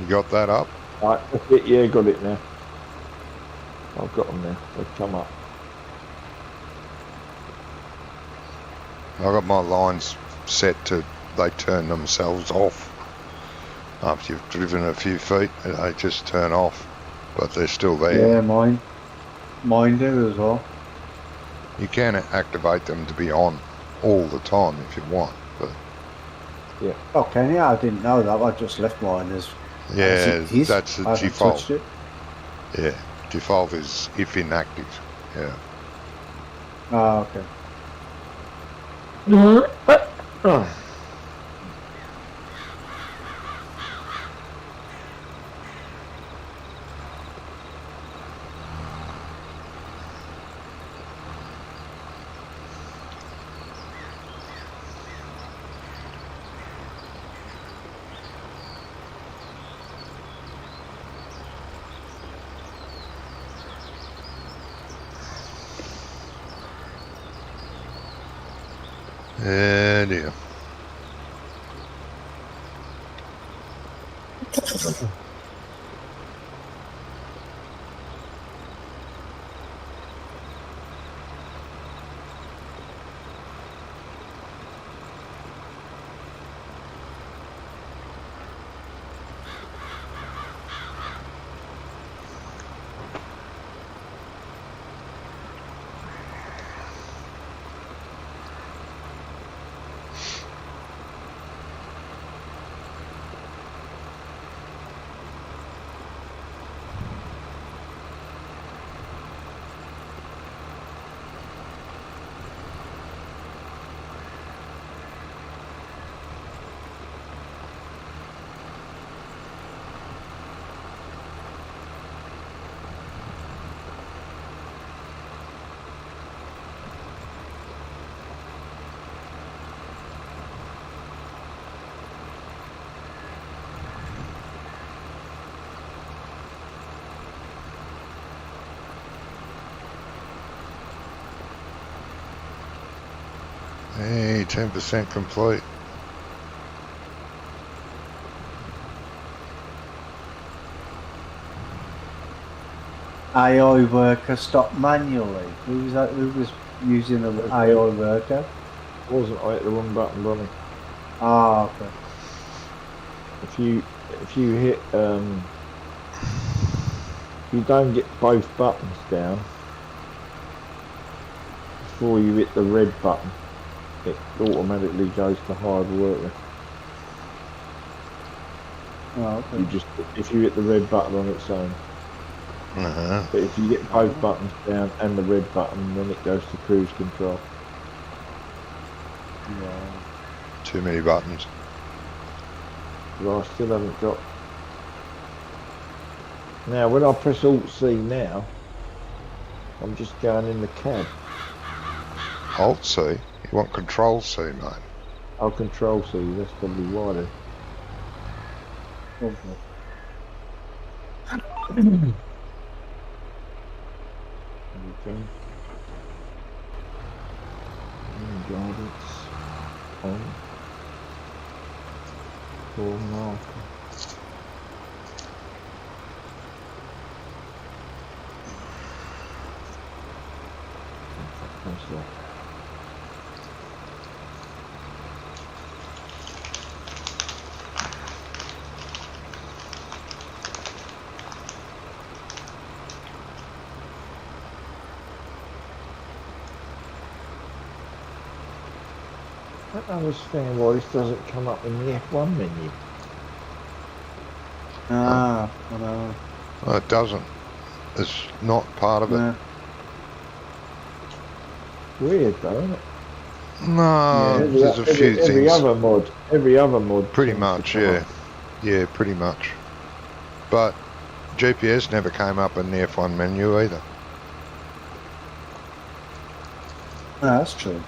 You got that up? Right, that's it. Yeah, got it now. I've got them now. They've come up. I've got my lines set to, they turn themselves off. After you've driven a few feet, they just turn off, but they're still there. Yeah, mine do as well. You can activate them to be on all the time if you want, but Okay, yeah, I didn't know that. I just left mine as it is. that's the I haven't default. touched it. Yeah, default is if inactive. Yeah. Oh, okay. Yeah, dear. Hey, 10% complete. AI worker stopped manually. Who was that? Who was using the AI worker? Wasn't I hit the wrong button, Bonnie? Ah, okay. If you hit you don't get both buttons down before you hit the red button, it automatically goes to hard worker. Oh, okay. You just if you hit the red button on its own. But if you get both buttons down and the red button, then it goes to cruise control. Yeah. Too many buttons. Well, I still haven't got. Now, when I press Alt C now, I'm just going in the cab. Alt C? You want Control C, mate? I'll Control C, that's probably why then. Okay. Okay. Guidance on. Full marker. What's that? I don't understand why this doesn't come up in the F1 menu. Ah, I know. No, it doesn't. It's not part of it. No. Weird though, isn't it? No, there's a few things. Every other mod. Pretty seems to much, come yeah. up. Yeah, pretty much. But GPS never came up in the F1 menu either. No, that's true.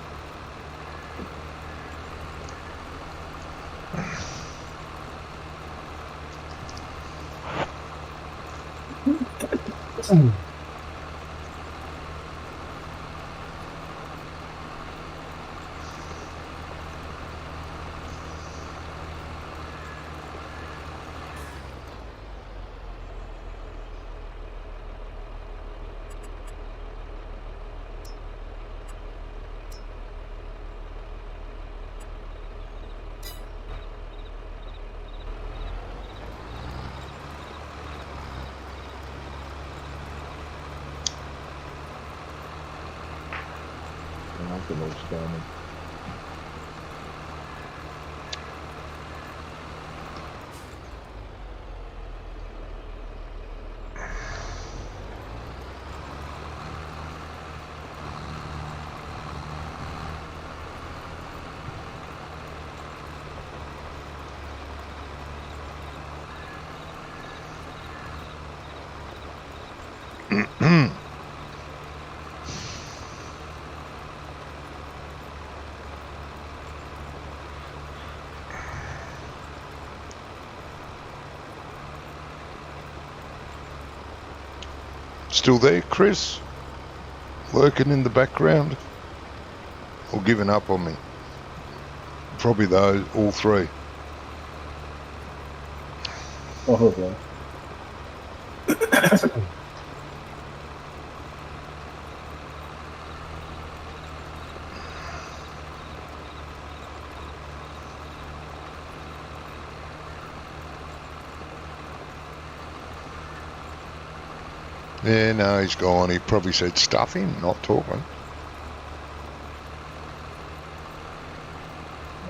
like an all scanning. Still there, Chris? Lurking in the background? Or giving up on me? Probably those, all three. Probably. Yeah, no, he's gone. He probably said stuff him, not talking.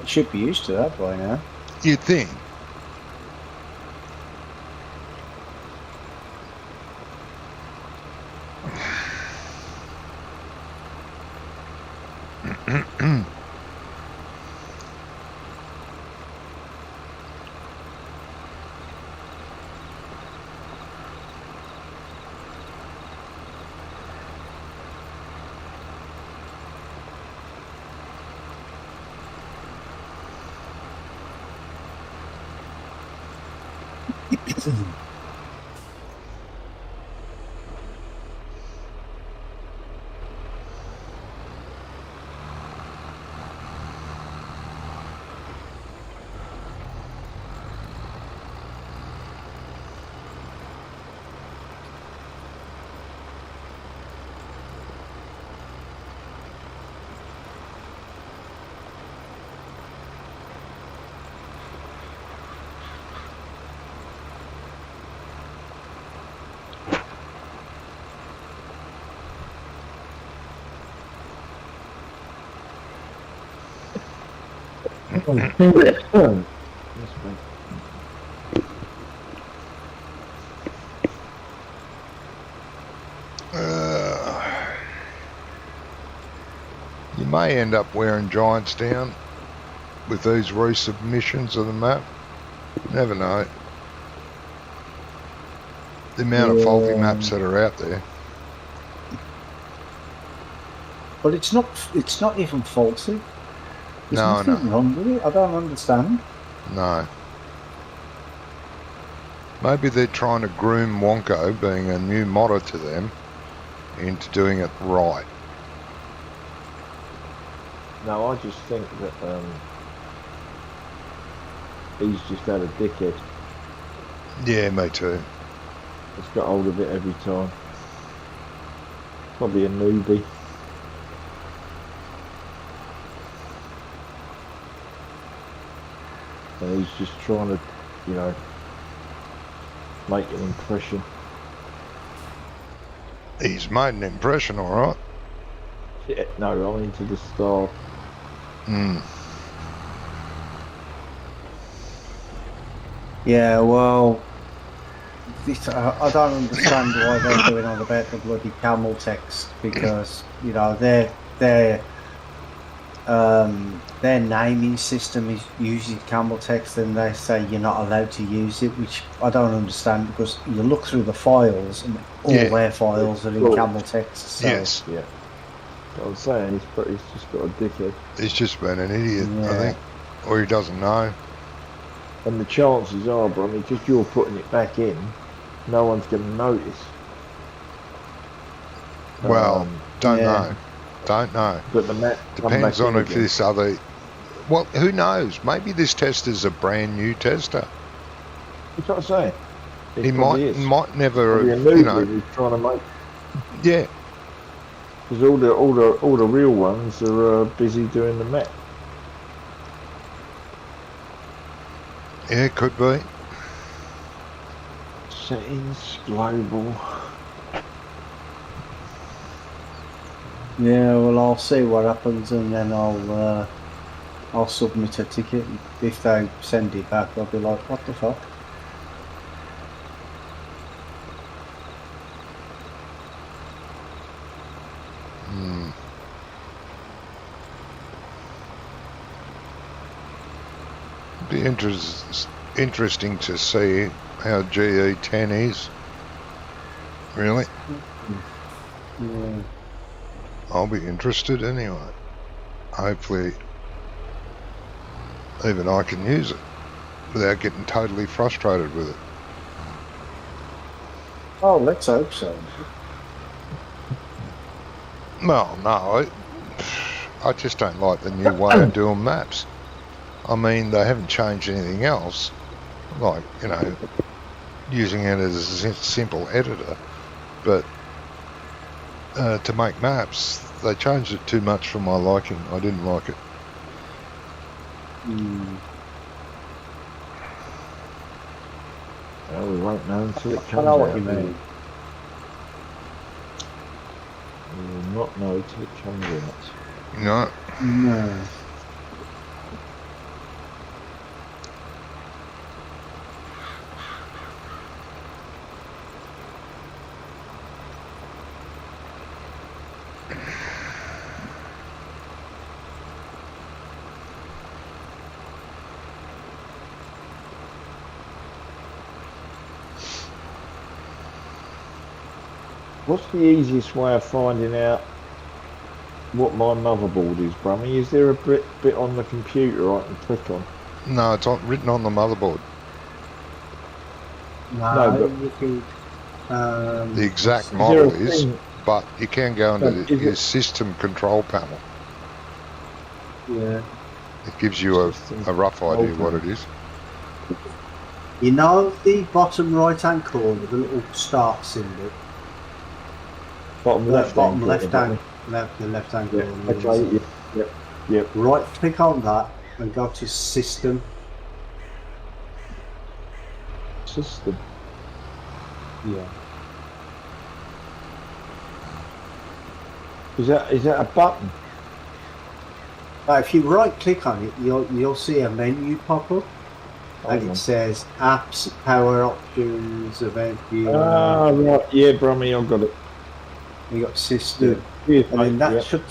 Should be used to that by now. You'd think. You may end up wearing giants down with these resubmissions of the map. Never know. The amount of faulty maps that are out there. But it's not even faulty. There's No, nothing wrong with it. I don't understand. No. Maybe they're trying to groom Wonko, being a new modder to them, into doing it right. No, I just think that he's just had a dickhead. Yeah, me too. He's got hold of it every time. Probably a newbie. And he's just trying to, you know, make an impression. He's made an impression, all right. Yeah, no, I mean to the staff. Yeah, well, I don't understand why they're doing on about the bloody camel text, because you know their naming system is using camel text, and they say you're not allowed to use it, which I don't understand, because you look through the files and all their files are in camel text. So. Yes. Yeah. I'm saying he's just got a dickhead. He's just been an idiot, I think. Or he doesn't know. And the chances are, bro, I mean, because you're putting it back in, no one's going to notice. Well, don't know. Don't know. But the map depends on if this other... Well, who knows? Maybe this tester's a brand new tester. That's what I'm saying. He might never have, you know... He's trying to make... Yeah. Because all the real ones are busy doing the map. Yeah, it could be. Settings, global. Yeah, well, I'll see what happens, and then I'll submit a ticket. If they send it back, I'll be like, what the fuck? Be interesting to see how GE10 is. Really? Yeah. I'll be interested anyway. Hopefully, even I can use it without getting totally frustrated with it. Oh, let's hope so. Well, no, I just don't like the new way of doing maps. I mean, they haven't changed anything else, like, you know, using it as a simple editor, but to make maps, they changed it too much for my liking. I didn't like it. Well, we won't know until it I comes know out. what you mean. We will not know until it comes out. No. No. What's the easiest way of finding out what my motherboard is, Brummy? Is there a bit on the computer I can click on? No, it's written on the motherboard. No, but you can, The exact is there model a is, thing? but you can go into No, is your it- system control panel. yeah. It gives you a rough idea what it is. You know the bottom right-hand corner, the little start symbol? Bottom left Bottom hand. left-hand, the left-hand Yeah, corner. okay, yep. Right-click on that and go to System. System. Yeah. Is that a button? Now, if you right-click on it, you'll see a menu pop up, and Hold on. it says Apps, Power Options, Event Viewer. Ah, right. Yeah, Brummy, I've got it. You got System, Cheers, and then mate. that Yep. should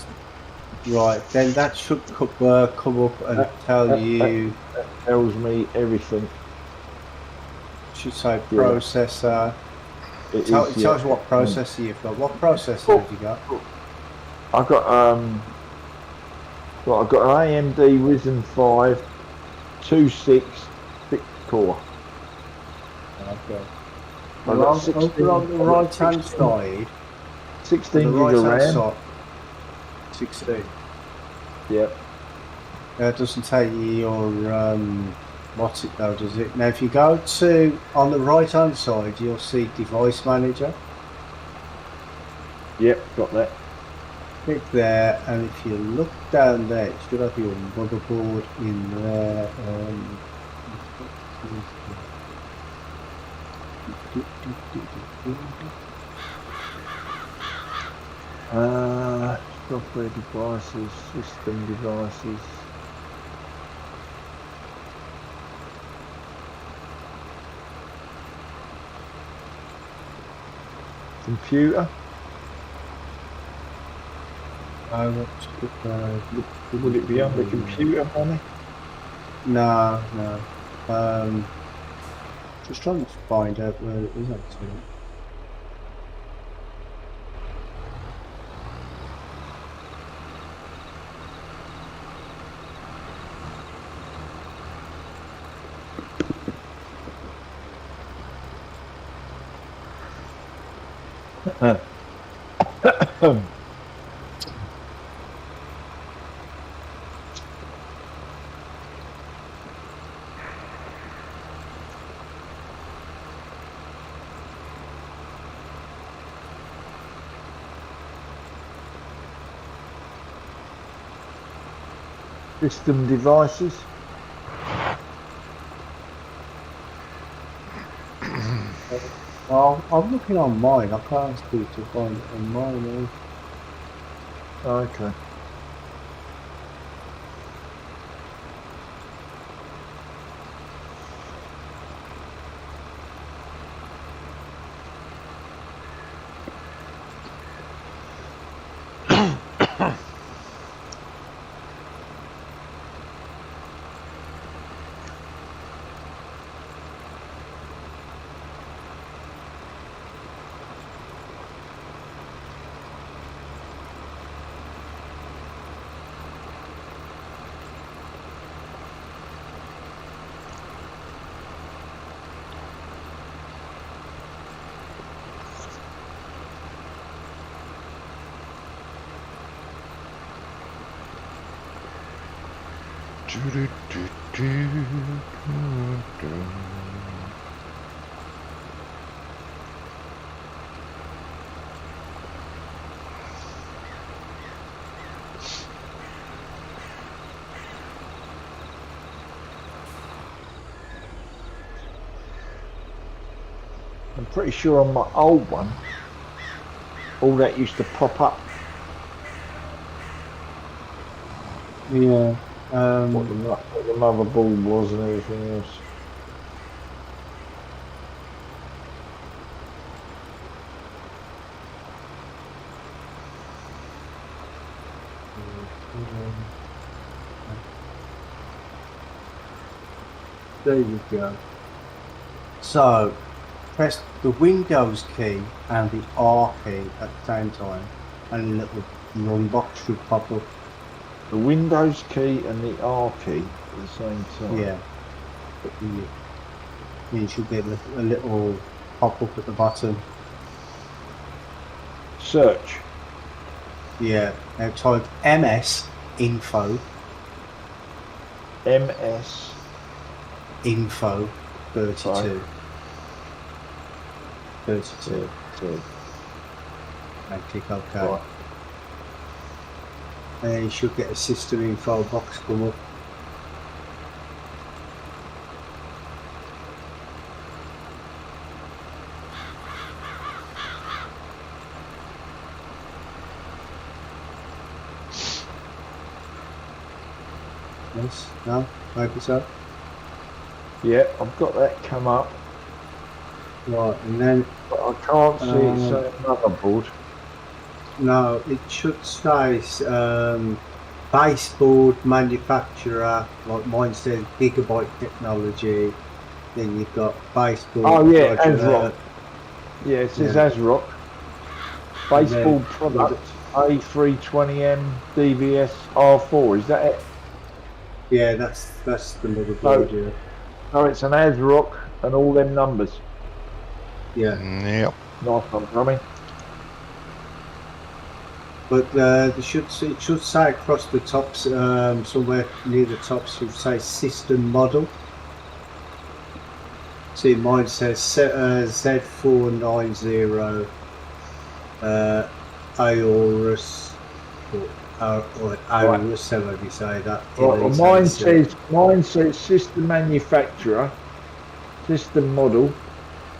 then that should come up and tell you. That tells me everything. Should say Yeah. processor. It Tells is, you yeah. what processor you've got. What processor have you got? I've got well, I've got an AMD Ryzen 5 2.6 core. Okay. I've got 16 Over on the right hand 16 side. 16 On the gig right of hand RAM. side. 16. Yep. It doesn't tell you your what's it though, does it? Now if you go to on the right hand side you'll see device manager. Yep, got that. Click there, and if you look down there, it should have your motherboard in there. Software devices, system devices. Computer. Would it be under computer, honey? No. Just trying to find out where it is actually. System devices. Well, I'm looking on mine. I can't see to find it on mine. Okay. I'm pretty sure on my old one, all that used to pop up. Yeah. What the motherboard was and everything else. There you go. So, press the Windows key and the R key at the same time, and a little run box should pop up. The Windows key and the R key at the same time. Yeah. You should get a little pop up at the bottom. Search. Yeah. Now type MS info MS info 32. Right. 32. So, And click OK. right. And then you should get a system info box come up. Yes, no, maybe so. Yeah, I've got that come up, Right, and then but I can't see it saying motherboard. no, it should say baseboard manufacturer, like mine says Gigabyte Technology. Then you've got baseboard. Oh yeah, Roger ASRock. Yeah, it says Yeah. ASRock. Baseboard product A320M DVS R4. Is that it? Yeah, that's the motherboard. Yeah, No, it's an ASRock and all them numbers. yeah. Yep. Nice one, Tommy. But it should say across the tops, somewhere near the top, should say system model. See, mine says Z490 Aorus, or Aorus, however you say that. Right, well, mine says system manufacturer, system model,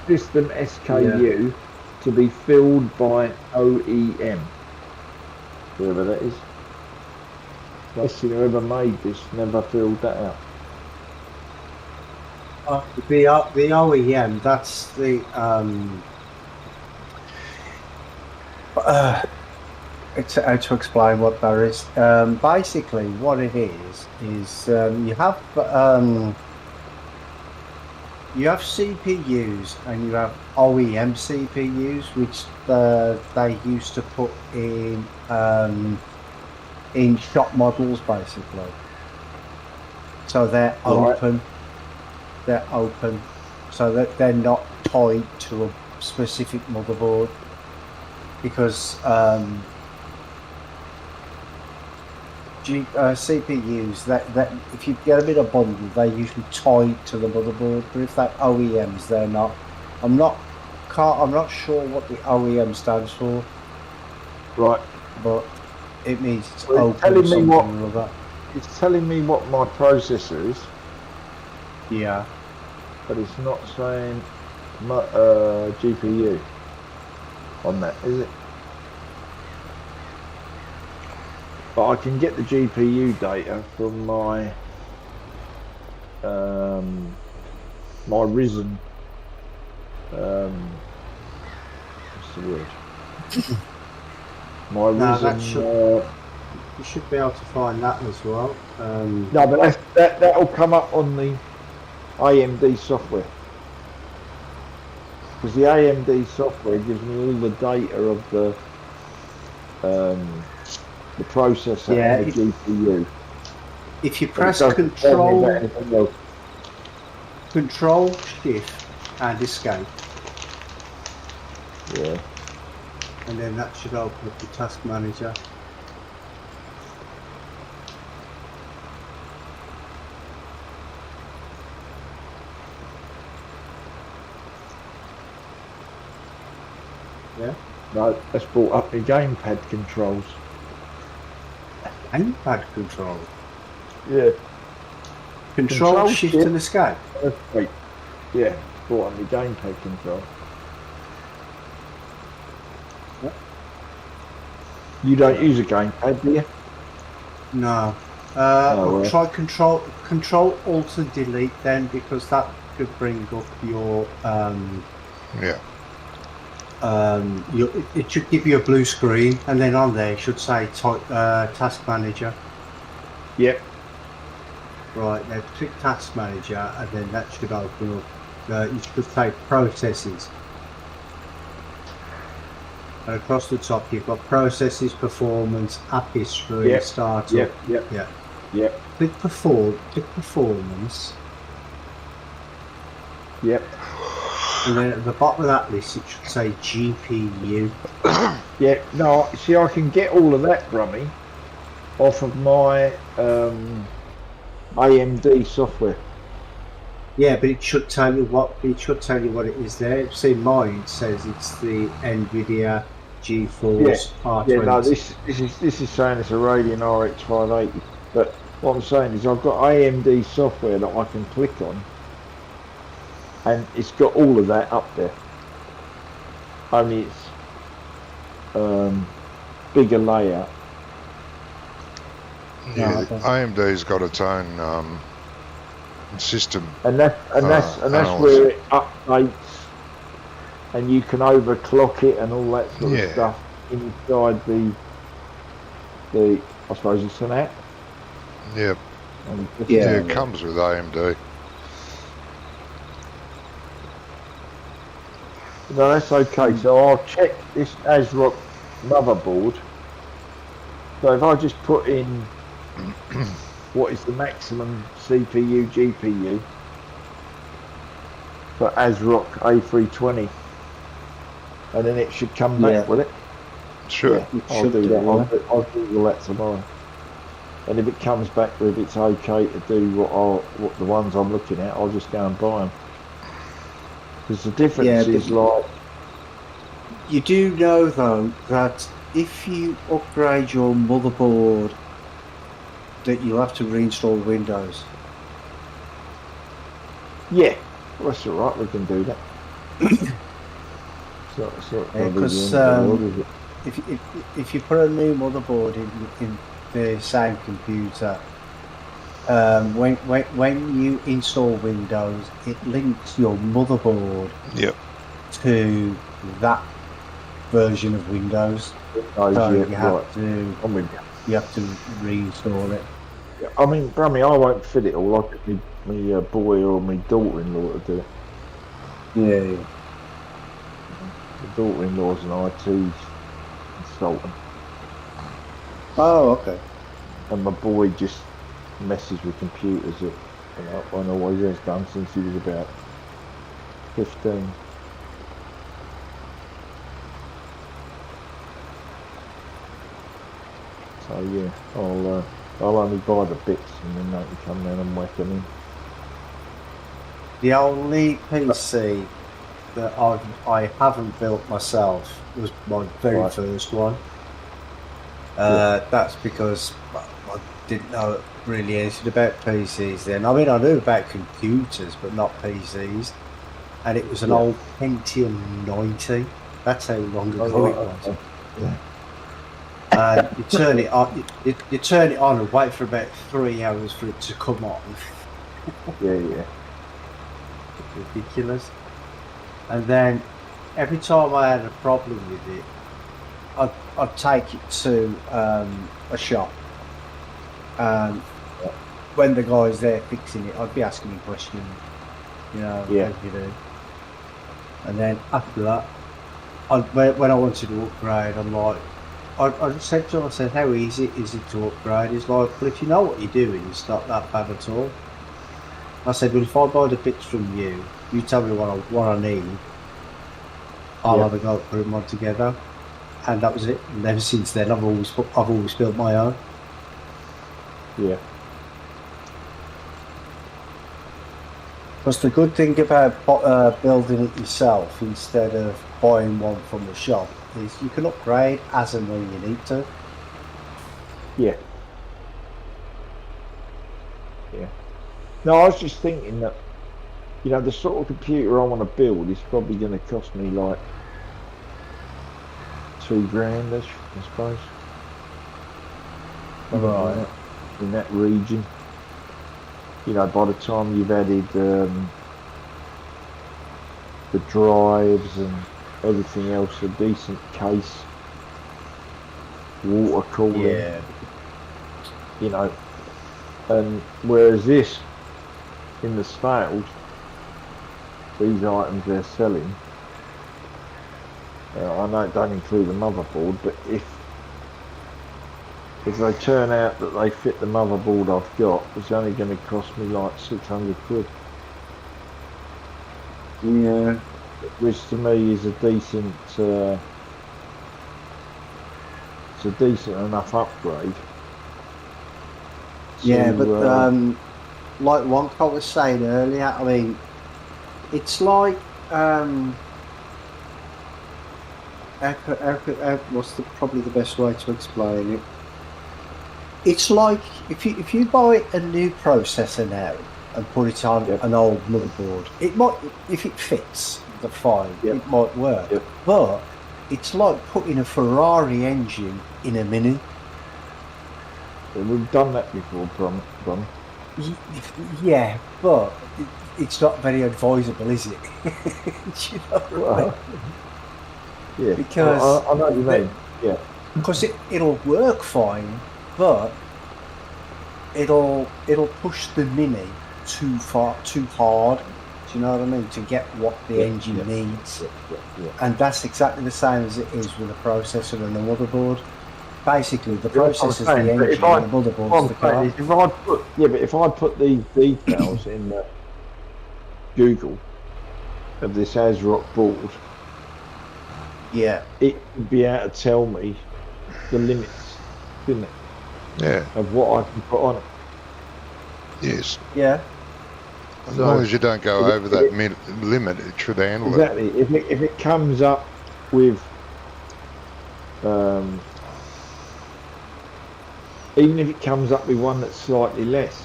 system SKU to be filled by OEM. Whoever that is. Basically, whoever made this never filled that out. The OEM, that's the it's how to explain what that is. Basically, what it is you have CPUs and you have OEM CPUs, which they used to put in shop models, basically. So they're open. They're open, so that they're not tied to a specific motherboard, because CPUs that if you get a bit of bundle, they're usually tied to the motherboard. But if they're OEMs, they're not. I'm not sure what the OEM stands for. Right. But it means it's Well, open or something or other. It's telling me what my processor is, Yeah. but it's not saying GPU on that, is it? But I can get the GPU data from my my Risen. What's the word? My No, Risen. that you should be able to find that as well. No, but that'll come up on the AMD software. Because the AMD software gives me all the data of the processor and the GPU. If you press Control Shift and Escape, yeah, and then that should open up the Task Manager. Yeah. No, that's brought up the gamepad controls. Gamepad control. Yeah. Control Shift and Escape. Wait. Yeah, brought up the gamepad control. What? You don't use a gamepad, do you? No. Well. Try Control Alt and Delete then, because that could bring up your it should give you a blue screen, and then on there it should say Task Manager. Yep. Right, now click Task Manager, and then that should open up. You should take Processes. And across the top, you've got Processes, Performance, App History, Startup. Yep. Click Performance. Yep. And then at the bottom of that list, it should say GPU. Yeah, no, see, I can get all of that, Brummy, off of my AMD software. Yeah, but it should tell you what it is there. See, mine says it's the NVIDIA GeForce R20. Yeah, no, this is saying it's a Radeon RX 580. But what I'm saying is I've got AMD software that I can click on, and it's got all of that up there. Only it's bigger layout. Yeah, AMD's got its own system, and that's where it updates, and you can overclock it and all that sort of stuff inside the I suppose it's an app. Yeah. It comes with AMD. No, that's okay. So I'll check this ASRock motherboard. So if I just put in what is the maximum CPU GPU for ASRock A320, and then it should come back with it. Sure. I'll do that. I'll Google that tomorrow. And if it comes back with it's okay to do what the ones I'm looking at, I'll just go and buy them. Because the difference is like... You do know though that if you upgrade your motherboard, that you'll have to reinstall Windows. Yeah, well, that's alright, we can do that. Because if you put a new motherboard in the same computer, when you install Windows, it links your motherboard to that version of Windows. So you have to reinstall it. I mean, Brummy, I won't fit it all. I'll get my boy or my daughter-in-law to do it. Yeah. The daughter-in-law's an IT consultant. Oh, okay. And my boy just messes with computers and always has done since he was about 15. So yeah, I'll only buy the bits and then they can come down and whack them in. The only PC that I haven't built myself was my very first one. That's because I didn't know really anything about PCs then. I mean, I knew about computers, but not PCs. And it was an old Pentium 90. That's how long ago it was. Yeah. And you turn it on. You turn it on and wait for about 3 hours for it to come on. Yeah. Ridiculous. And then every time I had a problem with it, I'd take it to a shop. And when the guy's there fixing it, I'd be asking him questions. You know, how do you do? And then after that, when I wanted to upgrade, I'm like, I said to him, I said, how easy is it to upgrade? He's like, well, if you know what you're doing, it's not that bad at all. I said, well, if I buy the bits from you, you tell me what I need, I'll have a go at putting them on together. And that was it. And ever since then, I've always built my own. Yeah. Because the good thing about building it yourself instead of buying one from the shop is you can upgrade as and when you need to. Yeah. No, I was just thinking that, you know, the sort of computer I want to build is probably going to cost me like $2,000-ish, I suppose. Right. In that region. You know, by the time you've added the drives and everything else, a decent case, water cooling. Yeah. You know, and whereas this, in the sales, these items they're selling, I know it don't include the motherboard, but if they turn out that they fit the motherboard I've got, it's only going to cost me like 600 quid. Yeah. Which to me is a decent, it's a decent enough upgrade. Yeah, but like Wonka was saying earlier, I mean, it's like what's probably the best way to explain it? It's like if you buy a new processor now and put it on an old motherboard, it might, if it fits, the fine, it might work. But it's like putting a Ferrari engine in a Mini. We've done that before, Bron. Yeah, but it's not very advisable, is it? You know what I mean? Yeah, because I know what you mean. Yeah, because it'll work fine, but it'll push the Mini too hard. Do you know what I mean? To get what the engine needs. And that's exactly the same as it is with a processor and a motherboard. Basically, the processor's the engine and the motherboard's the car. If I put these details in Google of this ASRock board, it would be able to tell me the limits, didn't it? Yeah. Of what I can put on it. Yes. Yeah. As long as you don't go over that limit, it should handle it. Exactly. If it comes up with even if it comes up with one that's slightly less,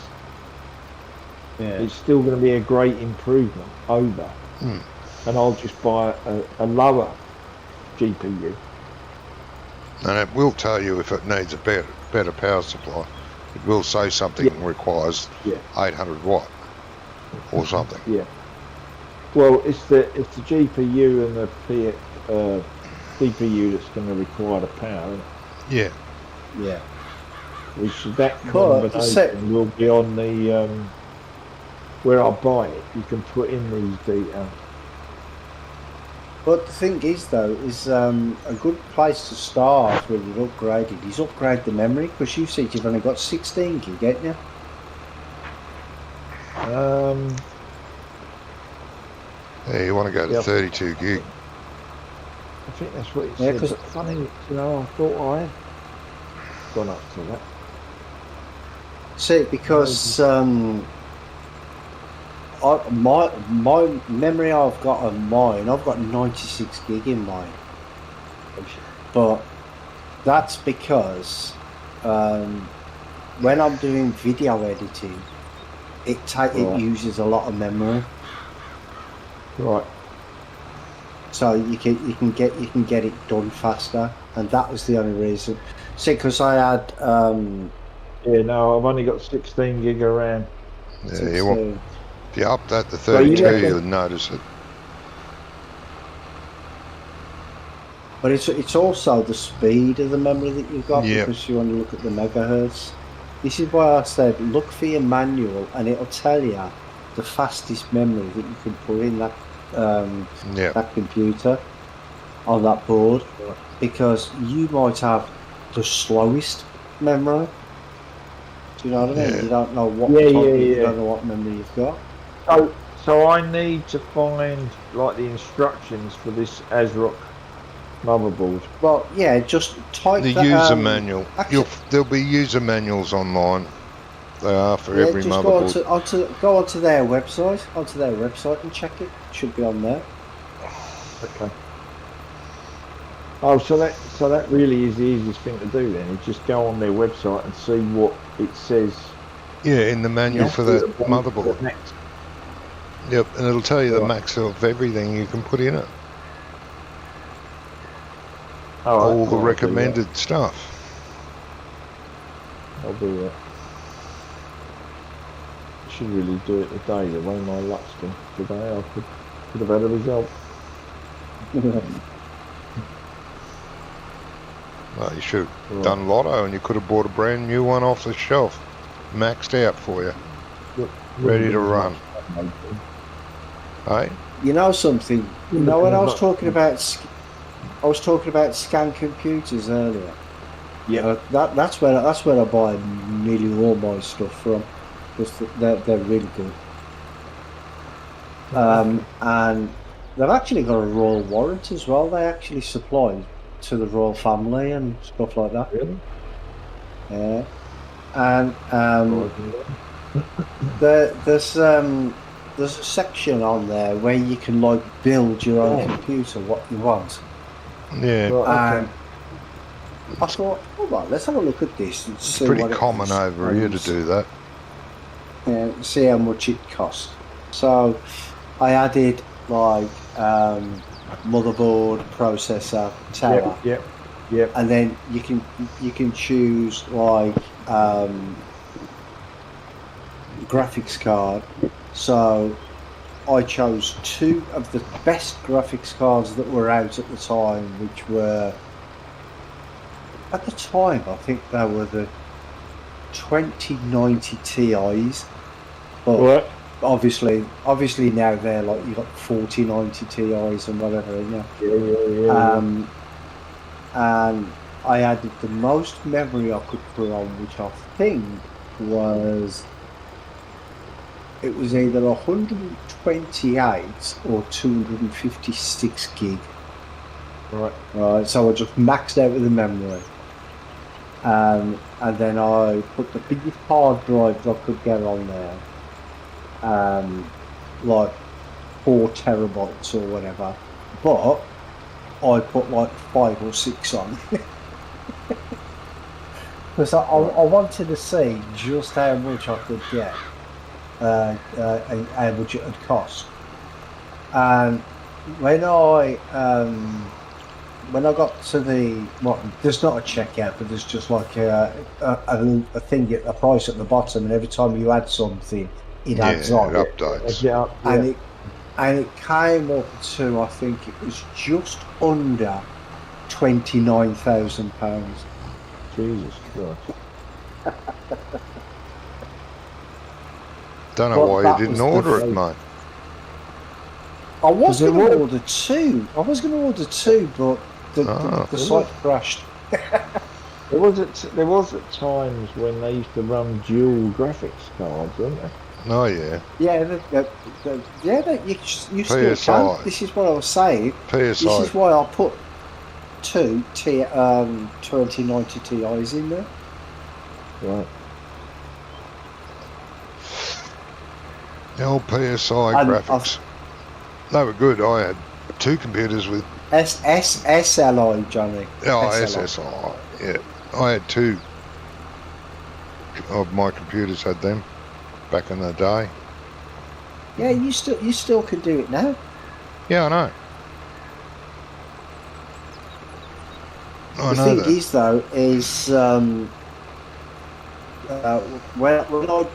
it's still going to be a great improvement over. And I'll just buy a lower GPU. And it will tell you if it needs a better power supply. It will say something requires 800 watt or something. Yeah. Well, it's the GPU and the CPU that's going to require the power, isn't it? Yeah. Yeah. Which that combination will be on the where I buy it. You can put in these details. But the thing is, though, is a good place to start when you've upgraded is upgrade the memory, because you said you've only got 16 gig, haven't you? Yeah, you want to go to 32 gig. I think that's what it said. But funny, you know, I thought I had gone up to that. See, because my memory I've got on mine, I've got 96 gig in mine. But that's because when I'm doing video editing, it uses a lot of memory. Right. So you can get it done faster, and that was the only reason. See, because I had Yeah, no, I've only got 16 gig of RAM. Yeah, you want, 16. if you up that to So you 32, reckon- you'll notice it. But it's also the speed of the memory that you've got, Yep. because you want to look at the megahertz. This is why I said look for your manual, and it'll tell you the fastest memory that you can put in that Yeah. that computer on that board, because you might have the slowest memory. Do you know what I mean? Yeah. You don't know what Yeah, type, yeah, you yeah. don't know what memory you've got. So I need to find like the instructions for this ASRock motherboard. Well, yeah, just type The that, user manual. actually, There'll be user manuals online. They are for yeah, every just go motherboard. go onto their website, and check it. It should be on there. Okay. Oh, so that really is the easiest thing to do then. Is just go on their website and see what it says. Yeah, in the manual Yeah. for that motherboard. Next. Yep, and it'll tell you the Right. max of everything you can put in it. All The recommended stuff. I'll do that. I should really do it today. The way my luck's been today, I could have had a result. Well, you should have done Lotto, and you could have bought a brand new one off the shelf, maxed out for you, ready to run. Hey? You know something? You know when I was talking about scan computers earlier. Yeah. That's where I buy nearly all my stuff from, because they're really good. And they've actually got a royal warrant as well. They actually supply to the royal family and stuff like that. Really? Yeah. And there's a section on there where you can like build your own computer what you want. Yeah. And I thought, all right, let's have a look at this and It's see pretty what it common is. over here to do that. And see how much it costs. So I added like motherboard, processor, tower, Yep. and then you can choose like graphics card. So I chose two of the best graphics cards that were out at the time, which were, at the time, I think they were the 2090 Ti's, but What? obviously now they're like, you've got 4090 Ti's and whatever, you know. Yeah. And I added the most memory I could put on, which I think was, it was either 128 or 256 gig. Right, so I just maxed out with the memory. And then I put the biggest hard drives I could get on there. Like 4 terabytes or whatever. But I put like 5 or 6 on. Because I wanted to see just how much I could get. And how much it would cost. And when I got to the, well, there's not a checkout, but there's just like a thing, a price at the bottom, and every time you add something, it adds on. It updates. And it came up to, I think it was just under £29,000. Jesus Christ. Don't know why you didn't order it, mate. I was going to order 2. I was going to order 2, but the site crashed. There was at times when they used to run dual graphics cards, weren't they? Oh yeah. Yeah, you still PSI. can. This is what I was saying. PSI. This is why I put 2 2090 Ti's in there. Right. The old PSI graphics. They were good. I had 2 computers with SLI, Johnny. SSI. Yeah, I had 2 of my computers had them back in the day. Yeah, you still can do it now. Yeah, I know. I The know thing that. is, though, is when I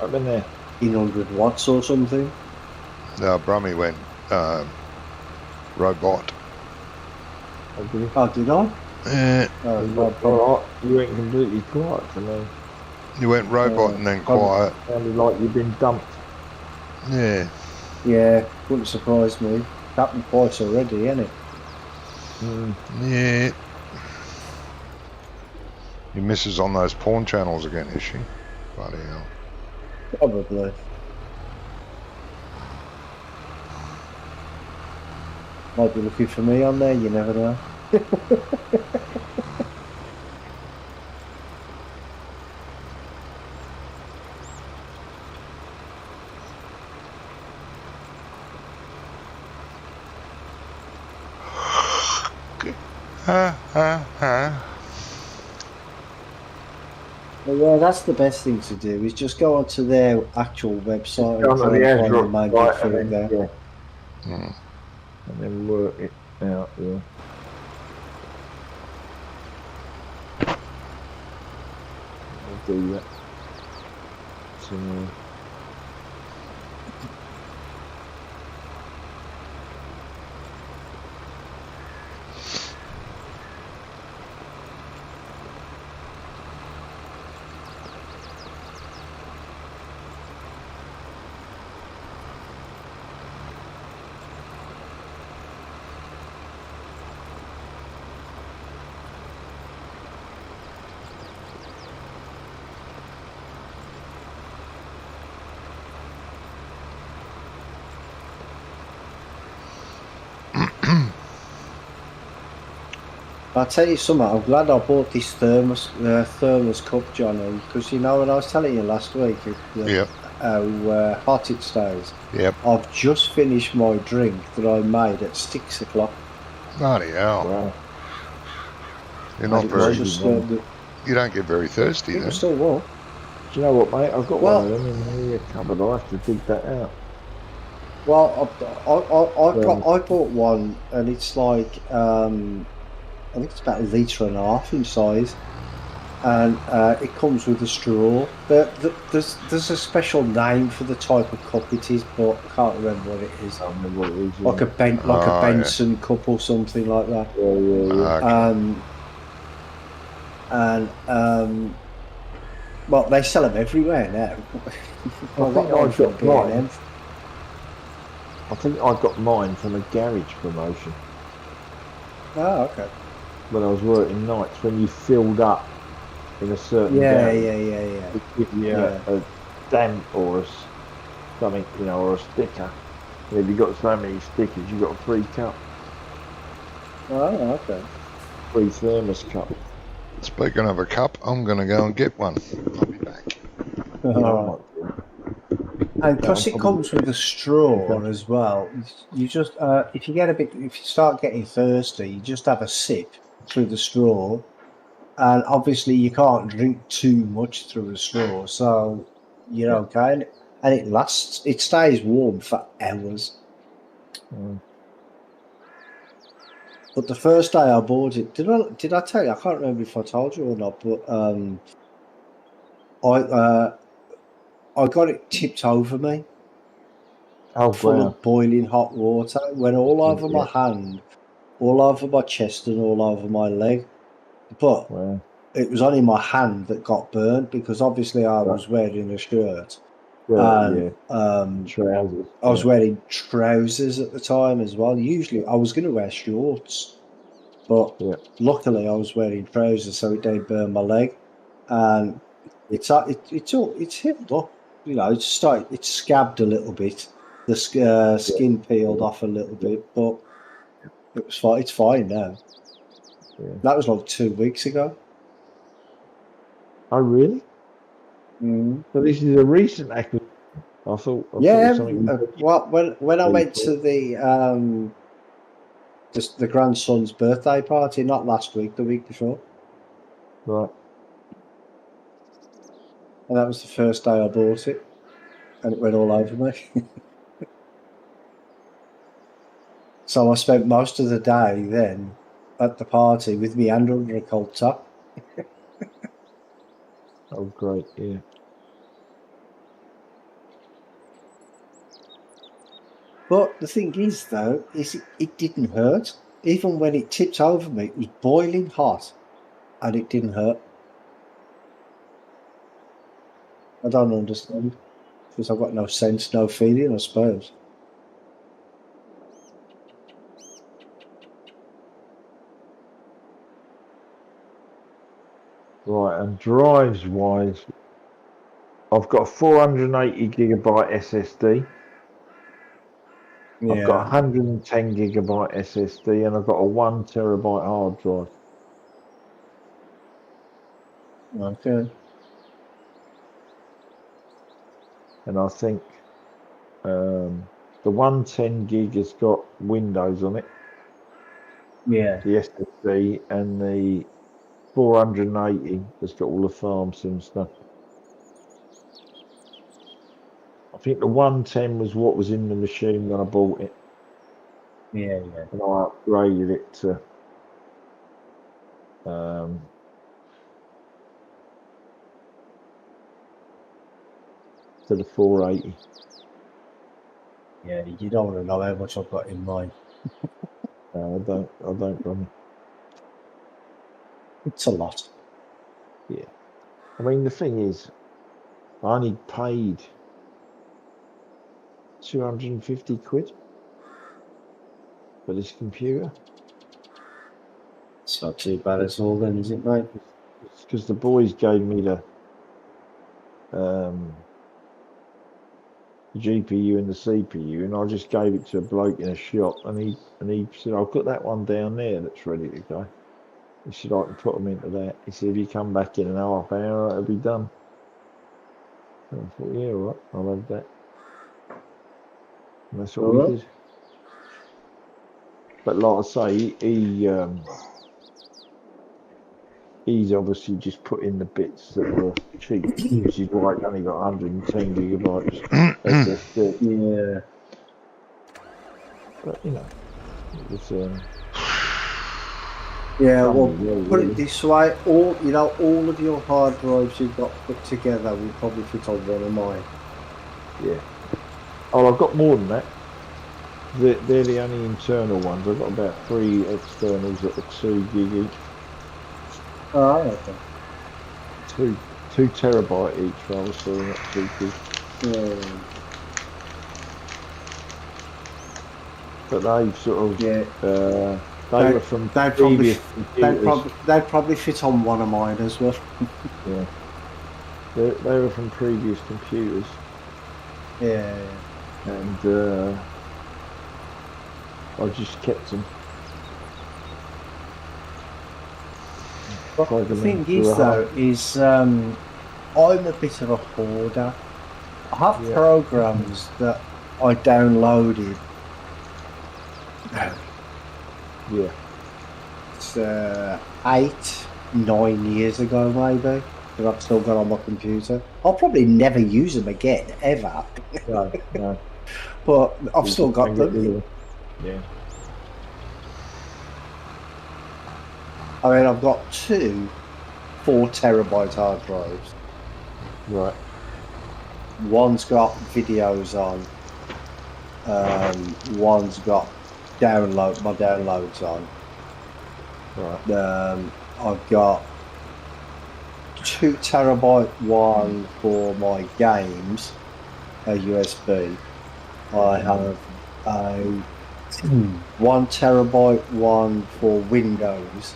I've been there. 100 watts or something. Brummy went robot. Oh, did I? Yeah, You went completely quiet to me. you went robot and then quiet. Sounded like you've been dumped. Yeah. Yeah, wouldn't surprise me. Happened twice already, hasn't it? Yeah. Your missus on those porn channels again, is she? Bloody hell. Probably. Might be looking for me on there, you never know. Well, yeah, that's the best thing to do, is just go onto their actual website and try and find the main big thing there. Yeah. And then work it out, yeah. I'll do that. So, I'll tell you something, I'm glad I bought this thermos cup, Johnny, because you know what I was telling you last week, Yep. how hot it stays. Yep. I've just finished my drink that I made at 6 o'clock. Bloody hell. wow. You're not And it was very. just, You don't get very thirsty it then. was still warm. Do you know what, mate? I've got Well- one of them in the cupboard. I'll have to dig that out. Well, I bought one, and it's like I think it's about 1.5 litres in size, and it comes with a straw. There's a special name for the type of cup it is, but I can't remember what it is. I remember what it is. Like a Oh, yeah. Benson cup or something like that. Okay. Well, they sell them everywhere now. I think I got mine from a garage promotion Oh, okay. when I was working nights. When you filled up in a certain Yeah, garage, yeah. it give you a stamp or something, or a sticker. And if you got so many stickers, you got a free cup, Oh, okay. free thermos cup. Speaking of a cup, I'm going to go and get one. I'll be back. And because it comes with a straw as well, you just if you start getting thirsty, you just have a sip through the straw, and obviously you can't drink too much through a straw, so you're okay, and it stays warm for hours. But the first day I bought it, did I tell you? I can't remember if I told you or not, but I got it tipped over me. Full of boiling hot water. It went all over my hand, all over my chest, and all over my leg. But it was only my hand that got burnt, because obviously I was wearing a shirt. And trousers. I was wearing trousers at the time as well. Usually I was going to wear shorts, but luckily I was wearing trousers, so it didn't burn my leg. And it's healed up. It's scabbed a little bit. The skin peeled off a little bit, but it was fine. It's fine now. That was like 2 weeks ago. Oh, really? So this is a recent acquisition. I thought it was something. Well, when I went to the grandson's birthday party, not last week, the week before. Right. And that was the first day I bought it, and it went all over me. So I spent most of the day then at the party with me hand under a cold top. Oh, great, yeah. But the thing is, though, is it didn't hurt. Even when it tipped over me, it was boiling hot, and it didn't hurt. I don't understand, because I've got no sense, no feeling, I suppose. Right, and drives-wise, I've got a 480 gigabyte SSD. Yeah. I've got a 110 gigabyte SSD, and I've got a 1 terabyte hard drive. Okay. And I think the 110 gig has got Windows on it, Yeah. the SSD, and the 480 has got all the farm sim stuff. I think the 110 was what was in the machine when I bought it, Yeah, yeah. and I upgraded it to the 480. Yeah, you don't want to know how much I've got in mine. No, I don't run it. It's a lot. Yeah. I mean, the thing is, I only paid 250 quid for this computer. It's not too bad at all then, is it, mate? Because the boys gave me the GPU and the CPU, and I just gave it to a bloke in a shop, and he said, "I'll put that one down there that's ready to go." He said, "I can put them into that." He said, "If you come back in an half hour, it'll be done." And I thought, "Yeah, all right, I'll have that." And that's what we did. But like I say, he's obviously just put in the bits that were cheap, which is why it only got 110 gigabytes SSD. Yeah. But you know, it was. Yeah, well, put it this way: all of your hard drives you've got put together will probably fit on one of mine. Yeah. Oh, I've got more than that. They're the only internal ones. I've got about 3 externals that are 2 gig each. Oh, okay. 2 terabyte each, rather, so not 2 gig. Yeah. But they've sort of they were from they'd probably fit on one of mine as well. Yeah. They were from previous computers. Yeah. And I just kept them. But the thing is, though, is I'm a bit of a hoarder. I have programs that I downloaded. Yeah. It's 8-9 years ago, maybe. That I've still got on my computer. I'll probably never use them again, ever. No. But I've still got them. Yeah. I mean, I've got 2 4 terabyte hard drives. Right. One's got videos on. One's got my downloads on. Right. I've got 2 terabyte one for my games, a USB. I have a 1 terabyte one for Windows.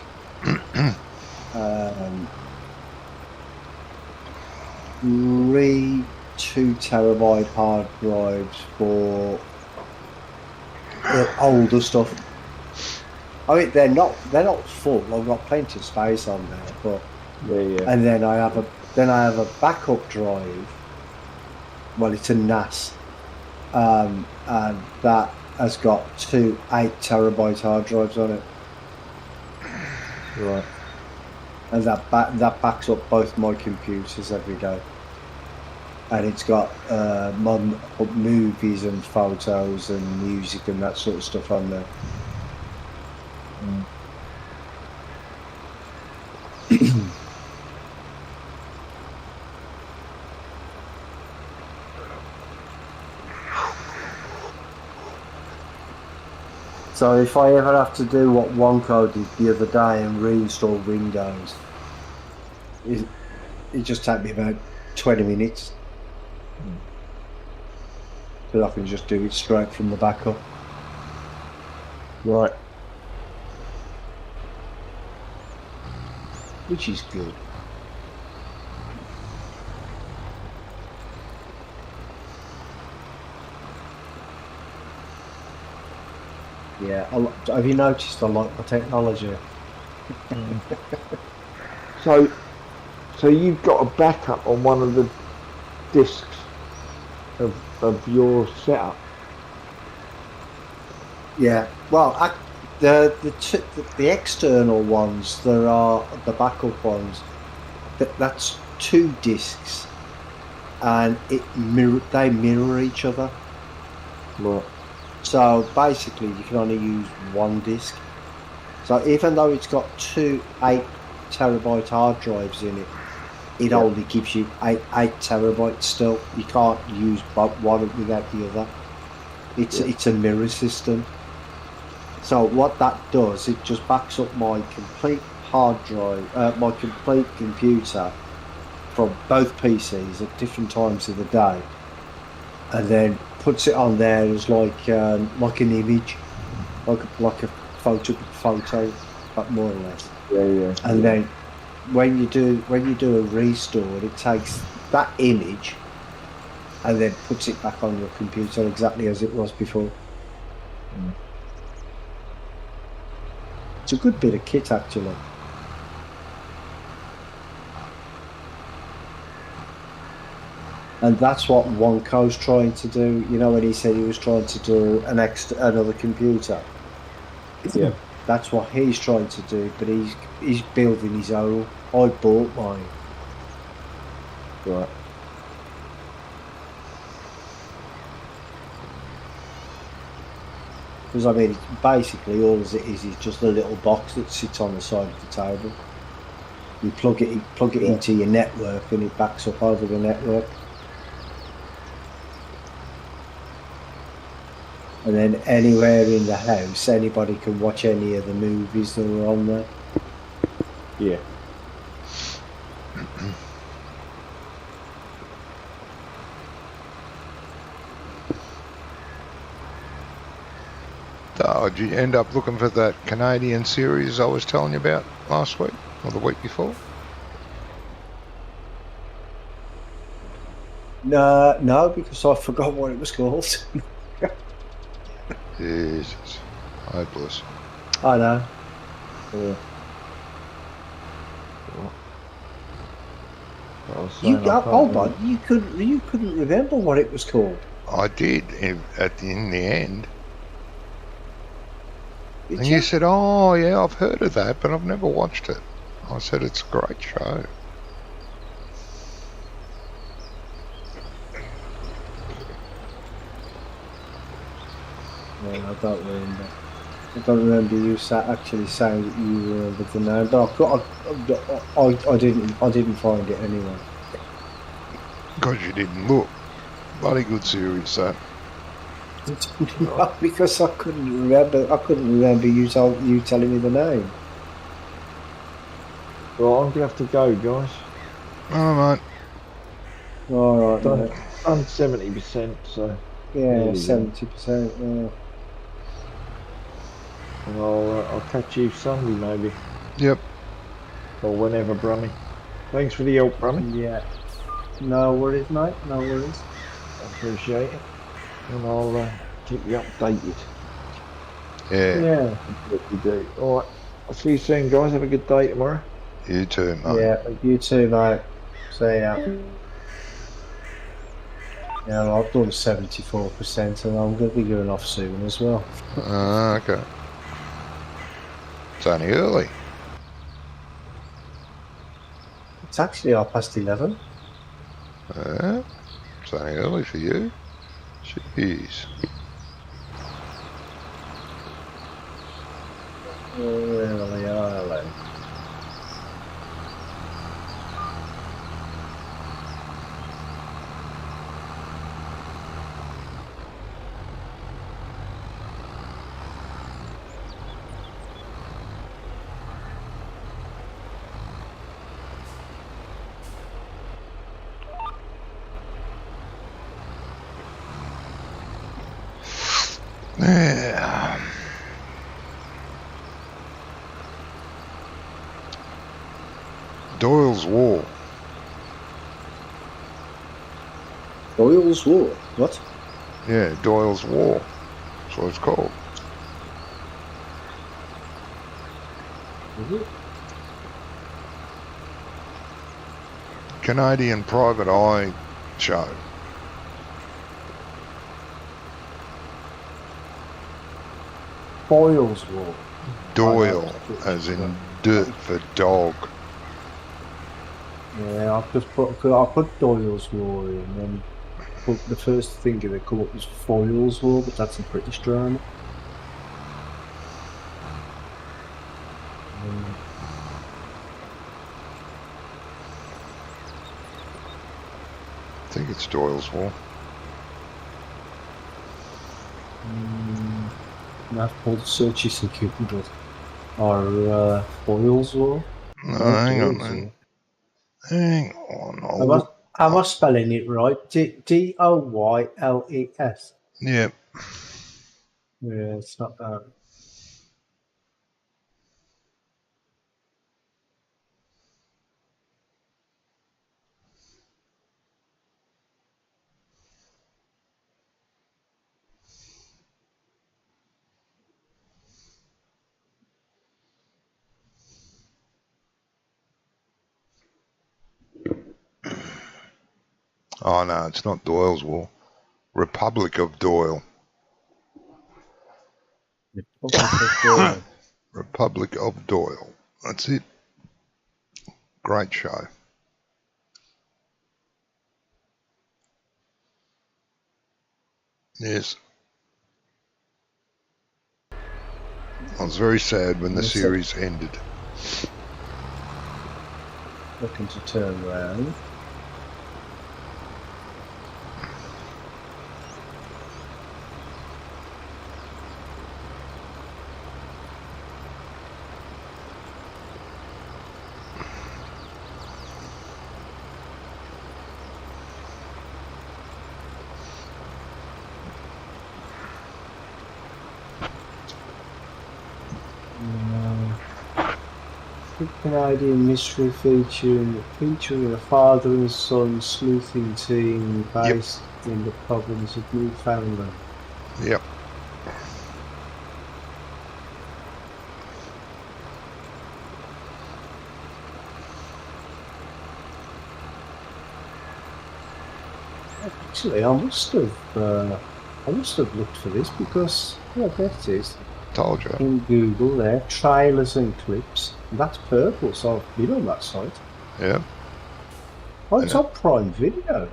3 2 terabyte hard drives for older stuff. I mean, they're not full. I've got plenty of space on there, but yeah. And then I have a backup drive. Well, it's a NAS, and that has got 2 8 terabyte hard drives on it. Right. And that backs up both my computers every day. and it's got movies and photos and music and that sort of stuff on there. So if I ever have to do what OneCode did the other day and reinstall Windows, it just take me about 20 minutes. But I can just do it straight from the backup. Right. Which is good. Yeah, have you noticed I like my technology? So you've got a backup on one of the discs of your setup. Yeah. Well, the external ones, there are the backup ones. That's 2 discs, and they mirror each other. Right. So basically, you can only use 1 disc. So even though it's got 2 8-terabyte hard drives in it, it only gives you 8 terabytes still. You can't use one without the other. It's a mirror system. So what that does, it just backs up my complete hard drive, my complete computer from both PCs at different times of the day, and then puts it on there as like an image, like a photo, but more or less. Yeah. And then when you do a restore, it takes that image and then puts it back on your computer exactly as it was before. It's a good bit of kit, actually. And that's what OneCo's trying to do. You know, when he said he was trying to do another computer. Yeah. That's what he's trying to do, but he's building his own. I bought mine. Right. Because I mean, basically all it is just a little box that sits on the side of the table. You plug it into your network, and it backs up over the network. And then anywhere in the house, anybody can watch any of the movies that are on there. Yeah. Oh, did you end up looking for that Canadian series I was telling you about last week or the week before? No, because I forgot what it was called. Jesus. Hopeless. I know. Yeah. Hold on, you couldn't remember what it was called. I did in the end. Did And you said, oh, yeah, I've heard of that, but I've never watched it. I said, it's a great show. No, I don't remember. I don't remember you actually saying that you remembered the name, but I didn't find it anyway. Because you didn't look. Bloody good series, that. No, because I couldn't remember. I couldn't remember you telling me the name. Well, I'm gonna have to go, guys. Oh, mate. All right, Done mate. 70%, so Yeah, 70%. Yeah. and I'll catch you Sunday maybe, Yep. or whenever, Brummy. Thanks for the help, Brummy. Yeah. No worries, mate. No worries. I appreciate it, and I'll keep you updated. Yeah. Yeah. What you do. All right. I'll see you soon, guys. Have a good day tomorrow. You too, mate. Yeah. You too, mate. See ya. Yeah, well, I've done 74%, and I'm going to be going off soon as well. Okay. It's only early. It's actually 11:30. It's only early for you. Jeez. Really early. Yeah. Doyle's War. Doyle's War? What? Yeah, Doyle's War. That's what it's called. Is it? Canadian Private Eye show. Boyle's War. Doyle, as in dirt for dog. Yeah, I put Doyle's War in, and the first thing that come up was Foyle's War, but that's a British drama. I think it's Doyle's War. That's called Searches and Cupid. Or Foyle's War. No, No, hang on, Doyle's man. War. Hang on. Am I spelling it right? Doyles. Yeah. Yeah, it's not that. Oh, no, it's not Doyle's War. Republic of Doyle. Republic of Doyle. That's it. Great show. Yes. I was very sad when the series ended. Looking to turn around. Canadian mystery featuring a father and son sleuthing team based in the province of Newfoundland. Yep. Actually, I must have looked for this because there it is. Told you. In Google there, trailers and clips. That's purple, so I've been on that site. Yeah. Oh, it's on Prime Video.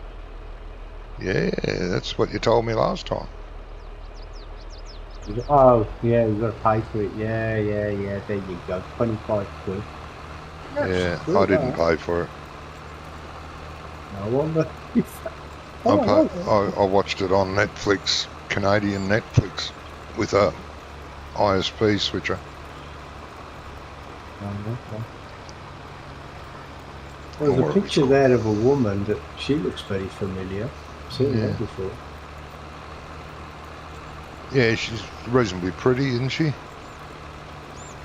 Yeah, that's what you told me last time. Oh, yeah, you've got to pay for it. Yeah, there you go. 25 quid. Yeah, I didn't pay for it. I wonder if... I watched it on Netflix, Canadian Netflix, with a ISP switcher. Okay. There's a picture there of a woman that she looks very familiar. I've seen her before. Yeah, she's reasonably pretty, isn't she?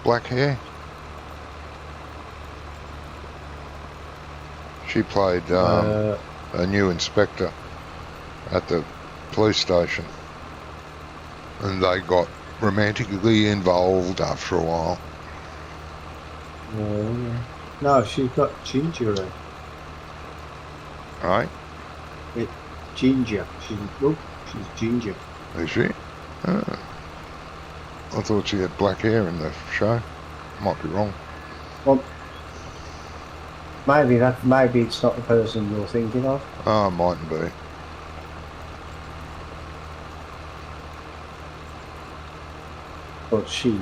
Black hair. She played a new inspector at the police station, and they got romantically involved after a while. No, she's got ginger hair. Right? Ginger. She's ginger. Is she? Oh. I thought she had black hair in the show. Might be wrong. Well, maybe it's not the person you're thinking of. Oh, mightn't be. But she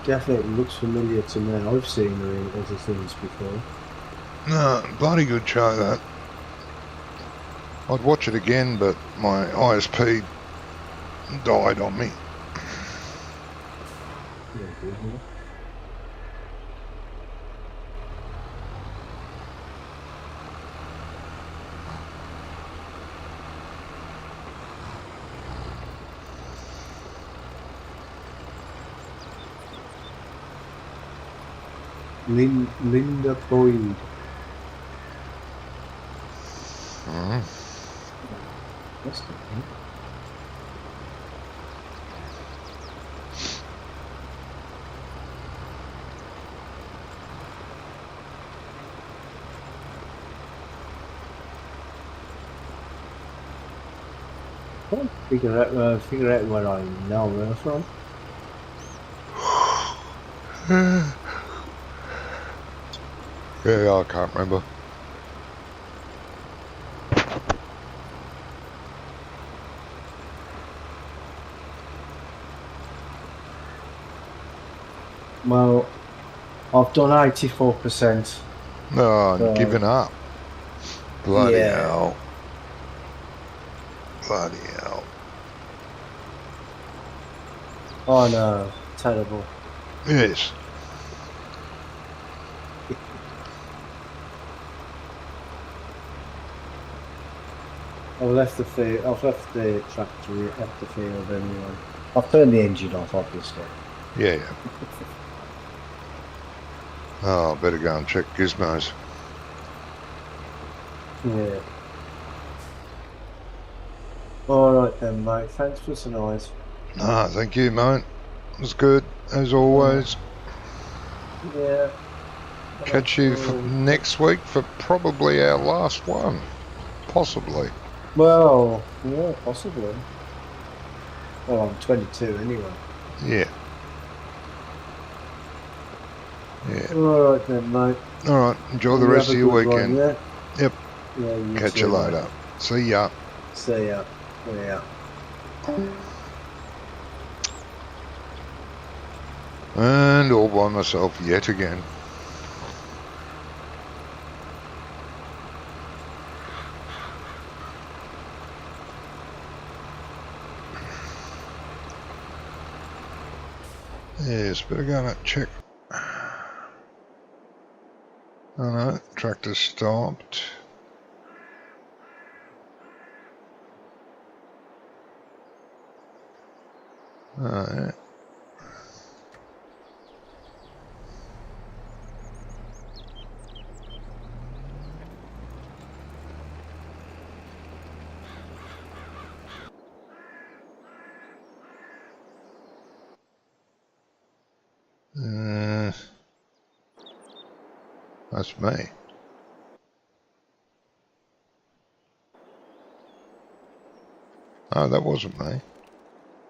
definitely looks familiar to me. I've seen her in other things before. No, bloody good show that. I'd watch it again, but my ISP died on me. Yeah, good, yeah. Linda Boyd. That's the thing. Can't figure out where I know her from. Yeah, I can't remember. Well, I've done 84%. No, I'm giving up. Bloody Yeah. hell. Bloody hell. Oh no, terrible. Yes. I've left the field. I've left the tractor at the field anyway. I've turned the engine off, obviously. Yeah. Oh, better go and check gizmos. Yeah. All right then, mate. Thanks for tonight. Ah, thank you, mate. It was good, as always. Yeah. Catch you for next week for probably our last one. Possibly. Well, yeah, possibly. Well, I'm 22 anyway. Yeah. Yeah. All right then, mate. All right. Enjoy the rest of your weekend. One, yeah? Yep. Yeah, you Catch too, you mate. later. See ya. See ya. Yeah. And all by myself yet again. Yes, better go and check. Oh no, tractor stopped. Oh, yeah. That's me. Oh, that wasn't me.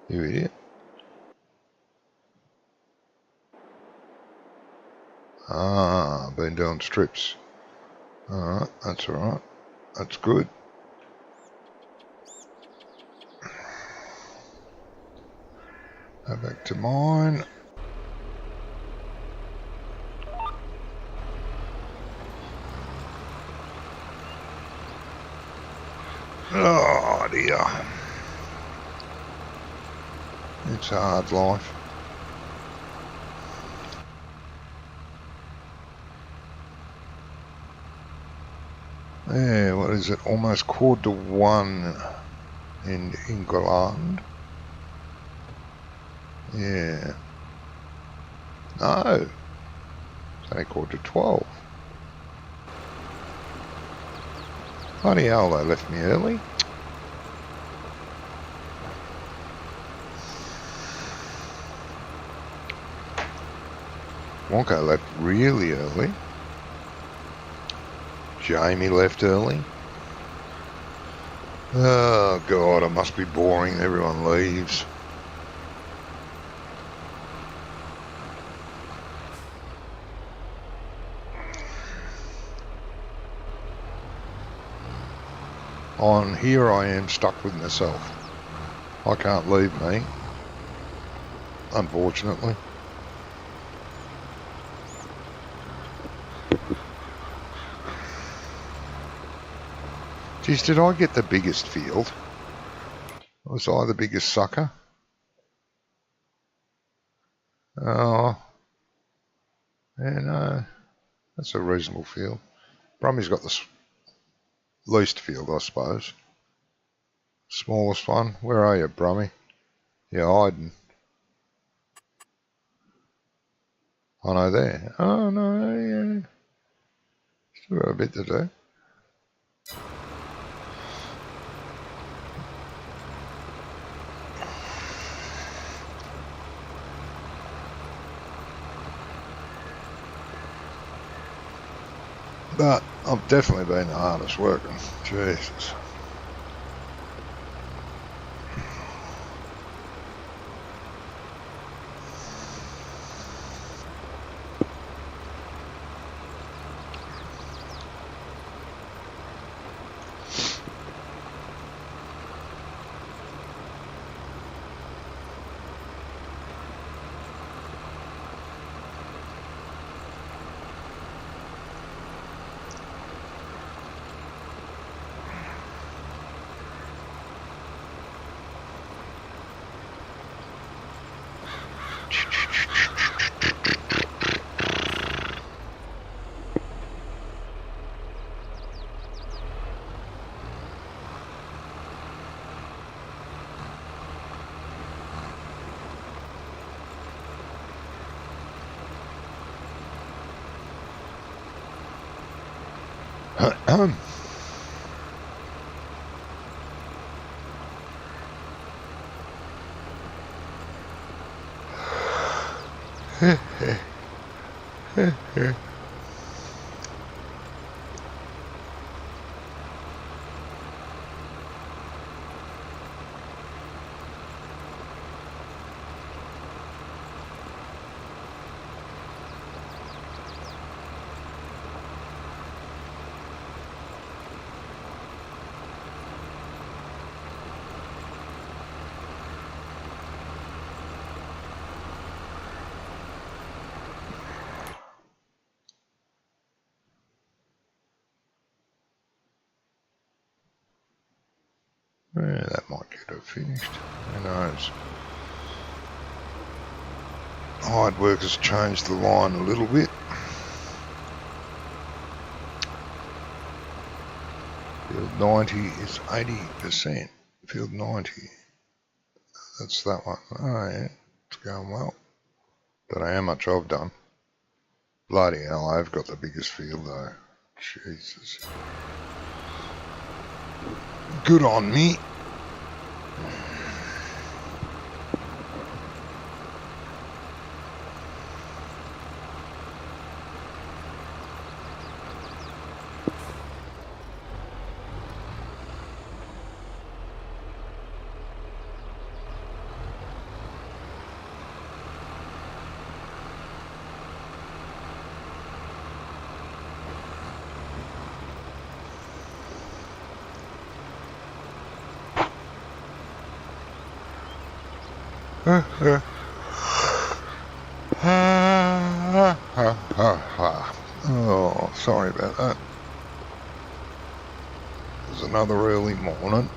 You idiot. Ah, been doing strips. Alright, that's alright. That's good. Go back to mine. Oh dear. It's a hard life. Yeah, what is it? Almost 1:15 in England. Yeah. No. It's only 11:45. Bloody hell, they left me early. Wonka left really early. Jamie left early. Oh God, it must be boring. Everyone leaves. On here I am stuck with myself. I can't leave me. unfortunately. Geez, did I get the biggest field? Was I the biggest sucker? Oh, yeah, no, that's a reasonable field. Brummy's got the least field, I suppose. Smallest one. Where are you, Brummy? You're hiding. Oh no, there. Oh no, yeah. Still got a bit to do. But I've definitely been the hardest working. Jesus. Yeah, that might get her finished. Who knows? Hard workers changed the line a little bit. Field 90 is 80%. Field 90. That's that one. Oh yeah, it's going well. Don't know how much I've done. Bloody hell, I've got the biggest field though. Jesus. Good on me. Oh, sorry about that. It was another early morning.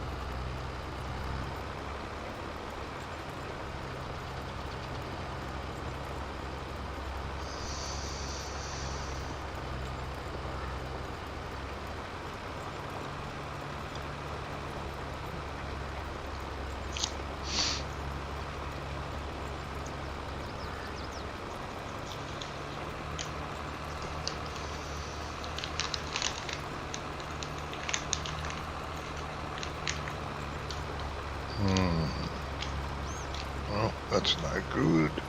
Well, that's no good.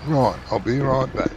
Right, I'll be right back.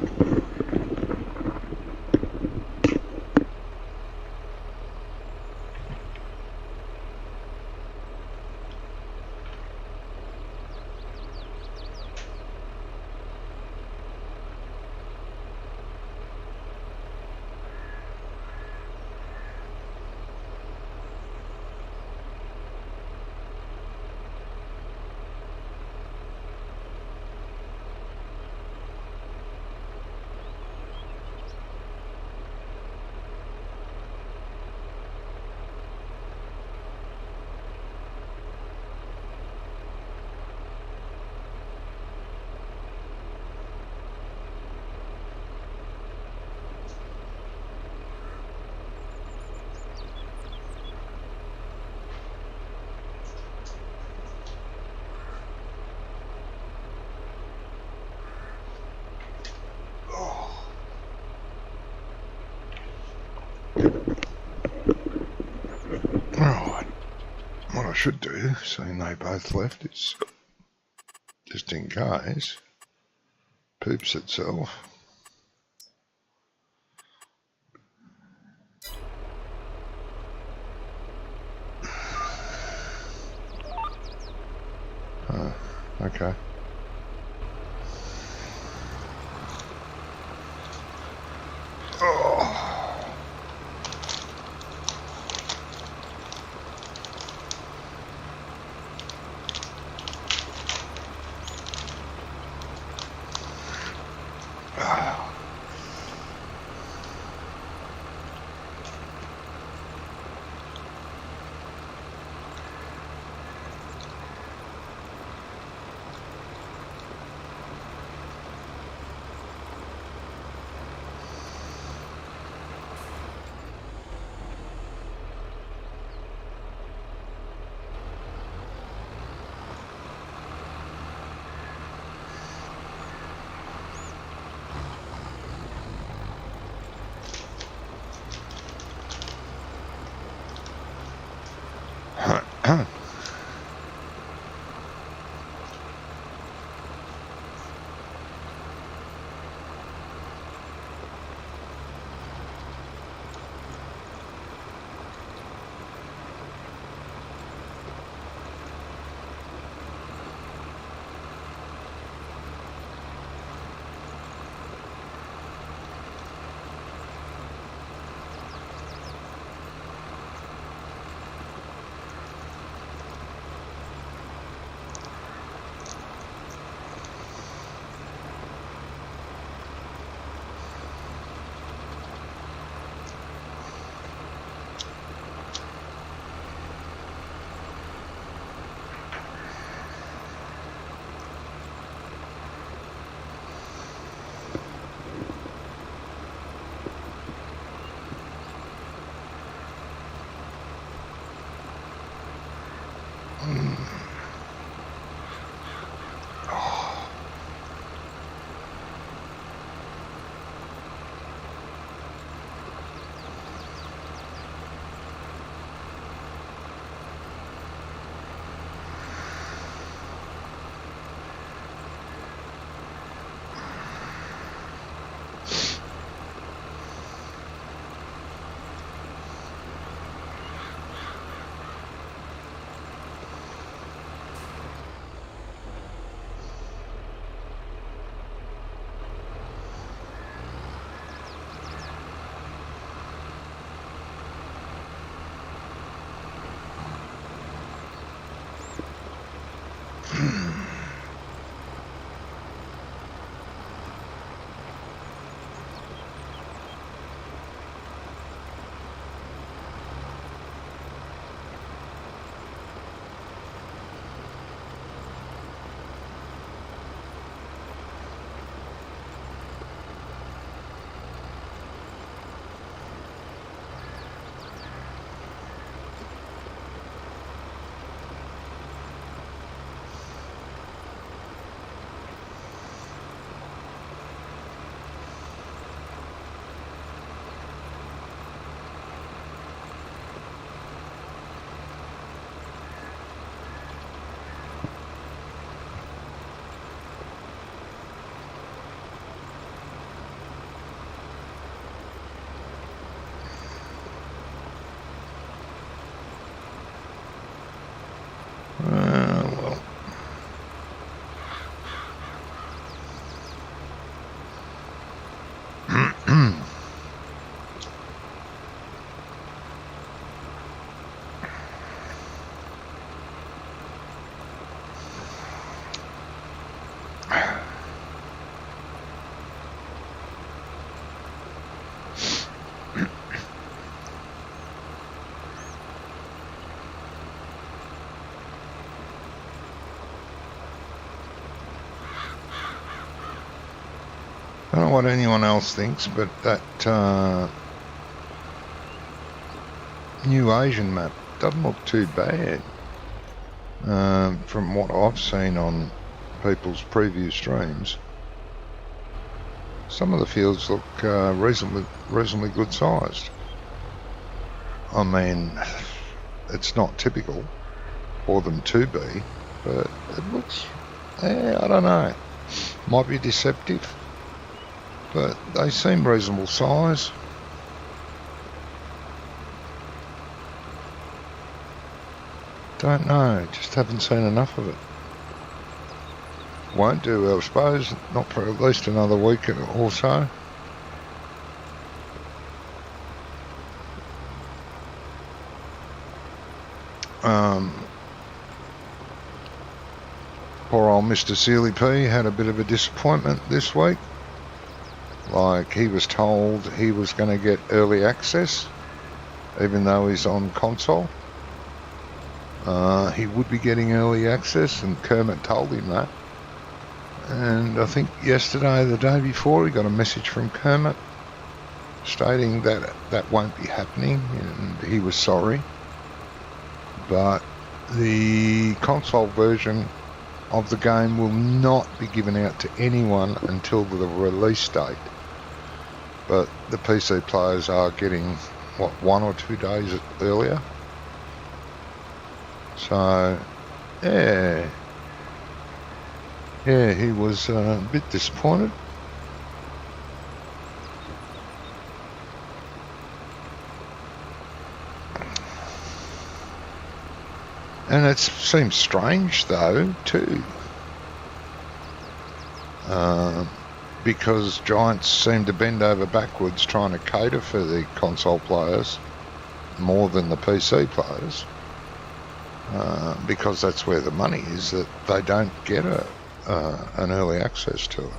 should do, seeing they both left, is just in case poops itself. Okay. Well. I don't know what anyone else thinks, but that new Asian map doesn't look too bad from what I've seen on people's previous streams. Some of the fields look reasonably good sized. I mean, it's not typical, or them to be, but it looks, I don't know, might be deceptive, but they seem reasonable size. Don't know, just haven't seen enough of it. Won't do, I suppose, not for at least another week or so. Poor old Mr. Sealy P had a bit of a disappointment this week. Like, he was told he was going to get early access, even though he's on console. He would be getting early access, and Kermit told him that. And I think yesterday, the day before, he got a message from Kermit stating that that won't be happening, and he was sorry. But the console version of the game will not be given out to anyone until the release date. But the PC players are getting, 1 or 2 days earlier. So, yeah, he was a bit disappointed. And it seems strange, though, too, because Giants seem to bend over backwards trying to cater for the console players more than the PC players, because that's where the money is, that they don't get an early access to it.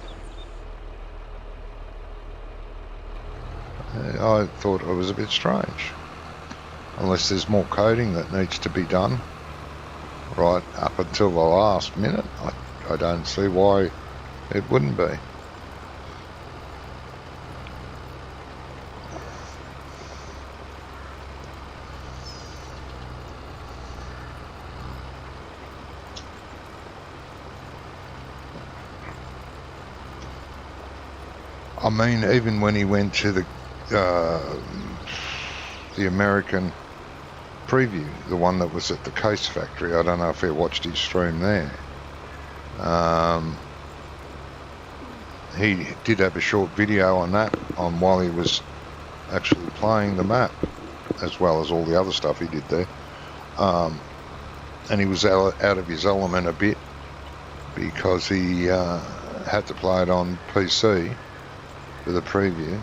I thought it was a bit strange, unless there's more coding that needs to be done right up until the last minute. I don't see why it wouldn't be. I mean, even when he went to the American preview, the one that was at the Case Factory, I don't know if he watched his stream there. He did have a short video on that, on while he was actually playing the map, as well as all the other stuff he did there. And he was out of his element a bit, because he had to play it on PC for the preview,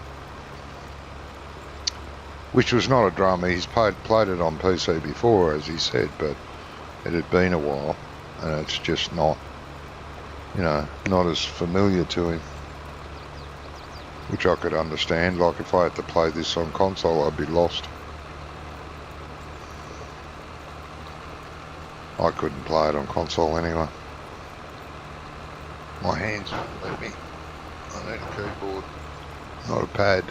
which was not a drama. He's played it on PC before, as he said, but it had been a while, and it's just not, not as familiar to him, which I could understand. Like, if I had to play this on console, I'd be lost. I couldn't play it on console anyway. My hands wouldn't let me. I need a keyboard, not a pad.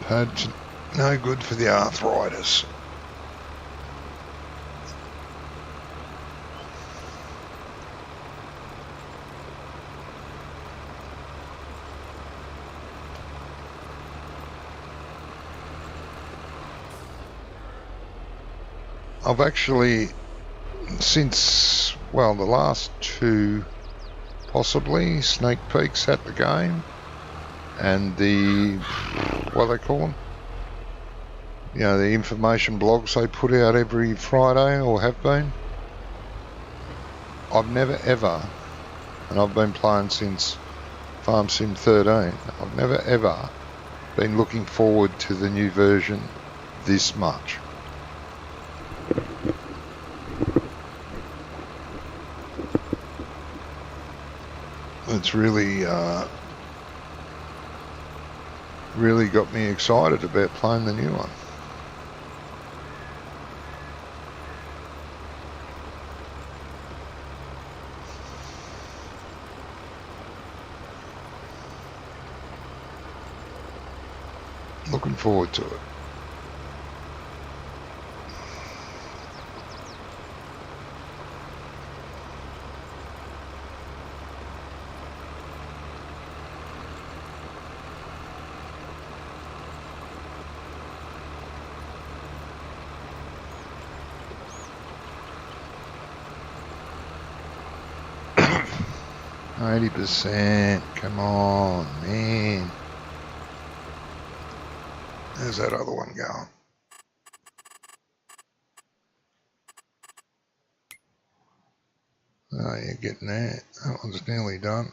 Pad's no good for the arthritis. I've actually, since, the last 2, possibly, sneak peeks at the game, and the, what do they call them? The information blogs they put out every Friday, or have been. I've never ever, and I've been playing since Farm Sim 13, I've never ever been looking forward to the new version this much. It's really got me excited about playing the new one. Looking forward to it. 80%. Come on, man. There's that other one going. Oh, you're getting there. That one's nearly done.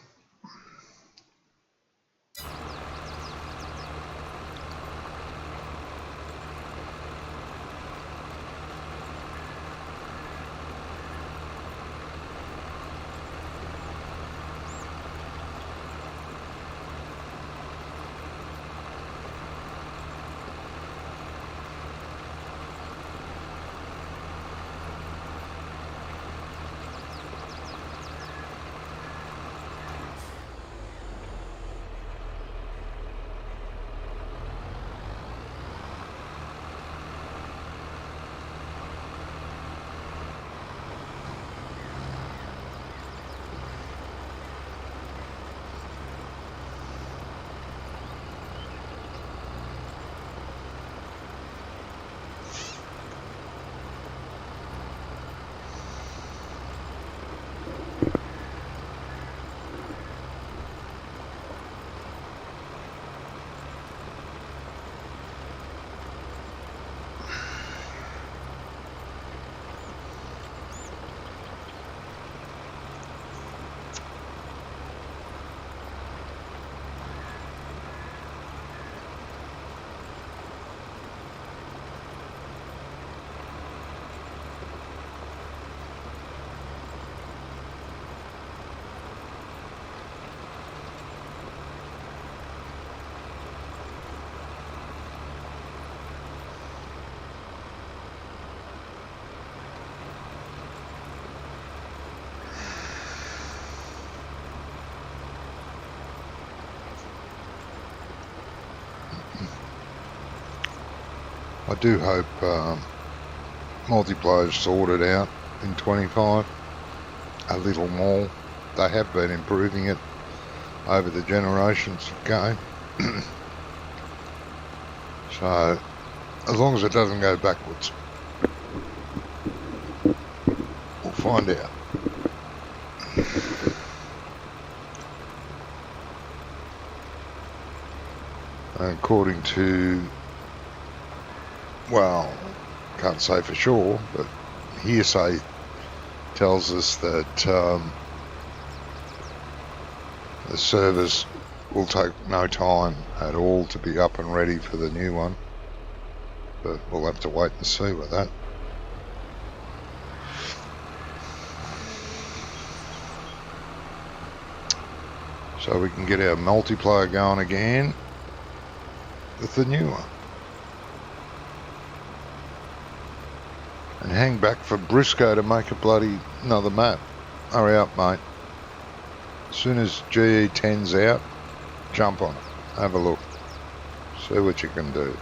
I do hope multiplayer's sorted out in 25 a little more. They have been improving it over the generations of game. So as long as it doesn't go backwards, we'll find out. According to, well, can't say for sure, but hearsay tells us that the servers will take no time at all to be up and ready for the new one, but we'll have to wait and see with that. So we can get our multiplayer going again with the new one. And hang back for Briscoe to make a bloody another map. Hurry up, mate. As soon as GE10's out, jump on it. Have a look. See what you can do.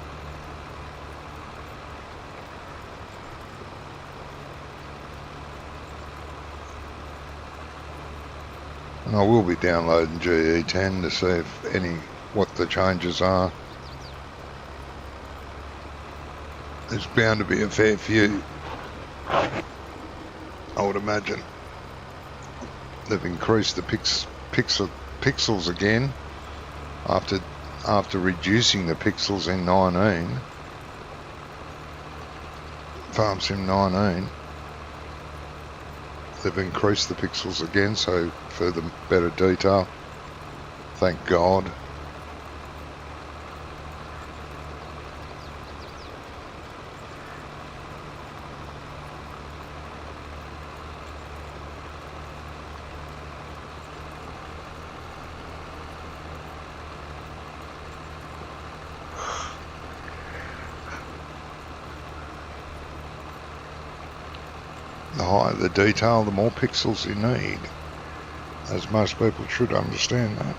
And I will be downloading GE10 to see if what the changes are. There's bound to be a fair few, I would imagine. They've increased the pixels again after reducing the pixels in 19. Farm Sim 19. They've increased the pixels again, so for the better detail. Thank God. The higher the detail, the more pixels you need, as most people should understand that.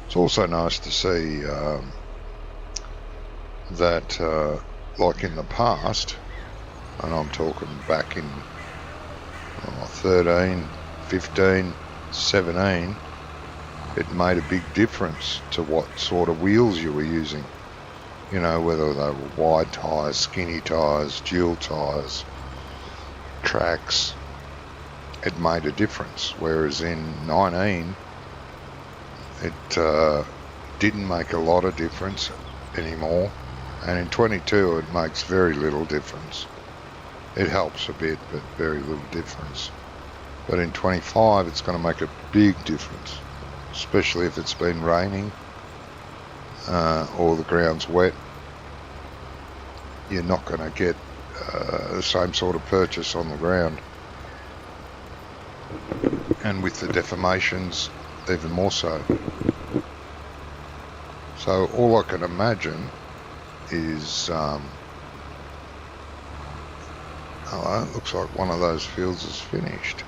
It's also nice to see that, like in the past, and I'm talking back in 13, 15, 17, it made a big difference to what sort of wheels you were using. You know, whether they were wide tyres, skinny tyres, dual tyres, tracks, it made a difference. Whereas in 19, it didn't make a lot of difference anymore. And in 22, it makes very little difference. It helps a bit, but very little difference. But in 25, it's going to make a big difference, especially if it's been raining or the ground's wet. You're not going to get the same sort of purchase on the ground. And with the deformations, even more so. So all I can imagine is, oh, it looks like one of those fields is finished.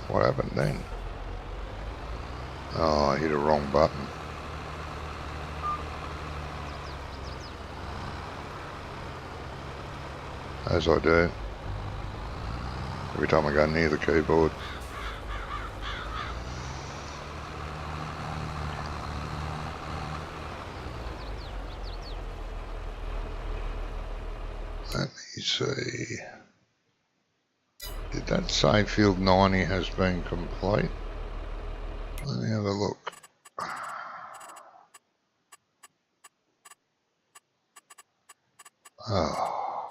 What happened then? Oh, I hit a wrong button. As I do. Every time I go near the keyboard. Let me see. Did that say field 90 has been complete? Let me have a look. Oh.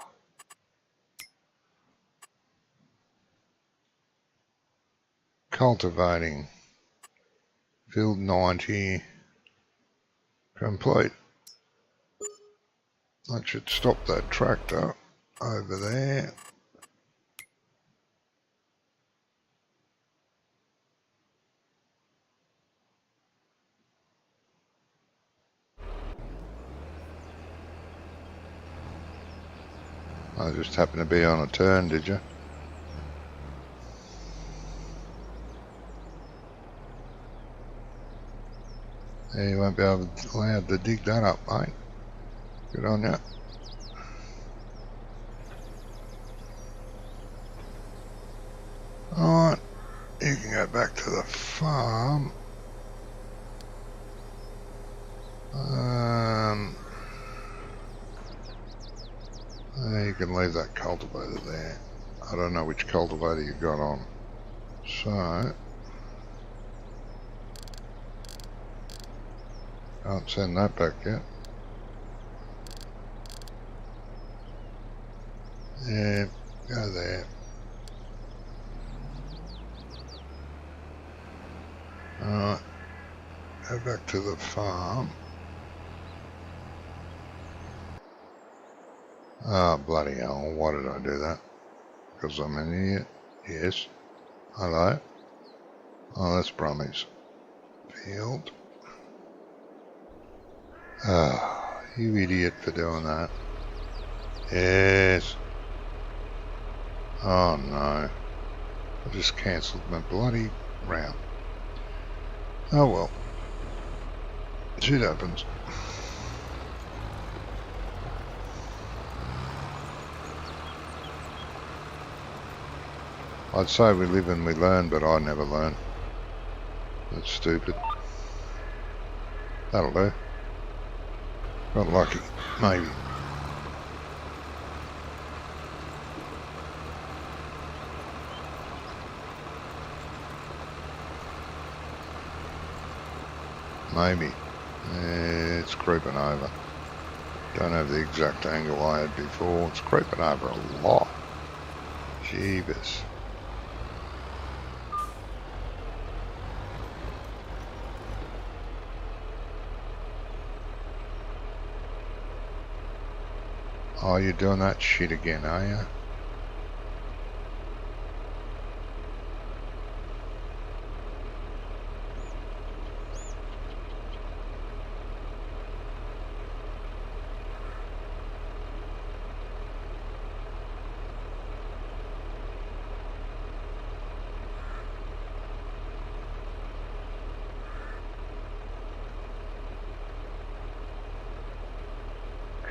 Cultivating. Field 90 complete. That should stop that tractor over there. I just happened to be on a turn, did you? Yeah, you won't be allowed to dig that up, mate. Good on you. Alright, you can go back to the farm. You can leave that cultivator there. I don't know which cultivator you got on. So, can't send that back yet. Yeah, go there. Alright, go back to the farm. Ah, bloody hell, why did I do that? Because I'm an idiot? Yes. Hello? Oh, that's Brummy's field. Ah, you idiot for doing that. Yes. Oh no. I just cancelled my bloody round. Oh well. Shit happens. I'd say we live and we learn, but I never learn. That's stupid. That'll do. Got lucky. Maybe. Maybe. It's creeping over. Don't have the exact angle I had before. It's creeping over a lot. Jeebus. Oh, you're doing that shit again, are you?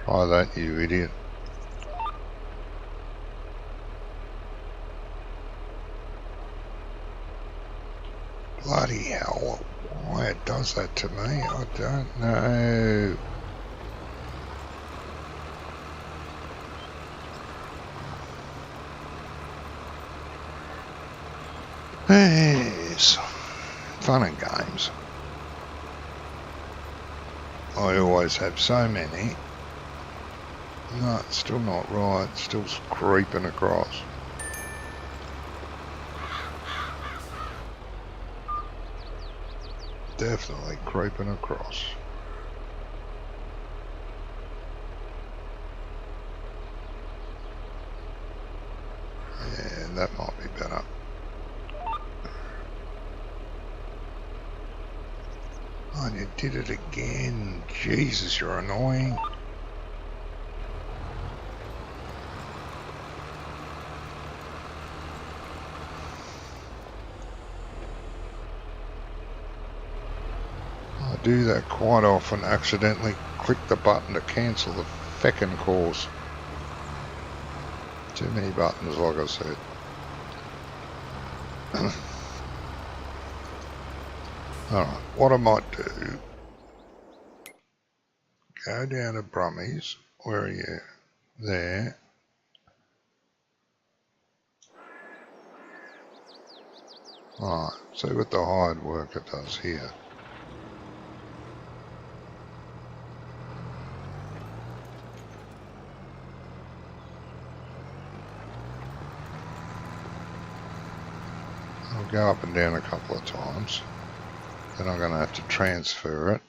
Try that, you idiot. Bloody hell, why it does that to me, I don't know. Yes, fun and games. I always have so many. No, it's still not right, it's still creeping across. Definitely creeping across. Yeah, that might be better. Oh, you did it again. Jesus, you're annoying. I do that quite often, accidentally click the button to cancel the feckin' course. Too many buttons, like I said. Alright, what I might do, go down to Brummies. Where are you? There. Alright, see what the hired worker does here. I'll go up and down a couple of times. Then I'm going to have to transfer it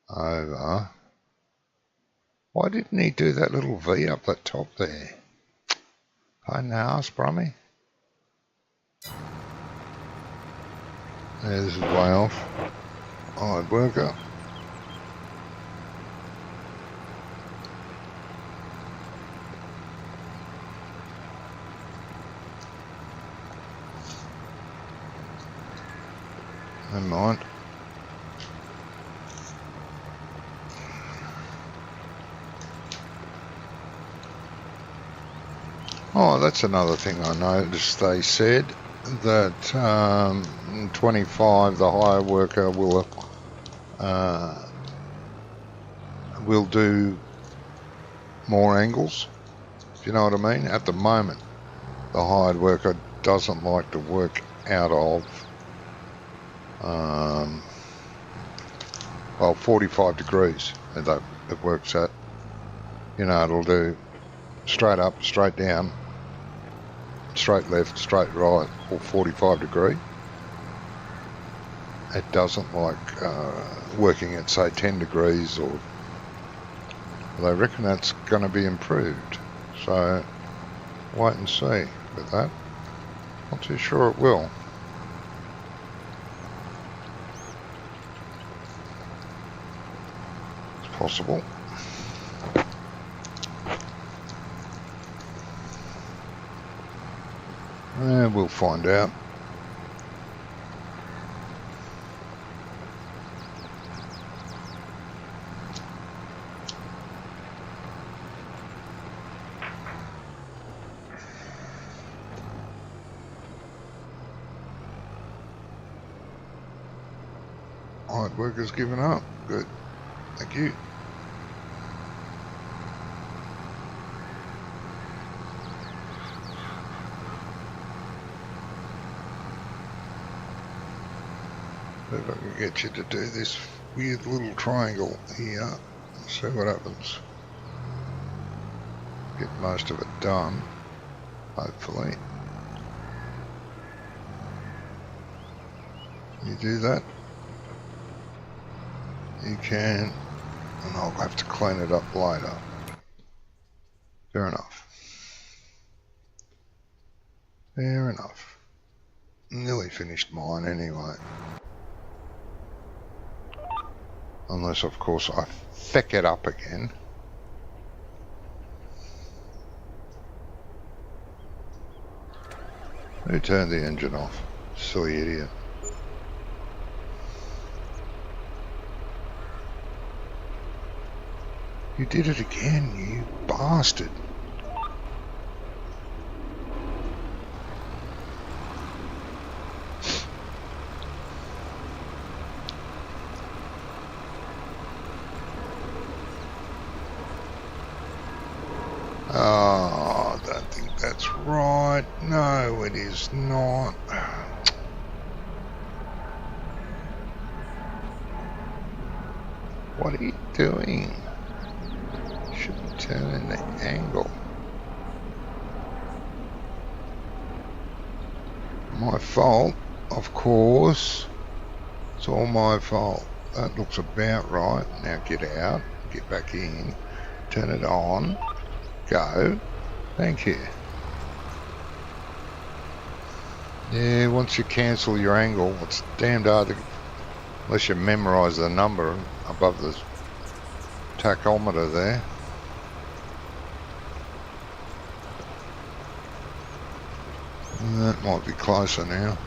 over. Why didn't he do that little V up the top there? Pain in the arse, Brummy. There's his way off. Hard worker. Never mind. Oh, that's another thing I noticed. They said that 25, the hire worker will do more angles, if you know what I mean. At the moment, the hired worker doesn't like to work out of 45 degrees. And it works at, it'll do straight up, straight down, straight left, straight right, or 45 degree. It doesn't like working at, say, 10 degrees, or they reckon that's going to be improved. So wait and see with that. Not too sure it will. It's possible. We'll find out. Hard workers giving up. Good. Thank you. See if I can get you to do this weird little triangle here. See what happens. Get most of it done, hopefully. You do that? You can, and I'll have to clean it up later. Fair enough. Fair enough. Nearly finished mine anyway. Unless, of course, I feck it up again. Who turned the engine off? Silly idiot. You did it again, you bastard. Oh, I don't think that's right. No, it is not. What are you doing? Should be turning the angle. My fault, of course. It's all my fault. That looks about right. Now get out, get back in, turn it on, go. Thank you. Yeah, once you cancel your angle, it's damned hard to, unless you memorise the number above the tachometer there. That might be closer now.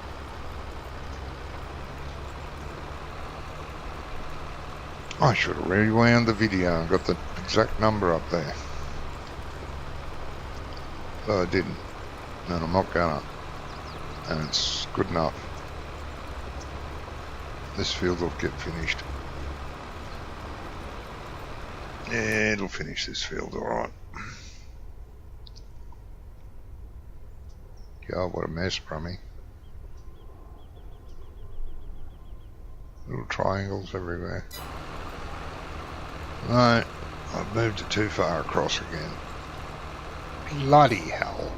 I should have rewound the video and got the exact number up there. But I didn't, and I'm not gonna. And it's good enough. This field will get finished. Yeah, it'll finish this field, alright. God, what a mess, Brummy. Little triangles everywhere. No, I've moved it too far across again. Bloody hell.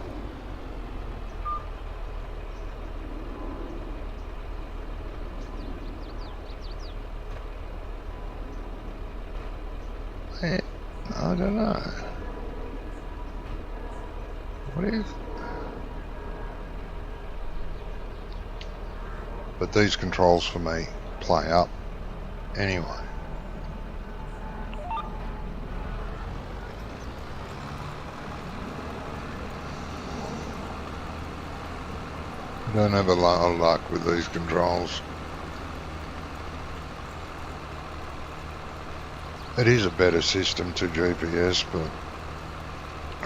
I don't know. What is... But these controls for me play up anyway. I don't have a lot of luck with these controls. It is a better system to GPS, but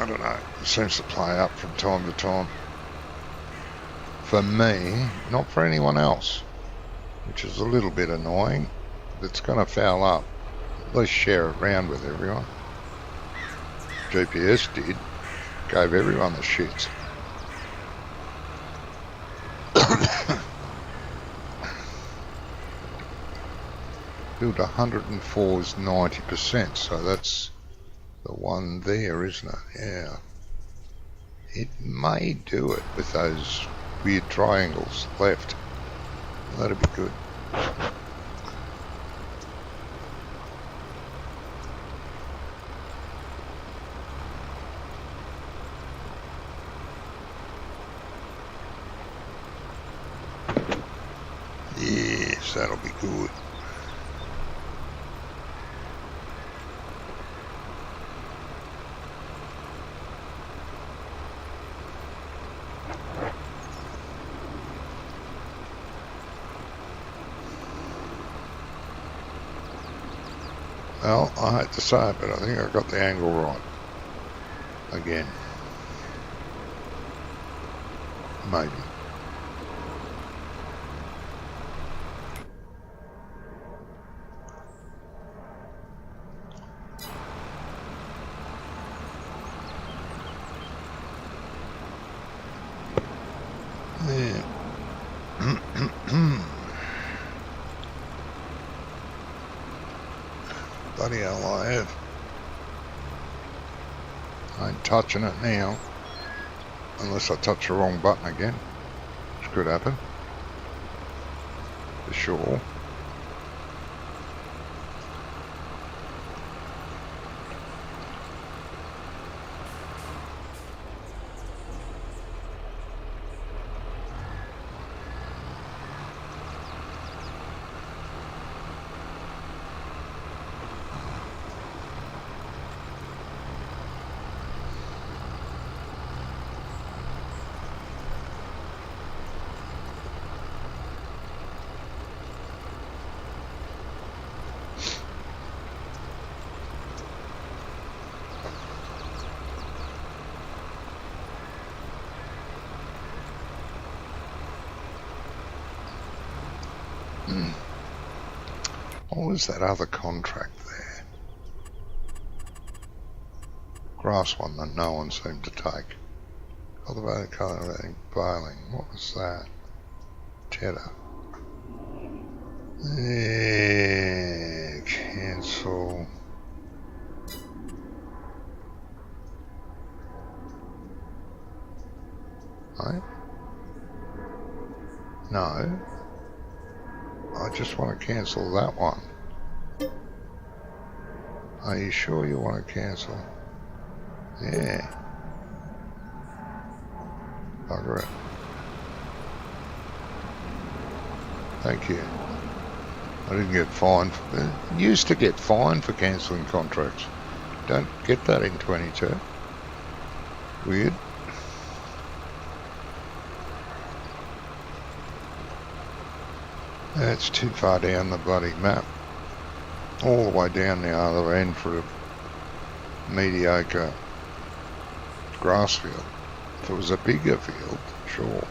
I don't know, it seems to play up from time to time. For me, not for anyone else, which is a little bit annoying. If it's going to foul up, at least share it around with everyone. GPS did, gave everyone the shits. Build 104 is 90%, so that's the one there, isn't it? Yeah. It may do it with those weird triangles left. That'd be good. Yes, that'll be good. Well, I hate to say it, but I think I got the angle right. Again. Maybe. Yeah. Bloody hell, I have. I ain't touching it now. Unless I touch the wrong button again. Which could happen. For sure. What was that other contract there? grass one that no one seemed to take. Cultivated, cultivating, baling. What was that? Cheddar. Yeah, cancel. Right? No. I just want to cancel that one. Are you sure you want to cancel? Yeah. Bugger it. Thank you. I didn't get fined. Used to get fined for cancelling contracts. Don't get that in 22. Weird. That's too far down the bloody map. All the way down the other end for a mediocre grass field. If it was a bigger field, sure.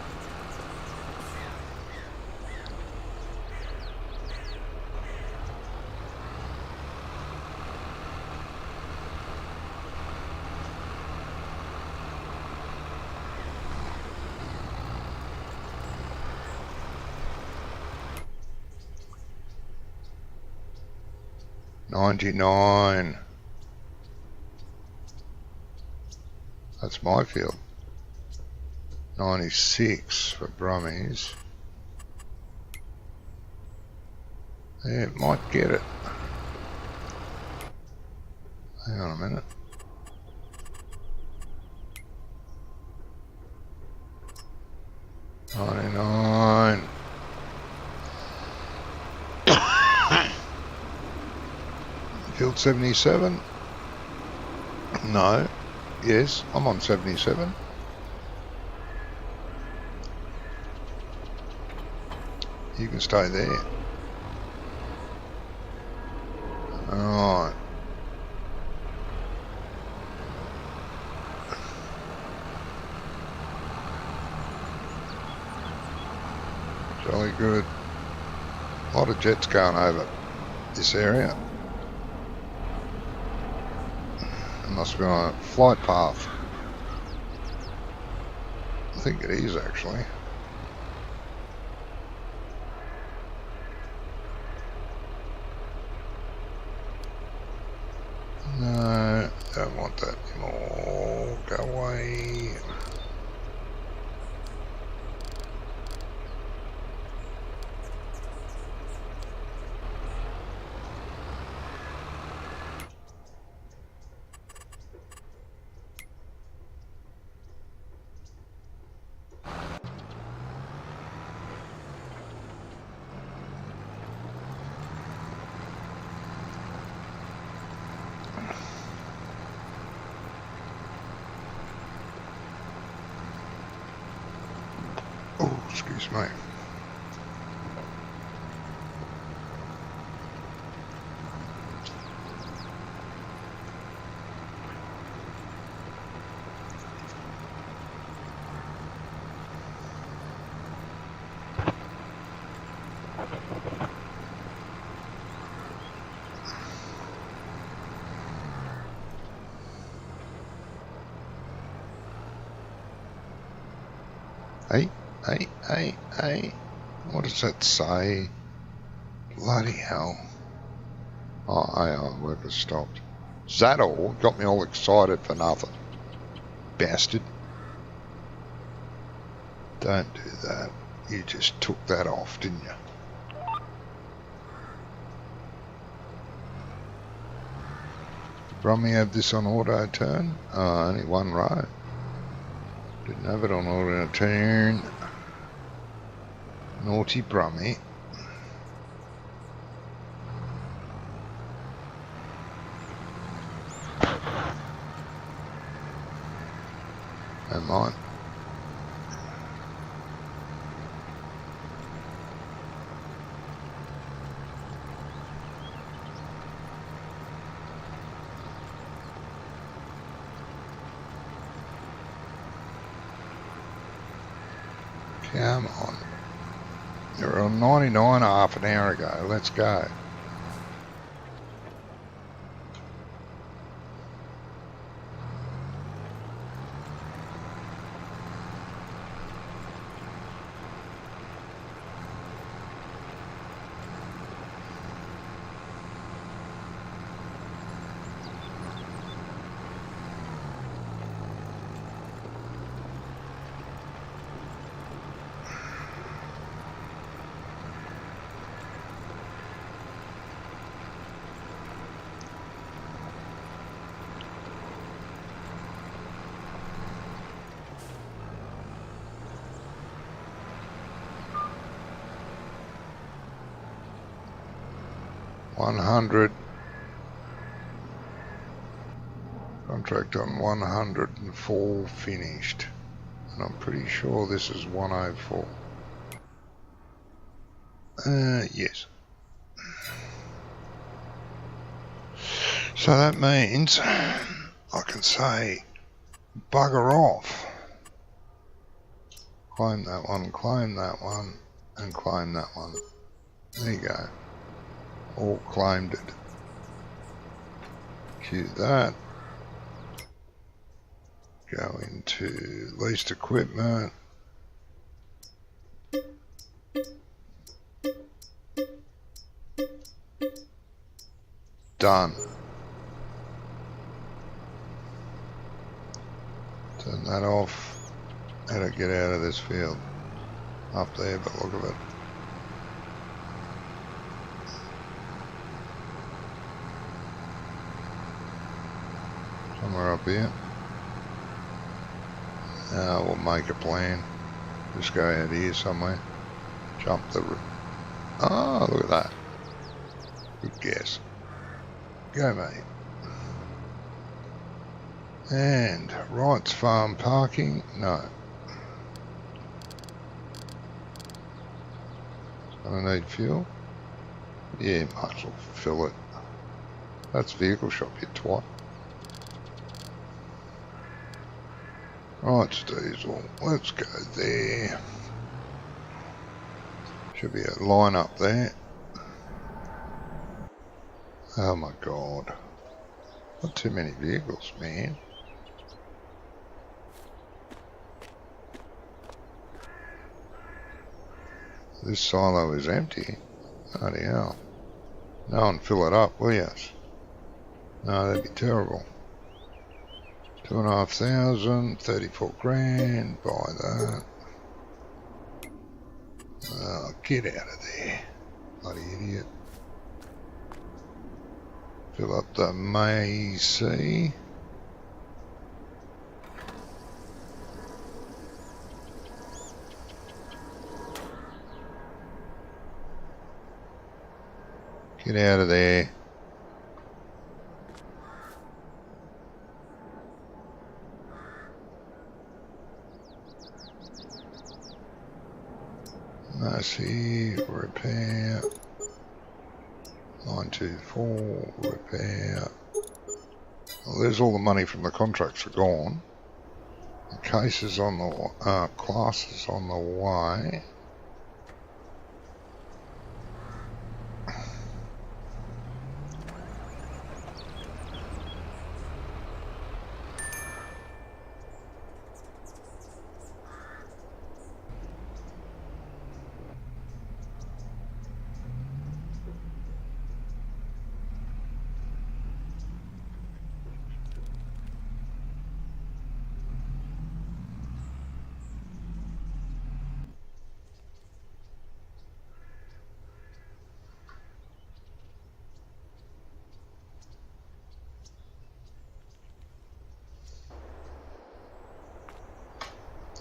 $99. That's my field. 96 for Brummies. Yeah, it might get it. Hang on a minute. $99. Field 77? No. Yes, I'm on 77. You can stay there. Alright. Jolly good. A lot of jets going over this area. It must be on a flight path. I think it is actually. No, don't want that anymore. Go away. Oh, excuse me. Hey, what does that say? Bloody hell. Oh, AI worker stopped. Is that all? Got me all excited for nothing. Bastard. Don't do that. You just took that off, didn't you? Did Brummy have this on auto turn? Only one row. Didn't have it on auto turn. Naughty Brummy. And mine. Come on. You were on 99 half an hour ago. Let's go. 100. Contract on 104 finished. And I'm pretty sure this is 104. Yes. So that means I can say bugger off. Claim that one, and claim that one. There you go. All claimed it. Queue that. Go into leased equipment. Done. Turn that off. How to get out of this field? Up there, but look at it. Somewhere up here. We'll make a plan. Just go out here somewhere. Jump the roof. Oh, look at that. Good guess. Go, mate. And Wright's Farm parking? No. I need fuel? Yeah, might as well fill it. That's vehicle shop, you twat. Wright's diesel. Let's go there. Should be a line up there. Oh my god. Not too many vehicles, man. This silo is empty. Bloody hell. No one fill it up, will you? No, that'd be terrible. 2,500, 34 grand, buy that. Oh, get out of there. Bloody idiot. Fill up the Macy. Get out of there. Macy, repair. 924, repair. Well, there's all the money from the contracts are gone. The case is on the, class is on the way.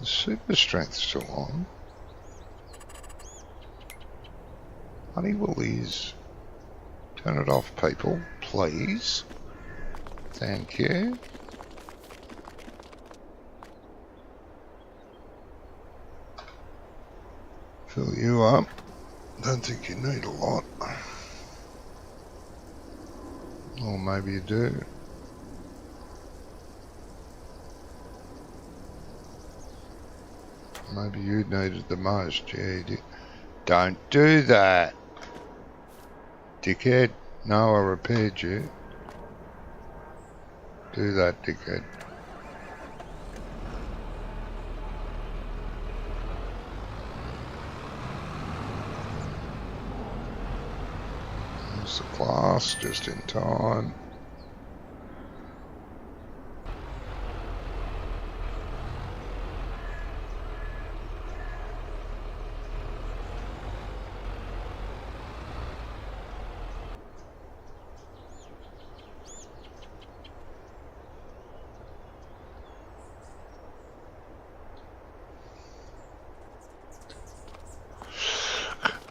The super strength's still on. Honey Woolies. Turn it off, people, please. Thank you. Fill you up. Don't think you need a lot. Or maybe you do. Maybe you needed the most, yeah, you did. Don't do that, dickhead. No, I repaired you. Do that, dickhead. There's the class, just in time.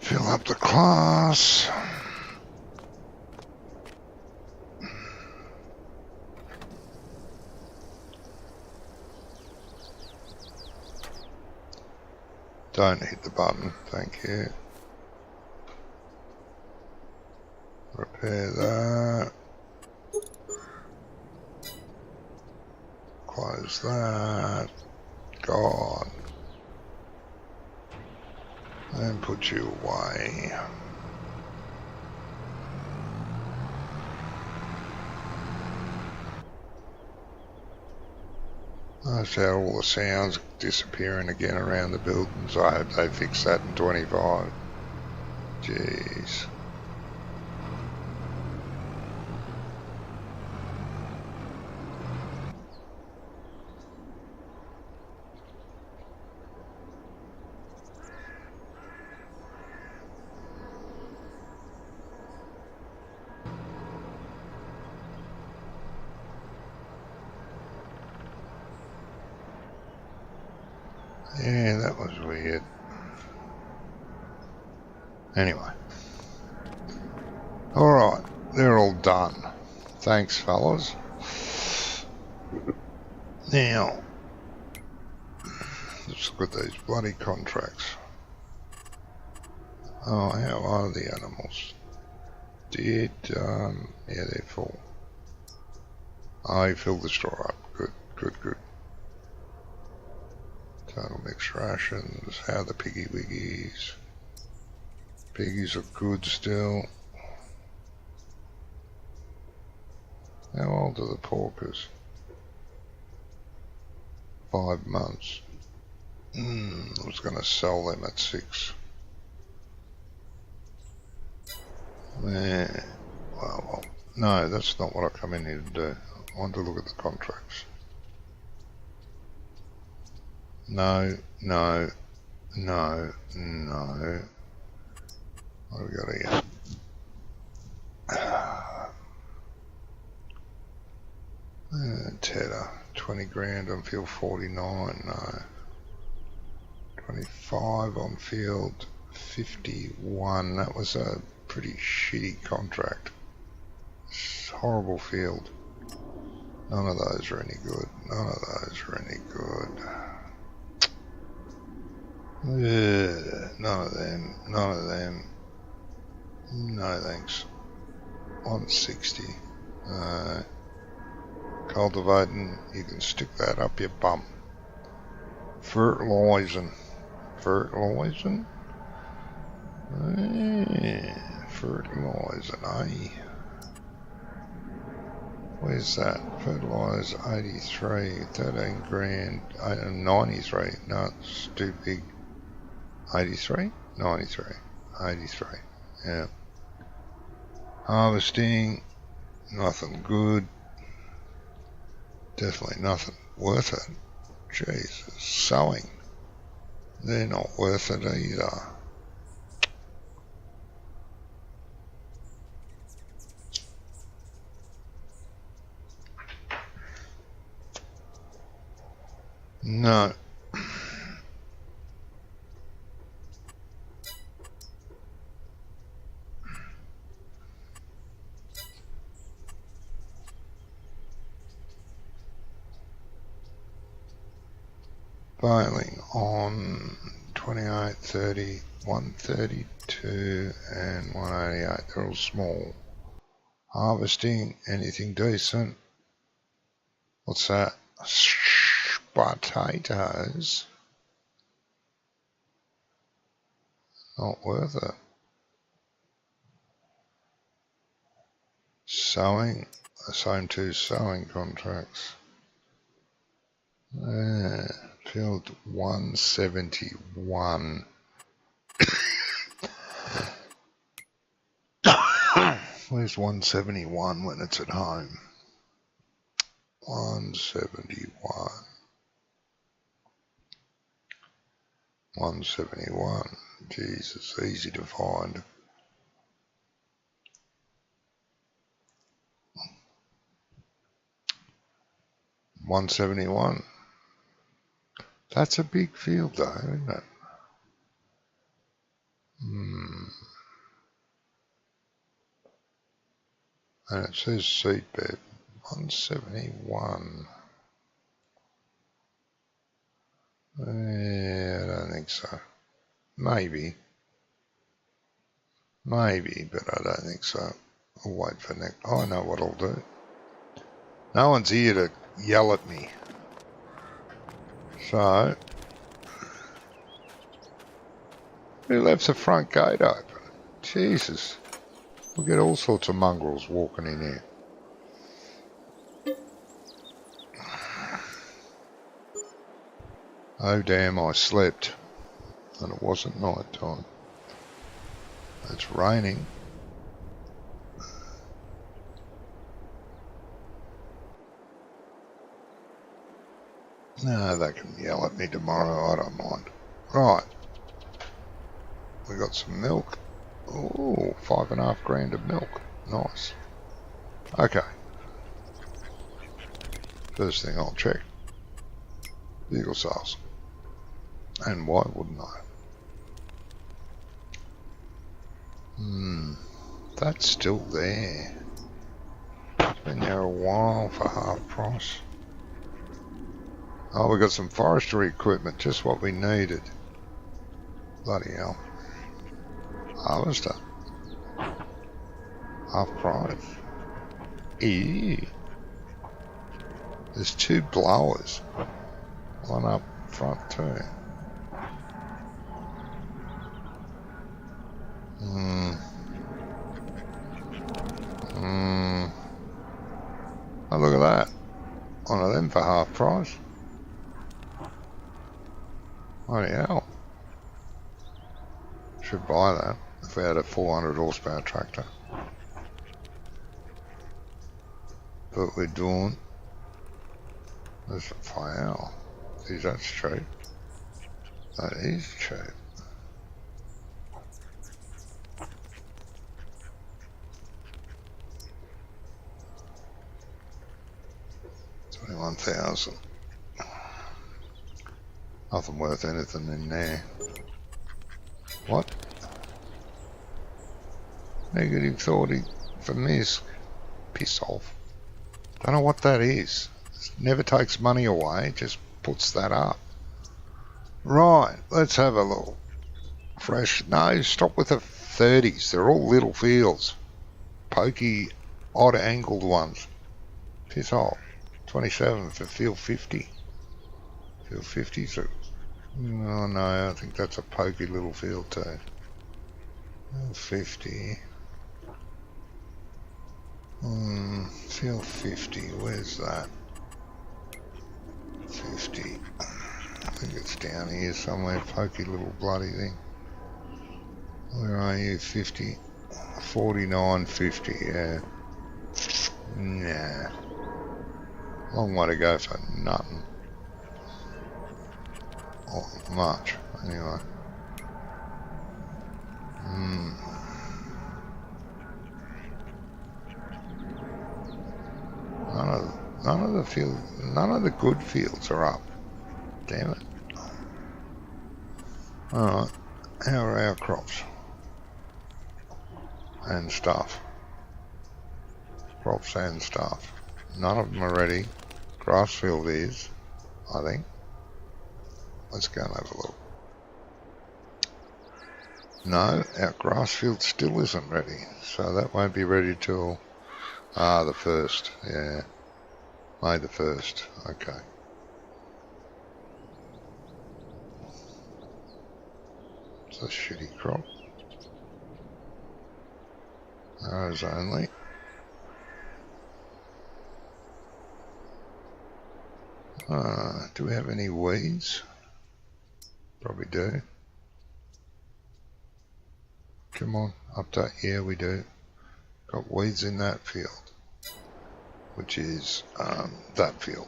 Fill up the class. Don't hit the button, thank you. Repair that. Close that. Gone. And put you away. Notice how all the sounds disappearing again around the buildings. I hope they fix that in 25. Jeez. Yeah, that was weird. Anyway. Alright, they're all done. Thanks, fellas. Now, let's look at these bloody contracts. Oh, how are the animals? Yeah, they're full. I filled the store up. Good, good, good. Total mixed rations. How are the piggy wiggies? Piggies are good still. How old are the porkers? 5 months. I was going to sell them at 6. Yeah. Well, no, that's not what I come in here to do. I want to look at the contracts. No, no, no, no. What have we got here? Tedder, 20 grand on field 49, no. 25 on field 51, that was a pretty shitty contract. Horrible field. None of those are any good. None of those are any good. None of them. None of them. No thanks. 160. Cultivating, you can stick that up your bum. Fertilising. Fertilising? Fertilising, eh? Where's that? Fertilise 83, 13 grand, 93. No, it's too big. 83? 93. 83. Yeah. Harvesting, nothing good. Definitely nothing worth it. Jesus. Sowing, they're not worth it either. No. Bailing on 28, 30, 132 and 188. They're all small. Harvesting, anything decent. What's that? Potatoes. Not worth it. Sowing. The same 2 sowing contracts. Field 171. Where's 171 when it's at home? 171. 171. Jesus, easy to find. $171. That's a big field though, isn't it? And it says seedbed. 171. Yeah, I don't think so. Maybe. Maybe, but I don't think so. I'll wait for next. Oh, I know what I'll do. No one's here to yell at me. So, who left the front gate open? Jesus. We'll get all sorts of mongrels walking in here. Oh damn, I slept. And it wasn't night time. It's raining. No, they can yell at me tomorrow, I don't mind. Right. We got some milk. Ooh, 5.5 grand of milk. Nice. Okay. First thing I'll check. Vehicle sales. And why wouldn't I? That's still there. It's been there a while for half price. Oh, we got some forestry equipment, just what we needed. Bloody hell. Harvester. Half price. Eee. There's 2 blowers. One up front too. Oh, look at that. One of them for half price. Bloody hell. Should buy that if we had a 400 horsepower tractor. But we're doing. There's a fire. See, that's cheap. That is cheap. $21,000. Nothing worth anything in there. What? Negative 30 for Misk. Piss off. Don't know what that is. It never takes money away, just puts that up. Right, let's have a look. Fresh. No, stop with the 30s. They're all little fields. Pokey, odd angled ones. Piss off. 27 for field 50. Field 50's a... Oh no, I think that's a pokey little field too. Field 50. Field 50, where's that? 50. I think it's down here somewhere, pokey little bloody thing. Where are you? 50. 49, 50, yeah. Nah. Long way to go for nothing. Oh, much, anyway. None of the good fields are up. Damn it. Alright, how are our crops? And stuff. Crops and stuff. None of them are ready. Grass field is, I think. Let's go and have a look. No, our grass field still isn't ready. So that won't be ready till the 1st, yeah. May the 1st, okay. It's a shitty crop. Arrows only. Do we have any weeds? Probably do. Come on, update. Yeah, we do. Got weeds in that field, which is that field.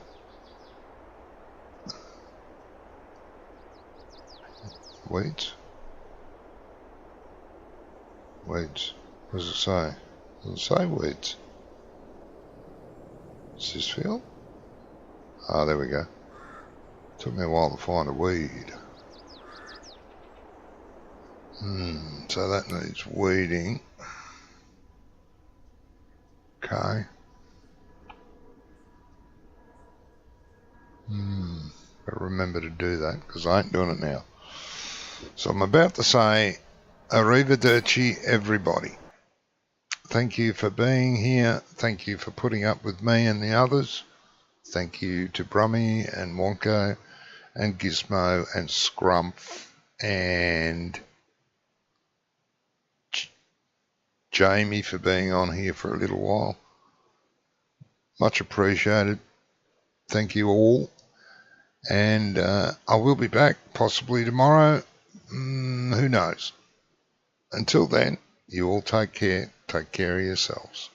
Weeds? Weeds. What does it say? Does it say weeds? It's this field? Ah, there we go. Took me a while to find a weed. So that needs weeding. Okay. But remember to do that, because I ain't doing it now. So I'm about to say, arrivederci, everybody. Thank you for being here. Thank you for putting up with me and the others. Thank you to Brummy and Wonko and Gizmo and Scrumph and Jamie for being on here for a little while. Much appreciated. Thank you all. And I will be back possibly tomorrow. Who knows? Until then, you all take care. Take care of yourselves.